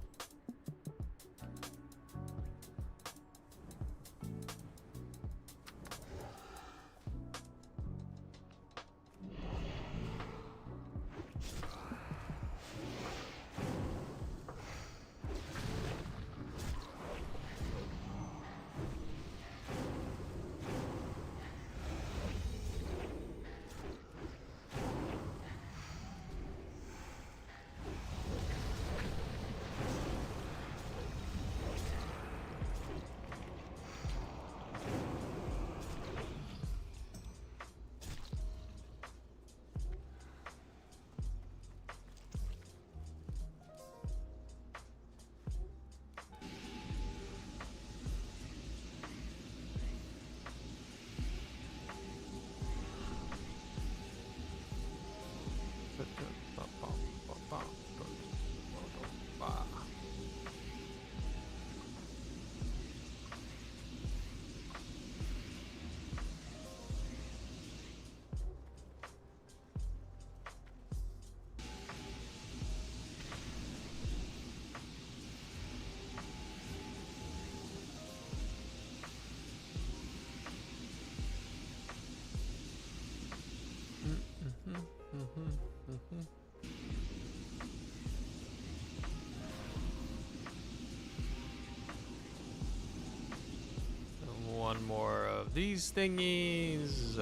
of these thingies.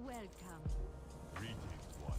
Welcome. Greetings, one.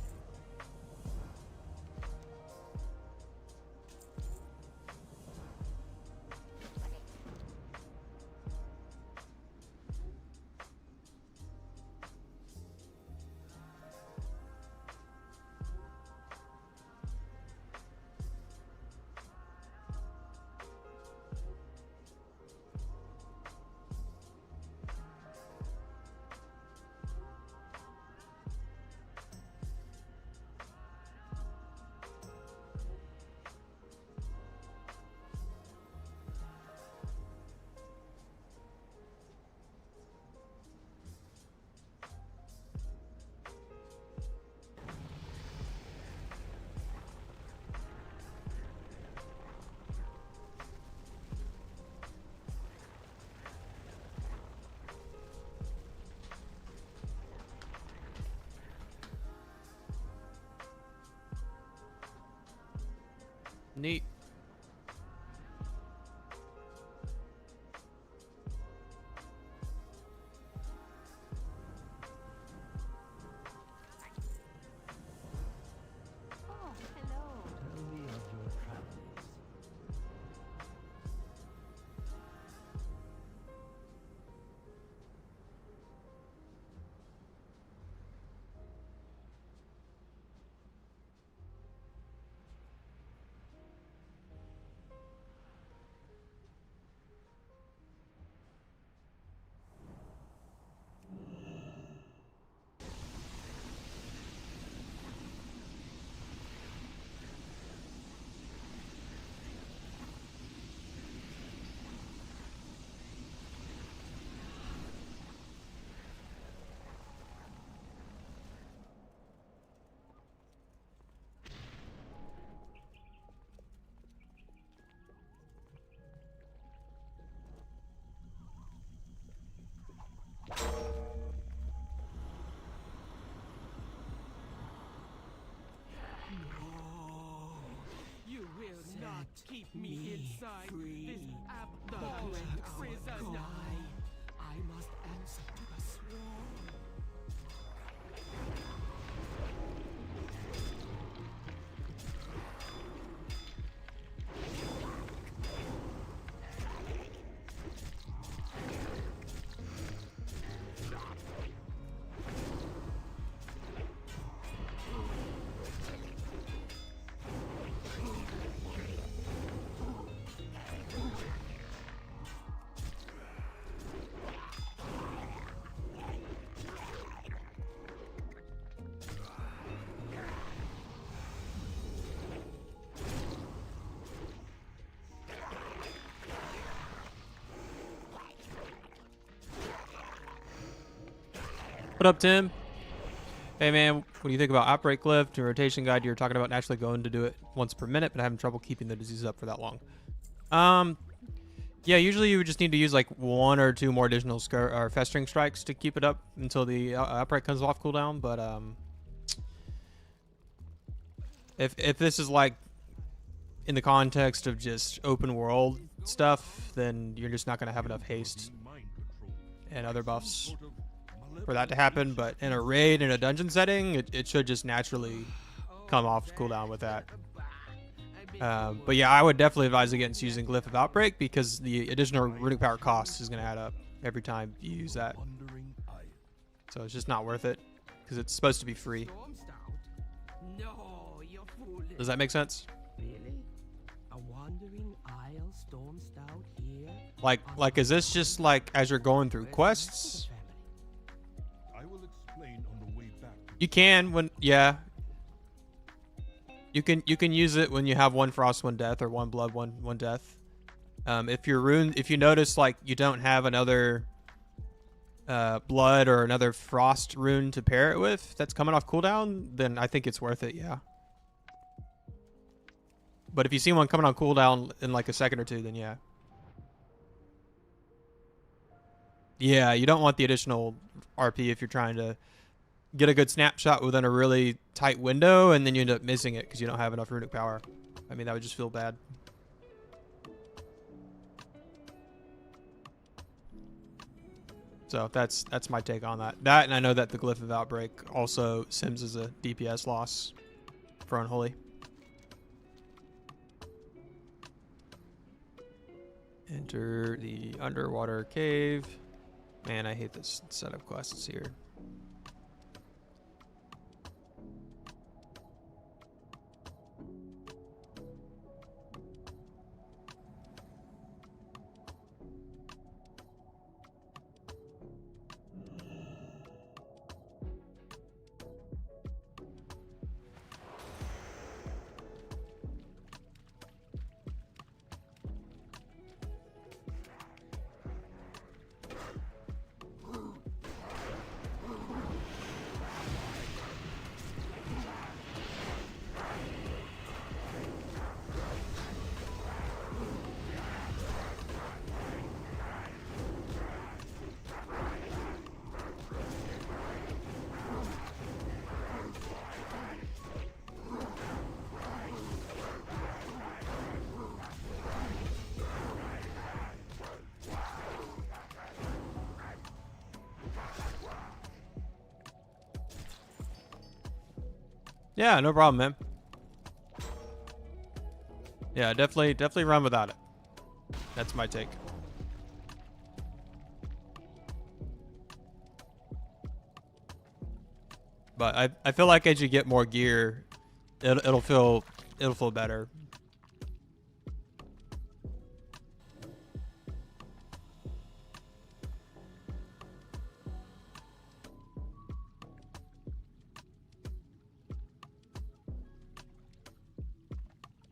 Neat. Oh, hello. Tell me of your travels. You will not keep me inside this abhorrent prison. I must answer to the swarm. What up, Tim? Hey, man, what do you think about Outbreak Lift and Rotation Guide? You're talking about naturally going to do it once per minute, but having trouble keeping the disease up for that long. Yeah, usually you would just need to use like 1 or 2 more additional or festering strikes to keep it up until the Outbreak comes off cooldown. But if this is like in the context of just open world stuff, then you're just not going to have enough haste and other buffs for that to happen. But in a raid, in a dungeon setting, it should just naturally come off cooldown with that. But yeah, I would definitely advise against using Glyph of Outbreak because the additional runic power cost is going to add up every time you use that. So it's just not worth it because it's supposed to be free. No, you're foolish. Does that make sense? Really? A wandering isle storm stout here? Like is this just like as you're going through quests? I will explain on the way back. You can when you can use it when you have 1 frost, 1 death, or 1 blood, 1 death. If you notice like you don't have another blood or another frost rune to pair it with that's coming off cooldown, then I think it's worth it, yeah. But if you see one coming on cooldown in like a second or two, then yeah. Yeah, you don't want the additional RP if you're trying to get a good snapshot within a really tight window, and then you end up missing it because you don't have enough runic power. I mean, that would just feel bad. So that's my take on that. That, and I know that the Glyph of Outbreak also sims as a DPS loss for Unholy. Enter the underwater cave. Man, I hate this set of quests here. Yeah, no problem, man. Yeah, definitely run without it. That's my take. But I feel like as you get more gear, it'll feel better.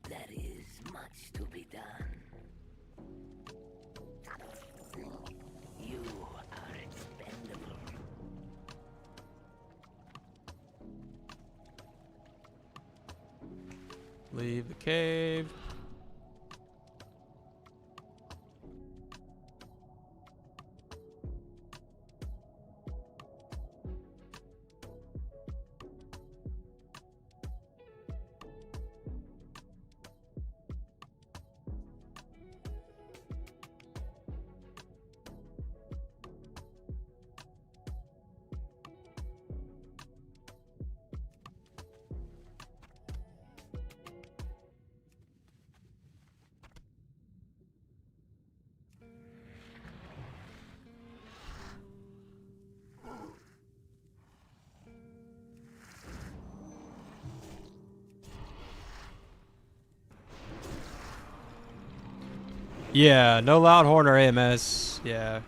There is much to be done. You are expendable. Leave the cave. Yeah, no loud horn or AMS. Yeah,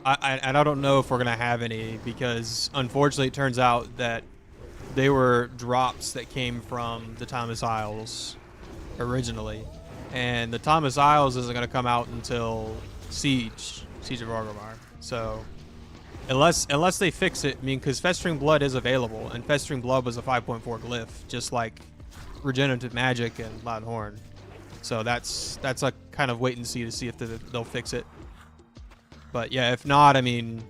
and I don't know if we're gonna have any because unfortunately it turns out that they were drops that came from the Thomas Isles originally, and the Thomas Isles isn't gonna come out until Siege of Orgrimmar. So unless they fix it, I mean, because Festering Blood is available, and Festering Blood was a 5.4 glyph, just like Regenerative Magic and Loud Horn. So that's a kind of wait and see to see if they'll fix it. But yeah, if not, I mean,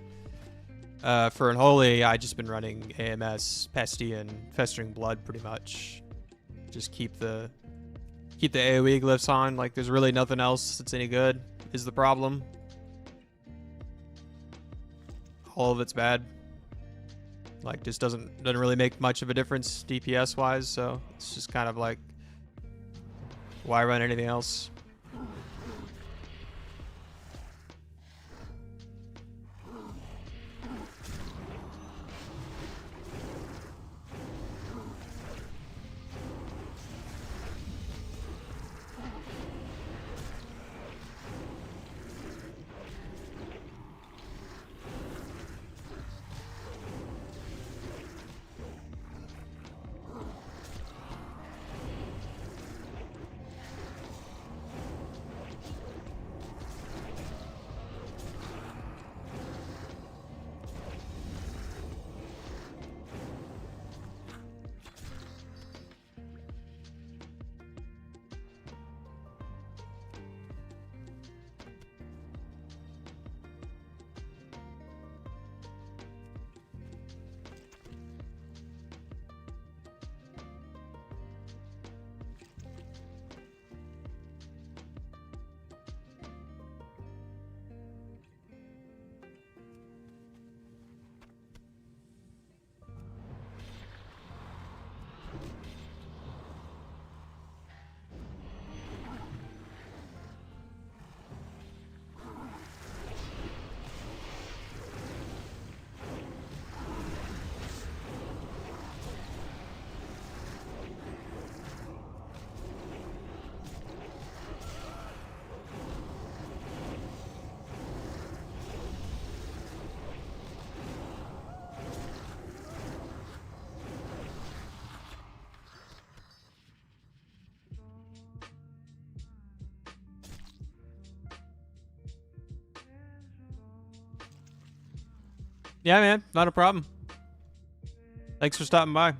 for Unholy, I just been running AMS, Pesty, and Festering Blood pretty much. Just keep the AoE glyphs on. Like, there's really nothing else that's any good. Is the problem? All of it's bad. Like, just doesn't really make much of a difference DPS wise. So it's just kind of like, why run anything else? Yeah, man, not a problem. Thanks for stopping by.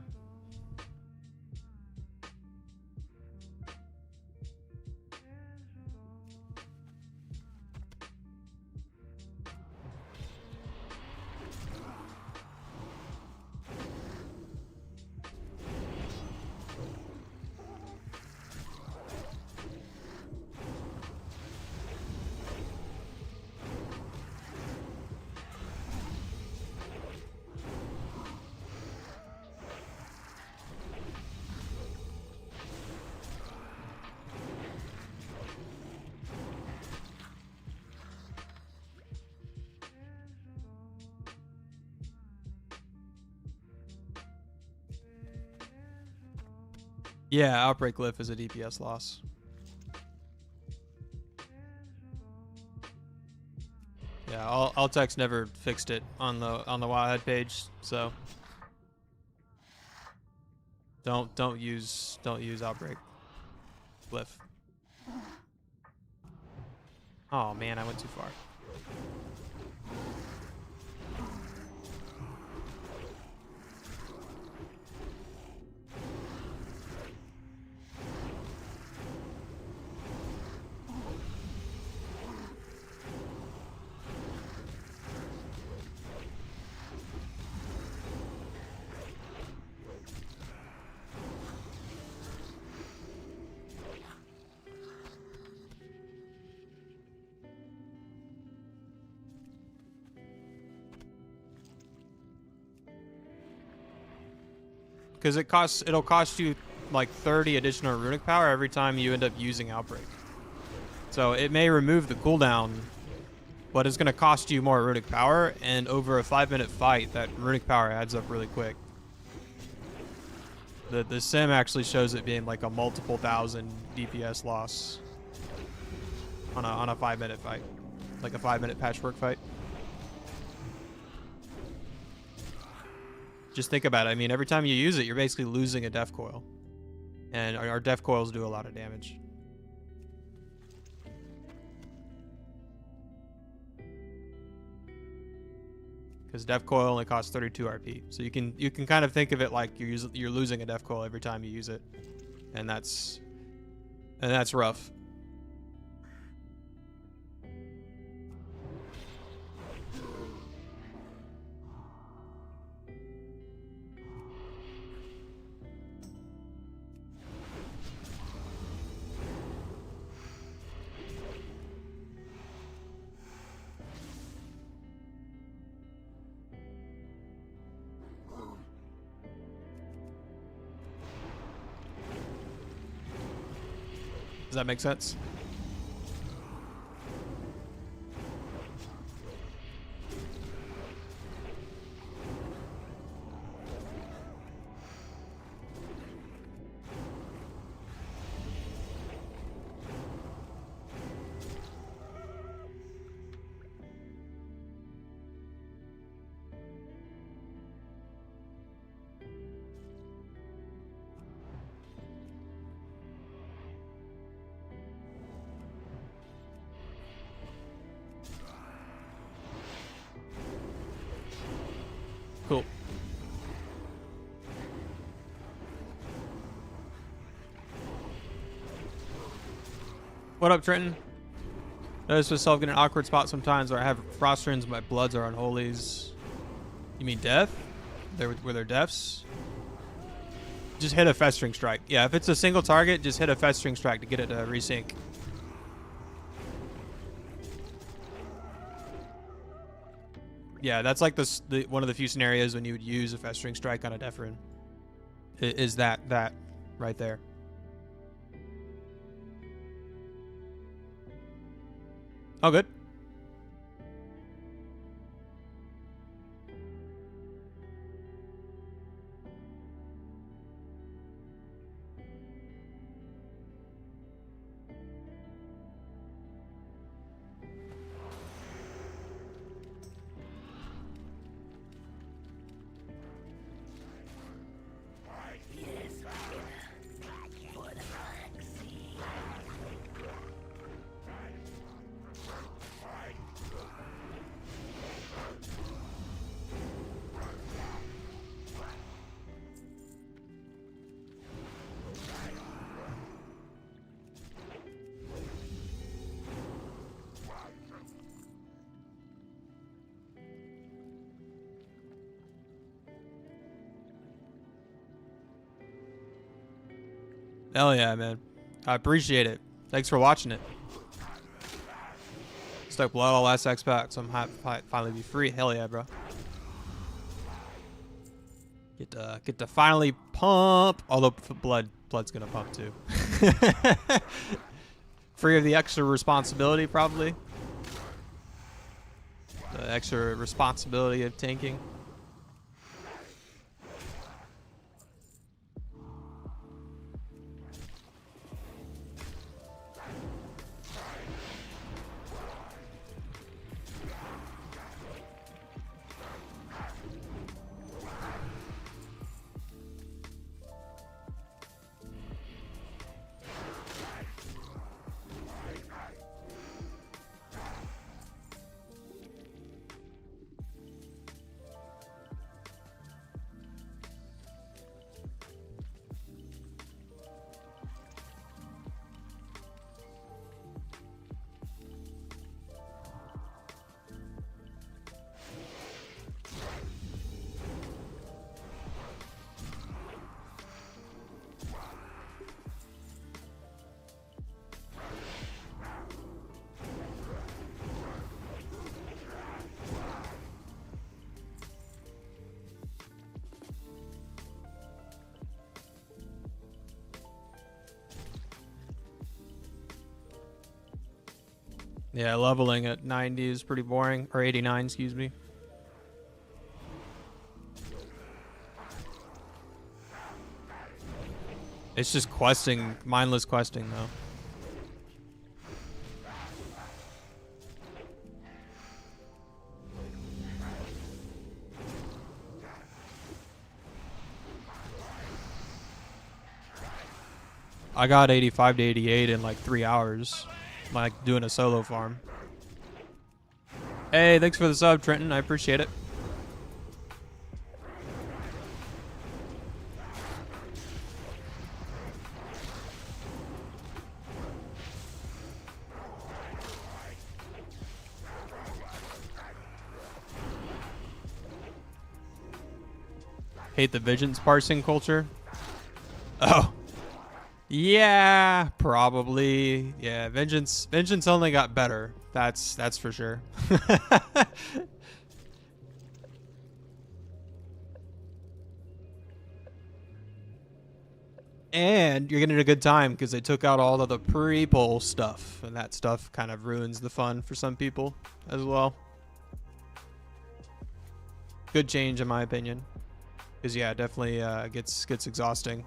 Yeah, Outbreak Glyph is a DPS loss. Yeah, Altex never fixed it on the Wildhead page, so don't use Outbreak Glyph. Oh man, I went too far. Because it'll cost you like 30 additional runic power every time you end up using Outbreak. So it may remove the cooldown, but it's going to cost you more runic power, and over a 5-minute fight, that runic power adds up really quick. The sim actually shows it being like a multiple thousand DPS loss on a 5-minute fight, like a 5-minute patchwork fight. Just think about it. I mean, every time you use it, you're basically losing a death coil. And our death coils do a lot of damage. Because death coil only costs 32 RP. So you can kind of think of it like you're losing a death coil every time you use it. And that's rough. Does that make sense? Cool. What up, Trenton? Notice myself getting an awkward spot sometimes where I have frost runes, my bloods are unholies. You mean death? Were there deaths? Just hit a festering strike. Yeah, if it's a single target, just hit a festering strike to get it to resync. Yeah, that's like one of the few scenarios when you would use a festering strike on a death rune. Is that right there? Oh, good. Hell yeah, man. I appreciate it. Thanks for watching it. Stuck blood all last X pack, so I'm happy to finally be free. Hell yeah, bro. Get to finally pump. Although blood's gonna pump too. Free of the extra responsibility, probably. The extra responsibility of tanking. Yeah, leveling at 90 is pretty boring. Or 89, excuse me. It's just questing, mindless questing though. I got 85 to 88 in like 3 hours. Like doing a solo farm. Hey, thanks for the sub, Trenton. I appreciate it. Hate the vengeance parsing culture. Oh. Yeah, probably. Yeah, vengeance only got better. That's for sure. And you're getting a good time because they took out all of the pre-poll stuff, and that stuff kind of ruins the fun for some people as well. Good change in my opinion. Because yeah, it definitely gets exhausting.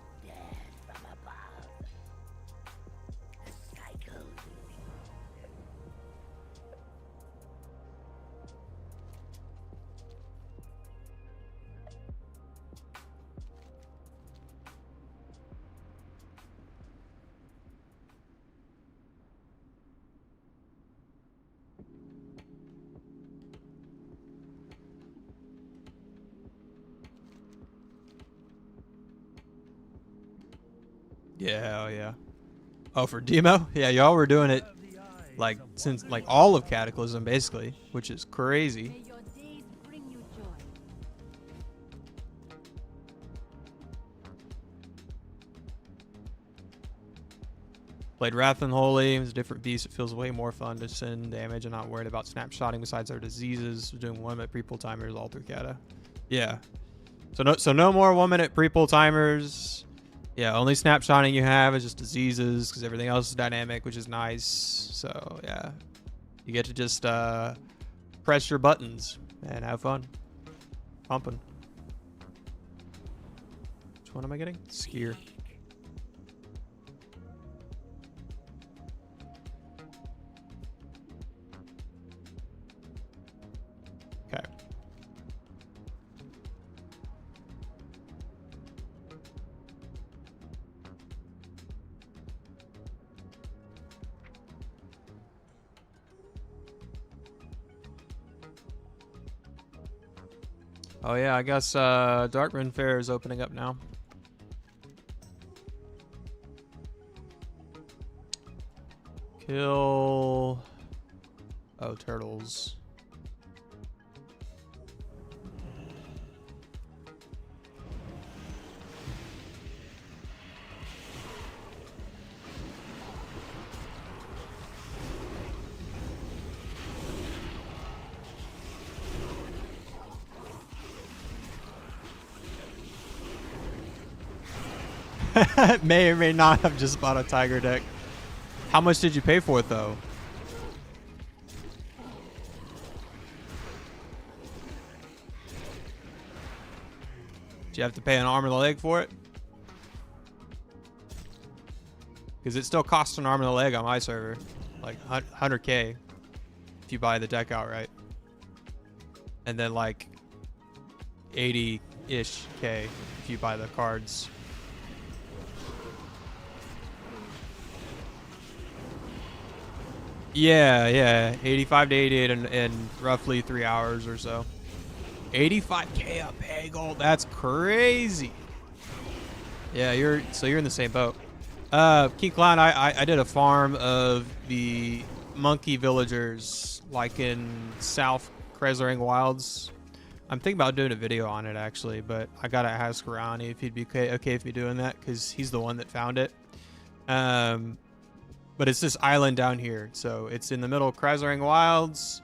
Yeah, oh yeah. Oh, for demo? Yeah, y'all were doing it like since like all of Cataclysm basically, which is crazy. May your days bring you joy. Played Wrath and Holy. It was a different beast. It feels way more fun to send damage and not worried about snapshotting besides our diseases. Doing 1 minute pre-pull timers all through Cata. Yeah. So no more 1 minute pre-pull timers. Yeah, only snapshotting you have is just diseases because everything else is dynamic, which is nice. So yeah, you get to just press your buttons and have fun pumping. Which one am I getting? Skier. Okay. Oh yeah, I guess Darkmoon Fair is opening up now. Kill... Oh, turtles. May or may not have just bought a Tiger deck. How much did you pay for it though? Did you have to pay an arm and a leg for it? Because it still costs an arm and a leg on my server. Like 100K if you buy the deck outright. And then like 80-ish K if you buy the cards. Yeah, 85 to 88 in roughly 3 hours or so. 85K a pay gold, that's crazy. Yeah, you're in the same boat. King Clown, I did a farm of the monkey villagers like in South Kreisering Wilds. I'm thinking about doing a video on it actually, but I gotta ask Ronnie if he'd be okay with me doing that because he's the one that found it. But it's this island down here, so it's in the middle of Kreisering Wilds,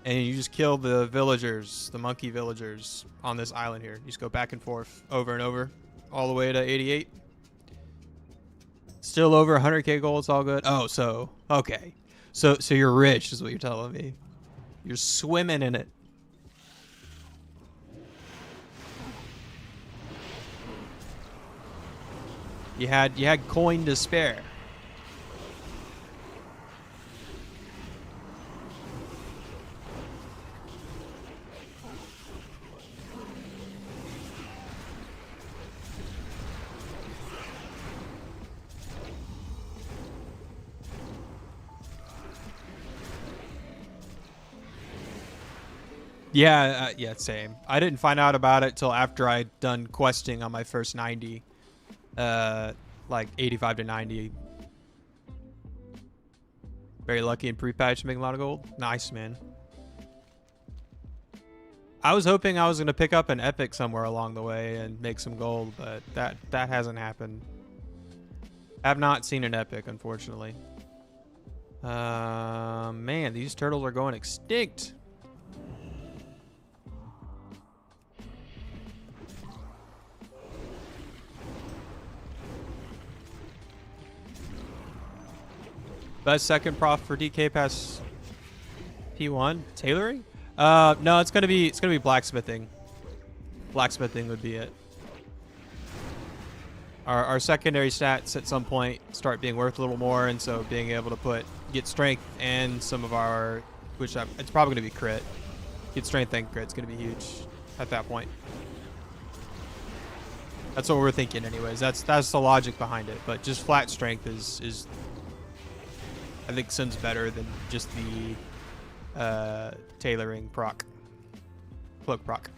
and you just kill the villagers, the monkey villagers on this island here. You just go back and forth over and over, all the way to 88. Still over 100K gold, it's all good. Oh, so okay, so you're rich, is what you're telling me. You're swimming in it. You had coin to spare. Yeah, same. I didn't find out about it till after I'd done questing on my first 90. Like 85 to 90. Very lucky in pre-patch, making a lot of gold. Nice, man. I was hoping I was going to pick up an epic somewhere along the way and make some gold, but that hasn't happened. Have not seen an epic, unfortunately. Man, these turtles are going extinct. Best second prof for DK past P1 tailoring? No, it's gonna be blacksmithing. Blacksmithing would be it. Our secondary stats at some point start being worth a little more, and so being able to get strength and some of our, it's probably gonna be crit. Get strength and crit. It's gonna be huge at that point. That's what we're thinking, anyways. That's the logic behind it. But just flat strength is I think Sun's better than just the tailoring proc. Cloak proc.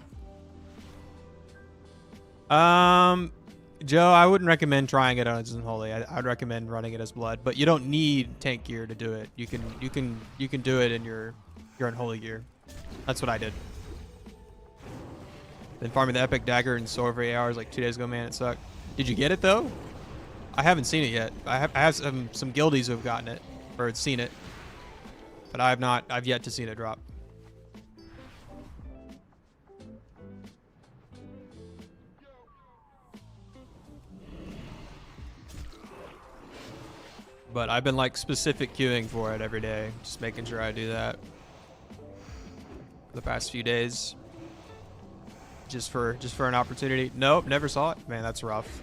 Joe, I wouldn't recommend trying it on as Unholy. I'd recommend running it as Blood, but you don't need tank gear to do it. You can do it in your Unholy gear. That's what I did. Then farming the epic dagger and sword for 8 hours like 2 days ago, man, it sucked. Did you get it though? I haven't seen it yet. I have some guildies who have gotten it or seen it, but I've yet to see it drop. But I've been like specific queuing for it every day, just making sure I do that for the past few days. Just for an opportunity. Nope, never saw it. Man, that's rough.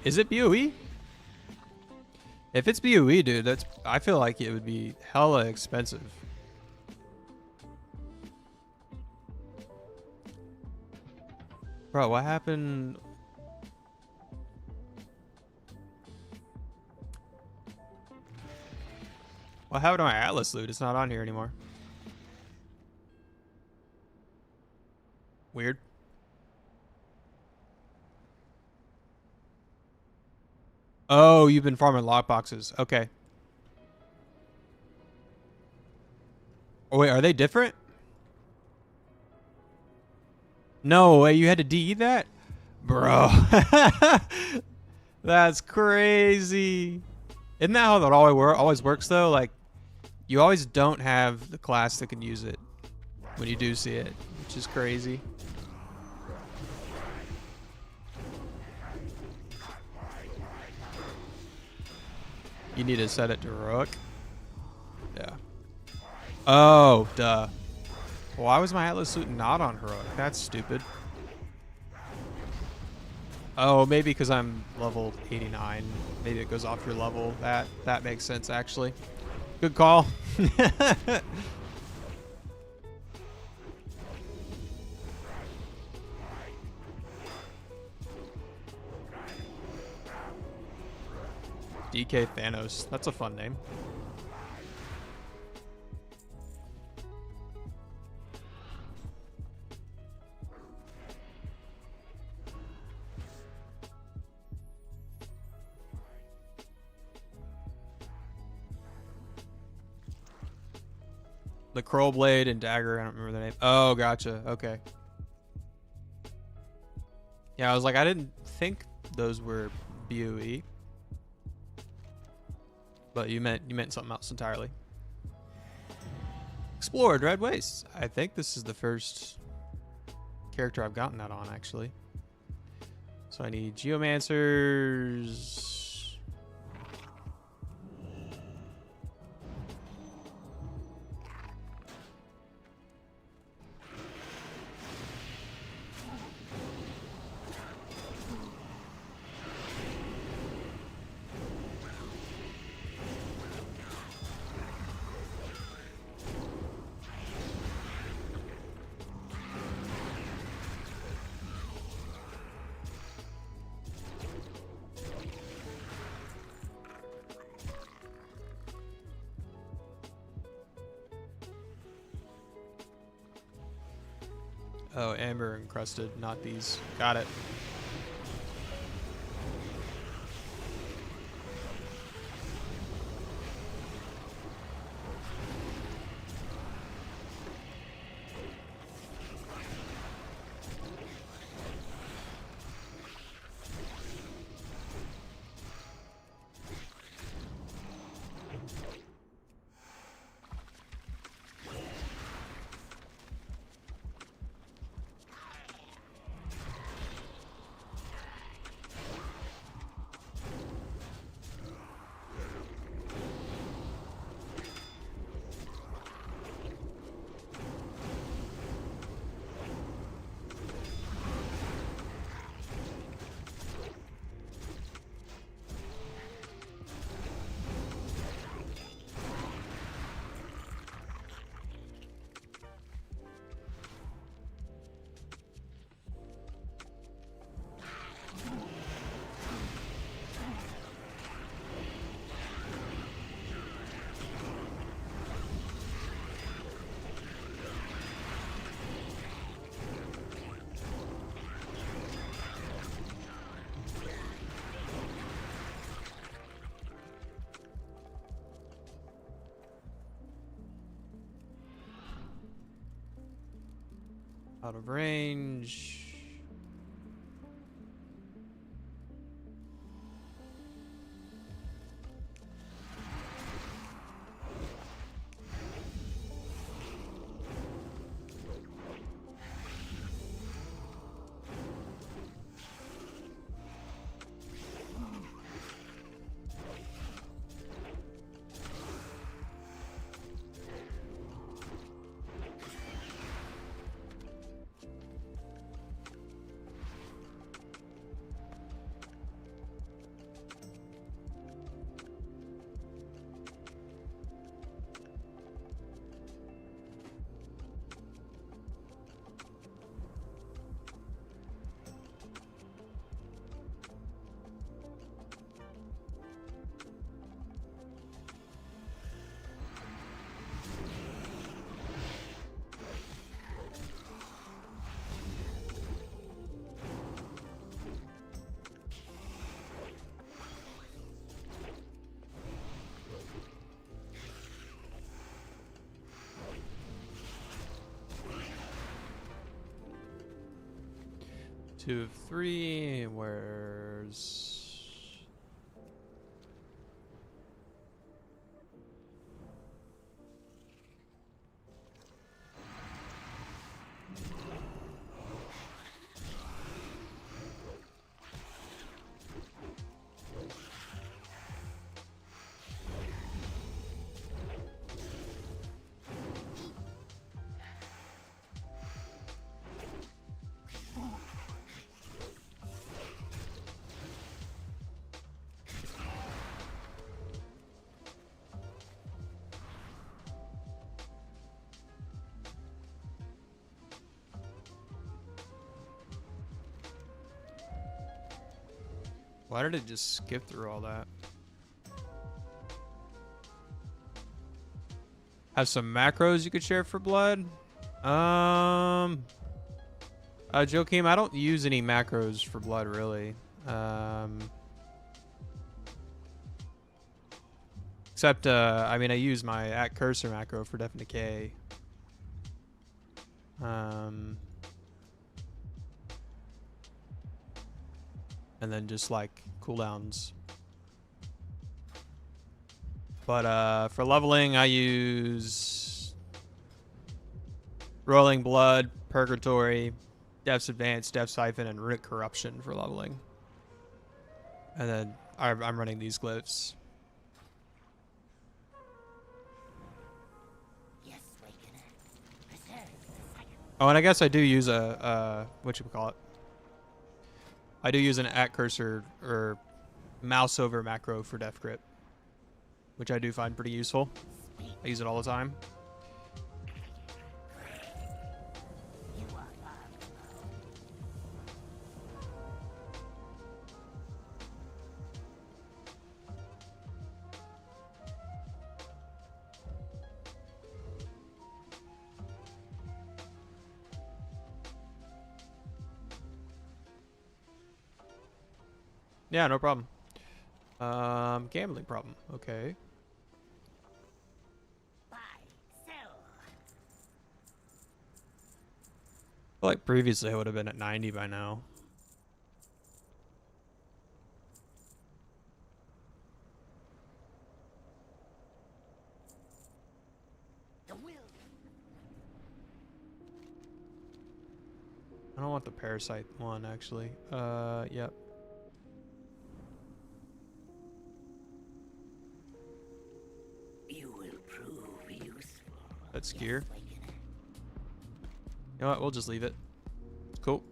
Is it BOE? If it's BOE, dude, I feel like it would be hella expensive. Bro, what happened? What happened to my Atlas loot? It's not on here anymore. Weird. Oh, you've been farming lockboxes. Okay. Oh, wait, are they different? No way, you had to DE that? Bro. That's crazy. Isn't that how that always works, though? Like, you always don't have the class that can use it when you do see it, which is crazy. You need to set it to heroic. Yeah. Oh, duh. Why was my Atlas suit not on heroic? That's stupid. Oh, maybe because I'm level 89. Maybe it goes off your level. That makes sense, actually. Good call. DK Thanos. That's a fun name. The Crow Blade and Dagger. I don't remember the name. Oh, gotcha. Okay. Yeah, I was like, I didn't think those were BOE. But you meant something else entirely. Explore Dread Wastes. I think this is the first character I've gotten that on, actually. So I need Geomancers. Oh, amber encrusted, not these. Got it. Out of range. Two of three. Where's... Why did it just skip through all that? Have some macros you could share for blood? Joakim, I don't use any macros for blood, really. Except, I mean, I use my @cursor macro for Death and Decay. And then just, like, cooldowns. But, for leveling, I use Rolling Blood, Purgatory, Death's Advance, Death Siphon, and Runic Corruption for leveling. And then I'm running these glyphs. Yes, Wakener. Preserve the cycle. Oh, and I guess I do use whatchamacallit. I do use an @cursor or mouse over macro for Death Grip, which I do find pretty useful. I use it all the time. You are loved. Yeah, no problem. Gambling problem. Okay. Buy, sell. I feel like previously I would have been at 90 by now. The will. I don't want the parasite one, actually. Yep. You will prove useful. That's Yes, gear. Wakener. You know what? We'll just leave it. It's cool.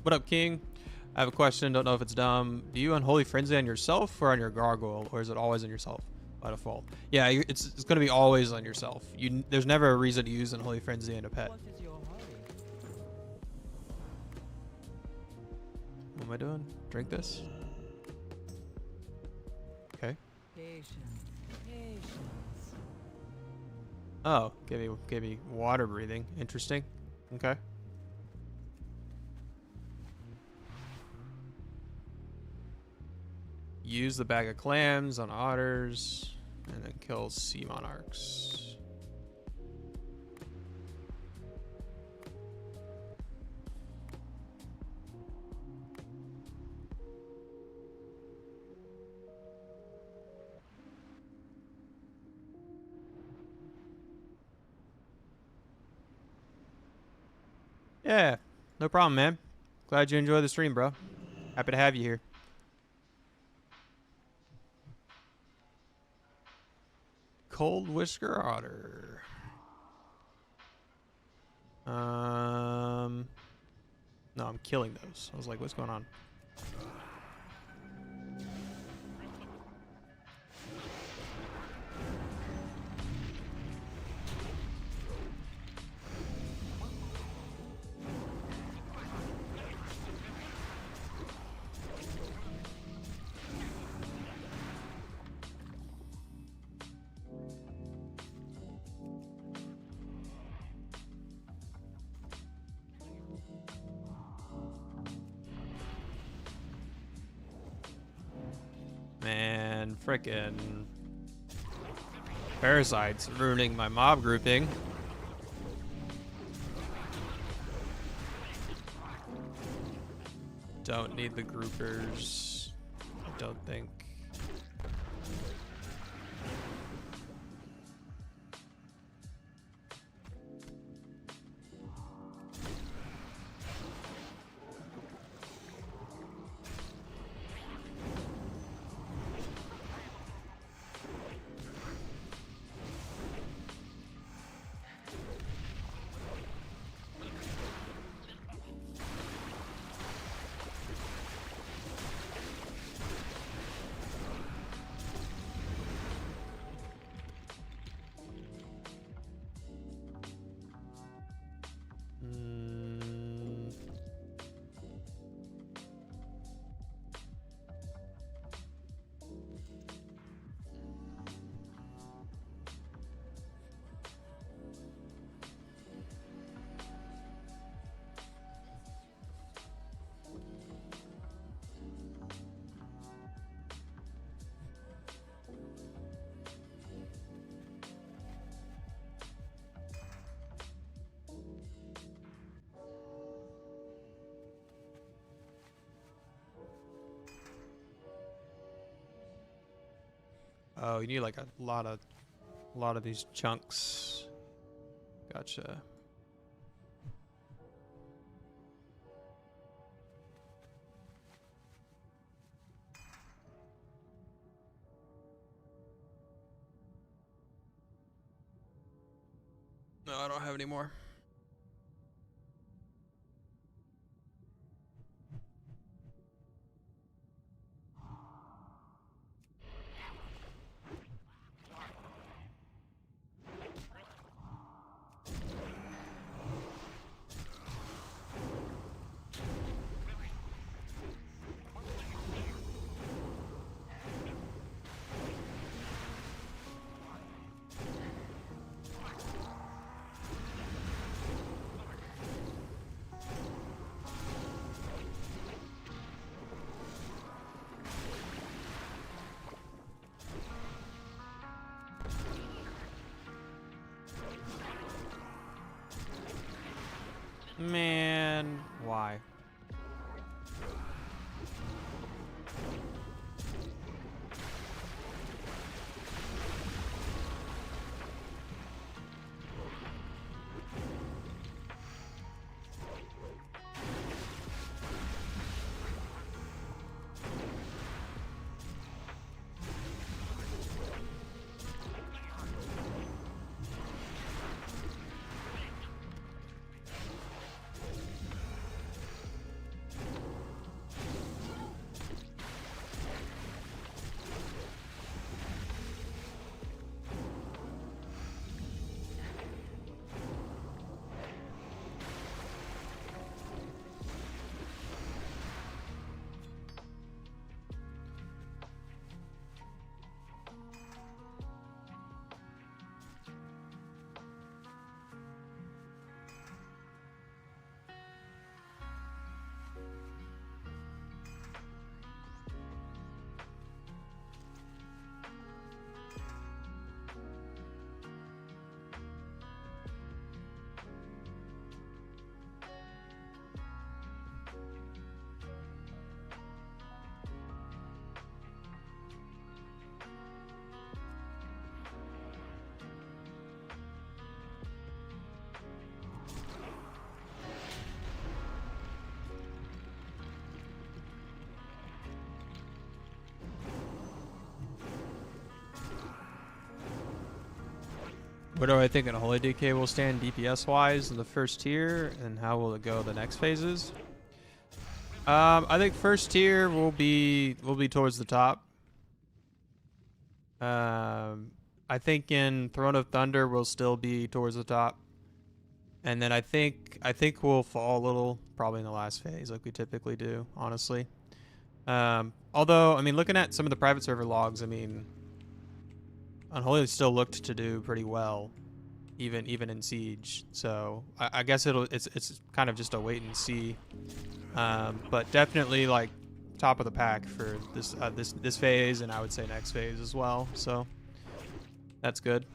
What up, King? I have a question. Don't know if it's dumb. Do you Unholy Frenzy on yourself or on your gargoyle, or is it always on yourself by default? Yeah, it's going to be always on yourself. There's never a reason to use Unholy Frenzy on a pet. What is your hurry? What am I doing? Drink this? Okay. Patience. Patience. Oh, gave me water breathing. Interesting. Okay. Use the bag of clams on otters, and then kill sea monarchs. Yeah, no problem, man. Glad you enjoyed the stream, bro. Happy to have you here. Cold Whisker Otter. No, I'm killing those. I was like, what's going on? Man, frickin' parasites ruining my mob grouping. Don't need the groupers, I don't think. Oh, you need like a lot of these chunks. Gotcha. No, I don't have any more. Man, why? Where do I think Unholy DK will stand DPS wise in the first tier, and how will it go the next phases? I think first tier will be towards the top. I think in Throne of Thunder we'll still be towards the top, and then I think we'll fall a little probably in the last phase like we typically do. Honestly, although I mean looking at some of the private server logs, I mean. Unholy still looked to do pretty well, even in Siege. So I guess it's kind of just a wait and see, but definitely like top of the pack for this phase, and I would say next phase as well. So that's good.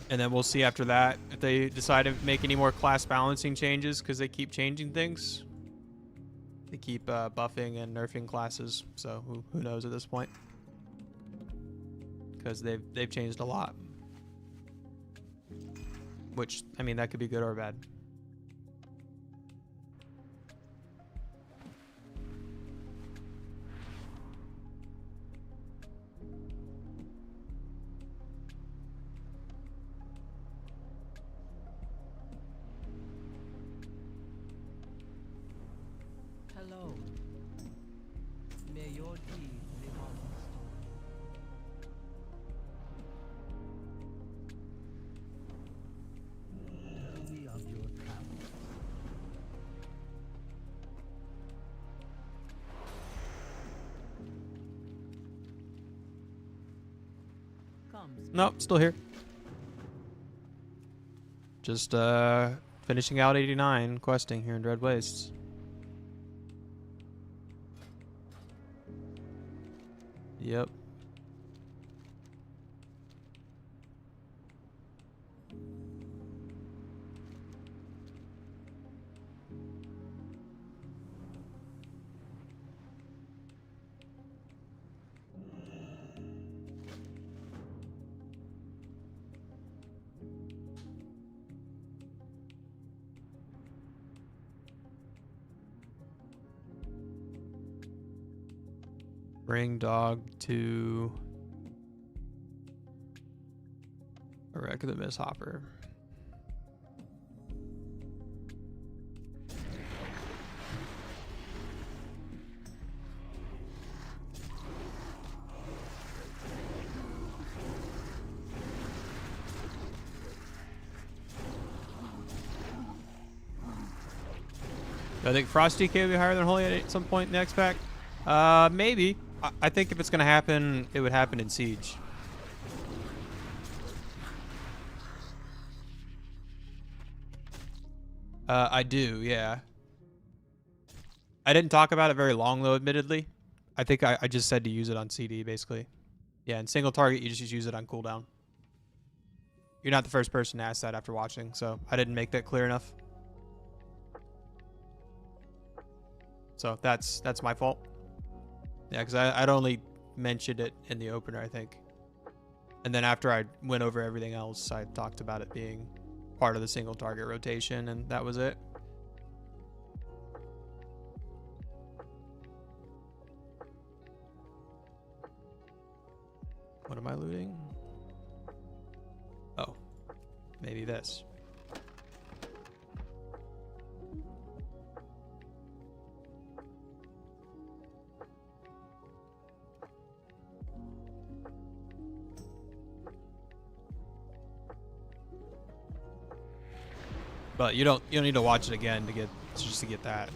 And then we'll see after that if they decide to make any more class balancing changes, because they keep changing things. They keep buffing and nerfing classes. So who knows at this point? Because they've changed a lot, which I mean that could be good or bad. Hello. May your deed live on in story. Tell me of your travels. Nope, still here. Just finishing out 89 questing here in Dread Wastes. Yep. Bring dog to a wreck of the Miss Hopper. I think Frost DK will be higher than Holy at some point in the next pack. Maybe. I think if it's going to happen, it would happen in Siege. I do, yeah. I didn't talk about it very long, though, admittedly. I think I just said to use it on CD, basically. Yeah, in single target, you just use it on cooldown. You're not the first person to ask that after watching, so I didn't make that clear enough. So that's my fault. Yeah, because I'd only mentioned it in the opener, I think. And then after I went over everything else, I talked about it being part of the single target rotation, and that was it. What am I looting? Oh, maybe this. But you don't need to watch it again to get just to get that.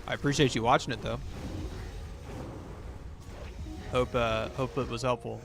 I appreciate you watching it though. Hope it was helpful.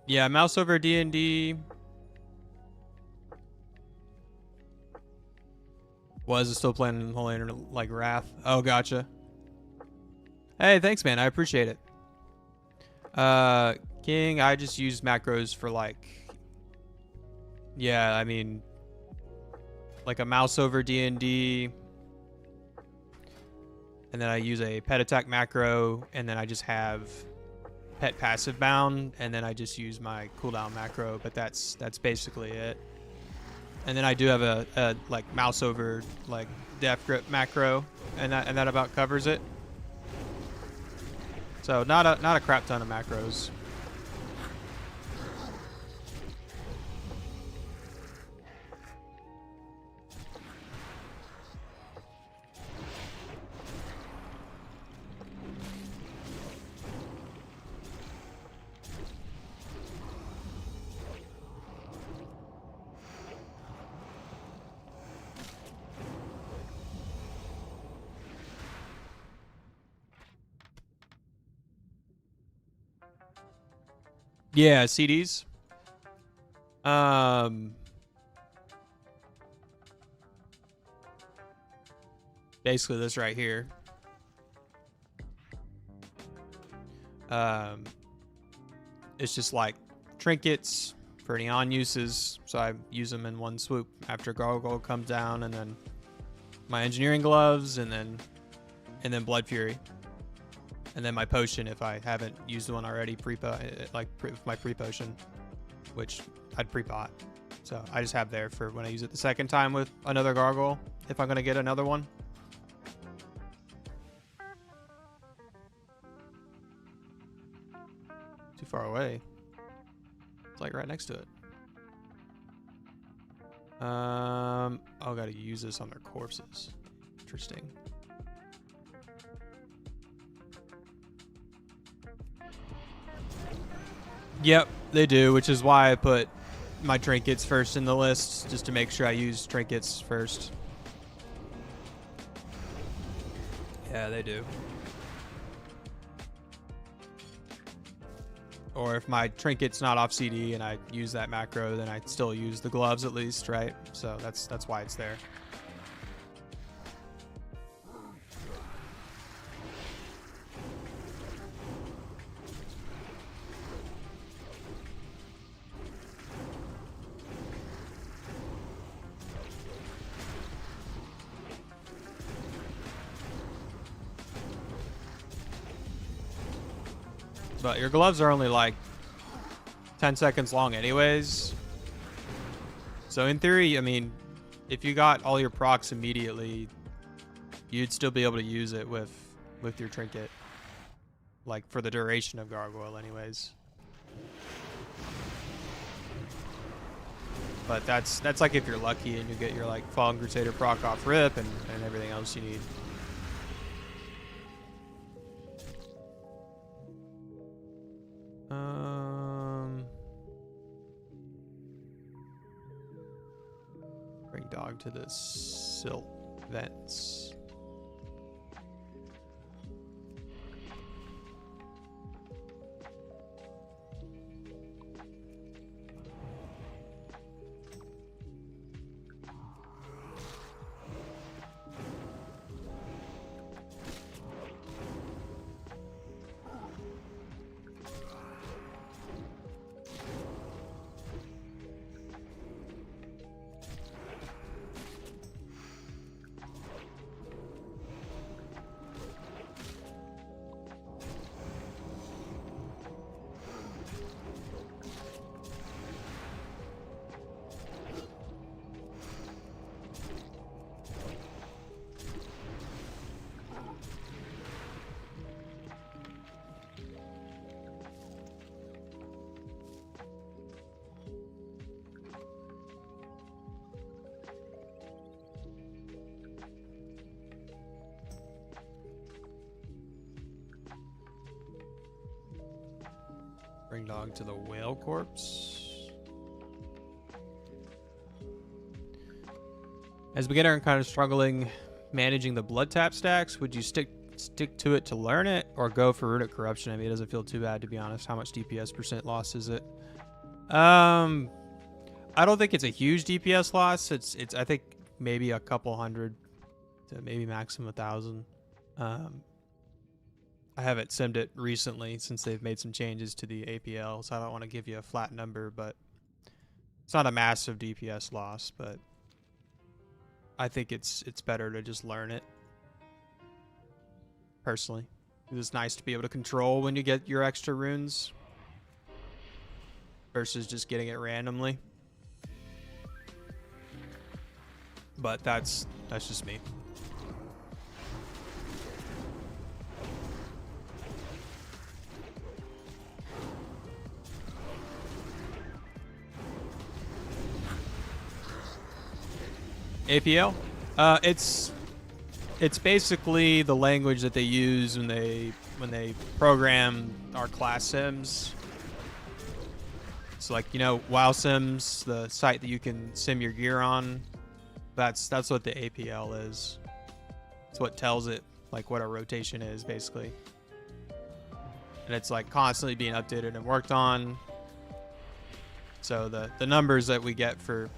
Yeah, mouse over D&D. Was still playing Holy like Wrath. Oh, gotcha. Hey, thanks, man. I appreciate it. King, I just use macros for like... Yeah, I mean... Like a mouse over D&D. And then I use a pet attack macro. And then I just have... pet passive bound, and then I just use my cooldown macro, but that's basically it. And then I do have a like mouse over like death grip macro, and that about covers it. So not a crap ton of macros. Yeah, CDs. Basically this right here. It's just like trinkets for any on uses, so I use them in one swoop after Gargoyle comes down, and then my engineering gloves, and then Blood Fury. And then my potion, if I haven't used one already, my pre-potion, which I'd pre-pot. So I just have there for when I use it the second time with another gargoyle, if I'm going to get another one. Too far away. It's like right next to it. Oh, gotta use this on their corpses. Interesting. Yep, they do, which is why I put my trinkets first in the list, just to make sure I use trinkets first. Yeah, they do. Or if my trinket's not off CD and I use that macro, then I still use the gloves at least, right? So that's why it's there. But your gloves are only like 10 seconds long anyways. So in theory, I mean, if you got all your procs immediately, you'd still be able to use it with your trinket. Like for the duration of Gargoyle anyways. But that's like if you're lucky and you get your like Fallen Crusader proc off rip and everything else you need. Bring dog to the silt vents. Bring dog to the whale corpse. As a beginner, I'm kind of struggling managing the blood tap stacks. Would you stick to it to learn it, or go for runic corruption? I mean, it doesn't feel too bad, to be honest. How much DPS percent loss is it? I don't think it's a huge DPS loss. It's I think maybe a couple hundred to maybe maximum 1,000. I haven't simmed it recently since they've made some changes to the APL, so I don't want to give you a flat number, but it's not a massive DPS loss, but I think it's better to just learn it. Personally. It's nice to be able to control when you get your extra runes versus just getting it randomly. But that's just me. APL? It's basically the language that they use when they program our class sims. It's like, you know, WoW Sims, the site that you can sim your gear on. That's what the APL is. It's what tells it like what a rotation is, basically. And it's like constantly being updated and worked on. So the numbers that we get for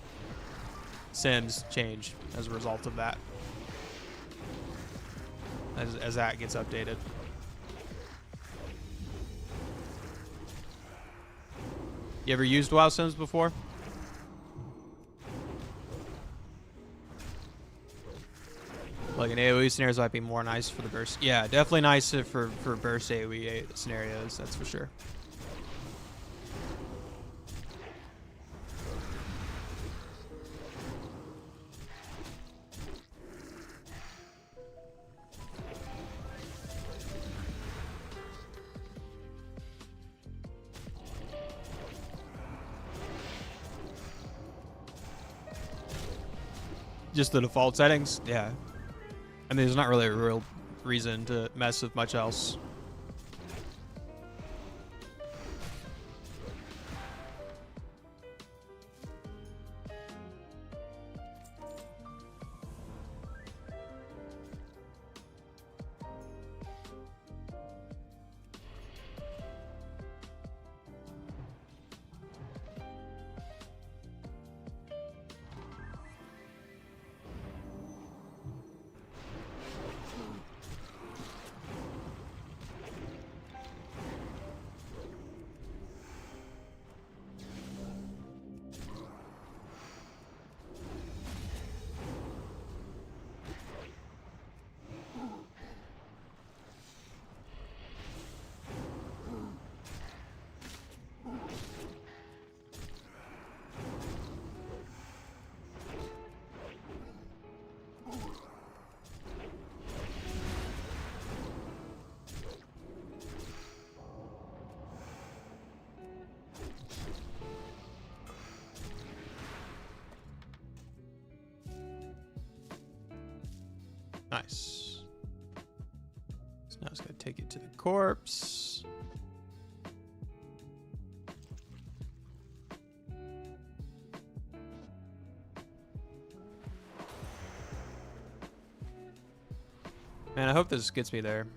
sims change as a result of that, as that gets updated. You ever used WoW Sims before? Like an AoE scenarios might be more nice for the burst. Yeah, definitely nice for burst AoE scenarios, that's for sure. Just the default settings? Yeah. I mean, there's not really a real reason to mess with much else. Nice. So now it's gonna take it to the corpse. Man, I hope this gets me there.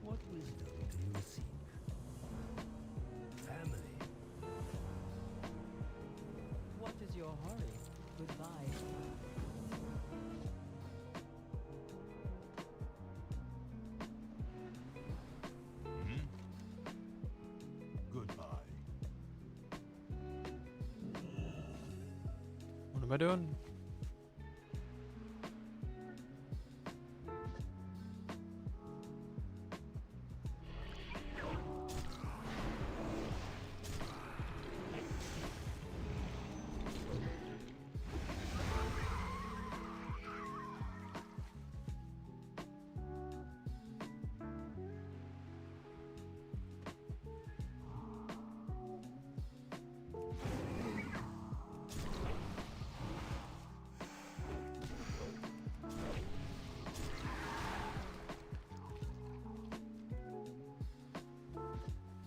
What wisdom do you seek? Family. What is your hurry? Goodbye. Goodbye. What am I doing?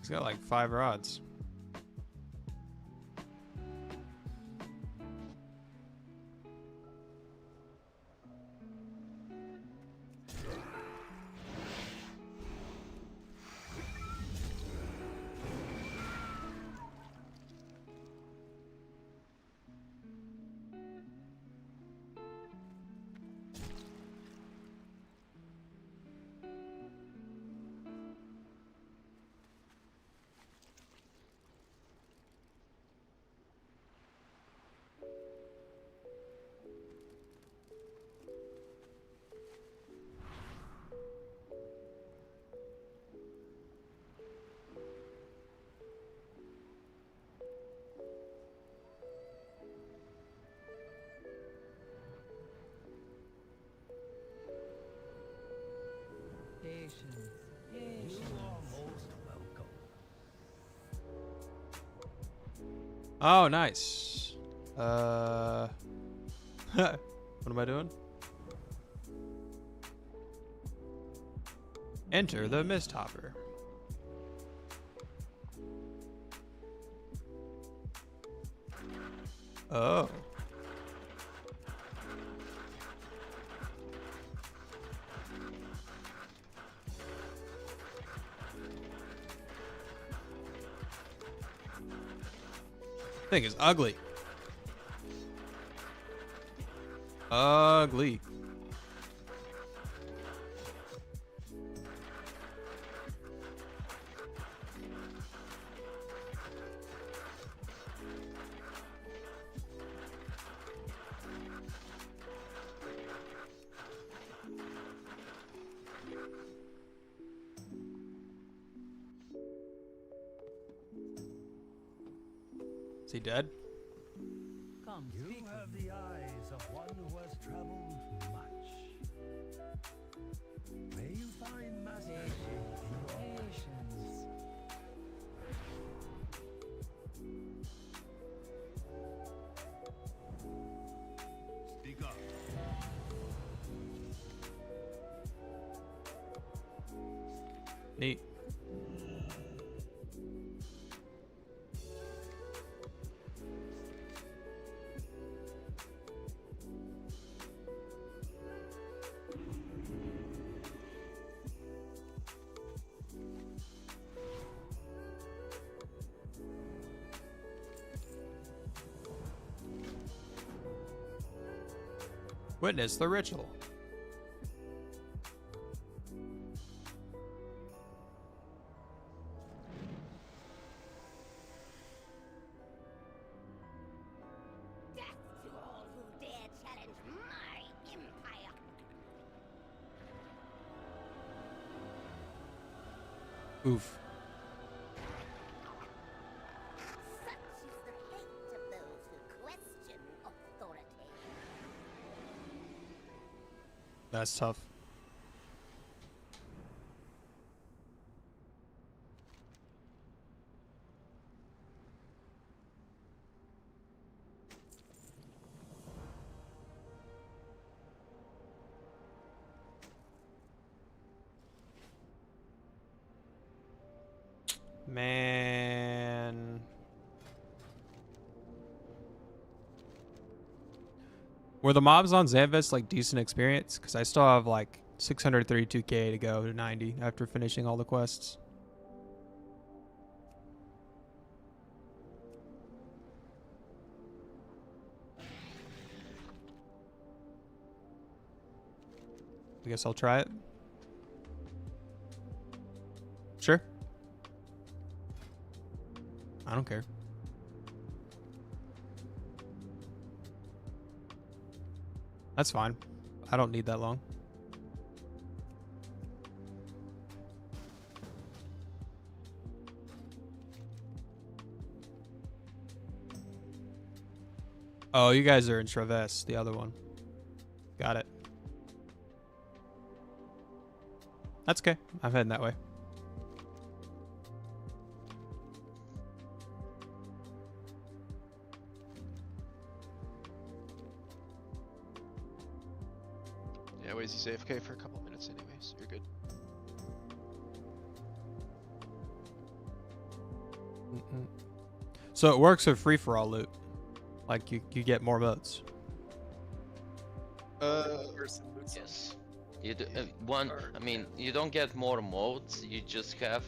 He's got like 5 rods. Patience. You are most welcome. Oh, nice. What am I doing? Enter the mist hopper. Oh. Thing is ugly. Ugly. Is he dead? Come, You speak have with me. the eyes of one who has traveled much. May you find mastery in your Patience. Speak up. Neat. Witness the ritual. Death to all who dare challenge my empire. Oof. Such is the fate of those who question authority. That's tough. Man. Were the mobs on Zanvest like decent experience? Because I still have like 632k to go to 90 after finishing all the quests. I guess I'll try it. Sure. I don't care. That's fine. I don't need that long. Oh, you guys are in Traves, the other one. Got it. That's okay. I'm heading that way. Yeah, Wazy's AFK for a couple minutes anyway, so you're good. So it works with free-for-all loot. Like you get more votes. Yes. You do, I mean, you don't get more modes. You just have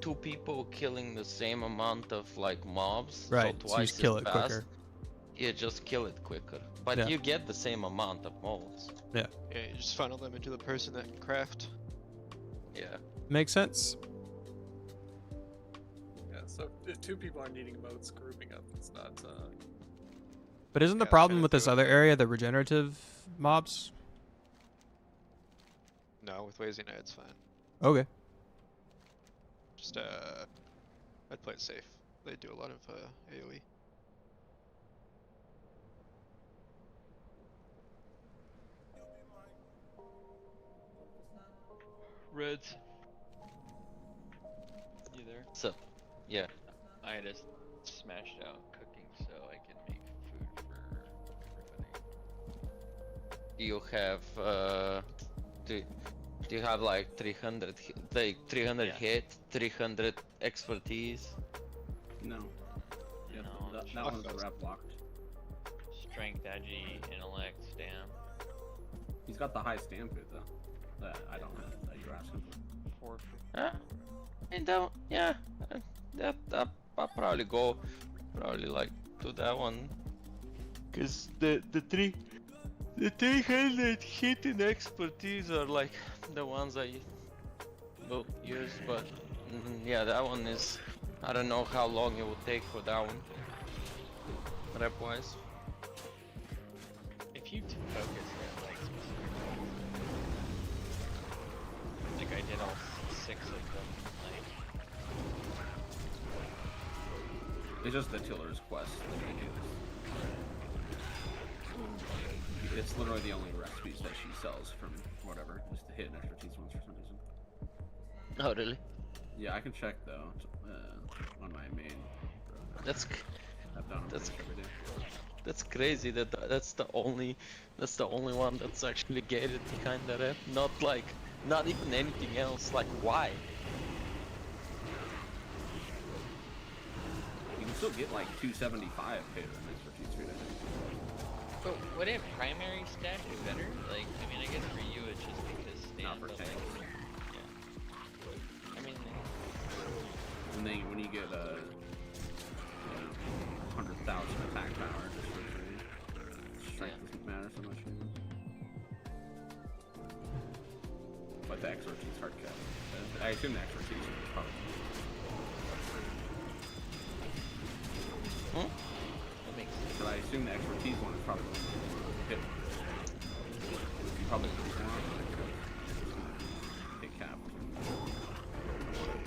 two people killing the same amount of like mobs. Right. So So you twice just kill as it fast. quicker. You just kill it quicker, but Yeah. you get the same amount of modes. Yeah. Yeah, you just funnel them into the person that can craft. Yeah. Makes sense. Yeah, so if two people are needing modes, grouping up is not. But isn't the Yeah, problem trying with to this do it. other area the regenerative mobs? No, with Wazy, no, it's fine. Okay. Just I'd play it safe. They do a lot of AoE. Reds. You there? So, yeah. I just smashed out cooking so I can make food for everybody. You have do you have like 300 like 300 Yeah. hit, 300 expertise? No. Yeah, No, that one's rep locked. Strength, agi, intellect, stam. He's got the high stamp food though. That I don't have. That you're asking for. 450. And that, yeah, that I'll probably go, like to that one, cause the 300 hit and expertise are like the ones I will use, but yeah, that one is, I don't know how long it would take for that one, rep wise. If you focus at like specific ones, like I did all 6 of them, like It's just the Tiller's quest that they do this. It's literally the only recipes that she sells from whatever, just the hidden expertise ones for some reason. Oh really? Yeah, I can check though on my main. That's I've done that's every day. That's crazy that that's the only one that's actually gated behind the rep. Not even anything else. Like why? You can still get like 275 hidden expertise for that. but would a primary stat do better? Like, I mean, I guess for you it's just because Not stand, for but tanks. like, yeah. I mean, And then when you get 100,000 attack power, just for free, strength doesn't matter so much. But the expertise hard cap. I assume the expertise is probably. that makes sense. But I assume the expertise one is probably the one hit. You probably lose one. Hit cap.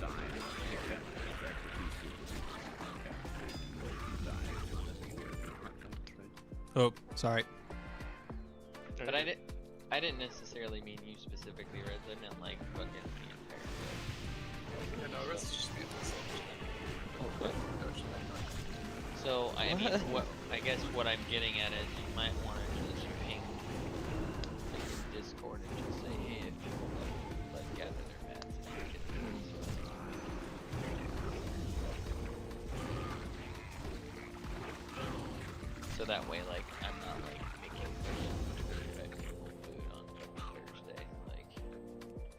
Die. Oh, sorry. But I didn't necessarily mean you specifically, Reds. I meant like fucking the entire Yeah, no, the rest is just being this. So I mean, I guess what I'm getting at is you might want to just ping like Discord and just say, hey, if people like gather their mats and make it so that way, like, I'm not like making people food on Thursday. Like,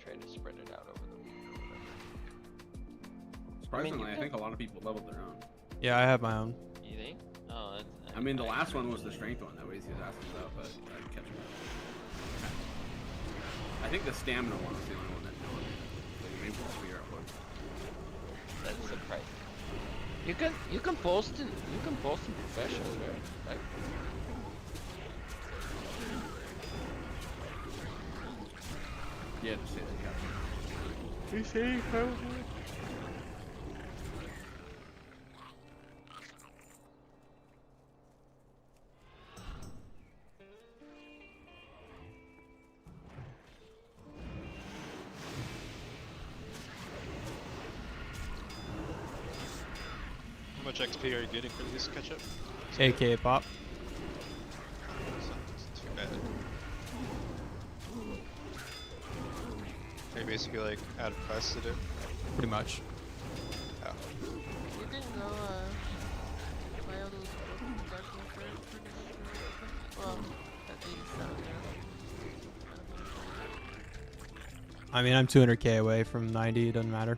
try to spread it out over the week or whatever. Surprisingly, I think a lot of people leveled their own. Yeah, I have my own. You think? Oh, that's. I mean, the last one was the strength one that was asking about, but I'd catch him. I think the stamina one was the only one that no one. Like, maybe we'll figure out what. That's surprising. You can post in professional, right? Yeah, just say that you have to. You say how? How much XP are you getting for these ketchup? AK pop. It's too bad. Are you basically like out of quests to do? Pretty much. Oh. You can go buy all those documents for well, at least I mean, I'm 200k away from 90. It doesn't matter.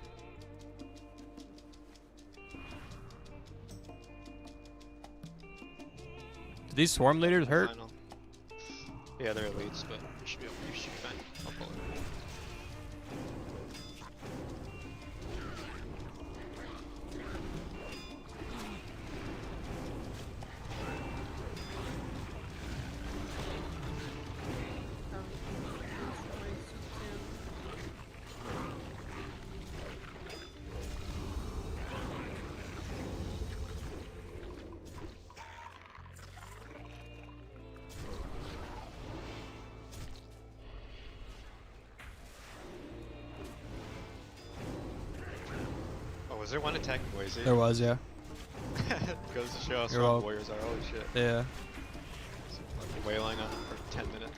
Do these swarm leaders hurt? Final. Yeah, they're elites, but you should be fine. I'll pull it. Was there one attacking Wazy? There was, yeah. Goes to show how You're strong welcome. warriors are. Holy shit. Yeah. So, like, wailing on them for 10 minutes.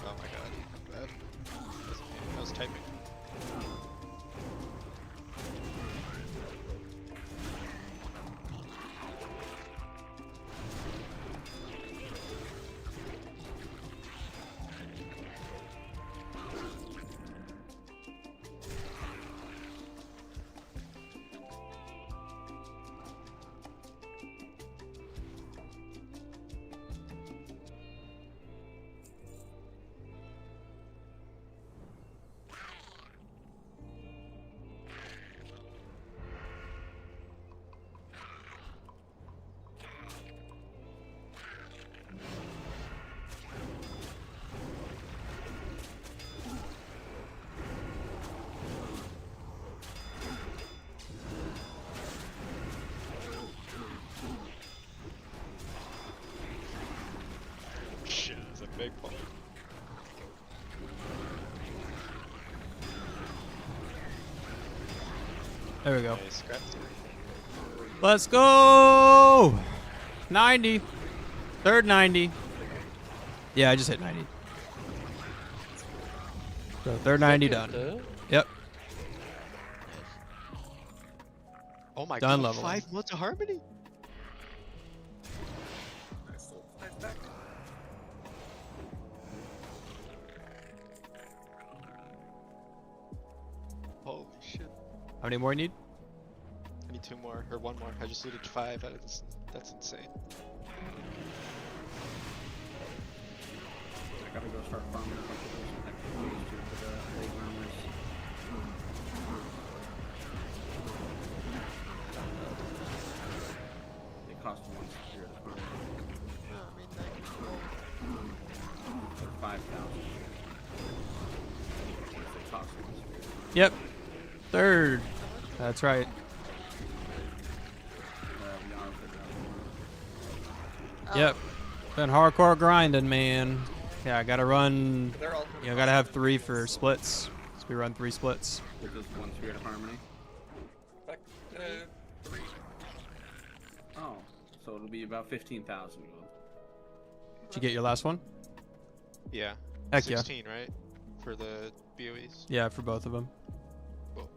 Oh my god. Bad. I was typing. Shit, it's a big fall. There we go. Nice, scraps. Let's go! 90. Third 90. Yeah, I just hit 90. So third 90 done. Yep. Oh my Done god, level. 5 months of harmony? Nice little 5 back. Holy shit. How many more you need? I need 2 more, or 1 more. I just looted 5 out of this. That's insane. I gotta go start farming a bunch of those technologies too for the late rounders. They cost 1 secure to farm. 5,000. Yep. Third. That's right. Yep. Been hardcore grinding, man. Yeah, I gotta run. You know, gotta have 3 for splits. So we run 3 splits. With just 1 Spirit of Harmony? Oh, so it'll be about 15,000 gold. Did you get your last one? Yeah. Heck 16, right? For the BOEs? Yeah, for both of them. Cool.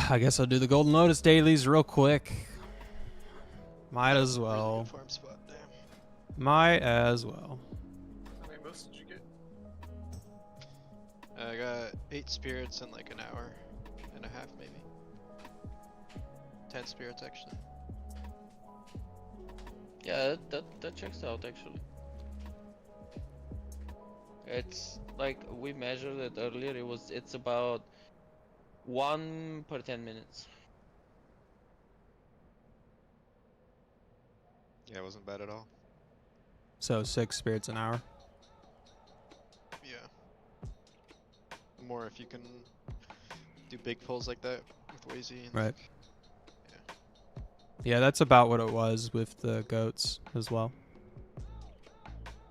I guess I'll do the Golden Lotus dailies real quick. Might as well. Farm spot, damn. Might as well. How many moves did you get? I got 8 spirits in like an hour and a half, maybe. 10 spirits, actually. Yeah, that checks out actually. It's like we measured it earlier. It's about 1 per 10 minutes. Yeah, it wasn't bad at all. So 6 spirits an hour. Yeah. More if you can do big pulls like that with Wazy. And Right. Yeah, that's about what it was with the goats as well.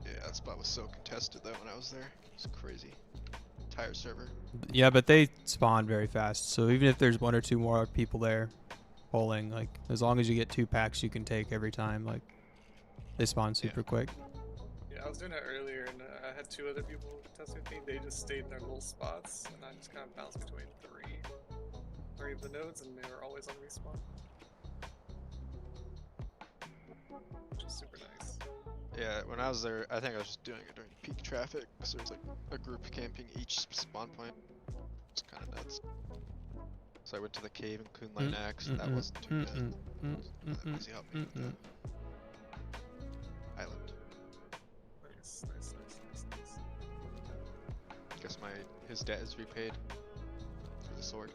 Yeah, that spot was so contested though when I was there. It was crazy. Entire server. Yeah, but they spawn very fast. So even if there's 1 or 2 more people there pulling, like as long as you get 2 packs you can take every time, like they spawn super quick. Yeah, I was doing it earlier, and I had 2 other people test with me. They just stayed in their little spots, and I just kind of bounced between 3 of the nodes, and they were always on respawn. Which is super nice. Yeah, when I was there, I think I was just doing it during peak traffic, because there was like a group camping each spawn point. It's kind of nuts. So I went to the cave in Kunlai next, and that wasn't too bad. Wazy helped me with that. Island. Nice, nice, nice, nice, nice. Guess his debt is repaid through the sword.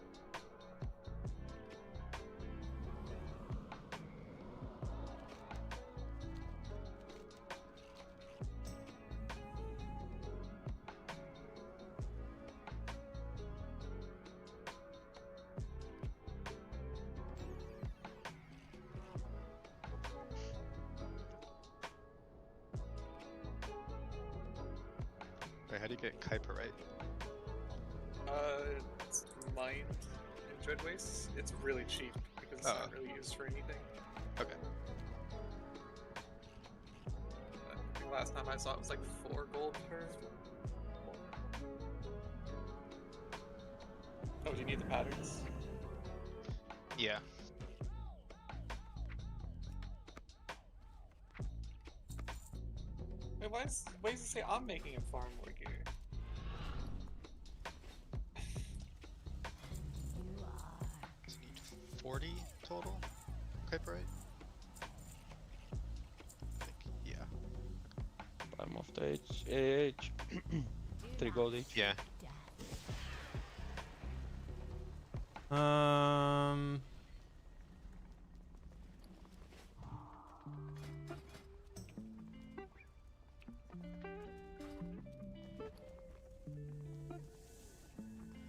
Wait, how do you get Kuiperite? It's mined in Dread Wastes. It's really cheap because it's not really used for anything. Okay. I think last time I saw it was like 4 gold per. Oh, do you need the patterns? Yeah. Wait, why does it say I'm making a farm more gear? Does it need 40 total Kuiperite? Yeah. Bottom of the age. 3 gold each. Yeah.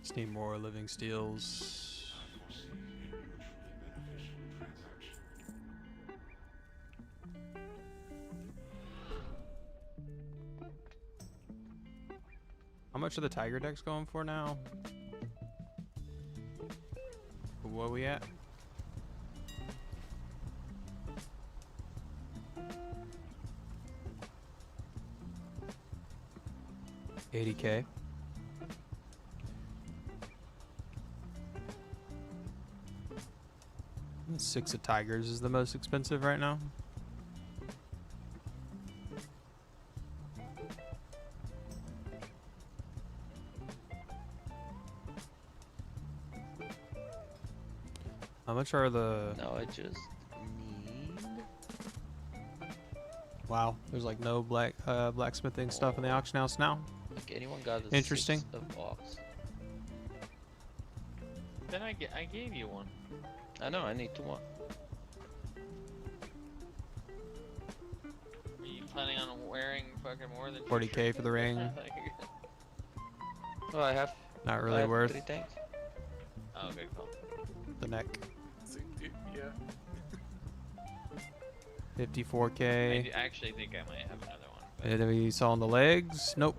Just need more living steels. How much are the tiger decks going for now? What are we at? $80K. And 6 of tigers is the most expensive right now. How much are the... No, I just need... Wow, there's like no blacksmithing stuff in the auction house now. Like anyone got a Interesting. 6 of ox? Then I gave you one. I know, I need 2 more. Are you planning on wearing fucking more than 40k for the ring. Well, I have. Not I really have worth 3 tanks. Oh, okay, cool. the neck. So, yeah. 54k. I actually think I might have another one. But And we saw on the legs. Nope.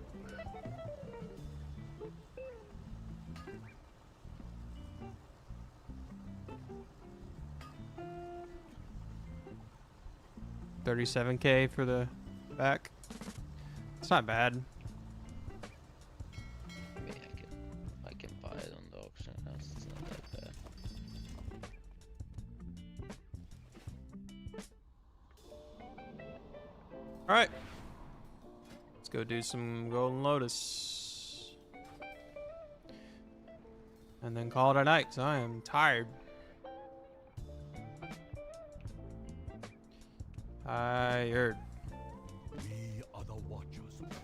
$37k for the back. It's not bad. I mean, I can buy it on the auction house. It's not that bad. All right. Let's go do some Golden Lotus. And then call it a night, 'cause I am tired. Tired. We are the Watchers of the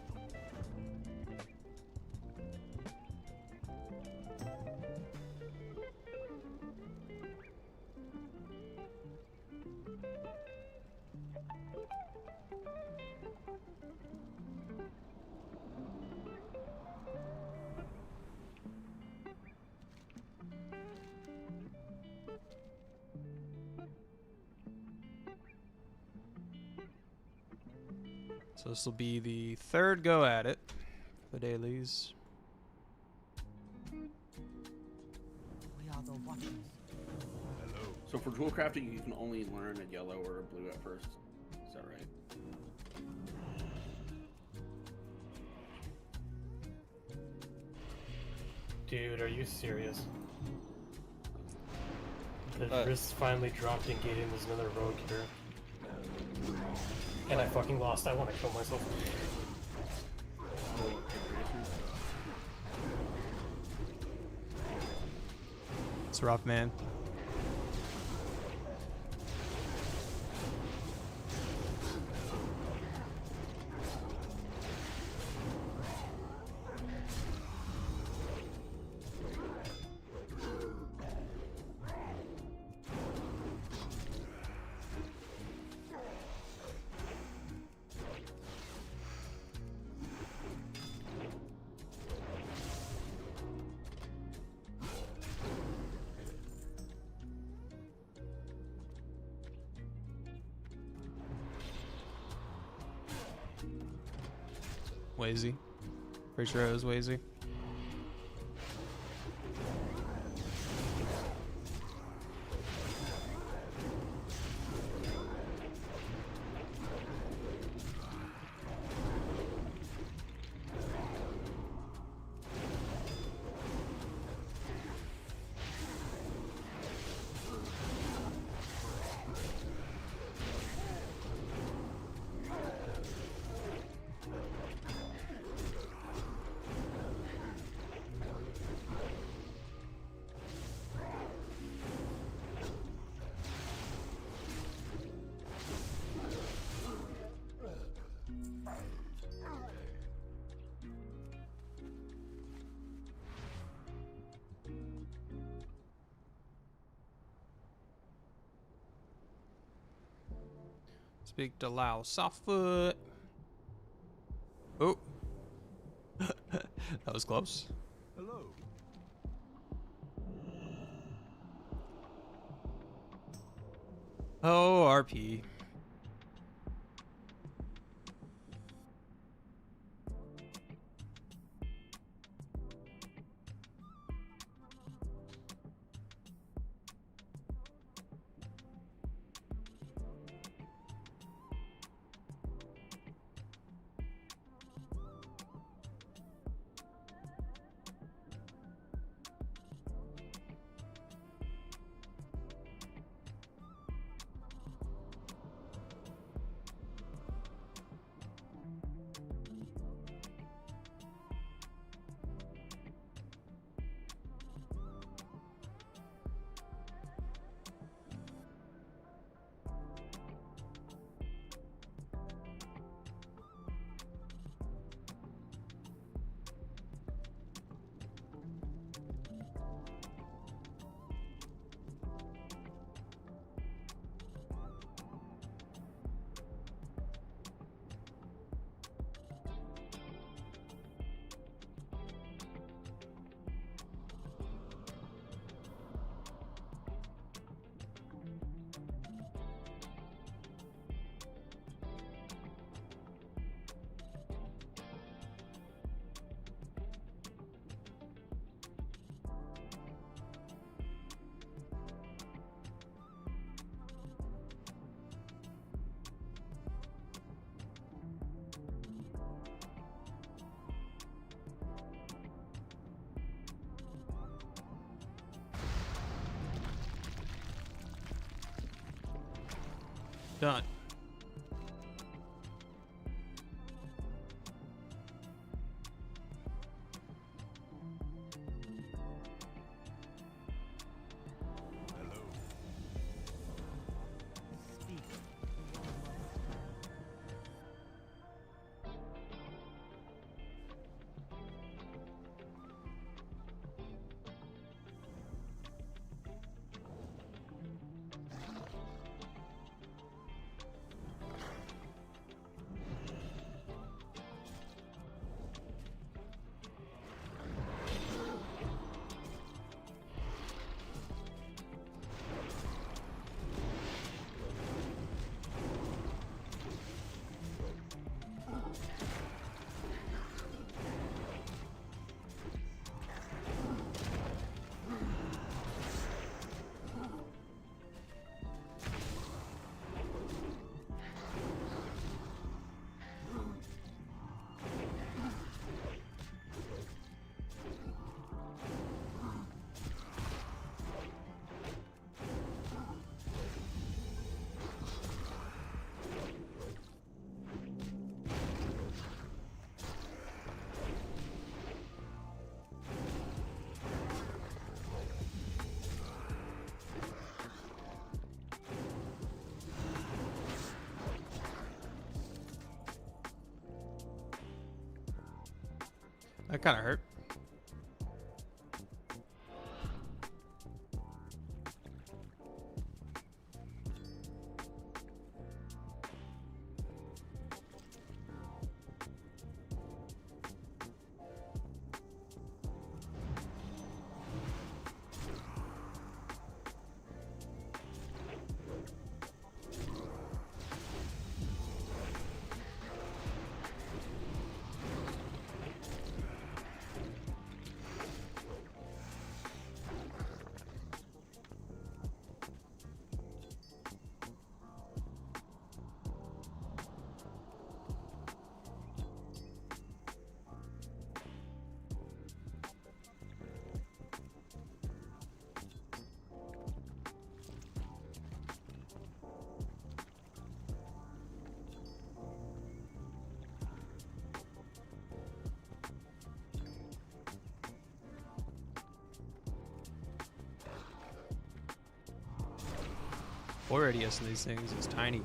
So this will be the third go at it for the dailies. We are the Watchers. Hello. So for dual crafting, you can only learn a yellow or a blue at first. Is that right? Dude, are you serious? The wrist finally dropped and Gaiden was another rogue here. And I fucking lost. I want to kill myself. It's rough, man. Wazy. Pretty sure it was Wazy. Speak to Lao Softfoot. Oh. That was close. Hello. Oh, RP. Done. That kind of hurt. Floor radius in these things is tiny.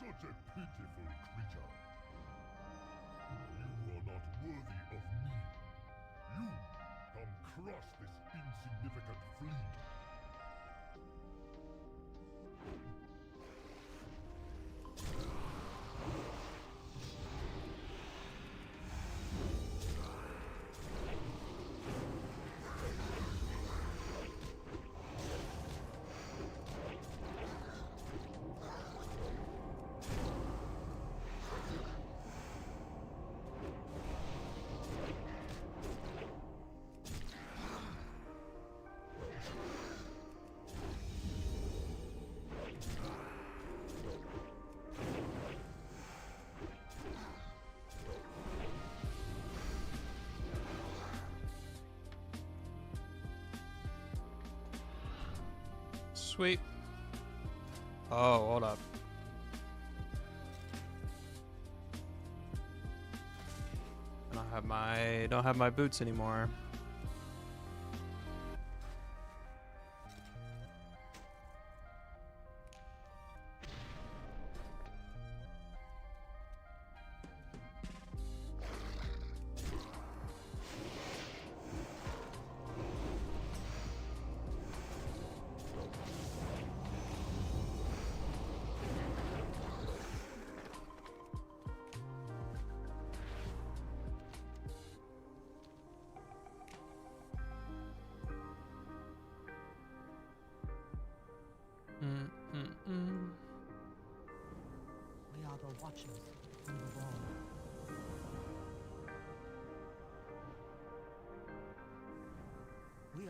Such a pitiful creature. You are not worthy of me. You come crush this insignificant flea. Sweet. Oh, hold up. I don't have my boots anymore.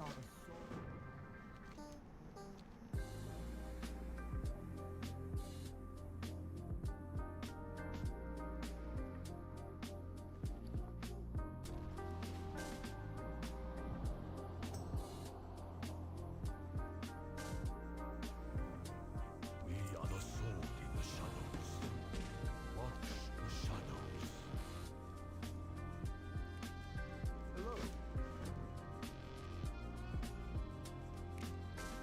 are the soul. We are the sword in the shadows. Watch the shadows. Hello.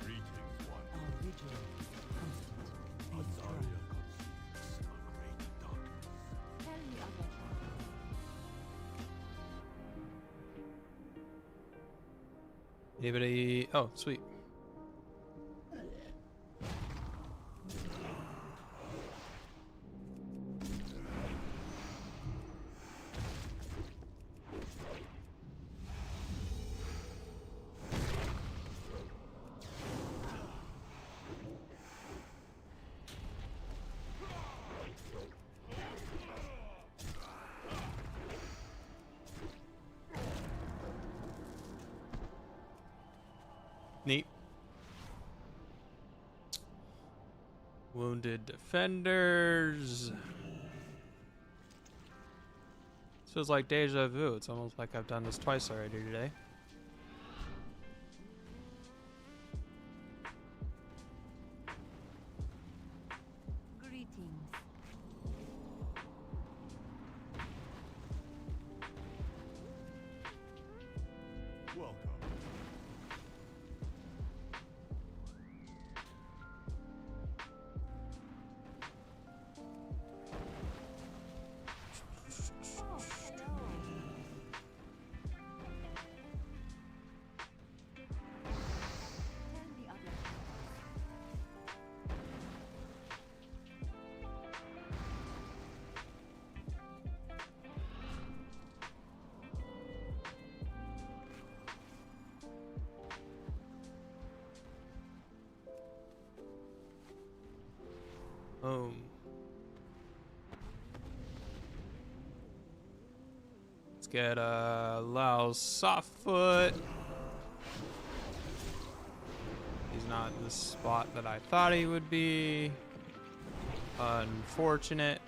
Greetings, one. Our vigil is constant. Pandaria conceals a great darkness. Tell me of your travels. Anybody? Oh, sweet. Neat. Wounded defenders. This feels like deja vu. It's almost like I've done this twice already today. Greetings. Welcome. Oh, hello. Tell me of your travels. Let's get Lao Softfoot. He's not in the spot that I thought he would be. Unfortunate.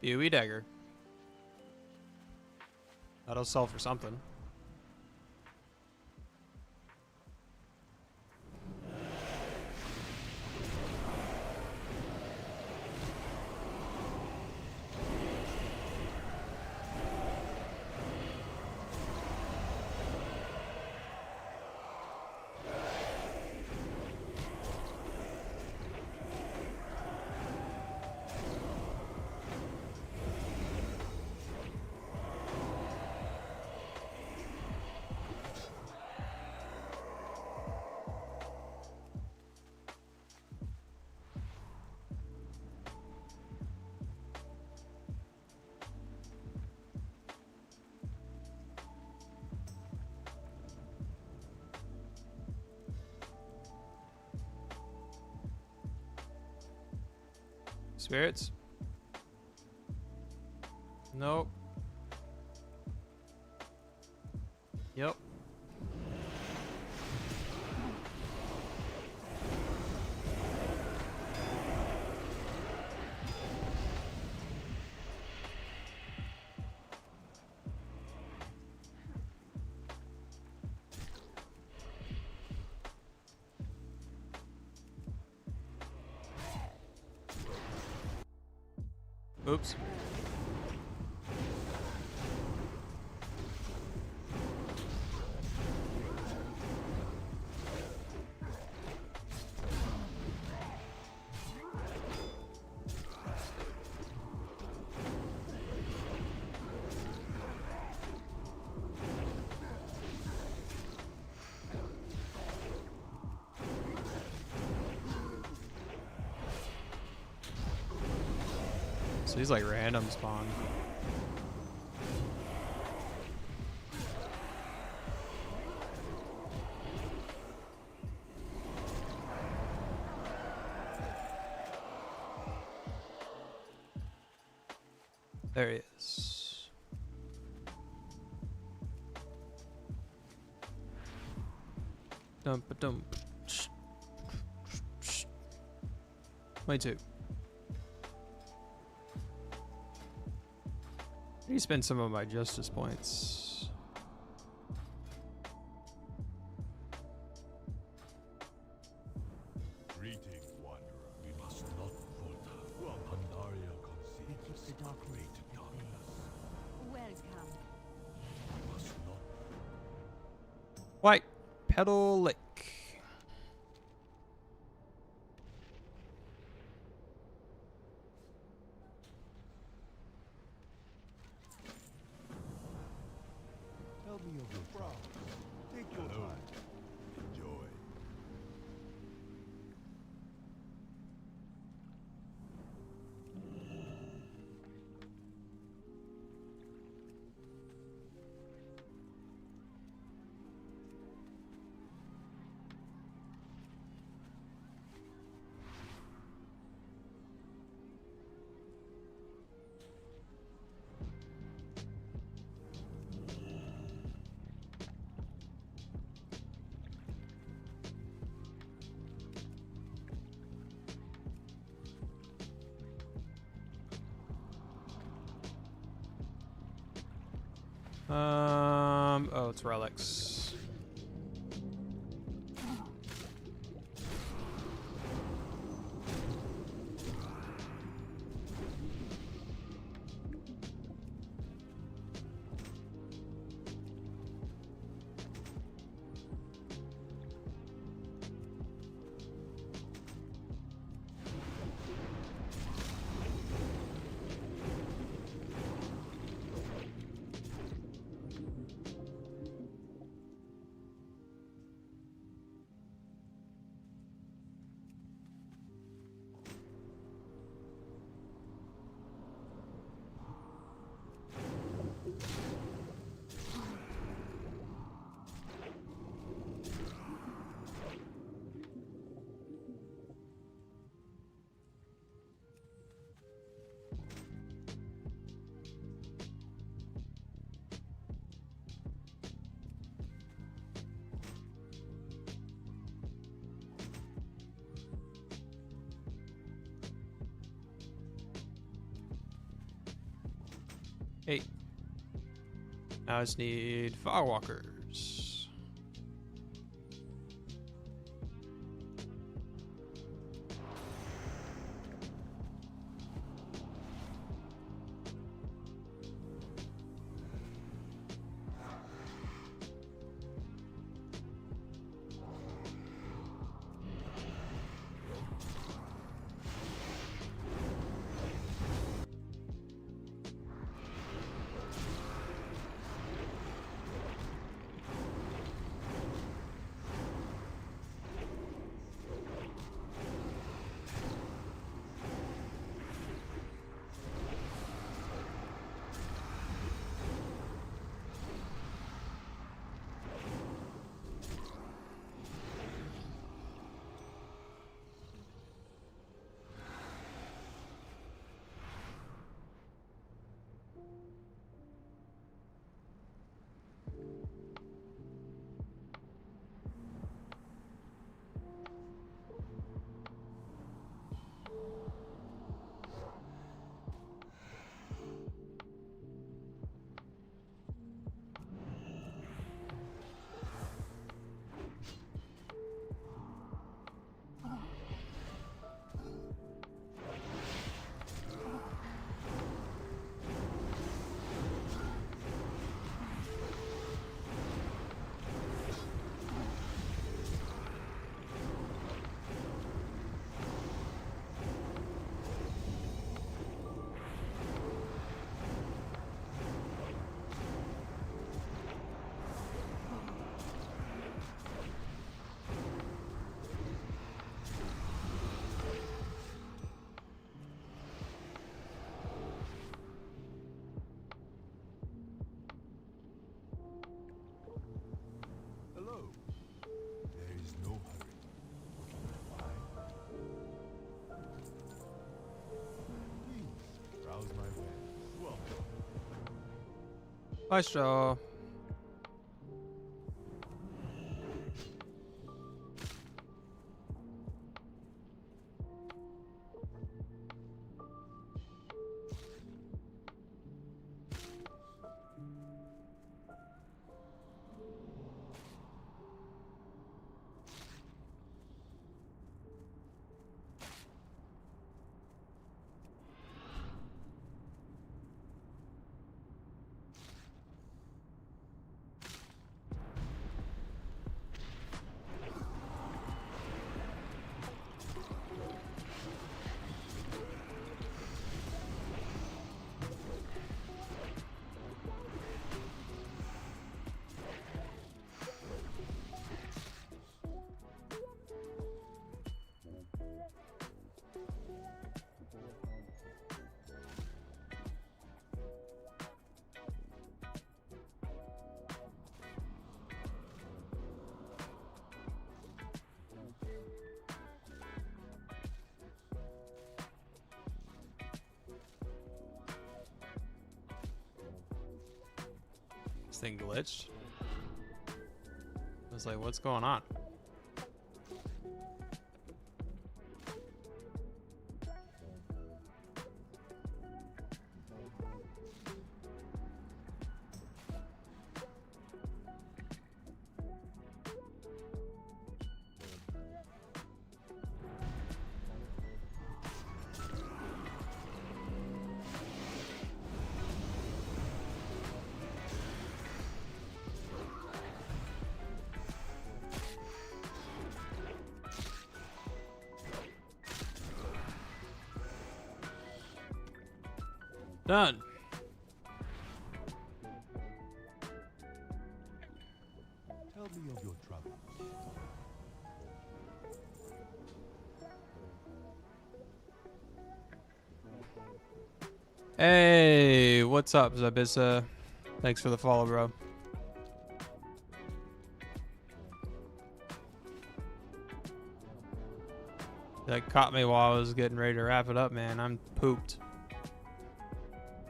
BOE dagger. That'll sell for something. Spirits? Nope. Yep. Oops. So he's like random spawn. There he is. Dump. 22. I need to spend some of my justice points. Greetings, wanderer. We must not falter. Well, Pandaria conceals the great darkness. Welcome. We must not. White Petal Lake. Tell me of your travels. Take your time. Enjoy. Oh, it's relics. Hey. Now I just need firewalkers. Bye, Straw. This thing glitched. I was like, what's going on? Done. Tell me of your troubles. Hey, what's up, Zabissa? Thanks for the follow, bro. That caught me while I was getting ready to wrap it up, man. I'm pooped.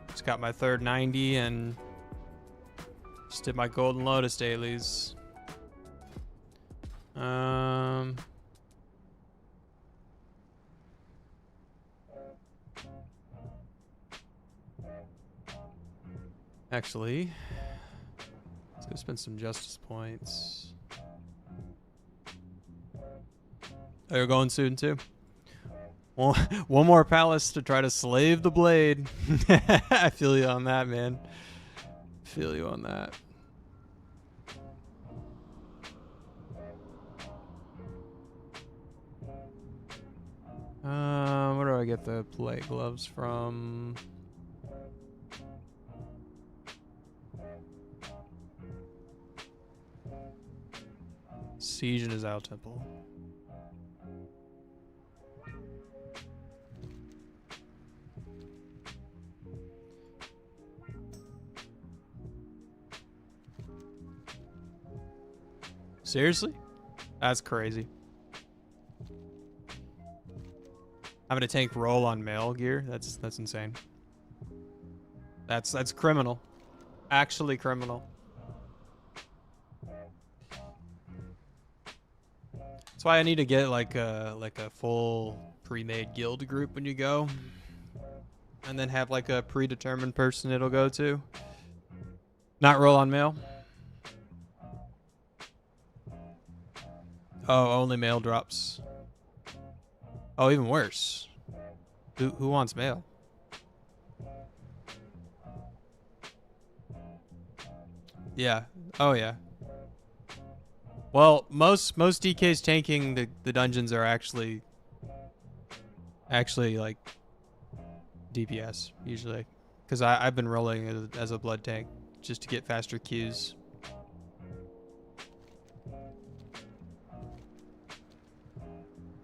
Just got my third 90 and just did my Golden Lotus dailies. Actually, let's go spend some justice points. Oh, you're going soon too? One more palace to try to slave the blade. I feel you on that, man. Feel you on that. Where do I get the plate gloves from? Siege in his Ao Temple. Seriously? That's crazy. I'm gonna tank roll on mail gear. That's insane. That's criminal. Actually criminal. That's why I need to get like a full pre-made guild group when you go, and then have like a predetermined person it'll go to. Not roll on mail. Oh, only mail drops. Oh, even worse. Who wants mail? Yeah. Oh yeah. Well, most DKs tanking the dungeons are actually like DPS usually, because I've been rolling as a blood tank just to get faster queues.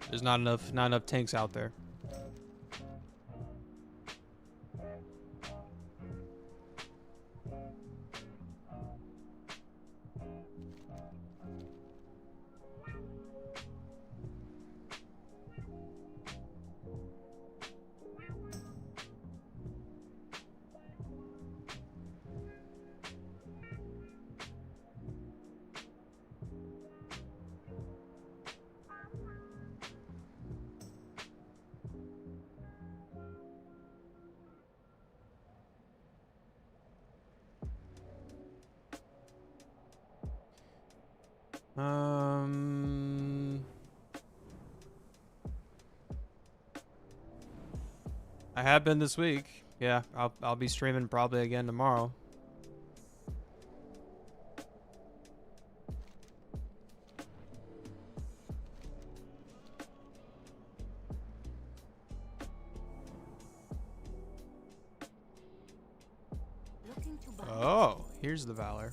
There's not enough tanks out there. I have been this week. Yeah, I'll be streaming probably again tomorrow. Oh, here's the Valor.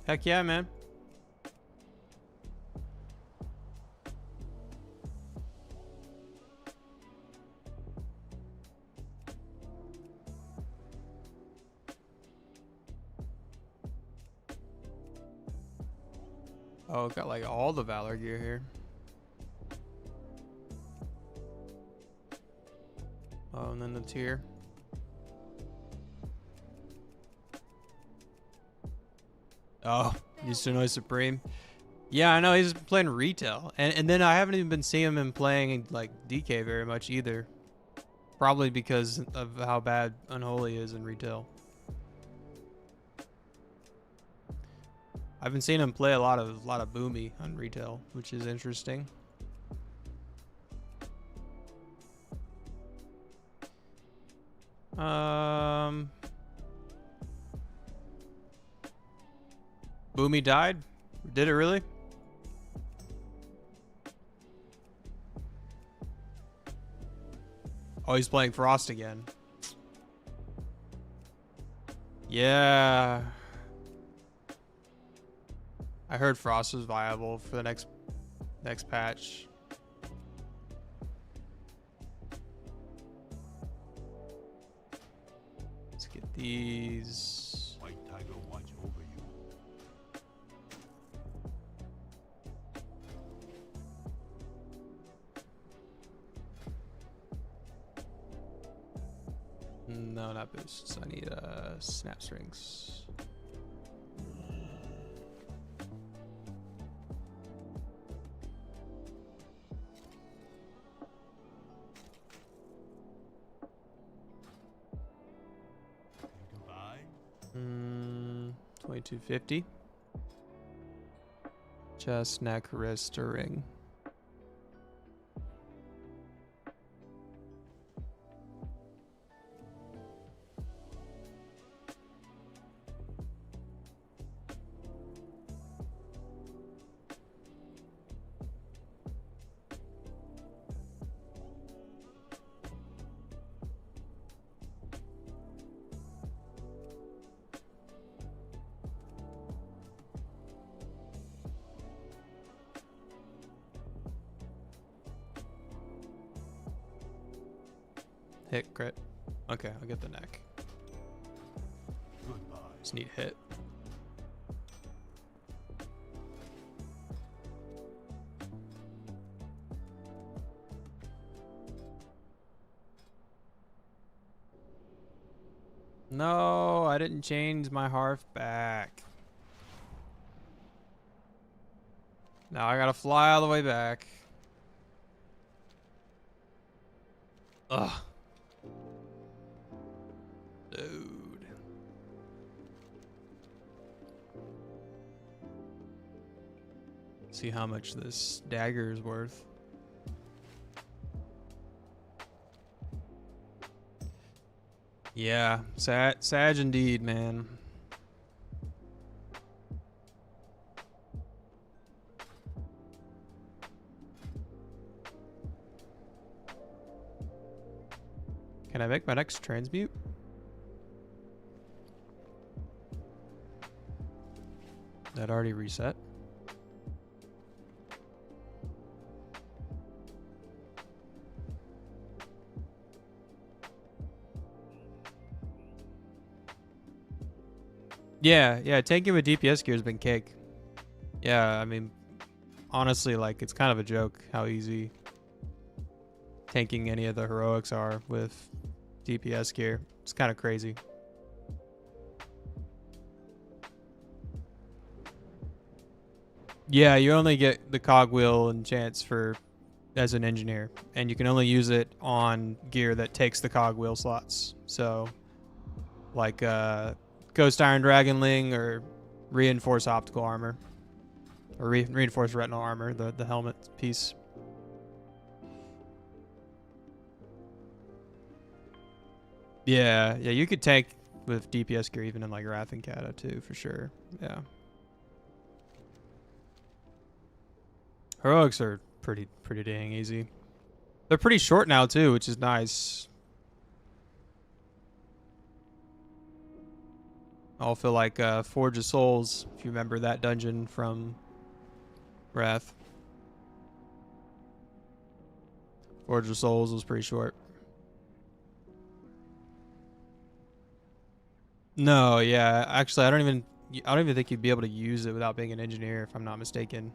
Heck yeah, man. Oh, got like all the Valor gear here. Oh, and then the tier. Oh, used to know Supreme. Yeah, I know he's playing retail, and then I haven't even been seeing him playing like DK very much either. Probably because of how bad Unholy is in retail. I've been seeing him play a lot of Boomy on retail, which is interesting. Boomy died? Did it really? Oh, he's playing Frost again. Yeah. I heard Frost was viable for the next patch. Let's get these. White Tiger watch over you. No, not boosts. I need snap strings. Goodbye. 2250. Chest, neck, wrist, or ring. Hit, crit. Okay, I'll get the neck. Goodbye. Just need hit. No, I didn't change my Hearth back. Now I gotta fly all the way back. Ugh. Dude. See how much this dagger is worth. Yeah, Sag indeed, man. Can I make my next transmute? That already reset. Yeah, tanking with DPS gear has been cake. Yeah, I mean, honestly, like, it's kind of a joke how easy tanking any of the heroics are with DPS gear. It's kind of crazy. Yeah, you only get the cogwheel and chance for as an engineer, and you can only use it on gear that takes the cogwheel slots. So, like, Ghost Iron Dragonling or reinforced optical armor. Or reinforced retinal armor, the helmet piece. Yeah, you could tank with DPS gear even in like Wrath and Kata too, for sure. Yeah. Heroics are pretty dang easy. They're pretty short now too, which is nice. I'll feel like Forge of Souls, if you remember that dungeon from Wrath. Forge of Souls was pretty short. No, yeah. Actually, I don't even think you'd be able to use it without being an engineer, if I'm not mistaken.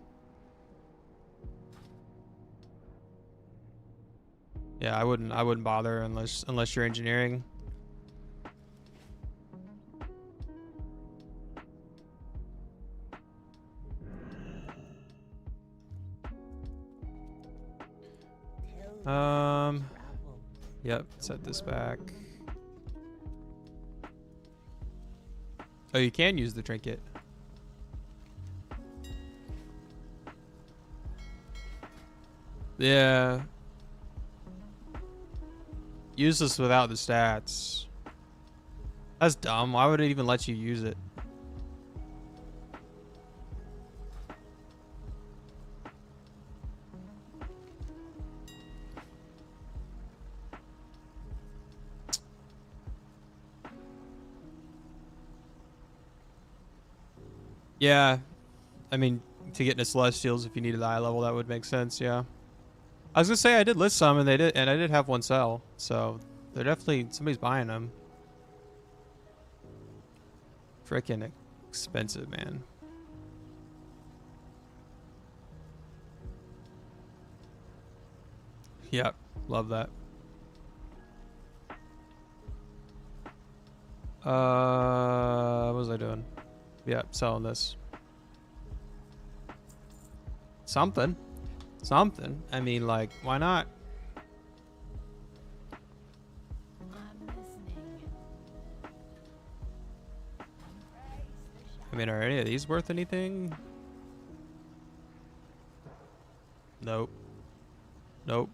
Yeah, I wouldn't bother unless you're engineering. Yep, set this back. Oh, you can use the trinket. Yeah. Use this without the stats. That's dumb. Why would it even let you use it? Yeah, I mean, to get into Celestials, if you needed the eye level, that would make sense. Yeah, I was gonna say I did list some, and I did have one sell, so they're definitely somebody's buying them. Freaking expensive, man. Yep, love that. What was I doing? Yeah, selling this. Something. I mean, like, why not? I mean, are any of these worth anything? Nope. Nope.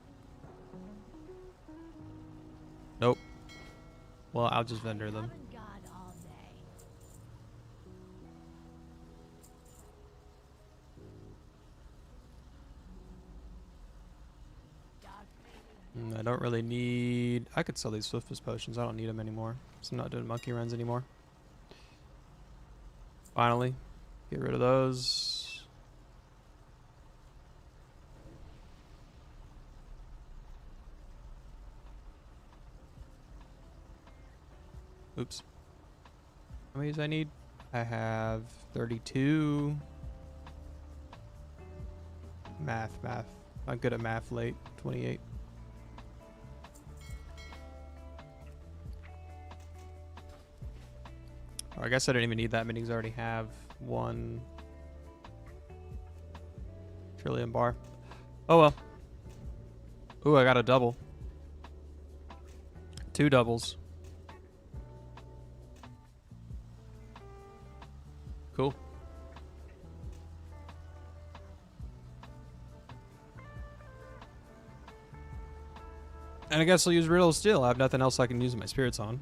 Nope. Well, I'll just vendor them. I don't really need... I could sell these Swiftness potions. I don't need them anymore. So I'm not doing monkey runs anymore. Finally. Get rid of those. Oops. How many do I need? I have 32. Math. I'm good at math late. 28. I guess I don't even need that many because I already have one trillion bar. Oh well. Ooh, I got a double. 2 doubles. Cool. And I guess I'll use Riddle Steel. I have nothing else I can use my spirits on.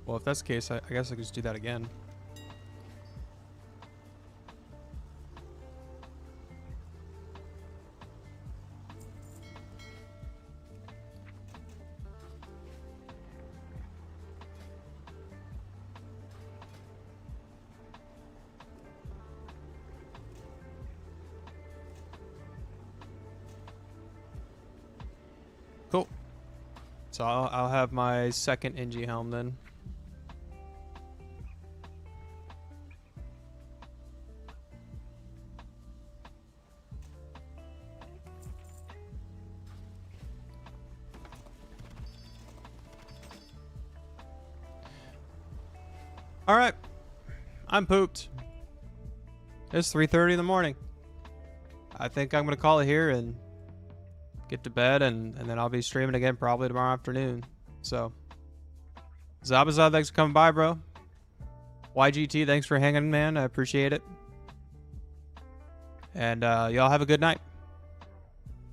Well, if that's the case, I guess I could just do that again. Cool. So I'll have my second NG helm then. All right, I'm pooped. It's 3:30 in the morning. I think I'm gonna call it here and get to bed, and then I'll be streaming again probably tomorrow afternoon. So, Zabazad, thanks for coming by, bro. YGT, thanks for hanging, man. I appreciate it. And y'all have a good night.